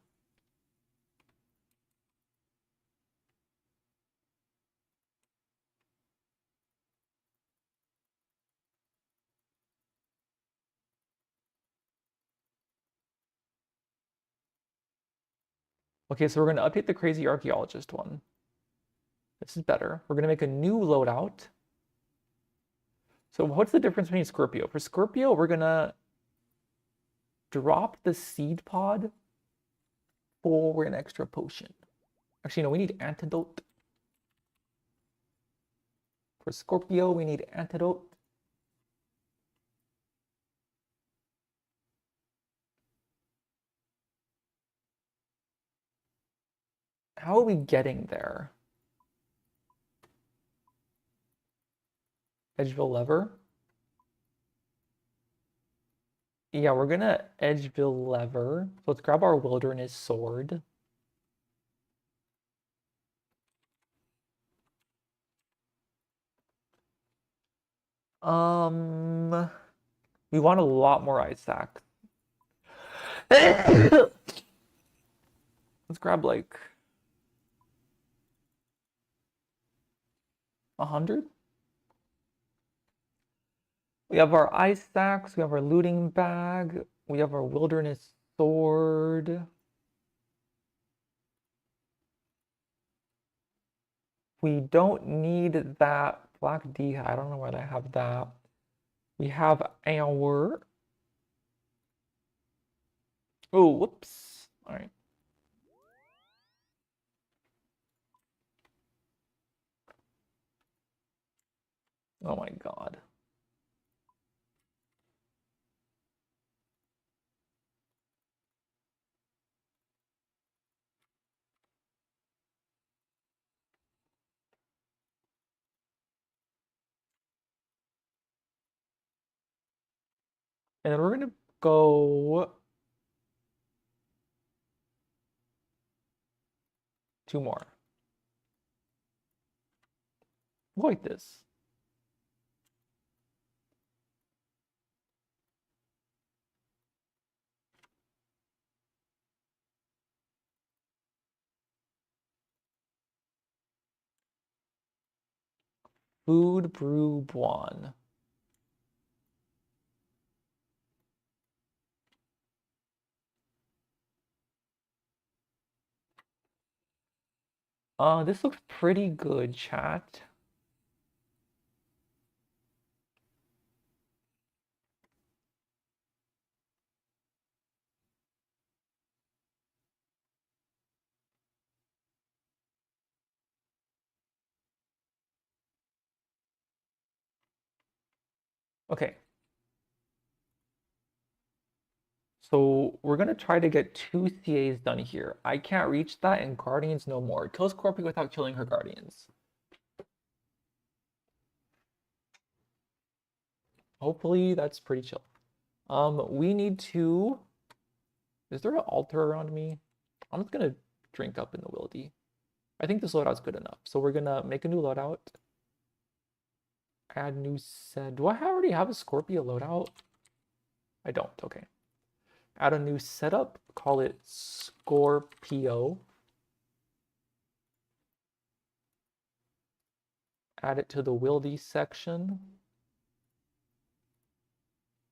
Okay, so we're going to update the crazy archaeologist one. This is better. We're going to make a new loadout. So what's the difference between Scorpio? For Scorpio, we're going to drop the seed pod for an extra potion. Actually, no, we need antidote. For Scorpio, we need antidote. How are we getting there? Edgeville lever. Yeah, we're gonna Edgeville lever. So let's grab our wilderness sword. We want a lot more ice sack. Let's grab like 100. We have our ice sacks, we have our looting bag, we have our wilderness sword. We don't need that black D. I don't know why I have that. We have our... Oh, whoops. All right. Oh my God. And then we're gonna go 2 more. Like this. Food Brew Buon. This looks pretty good, chat. Okay. So we're gonna try to get 2 CAs done here. I can't reach that, and Guardians no more. Kill Scorpio without killing her Guardians. Hopefully that's pretty chill. We need to. Is there an altar around me? I'm just gonna drink up in the wildy. I think this loadout's good enough. So we're gonna make a new loadout. Add new set. Do I already have a Scorpio loadout? I don't. Okay. Add a new setup. Call it Scorpio. Add it to the wildy section.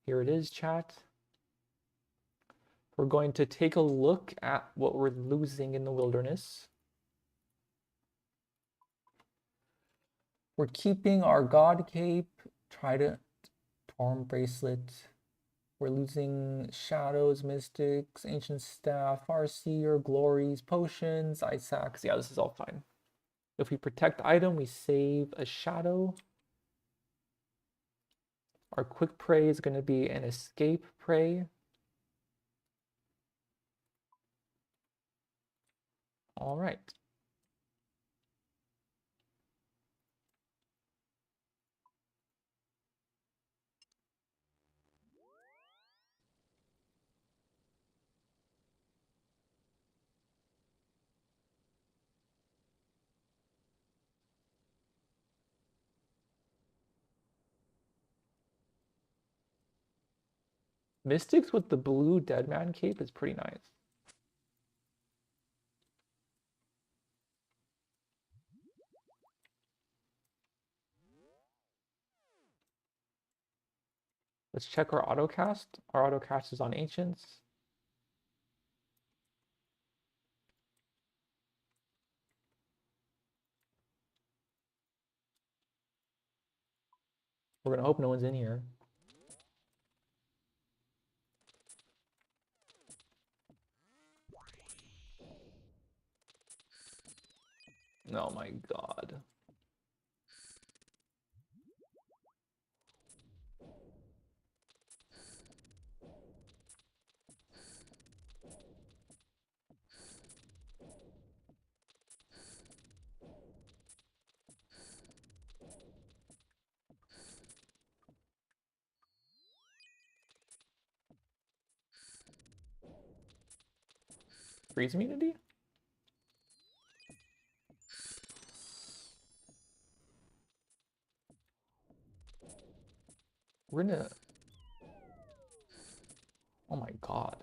Here it is, chat. We're going to take a look at what we're losing in the wilderness. We're keeping our God Cape, Trident, Torm Bracelet. We're losing Shadows, Mystics, Ancient Staff, Farseer, Glories, Potions, Ice Axe. Yeah, this is all fine. If we protect item, we save a Shadow. Our quick prey is going to be an escape prey. All right. Mystics with the blue Deadman cape is pretty nice. Let's check our autocast. Our autocast is on Ancients. We're going to hope no one's in here. Oh my god. Freeze immunity? We're gonna... Oh my god.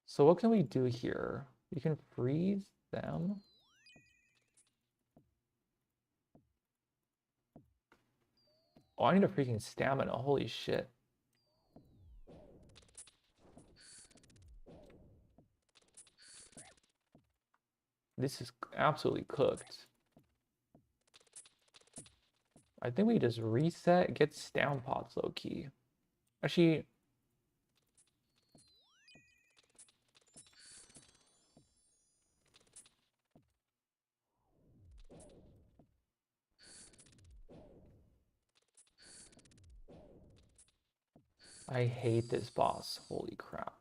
So what can we do here? We can freeze them. Oh, I need a freaking stamina. Holy shit. This is absolutely cooked. I think we just reset, get stam pots low key. Actually, I hate this boss. Holy crap.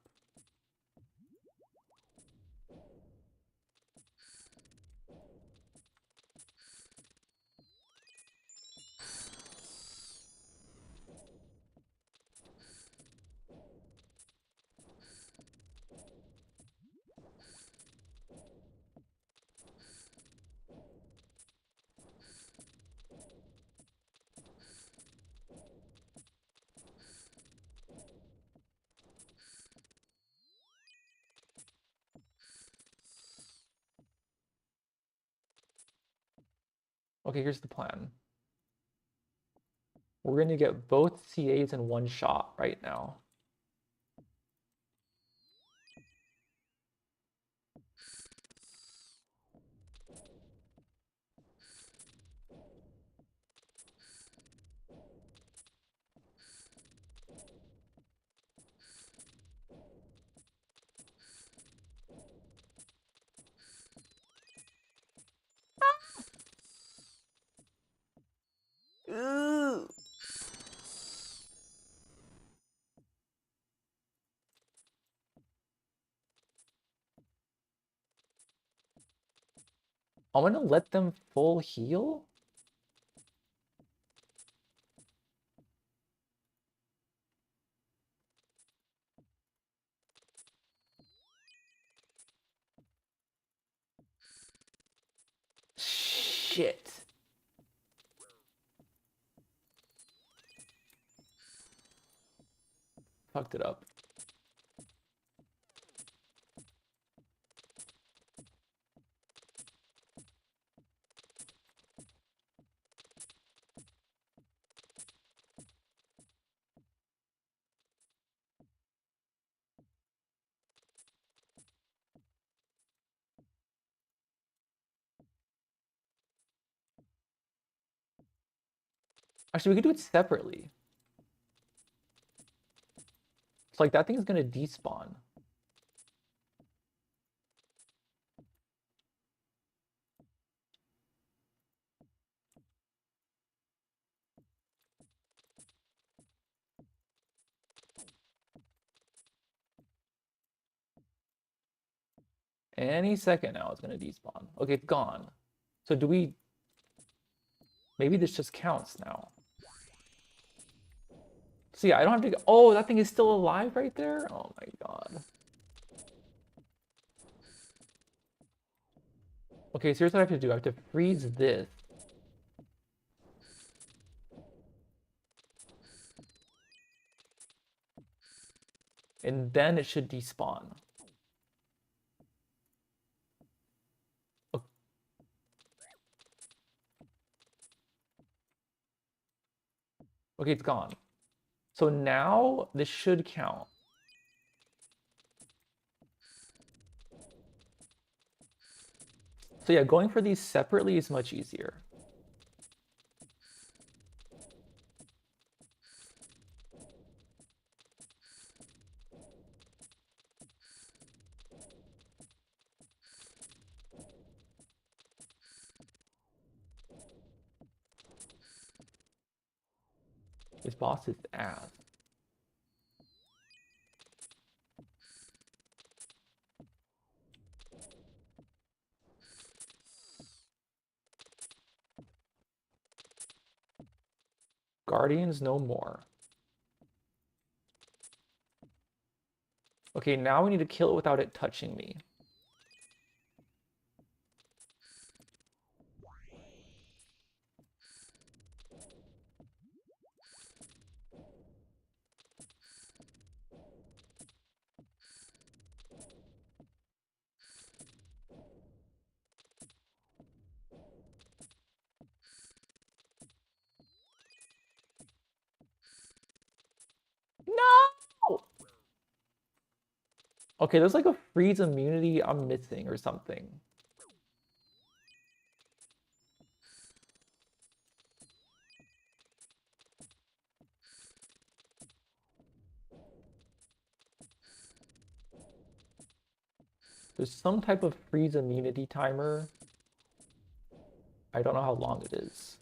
Okay, here's the plan. We're going to get both CAs in one shot right now. Ugh. I'm gonna let them full heal? Shit. Fucked it up. Actually, we could do it separately. It's like that thing is gonna despawn. Any second now it's gonna despawn. Okay, it's gone. So do we... Maybe this just counts now. So yeah, I don't have to... Oh, that thing is still alive right there? Oh my god. Okay, so here's what I have to do. I have to freeze this. And then it should despawn. Okay, it's gone. So now this should count. So yeah, going for these separately is much easier. This boss is ass. Guardians no more. Okay, now we need to kill it without it touching me. No! Okay, there's like a freeze immunity I'm missing or something. There's some type of freeze immunity timer. I don't know how long it is.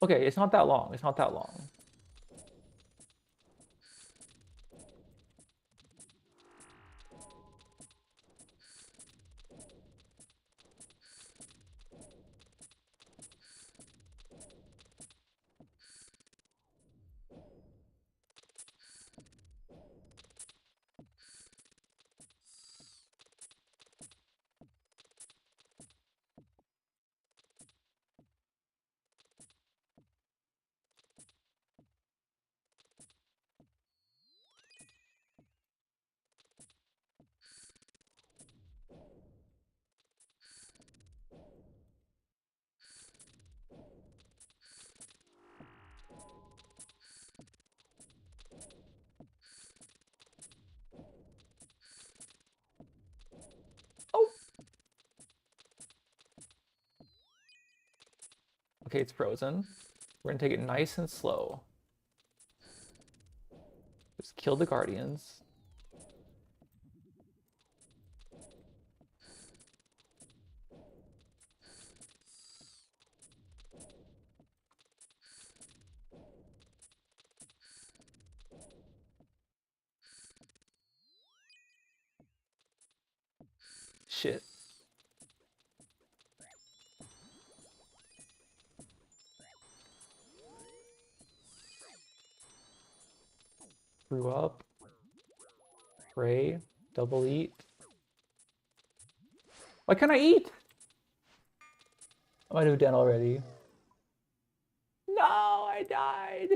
Okay, it's not that long. It's not that long. Okay, it's frozen. We're gonna take it nice and slow. Just kill the guardians. Shit. Screw up. Pray. Double eat. Why can't I eat? I might have done already. No, I died.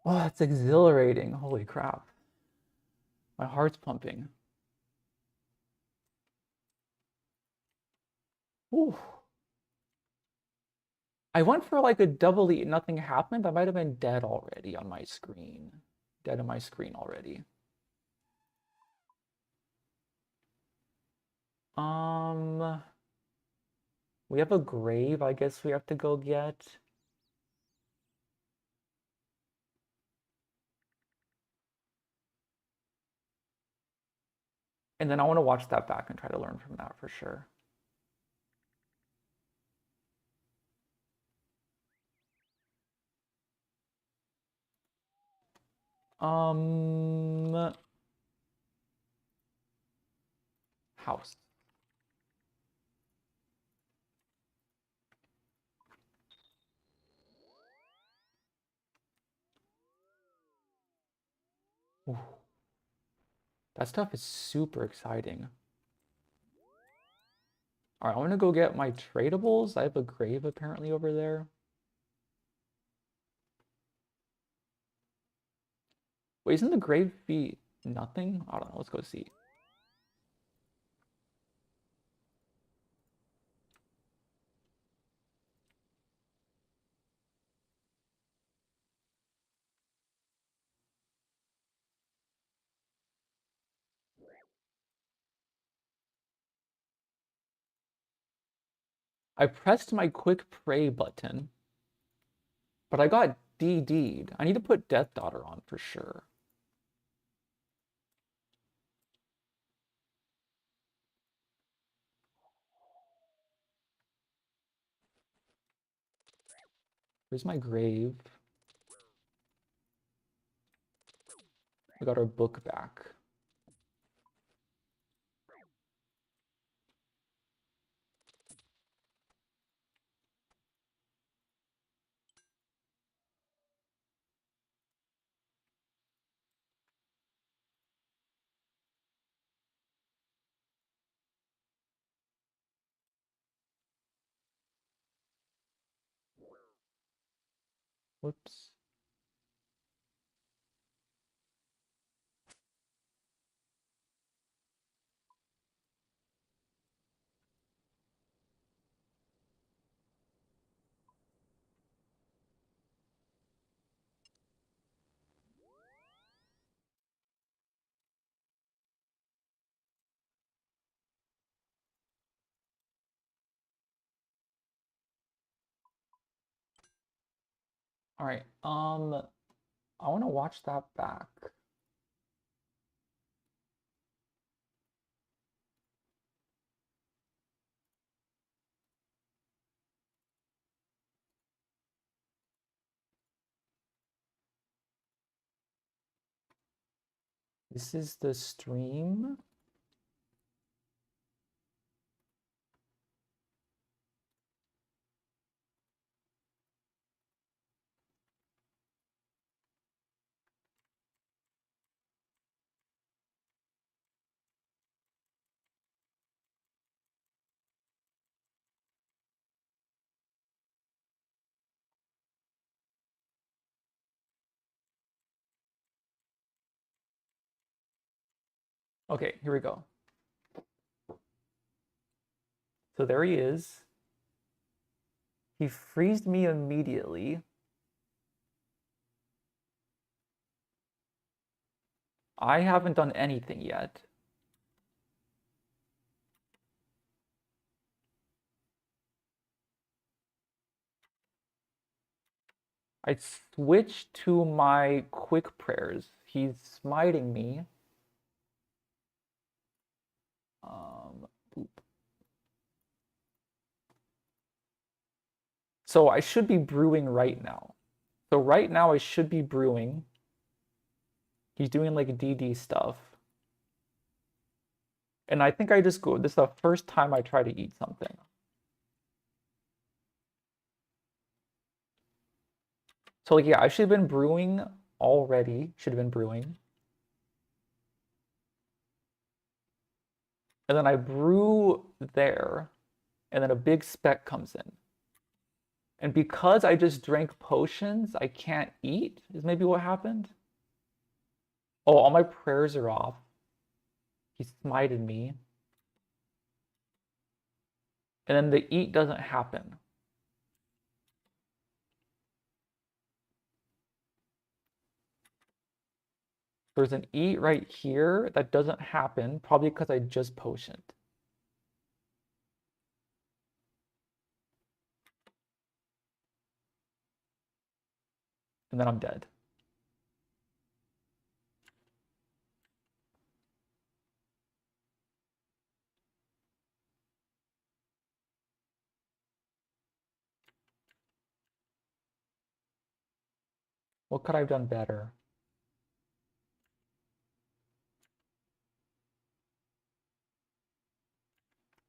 Oh, that's exhilarating. Holy crap. My heart's pumping. Ooh. I went for like a double eat, nothing happened. I might have been dead already on my screen. Dead on my screen already. Um, we have a grave, I guess we have to go get. And then I want to watch that back and try to learn from that for sure. House. Ooh. That stuff is super exciting. All right, I want to go get my tradables. I have a grave apparently over there. Wait, isn't the grave fee nothing? I don't know. Let's go see. I pressed my quick pray button, but I got DD'd. I need to put Death Daughter on for sure. Where's my grave? We got our book back. Whoops. All right. I want to watch that back. This is the stream. Okay, here we go. So there he is. He freezed me immediately. I haven't done anything yet. I switch to my quick prayers. He's smiting me. Boop. So I should be brewing right now. So right now I should be brewing. He's doing like DD stuff. And I think I just go, this is the first time I try to eat something. So like, yeah, I should have been brewing already. Should have been brewing. And then I brew there, and then a big spec comes in. And because I just drank potions, I can't eat, is maybe what happened. Oh, all my prayers are off. He smited me. And then the eat doesn't happen. There's an eat right here that doesn't happen, probably because I just potioned. And then I'm dead. What could I have done better?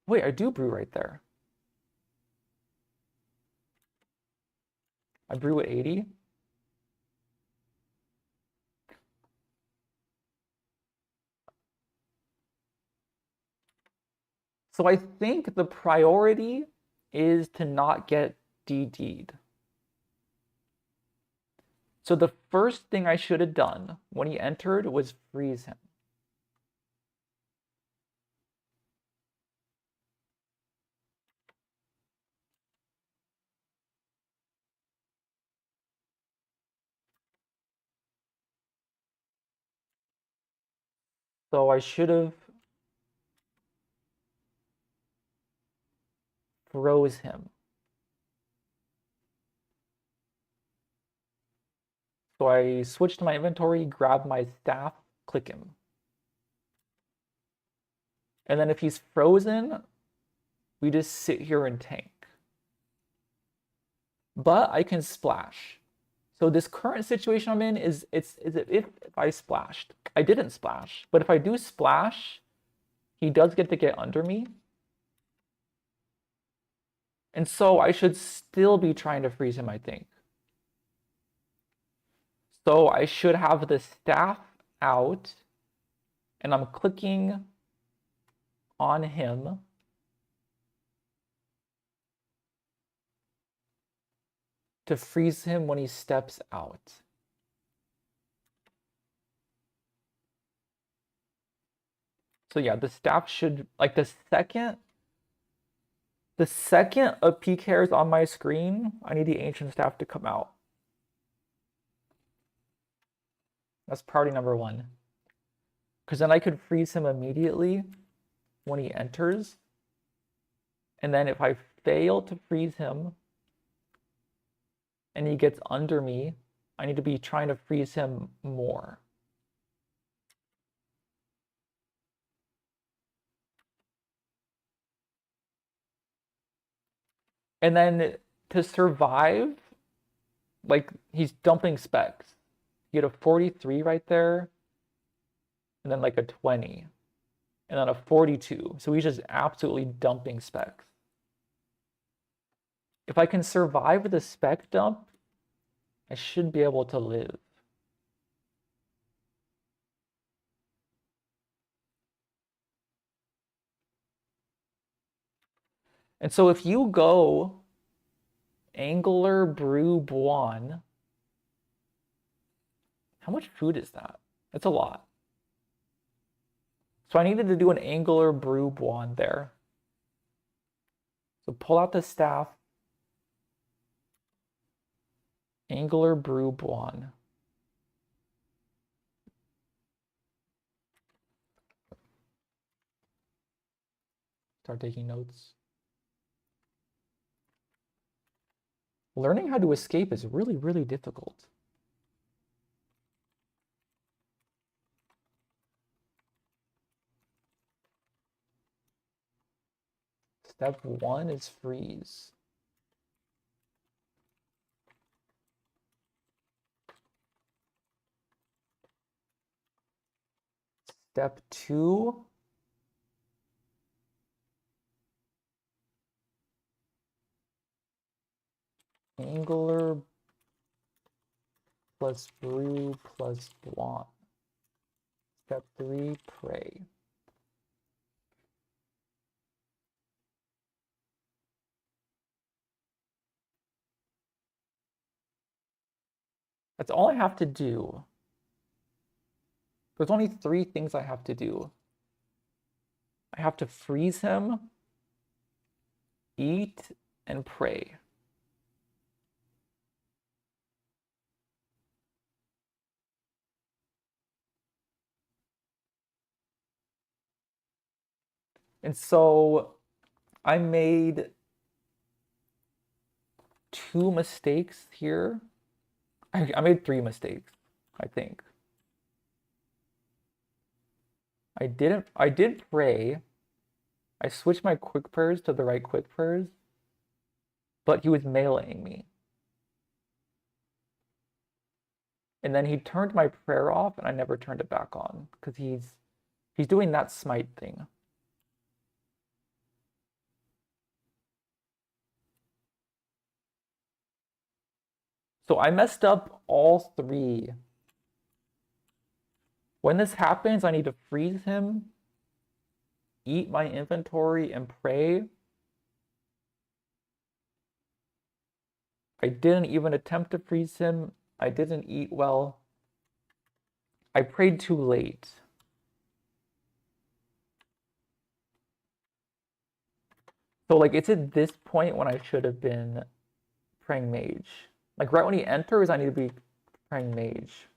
Wait, I do brew right there. I brew at 80. So I think the priority is to not get DD'd. So the first thing I should have done when he entered was freeze him. So I should have froze him. So I switched to my inventory, grabbed my staff, click him. And then if he's frozen, we just sit here and tank. But I can splash. So this current situation I'm in is if I splashed. I didn't splash, but if I do splash, he does get to get under me. And so I should still be trying to freeze him, I think. So I should have the staff out, and I'm clicking on him. To freeze him when he steps out. So yeah, the staff should, like the second a PK is on my screen, I need the ancient staff to come out. That's priority number one. Because then I could freeze him immediately when he enters. And then if I fail to freeze him and he gets under me, I need to be trying to freeze him more. And then to survive, like he's dumping specs. You get a 43 right there, and then like a 20, and then a 42. So he's just absolutely dumping specs. If I can survive the spec dump, I should be able to live. And so if you go Angler Brew Buon, how much food is that? That's a lot. So I needed to do an Angler Brew Buon there. So pull out the staff. Angler Brew Buon. Start taking notes. Learning how to escape is really, really difficult. Step 1 is freeze. Step 2, angler plus brew plus blanc. Step 3, pray. That's all I have to do. There's only 3 things I have to do. I have to freeze him, eat, and pray. And so I made 2 mistakes here. I made 3 mistakes, I think. I did pray. I switched my quick prayers to the right quick prayers, but he was meleeing me. And then he turned my prayer off and I never turned it back on because he's doing that smite thing. So I messed up all 3. When this happens, I need to freeze him, eat my inventory, and pray. I didn't even attempt to freeze him. I didn't eat well. I prayed too late. So like it's at this point when I should have been praying mage. Like right when he enters, I need to be praying mage.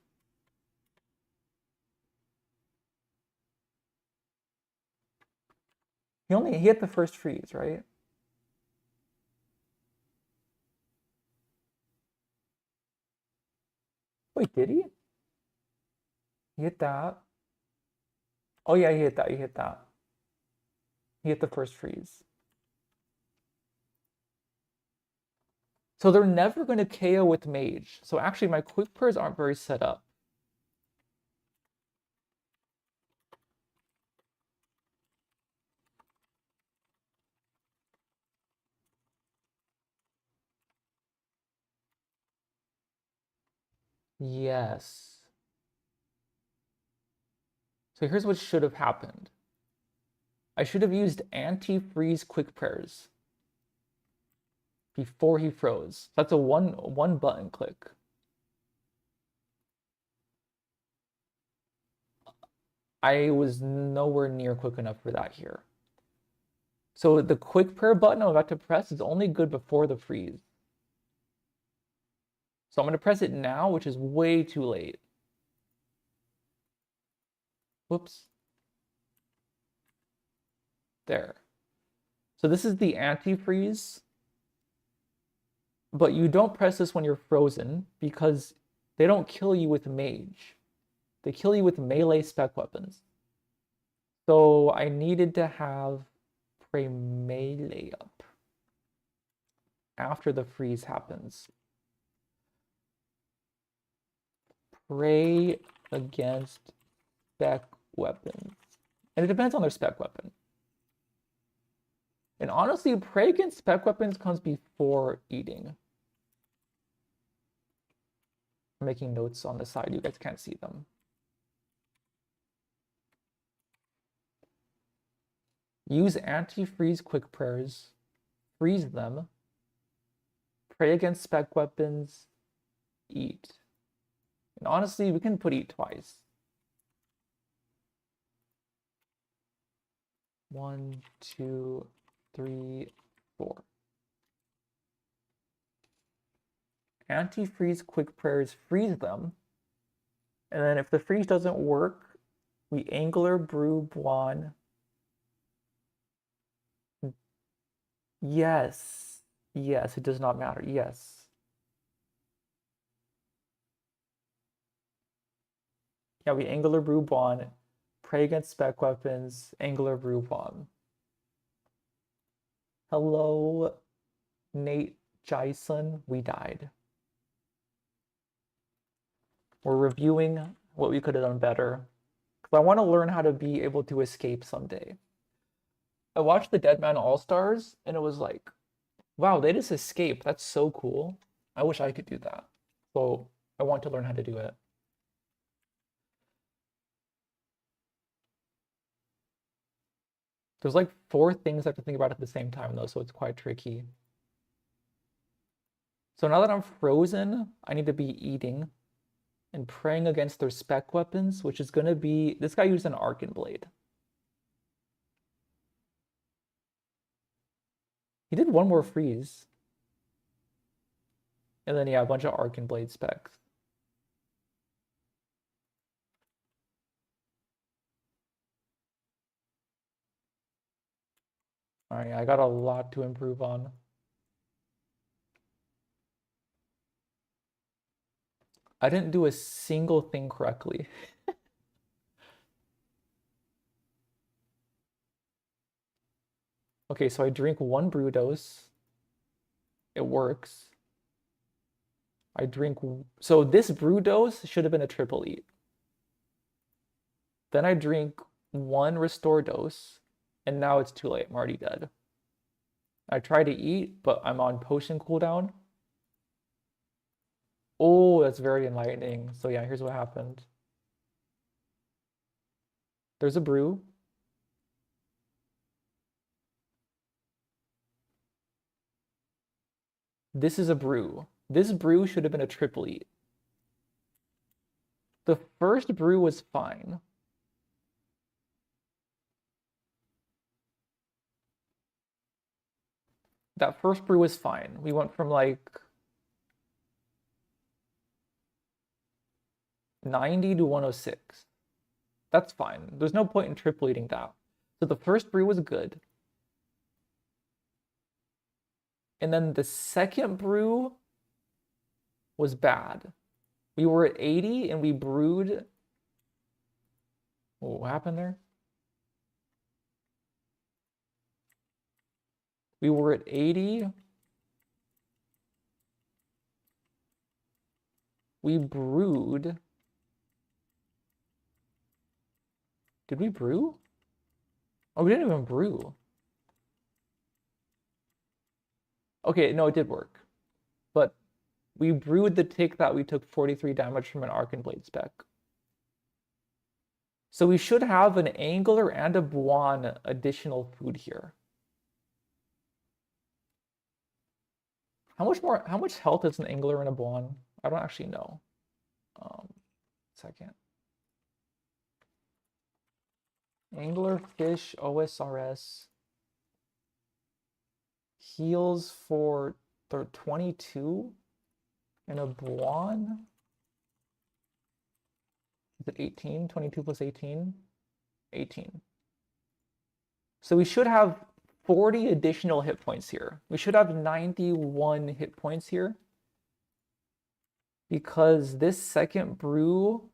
He hit the first freeze, right? Wait, did he? He hit that. Oh yeah, he hit that. He hit that. He hit the first freeze. So they're never going to KO with mage. So actually my quick prayers aren't very set up. Yes. So here's what should have happened. I should have used anti-freeze quick prayers before he froze. That's a one button click. I was nowhere near quick enough for that here. So the quick prayer button I'm about to press is only good before the freeze. So I'm going to press it now, which is way too late. Whoops. There. So this is the anti-freeze. But you don't press this when you're frozen because they don't kill you with mage. They kill you with melee spec weapons. So I needed to have pray melee up after the freeze happens. Pray against spec weapons. And it depends on their spec weapon. And honestly, pray against spec weapons comes before eating. I'm making notes on the side. You guys can't see them. Use anti-freeze quick prayers. Freeze them. Pray against spec weapons. Eat. And honestly, we can put eat twice. 1, 2, 3, 4. Anti-freeze quick prayers, freeze them. And then if the freeze doesn't work, we angler, brew, Buon. Yes. Yes, it does not matter. Yes. Yeah, we Angular Brew Bond, pray against spec weapons, Angular Brew Bomb. Hello, Nate Jason. We died. We're reviewing what we could have done better. Because I want to learn how to be able to escape someday. I watched the Dead Man All-Stars and it was like, wow, they just escaped. That's so cool. I wish I could do that. So I want to learn how to do it. There's like 4 things I have to think about at the same time though, so it's quite tricky. So now that I'm frozen, I need to be eating and praying against their spec weapons, which is gonna be, this guy used an Arcan Blade. He did one more freeze. And then yeah, a bunch of Arcan Blade specs. All right, I got a lot to improve on. I didn't do a single thing correctly. Okay, so I drink 1 brew dose. It works. I drink, so this brew dose should have been a triple eat. Then I drink 1 restore dose, and now it's too late. I'm already dead. I try to eat, but I'm on potion cooldown. Oh, that's very enlightening. So yeah, here's what happened. There's a brew. This is a brew. This brew should have been a triple eat. The first brew was fine. That first brew was fine. We went from like 90 to 106. That's fine. There's no point in triple eating that. So the first brew was good. And then the second brew was bad. We were at 80 and we brewed. What happened there? We were at 80. We brewed. Did we brew? Oh, we didn't even brew. Okay, no, it did work. But we brewed the tick that we took 43 damage from an Arcan Blade spec. So we should have an Angler and a Buon additional food here. How much health is an Angler and a Buon? I don't actually know. Second. Angler, fish, OSRS. Heals for 22 and a Buon. Is it 18? 22 plus 18? 18. So we should have 40 additional hit points here. We should have 91 hit points here. Because this second brew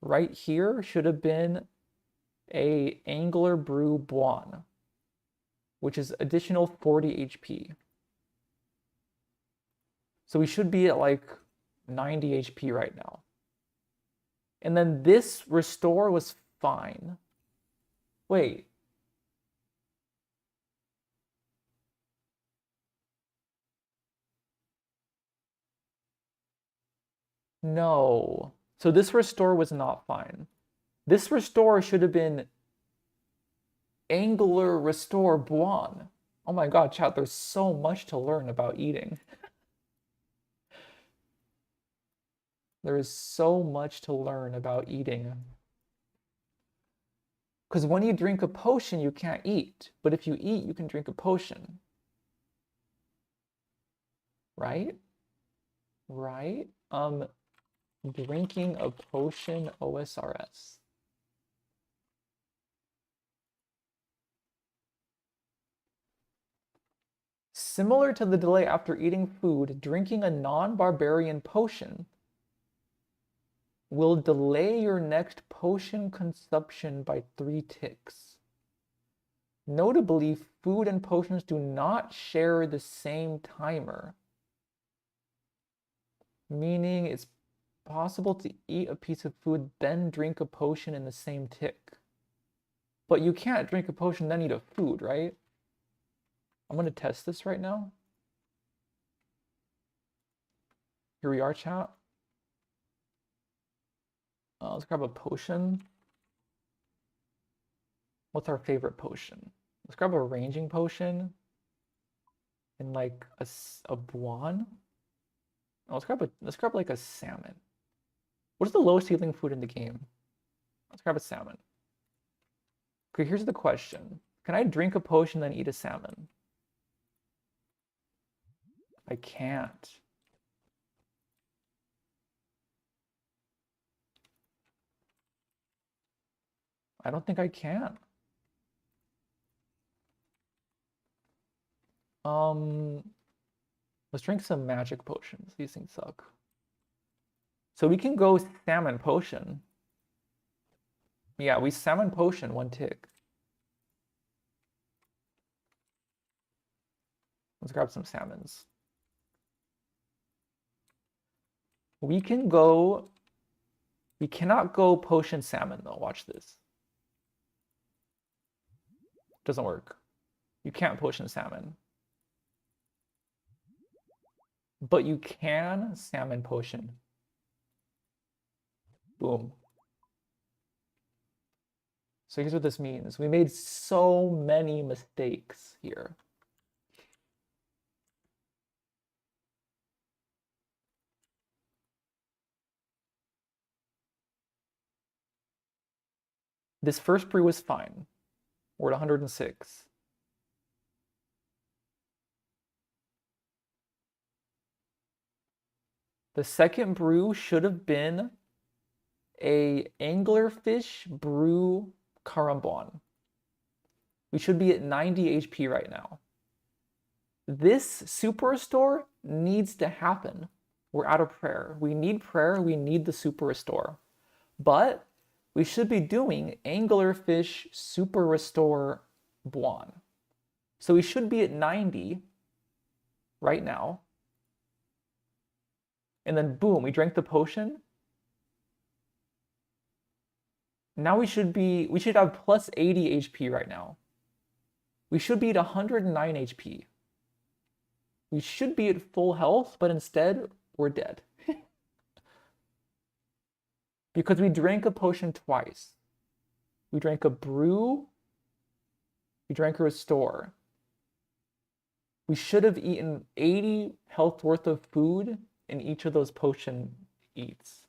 right here should have been a Angler Brew Buon, which is additional 40 HP. So we should be at like 90 HP right now. And then this restore was fine. Wait. No. So this restore was not fine. This restore should have been Angler Restore Buon. Oh my god, chat, there's so much to learn about eating. There is so much to learn about eating. Because when you drink a potion, you can't eat. But if you eat, you can drink a potion. Right? Right? Drinking a potion OSRS. Similar to the delay after eating food, drinking a non-barbarian potion. Similar to the delay after eating food, drinking a non-barbarian potion. Similar to the delay after eating food, drinking a non-barbarian potion. Similar to the delay after eating food, drinking a non-barbarian potion. Similar to the delay after eating food, drinking a non-barbarian potion. will delay your next potion consumption by 3 ticks. Notably, food and potions do not share the same timer, meaning it's possible to eat a piece of food, then drink a potion in the same tick. But you can't drink a potion, then eat a food, right? I'm going to test this right now. Here we are, chat. Let's grab a potion. What's our favorite potion? Let's grab a ranging potion and like a buon. Oh, let's grab like a salmon. What is the lowest healing food in the game? Let's grab a salmon. Okay, here's the question. Can I drink a potion then eat a salmon? I can't. I don't think I can. Let's drink some magic potions. These things suck. So we can go salmon potion. Yeah, we salmon potion 1 tick. Let's grab some salmons. We cannot go potion salmon though. Watch this. Doesn't work. You can't potion salmon. But you can salmon potion. Boom. So here's what this means. We made so many mistakes here. This first brew was fine. We're at 106. The second brew should have been a anglerfish brew karambon. We should be at 90 HP right now. This super restore needs to happen. We're out of prayer. We need prayer. We need the super restore. But we should be doing anglerfish super restore buon. So we should be at 90 right now. And then boom, we drank the potion. Now we should have plus 80 HP right now. We should be at 109 HP. We should be at full health, but instead we're dead. Because we drank a potion twice. We drank a brew. We drank a restore. We should have eaten 80 health worth of food in each of those potion eats.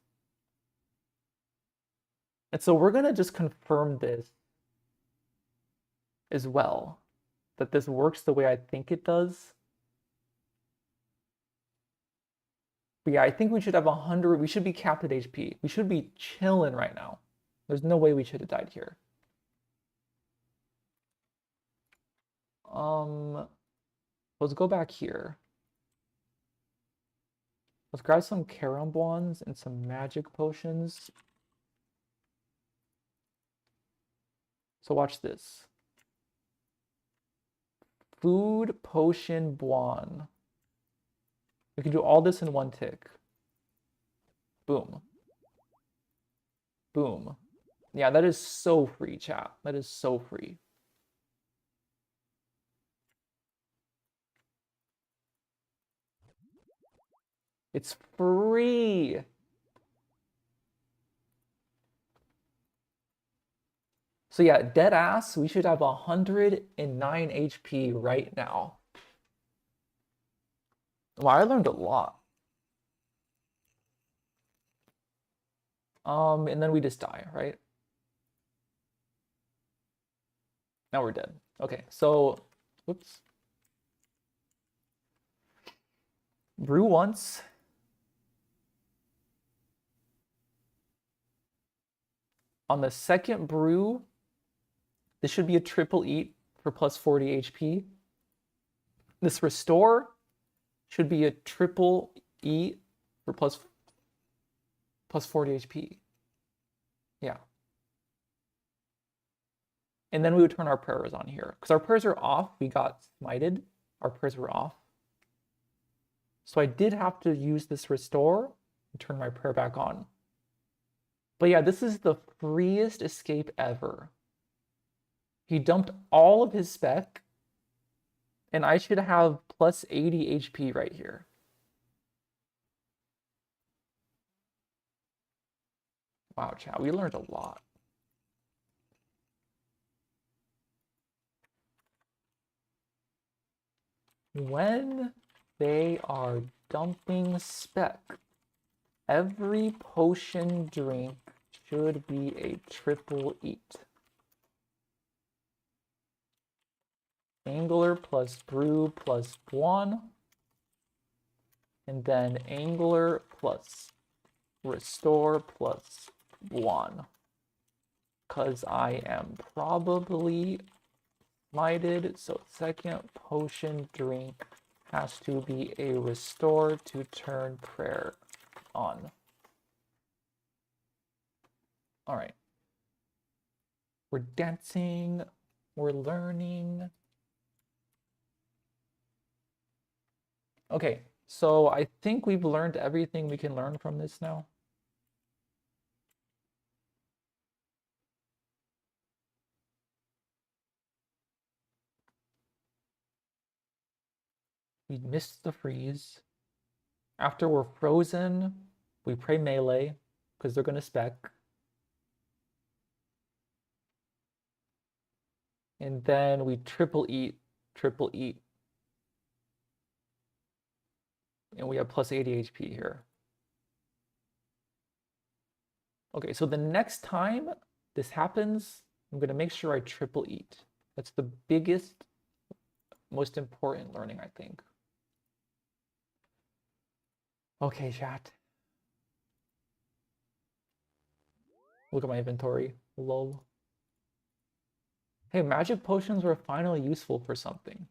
And so we're going to just confirm this as well, that this works the way I think it does. But yeah, I think we should have 100. We should be capped at HP. We should be chilling right now. There's no way we should have died here. Let's go back here. Let's grab some karambwans and some magic potions. So watch this. Food potion buon. We can do all this in 1 tick. Boom. Boom. Yeah, that is so free, chat. That is so free. It's free. So yeah, dead ass, we should have 109 HP right now. Wow, I learned a lot. And then we just die, right? Now we're dead. Okay, so, whoops. Brew once. On the second brew, this should be a triple eat for plus 40 HP. This restore should be a triple eat for plus plus 40 HP. Yeah. And then we would turn our prayers on here. Because our prayers are off, we got smited. Our prayers were off. So I did have to use this restore and turn my prayer back on. But yeah, this is the freest escape ever. He dumped all of his spec, and I should have plus 80 HP right here. Wow, chat, we learned a lot. When they are dumping spec, every potion drink should be a triple eat. Angler plus brew plus 1. And then angler plus restore plus 1. Because I am probably smited, so second potion drink has to be a restore to turn prayer on. All right. We're dancing, we're learning. Okay, so I think we've learned everything we can learn from this now. We missed the freeze. After we're frozen, we pray melee because they're going to spec. And then we triple eat. And we have plus 80 HP here. Okay, so the next time this happens, I'm going to make sure I triple eat. That's the biggest, most important learning, I think. Okay, chat. Look at my inventory. Lol. Hey, magic potions were finally useful for something.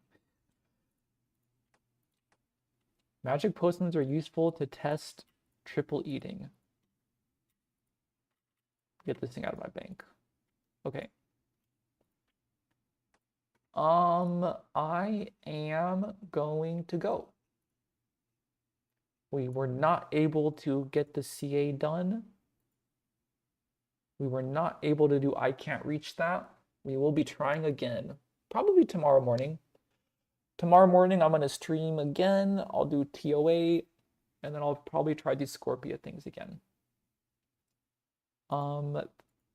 Magic potions are useful to test triple eating. Get this thing out of my bank. Okay. I am going to go. We were not able to get the CA done. We were not able to do I can't reach that. We will be trying again, probably tomorrow morning. Tomorrow morning, I'm going to stream again. I'll do TOA, and then I'll probably try these Scorpia things again.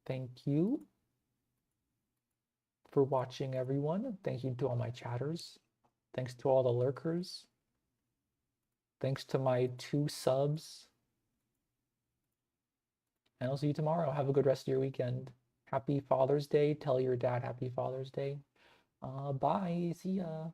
Thank you for watching, everyone. Thank you to all my chatters. Thanks to all the lurkers. Thanks to my 2 subs. And I'll see you tomorrow. Have a good rest of your weekend. Happy Father's Day. Tell your dad Happy Father's Day. Bye. See ya.